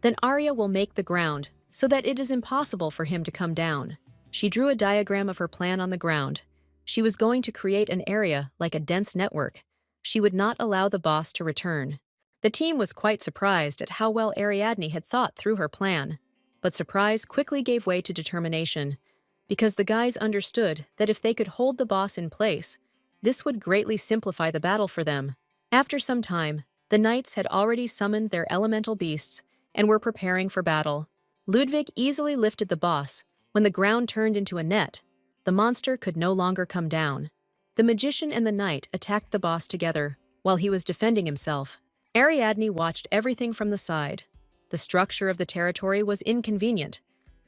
then Arya will make the ground so that it is impossible for him to come down. She drew a diagram of her plan on the ground. She was going to create an area like a dense network. She would not allow the boss to return. The team was quite surprised at how well Ariadne had thought through her plan. But surprise quickly gave way to determination, because the guys understood that if they could hold the boss in place, this would greatly simplify the battle for them. After some time, the knights had already summoned their elemental beasts and were preparing for battle. Ludwig easily lifted the boss. When the ground turned into a net, the monster could no longer come down. The magician and the knight attacked the boss together while he was defending himself. Ariadne watched everything from the side. The structure of the territory was inconvenient,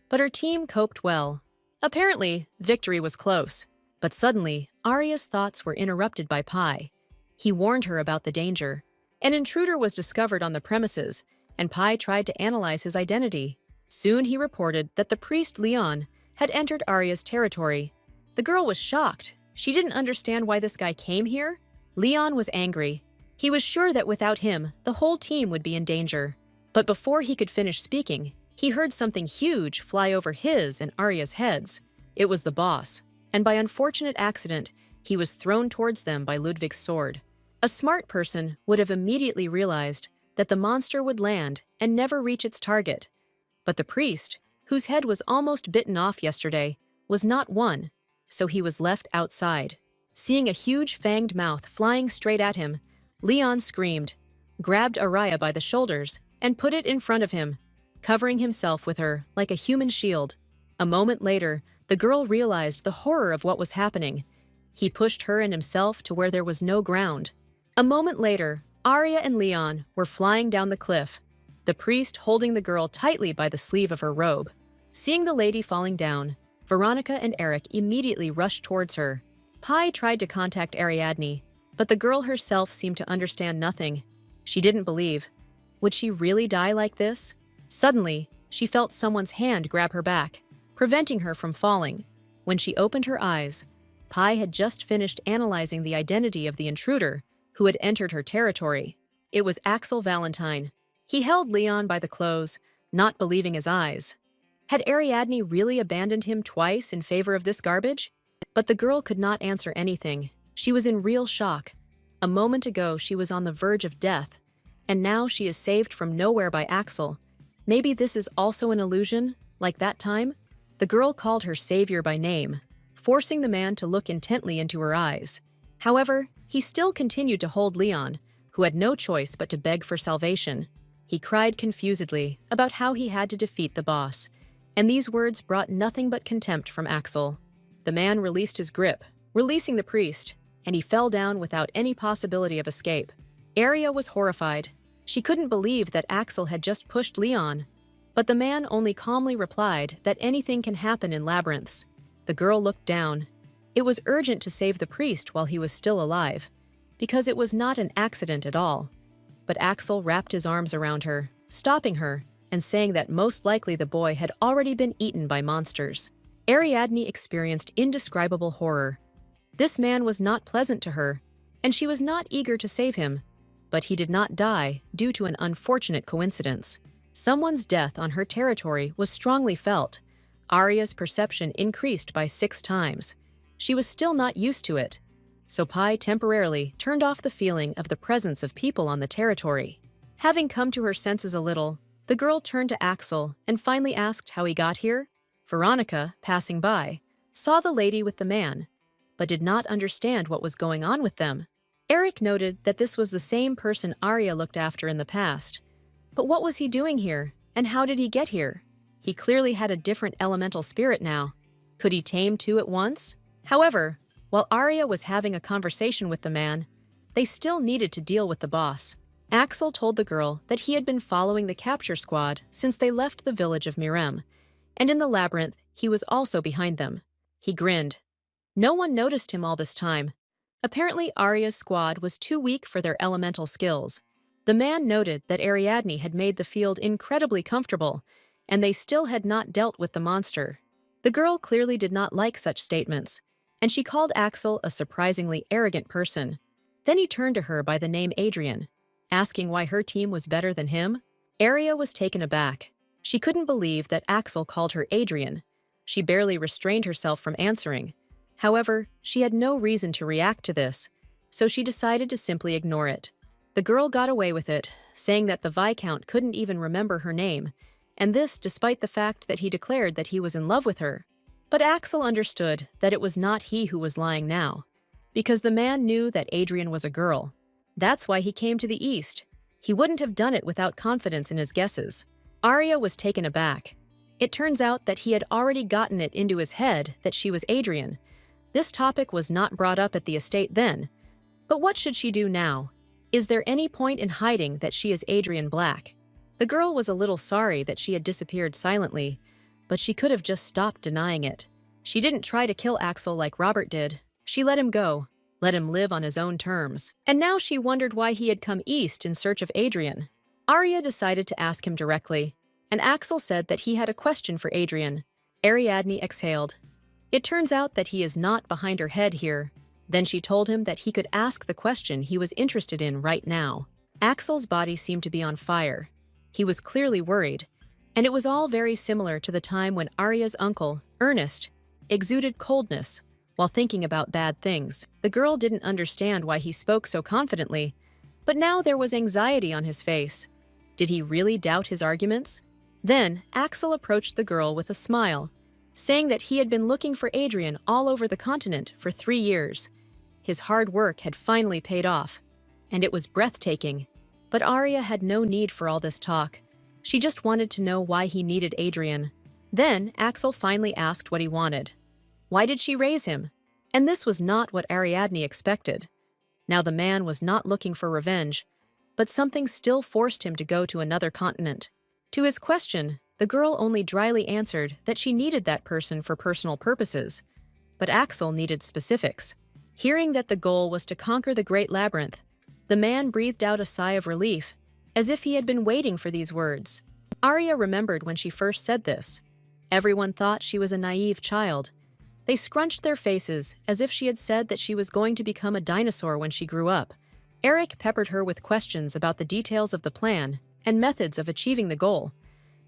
but her team coped well. Apparently, victory was close, but suddenly, Arya's thoughts were interrupted by Pai. He warned her about the danger. An intruder was discovered on the premises, and Pai tried to analyze his identity. Soon he reported that the priest Leon had entered Arya's territory. The girl was shocked. She didn't understand why this guy came here. Leon was angry. He was sure that without him, the whole team would be in danger. But before he could finish speaking, he heard something huge fly over his and Arya's heads. It was the boss, and by unfortunate accident, he was thrown towards them by Ludwig's sword. A smart person would have immediately realized that the monster would land and never reach its target. But the priest, whose head was almost bitten off yesterday, was not one, so he was left outside. Seeing a huge fanged mouth flying straight at him, Leon screamed, grabbed Arya by the shoulders, and put it in front of him, covering himself with her like a human shield. A moment later, the girl realized the horror of what was happening. He pushed her and himself to where there was no ground. A moment later, Arya and Leon were flying down the cliff, the priest holding the girl tightly by the sleeve of her robe. Seeing the lady falling down, Veronica and Eric immediately rushed towards her. Pai tried to contact Ariadne, but the girl herself seemed to understand nothing. She didn't believe. Would she really die like this? Suddenly, she felt someone's hand grab her back, preventing her from falling. When she opened her eyes, Pai had just finished analyzing the identity of the intruder who had entered her territory. It was Axel Valentine. He held Leon by the clothes, not believing his eyes. Had Ariadne really abandoned him twice in favor of this garbage? But the girl could not answer anything. She was in real shock. A moment ago, she was on the verge of death, and now she is saved from nowhere by Axel. Maybe this is also an illusion, like that time? The girl called her savior by name, forcing the man to look intently into her eyes. However, he still continued to hold Leon, who had no choice but to beg for salvation. He cried confusedly about how he had to defeat the boss, and these words brought nothing but contempt from Axel. The man released his grip, releasing the priest, and he fell down without any possibility of escape. Arya was horrified. She couldn't believe that Axel had just pushed Leon, but the man only calmly replied that anything can happen in labyrinths. The girl looked down. It was urgent to save the priest while he was still alive, because it was not an accident at all. But Axel wrapped his arms around her, stopping her, and saying that most likely the boy had already been eaten by monsters. Ariadne experienced indescribable horror. This man was not pleasant to her, and she was not eager to save him, but he did not die due to an unfortunate coincidence. Someone's death on her territory was strongly felt. Arya's perception increased by 6 times. She was still not used to it, so Pai temporarily turned off the feeling of the presence of people on the territory. Having come to her senses a little, the girl turned to Axel and finally asked how he got here. Veronica, passing by, saw the lady with the man, but did not understand what was going on with them. Eric noted that this was the same person Arya looked after in the past. But what was he doing here, and how did he get here? He clearly had a different elemental spirit now. Could he tame 2 at once? However, while Arya was having a conversation with the man, they still needed to deal with the boss. Axel told the girl that he had been following the capture squad since they left the village of Mirem, and in the labyrinth, he was also behind them. He grinned. No one noticed him all this time. Apparently, Arya's squad was too weak for their elemental skills. The man noted that Ariadne had made the field incredibly comfortable, and they still had not dealt with the monster. The girl clearly did not like such statements, and she called Axel a surprisingly arrogant person. Then he turned to her by the name Adrian, asking why her team was better than him. Arya was taken aback. She couldn't believe that Axel called her Adrian. She barely restrained herself from answering. However, she had no reason to react to this, so she decided to simply ignore it. The girl got away with it, saying that the Viscount couldn't even remember her name, and this despite the fact that he declared that he was in love with her. But Axel understood that it was not he who was lying now, because the man knew that Adrian was a girl. That's why he came to the east. He wouldn't have done it without confidence in his guesses. Arya was taken aback. It turns out that he had already gotten it into his head that she was Adrian. This topic was not brought up at the estate then. But what should she do now? Is there any point in hiding that she is Adrian Black? The girl was a little sorry that she had disappeared silently, but she could have just stopped denying it. She didn't try to kill Axel like Robert did. She let him go, let him live on his own terms. And now she wondered why he had come east in search of Adrian. Arya decided to ask him directly, and Axel said that he had a question for Adrian. Ariadne exhaled. It turns out that he is not behind her head here. Then she told him that he could ask the question he was interested in right now. Axel's body seemed to be on fire. He was clearly worried, and it was all very similar to the time when Arya's uncle, Ernest, exuded coldness while thinking about bad things. The girl didn't understand why he spoke so confidently, but now there was anxiety on his face. Did he really doubt his arguments? Then Axel approached the girl with a smile, saying that he had been looking for Adrian all over the continent for 3 years. His hard work had finally paid off, and it was breathtaking. But Arya had no need for all this talk. She just wanted to know why he needed Adrian. Then Axel finally asked what he wanted. Why did she raise him? And this was not what Ariadne expected. Now the man was not looking for revenge, but something still forced him to go to another continent. To his question, the girl only dryly answered that she needed that person for personal purposes, but Axel needed specifics. Hearing that the goal was to conquer the Great Labyrinth, the man breathed out a sigh of relief, as if he had been waiting for these words. Arya remembered when she first said this. Everyone thought she was a naive child. They scrunched their faces as if she had said that she was going to become a dinosaur when she grew up. Eric peppered her with questions about the details of the plan and methods of achieving the goal,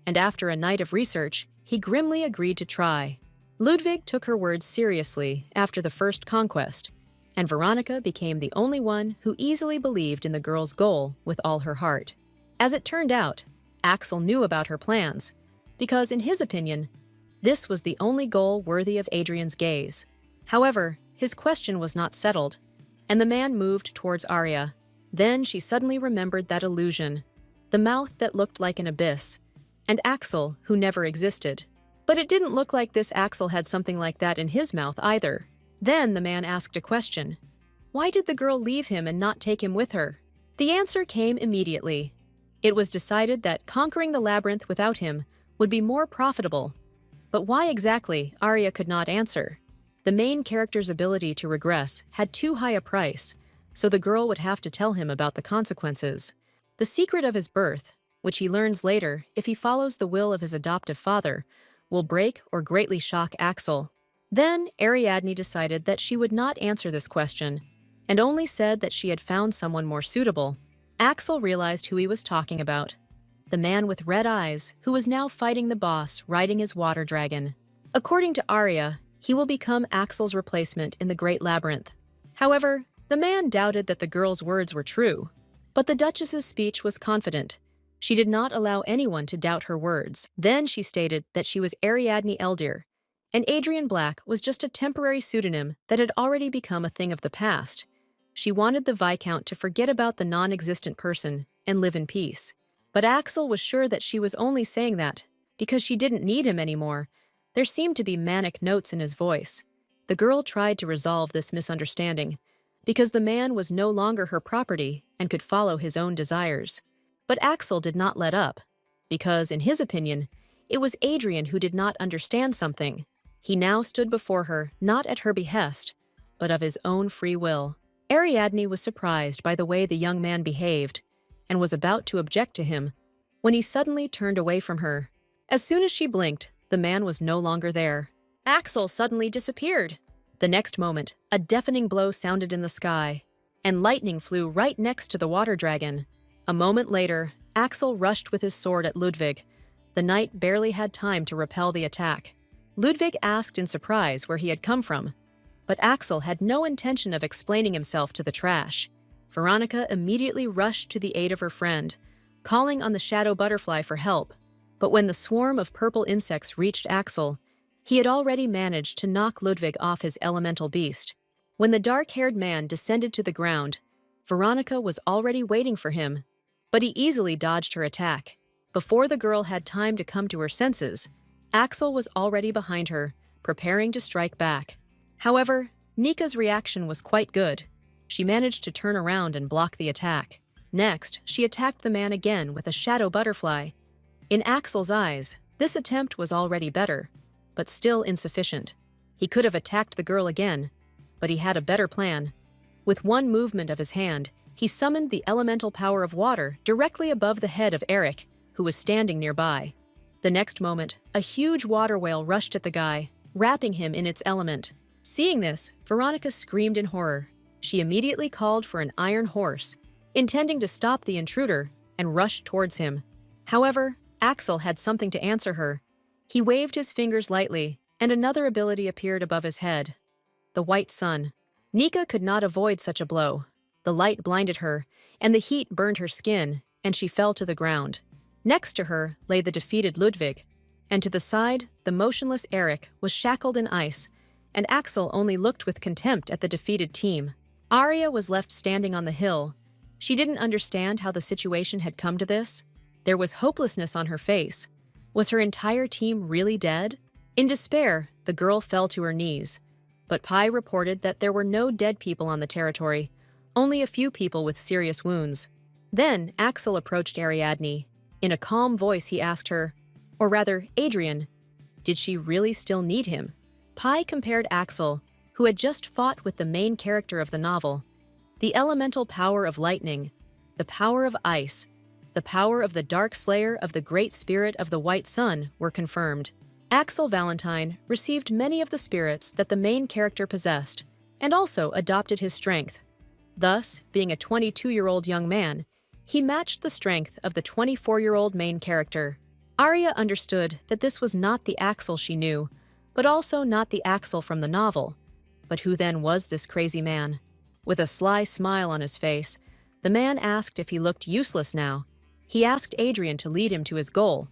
and after a night of research, he grimly agreed to try. Ludwig took her words seriously after the first conquest, and Veronica became the only one who easily believed in the girl's goal with all her heart. As it turned out, Axel knew about her plans, because in his opinion, this was the only goal worthy of Adrian's gaze. However, his question was not settled, and the man moved towards Arya. Then she suddenly remembered that illusion, the mouth that looked like an abyss, and Axel, who never existed. But it didn't look like this Axel had something like that in his mouth either. Then the man asked a question. Why did the girl leave him and not take him with her? The answer came immediately. It was decided that conquering the labyrinth without him would be more profitable. But why exactly, Arya could not answer. The main character's ability to regress had too high a price, so the girl would have to tell him about the consequences. The secret of his birth, which he learns later if he follows the will of his adoptive father, will break or greatly shock Axel. Then Ariadne decided that she would not answer this question, and only said that she had found someone more suitable. Axel realized who he was talking about. The man with red eyes, who was now fighting the boss riding his water dragon. According to Arya, he will become Axel's replacement in the Great Labyrinth. However, the man doubted that the girl's words were true. But the Duchess's speech was confident. She did not allow anyone to doubt her words. Then she stated that she was Ariadne Eldir, and Adrian Black was just a temporary pseudonym that had already become a thing of the past. She wanted the Viscount to forget about the non-existent person and live in peace. But Axel was sure that she was only saying that because she didn't need him anymore. There seemed to be manic notes in his voice. The girl tried to resolve this misunderstanding because the man was no longer her property and could follow his own desires. But Axel did not let up, because, in his opinion, it was Adrian who did not understand something. He now stood before her, not at her behest, but of his own free will. Ariadne was surprised by the way the young man behaved, and was about to object to him, when he suddenly turned away from her. As soon as she blinked, the man was no longer there. Axel suddenly disappeared. The next moment, a deafening blow sounded in the sky, and lightning flew right next to the water dragon. A moment later, Axel rushed with his sword at Ludwig. The knight barely had time to repel the attack. Ludwig asked in surprise where he had come from, but Axel had no intention of explaining himself to the trash. Veronica immediately rushed to the aid of her friend, calling on the shadow butterfly for help. But when the swarm of purple insects reached Axel, he had already managed to knock Ludwig off his elemental beast. When the dark-haired man descended to the ground, Veronica was already waiting for him, but he easily dodged her attack. Before the girl had time to come to her senses, Axel was already behind her, preparing to strike back. However, Nika's reaction was quite good. She managed to turn around and block the attack. Next, she attacked the man again with a shadow butterfly. In Axel's eyes, this attempt was already better, but still insufficient. He could have attacked the girl again, but he had a better plan. With one movement of his hand, he summoned the elemental power of water directly above the head of Eric, who was standing nearby. The next moment, a huge water whale rushed at the guy, wrapping him in its element. Seeing this, Veronica screamed in horror. She immediately called for an iron horse, intending to stop the intruder, and rushed towards him. However, Axel had something to answer her. He waved his fingers lightly, and another ability appeared above his head. The white sun. Nika could not avoid such a blow. The light blinded her, and the heat burned her skin, and she fell to the ground. Next to her lay the defeated Ludwig, and to the side, the motionless Eric was shackled in ice, and Axel only looked with contempt at the defeated team. Arya was left standing on the hill. She didn't understand how the situation had come to this. There was hopelessness on her face. Was her entire team really dead? In despair, the girl fell to her knees. But Pai reported that there were no dead people on the territory, only a few people with serious wounds. Then Axel approached Ariadne. In a calm voice he asked her, or rather Adrian, did she really still need him? Pai compared Axel, who had just fought with the main character of the novel. The elemental power of lightning, the power of ice, the power of the Dark Slayer of the Great Spirit of the White Sun were confirmed. Axel Valentine received many of the spirits that the main character possessed, and also adopted his strength. Thus, being a 22-year-old young man, he matched the strength of the 24-year-old main character. Arya understood that this was not the Axel she knew, but also not the Axel from the novel. But who then was this crazy man? With a sly smile on his face, the man asked if he looked useless now. He asked Adrian to lead him to his goal,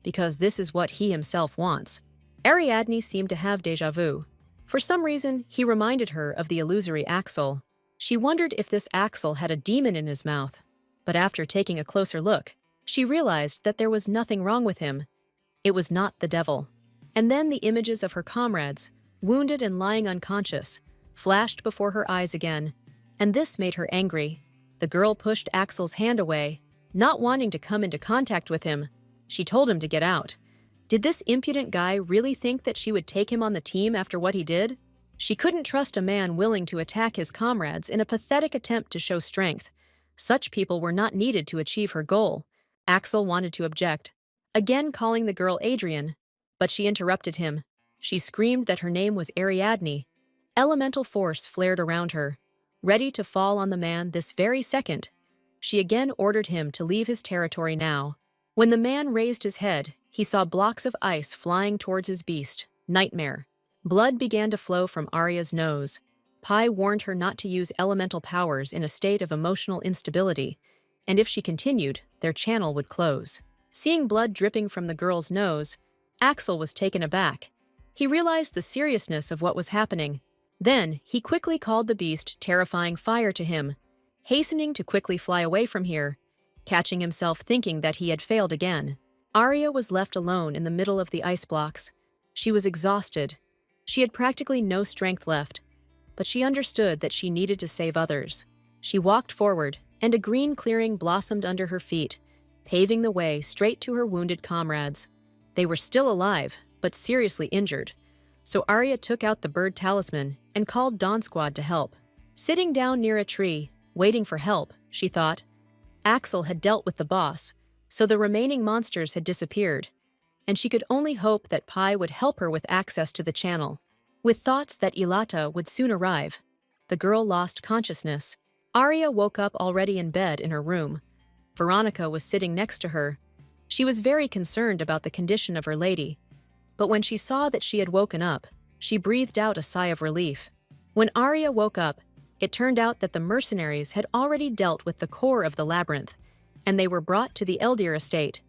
because this is what he himself wants. Ariadne seemed to have déjà vu. For some reason, he reminded her of the illusory Axel. She wondered if this Axel had a demon in his mouth. But after taking a closer look, she realized that there was nothing wrong with him. It was not the devil. And then the images of her comrades, wounded and lying unconscious, flashed before her eyes again, and this made her angry. The girl pushed Axel's hand away, not wanting to come into contact with him. She told him to get out. Did this impudent guy really think that she would take him on the team after what he did? She couldn't trust a man willing to attack his comrades in a pathetic attempt to show strength. Such people were not needed to achieve her goal. Axel wanted to object, again calling the girl Adrian, but she interrupted him. She screamed that her name was Ariadne. Elemental force flared around her, ready to fall on the man this very second. She again ordered him to leave his territory now. When the man raised his head, he saw blocks of ice flying towards his beast, Nightmare. Blood began to flow from Arya's nose. Pai warned her not to use elemental powers in a state of emotional instability, and if she continued, their channel would close. Seeing blood dripping from the girl's nose, Axel was taken aback. He realized the seriousness of what was happening. Then, he quickly called the beast terrifying fire to him, hastening to quickly fly away from here, catching himself thinking that he had failed again. Arya was left alone in the middle of the ice blocks. She was exhausted. She had practically no strength left, but she understood that she needed to save others. She walked forward, and a green clearing blossomed under her feet, paving the way straight to her wounded comrades. They were still alive, but seriously injured, so Arya took out the bird talisman and called Dawn Squad to help. Sitting down near a tree, waiting for help, she thought. Axel had dealt with the boss, so the remaining monsters had disappeared, and she could only hope that Pai would help her with access to the channel. With thoughts that Ilata would soon arrive, the girl lost consciousness. Arya woke up already in bed in her room. Veronica was sitting next to her. She was very concerned about the condition of her lady, but when she saw that she had woken up, she breathed out a sigh of relief. When Arya woke up, it turned out that the mercenaries had already dealt with the core of the labyrinth, and they were brought to the Eldir estate.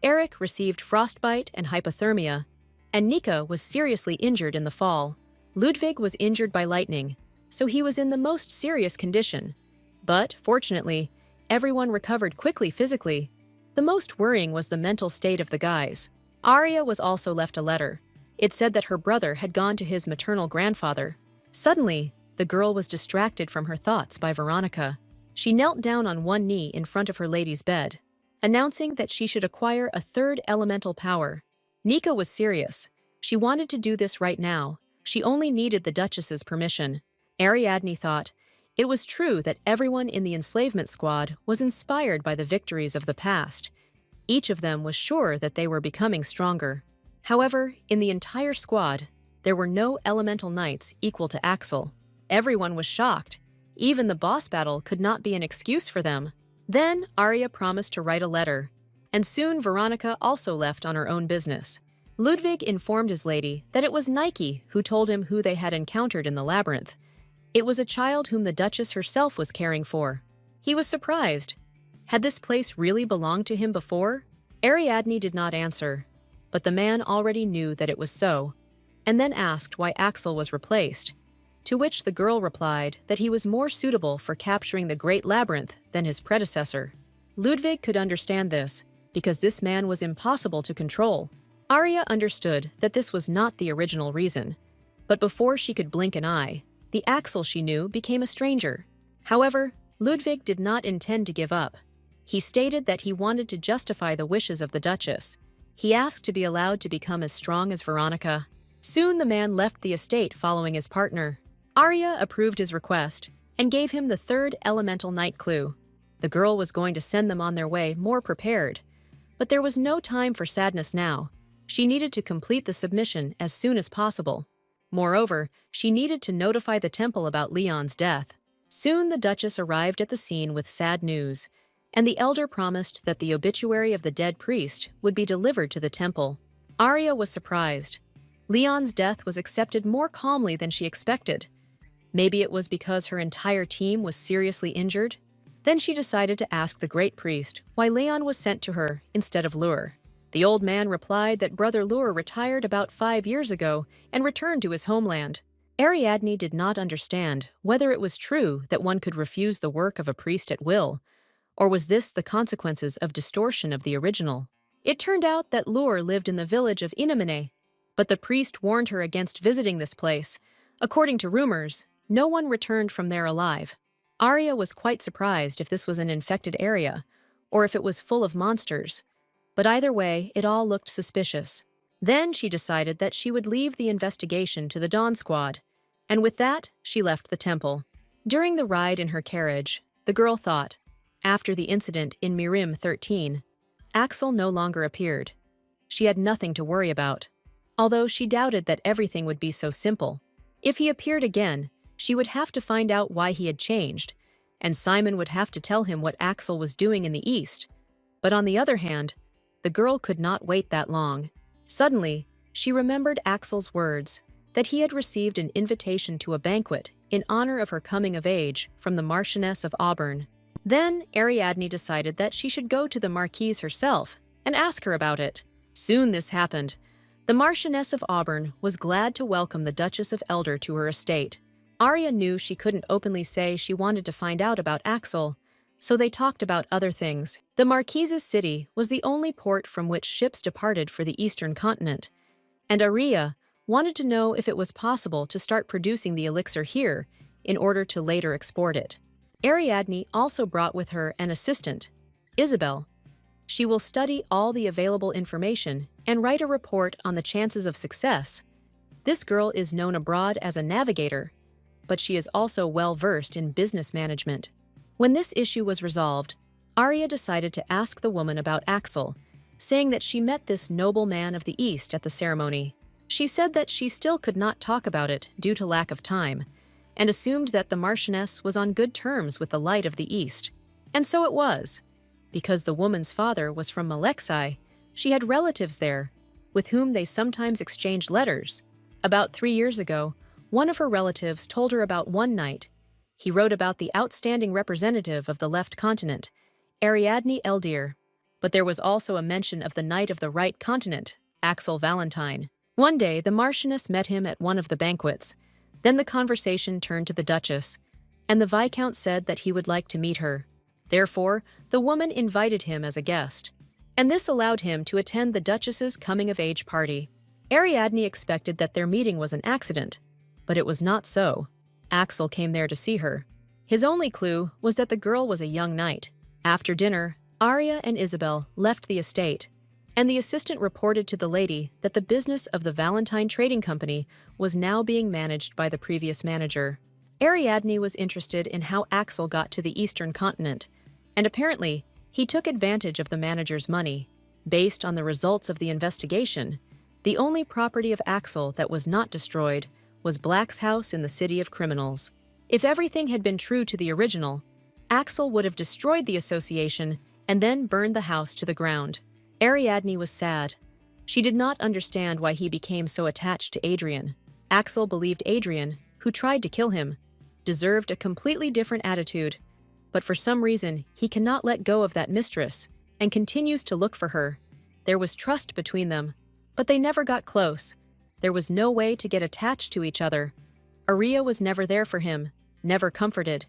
Eric received frostbite and hypothermia, and Nika was seriously injured in the fall. Ludwig was injured by lightning, so he was in the most serious condition. But, fortunately, everyone recovered quickly physically. The most worrying was the mental state of the guys. Arya was also left a letter. It said that her brother had gone to his maternal grandfather. Suddenly, the girl was distracted from her thoughts by Veronica. She knelt down on one knee in front of her lady's bed, announcing that she should acquire a third elemental power. Nika was serious. She wanted to do this right now. She only needed the Duchess's permission. Ariadne thought it was true that everyone in the enslavement squad was inspired by the victories of the past. Each of them was sure that they were becoming stronger. However, in the entire squad, there were no elemental knights equal to Axel. Everyone was shocked. Even the boss battle could not be an excuse for them. Then Arya promised to write a letter, and soon Veronica also left on her own business. Ludwig informed his lady that it was Nike who told him who they had encountered in the labyrinth. It was a child whom the Duchess herself was caring for. He was surprised. Had this place really belonged to him before? Ariadne did not answer, but the man already knew that it was so, and then asked why Axel was replaced, to which the girl replied that he was more suitable for capturing the Great Labyrinth than his predecessor. Ludwig could understand this, because this man was impossible to control. Arya understood that this was not the original reason, but before she could blink an eye, the Axel she knew became a stranger. However, Ludwig did not intend to give up. He stated that he wanted to justify the wishes of the Duchess. He asked to be allowed to become as strong as Veronica. Soon the man left the estate following his partner. Arya approved his request and gave him the third elemental night clue. The girl was going to send them on their way more prepared. But there was no time for sadness now. She needed to complete the submission as soon as possible. Moreover, she needed to notify the temple about Leon's death. Soon the Duchess arrived at the scene with sad news, and the elder promised that the obituary of the dead priest would be delivered to the temple. Arya was surprised. Leon's death was accepted more calmly than she expected. Maybe it was because her entire team was seriously injured? Then she decided to ask the great priest why Leon was sent to her instead of Lure. The old man replied that Brother Lure retired about 5 years ago and returned to his homeland. Ariadne did not understand whether it was true that one could refuse the work of a priest at will, or was this the consequences of distortion of the original? It turned out that Lure lived in the village of Inamine, but the priest warned her against visiting this place. According to rumors, no one returned from there alive. Arya was quite surprised if this was an infected area, or if it was full of monsters. But either way, it all looked suspicious. Then she decided that she would leave the investigation to the Dawn Squad, and with that, she left the temple. During the ride in her carriage, the girl thought, after the incident in Mirim 13, Axel no longer appeared. She had nothing to worry about, although she doubted that everything would be so simple. If he appeared again, she would have to find out why he had changed, and Simon would have to tell him what Axel was doing in the East. But on the other hand, the girl could not wait that long. Suddenly, she remembered Axel's words, that he had received an invitation to a banquet in honor of her coming of age from the Marchioness of Auburn. Then Ariadne decided that she should go to the Marquise herself and ask her about it. Soon this happened. The Marchioness of Auburn was glad to welcome the Duchess of Elder to her estate. Arya knew she couldn't openly say she wanted to find out about Axel, so they talked about other things. The Marquise's city was the only port from which ships departed for the eastern continent, and Arya wanted to know if it was possible to start producing the elixir here in order to later export it. Ariadne also brought with her an assistant, Isabel. She will study all the available information and write a report on the chances of success. This girl is known abroad as a navigator, but she is also well versed in business management. When this issue was resolved, Arya decided to ask the woman about Axel, saying that she met this noble man of the East at the ceremony. She said that she still could not talk about it due to lack of time, and assumed that the Marchioness was on good terms with the Light of the East. And so it was. Because the woman's father was from Malexi, she had relatives there, with whom they sometimes exchanged letters. About 3 years ago, one of her relatives told her about one knight. He wrote about the outstanding representative of the left continent, Ariadne Eldir. But there was also a mention of the knight of the right continent, Axel Valentine. One day, the Marchioness met him at one of the banquets. Then the conversation turned to the Duchess, and the Viscount said that he would like to meet her. Therefore, the woman invited him as a guest, and this allowed him to attend the Duchess's coming-of-age party. Ariadne expected that their meeting was an accident, but it was not so. Axel came there to see her. His only clue was that the girl was a young knight. After dinner, Arya and Isabel left the estate, and the assistant reported to the lady that the business of the Valentine Trading Company was now being managed by the previous manager. Ariadne was interested in how Axel got to the eastern continent, and apparently, he took advantage of the manager's money. Based on the results of the investigation, the only property of Axel that was not destroyed was Black's house in the City of Criminals. If everything had been true to the original, Axel would have destroyed the association and then burned the house to the ground. Ariadne was sad. She did not understand why he became so attached to Adrian. Axel believed Adrian, who tried to kill him, deserved a completely different attitude, but for some reason he cannot let go of that mistress and continues to look for her. There was trust between them, but they never got close. There was no way to get attached to each other. Aria was never there for him, never comforted.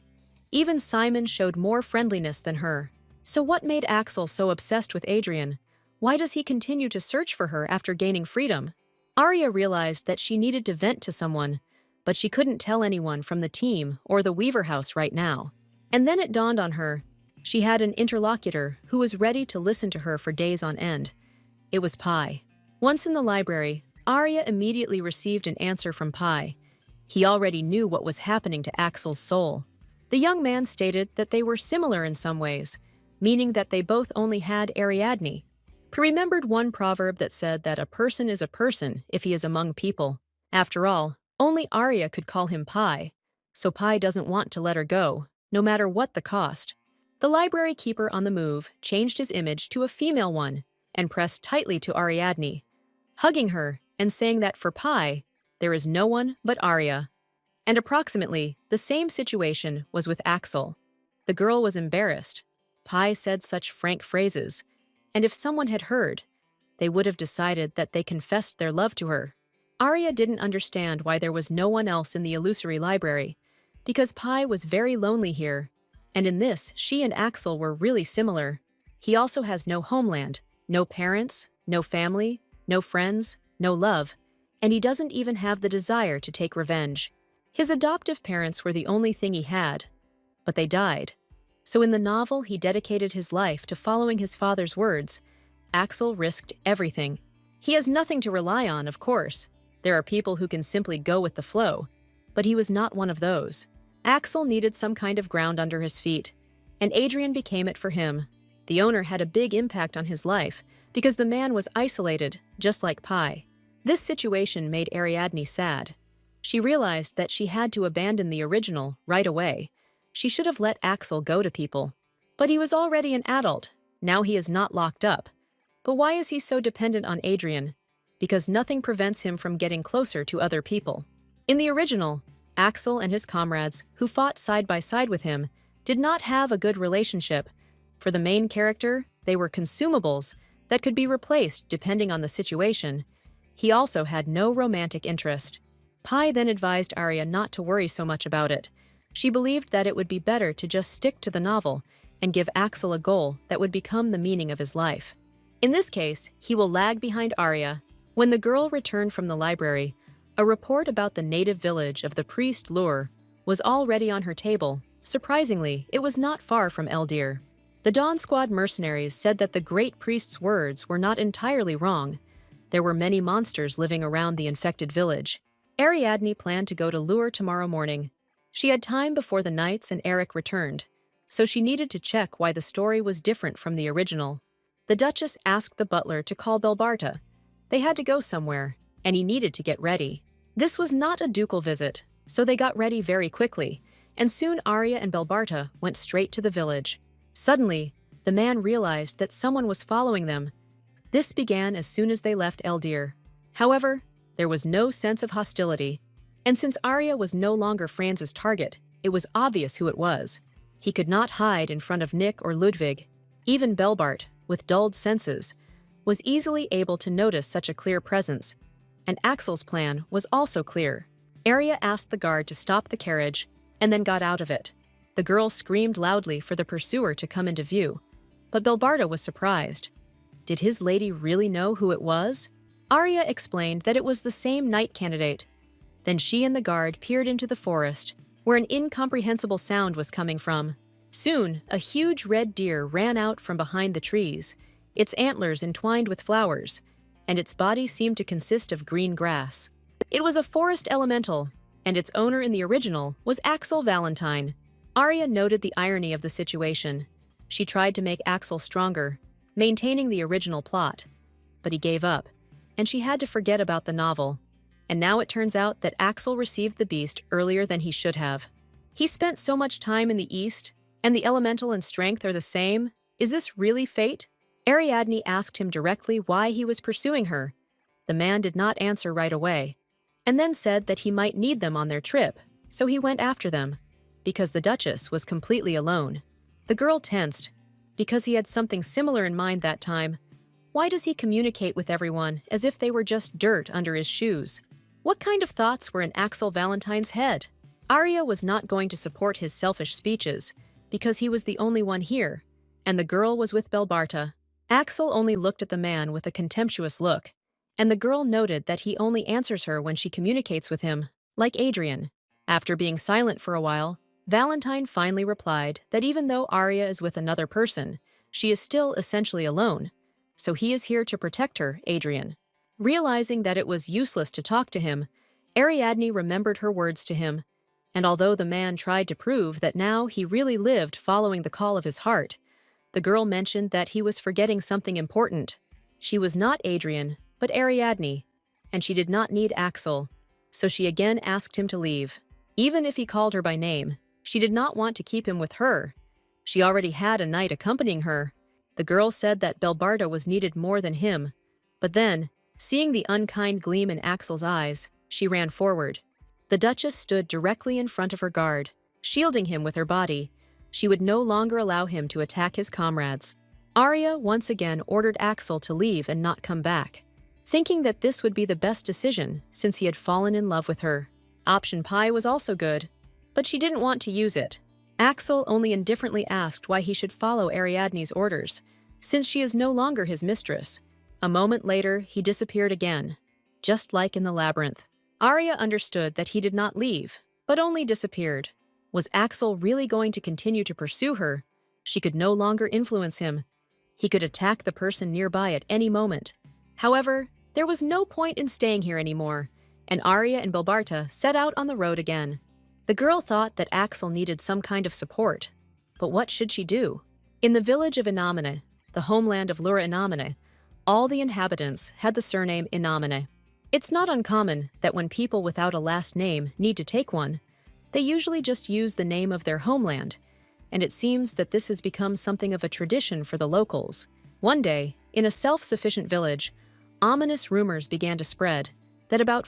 Even Simon showed more friendliness than her. So what made Axel so obsessed with Adrian? Why does he continue to search for her after gaining freedom? Aria realized that she needed to vent to someone, but she couldn't tell anyone from the team or the Weaver house right now. And then it dawned on her. She had an interlocutor who was ready to listen to her for days on end. It was Pi. Once in the library, Aria immediately received an answer from Pi. He already knew what was happening to Axel's soul. The young man stated that they were similar in some ways, meaning that they both only had Ariadne. He remembered one proverb that said that a person is a person if he is among people. After all, only Aria could call him Pi, so Pi doesn't want to let her go, no matter what the cost. The library keeper on the move changed his image to a female one and pressed tightly to Ariadne, hugging her and saying that for Pi, there is no one but Aria. And approximately the same situation was with Axel. The girl was embarrassed. Pi said such frank phrases, and if someone had heard, they would have decided that they confessed their love to her. Aria didn't understand why there was no one else in the illusory library, because Pi was very lonely here, and in this she and Axel were really similar. He also has no homeland, no parents, no family, no friends, no love, and he doesn't even have the desire to take revenge. His adoptive parents were the only thing he had, but they died. So in the novel, he dedicated his life to following his father's words. Axel risked everything. He has nothing to rely on, of course. There are people who can simply go with the flow, but he was not one of those. Axel needed some kind of ground under his feet, and Adrian became it for him. The owner had a big impact on his life because the man was isolated, just like Pi. This situation made Ariadne sad. She realized that she had to abandon the original right away. She should have let Axel go to people. But he was already an adult. Now he is not locked up. But why is he so dependent on Adrian? Because nothing prevents him from getting closer to other people. In the original, Axel and his comrades, who fought side by side with him, did not have a good relationship. For the main character, they were consumables that could be replaced depending on the situation. He also had no romantic interest. Pi then advised Aria not to worry so much about it. She believed that it would be better to just stick to the novel and give Axel a goal that would become the meaning of his life. In this case, he will lag behind Aria. When the girl returned from the library, a report about the native village of the priest Lure was already on her table. Surprisingly, it was not far from Eldir. The Dawn Squad mercenaries said that the great priest's words were not entirely wrong. There were many monsters living around the infected village. Ariadne planned to go to Lure tomorrow morning. She had time before the knights and Eric returned, so she needed to check why the story was different from the original. The Duchess asked the butler to call Belbarta. They had to go somewhere, and he needed to get ready. This was not a ducal visit, so they got ready very quickly, and soon Arya and Belbarta went straight to the village. Suddenly, the man realized that someone was following them. This began as soon as they left Eldir. However, there was no sense of hostility, and since Arya was no longer Franz's target, it was obvious who it was. He could not hide in front of Nick or Ludwig. Even Belbart, with dulled senses, was easily able to notice such a clear presence, and Axel's plan was also clear. Arya asked the guard to stop the carriage, and then got out of it. The girl screamed loudly for the pursuer to come into view, but Belbarta was surprised. Did his lady really know who it was? Arya explained that it was the same knight candidate. Then she and the guard peered into the forest, where an incomprehensible sound was coming from. Soon, a huge red deer ran out from behind the trees, its antlers entwined with flowers, and its body seemed to consist of green grass. It was a forest elemental, and its owner in the original was Axel Valentine. Arya noted the irony of the situation. She tried to make Axel stronger, maintaining the original plot. But he gave up, and she had to forget about the novel. And now it turns out that Axel received the beast earlier than he should have. He spent so much time in the East, and the elemental and strength are the same. Is this really fate? Ariadne asked him directly why he was pursuing her. The man did not answer right away, and then said that he might need them on their trip, so he went after them, because the Duchess was completely alone. The girl tensed, because he had something similar in mind that time. Why does he communicate with everyone as if they were just dirt under his shoes? What kind of thoughts were in Axel Valentine's head? Arya was not going to support his selfish speeches, because he was the only one here, and the girl was with Belbarta. Axel only looked at the man with a contemptuous look, and the girl noted that he only answers her when she communicates with him, like Adrian. After being silent for a while, Valentine finally replied that even though Arya is with another person, she is still essentially alone, so he is here to protect her, Adrian. Realizing that it was useless to talk to him, Ariadne remembered her words to him, and although the man tried to prove that now he really lived following the call of his heart, the girl mentioned that he was forgetting something important. She was not Adrian, but Ariadne, and she did not need Axel, so she again asked him to leave. Even if he called her by name, she did not want to keep him with her. She already had a knight accompanying her. The girl said that Belbarta was needed more than him, but then, seeing the unkind gleam in Axel's eyes, she ran forward. The Duchess stood directly in front of her guard, shielding him with her body. She would no longer allow him to attack his comrades. Arya once again ordered Axel to leave and not come back, thinking that this would be the best decision since he had fallen in love with her. Option Pi was also good, but she didn't want to use it. Axel only indifferently asked why he should follow Ariadne's orders, since she is no longer his mistress. A moment later, he disappeared again, just like in the labyrinth. Arya understood that he did not leave, but only disappeared. Was Axel really going to continue to pursue her? She could no longer influence him. He could attack the person nearby at any moment. However, there was no point in staying here anymore, and Arya and Belbarta set out on the road again. The girl thought that Axel needed some kind of support, but what should she do? In the village of Inamine, the homeland of Lura Inamine, all the inhabitants had the surname Inamine. It's not uncommon that when people without a last name need to take one, they usually just use the name of their homeland, and it seems that this has become something of a tradition for the locals. One day, in a self-sufficient village, ominous rumors began to spread that about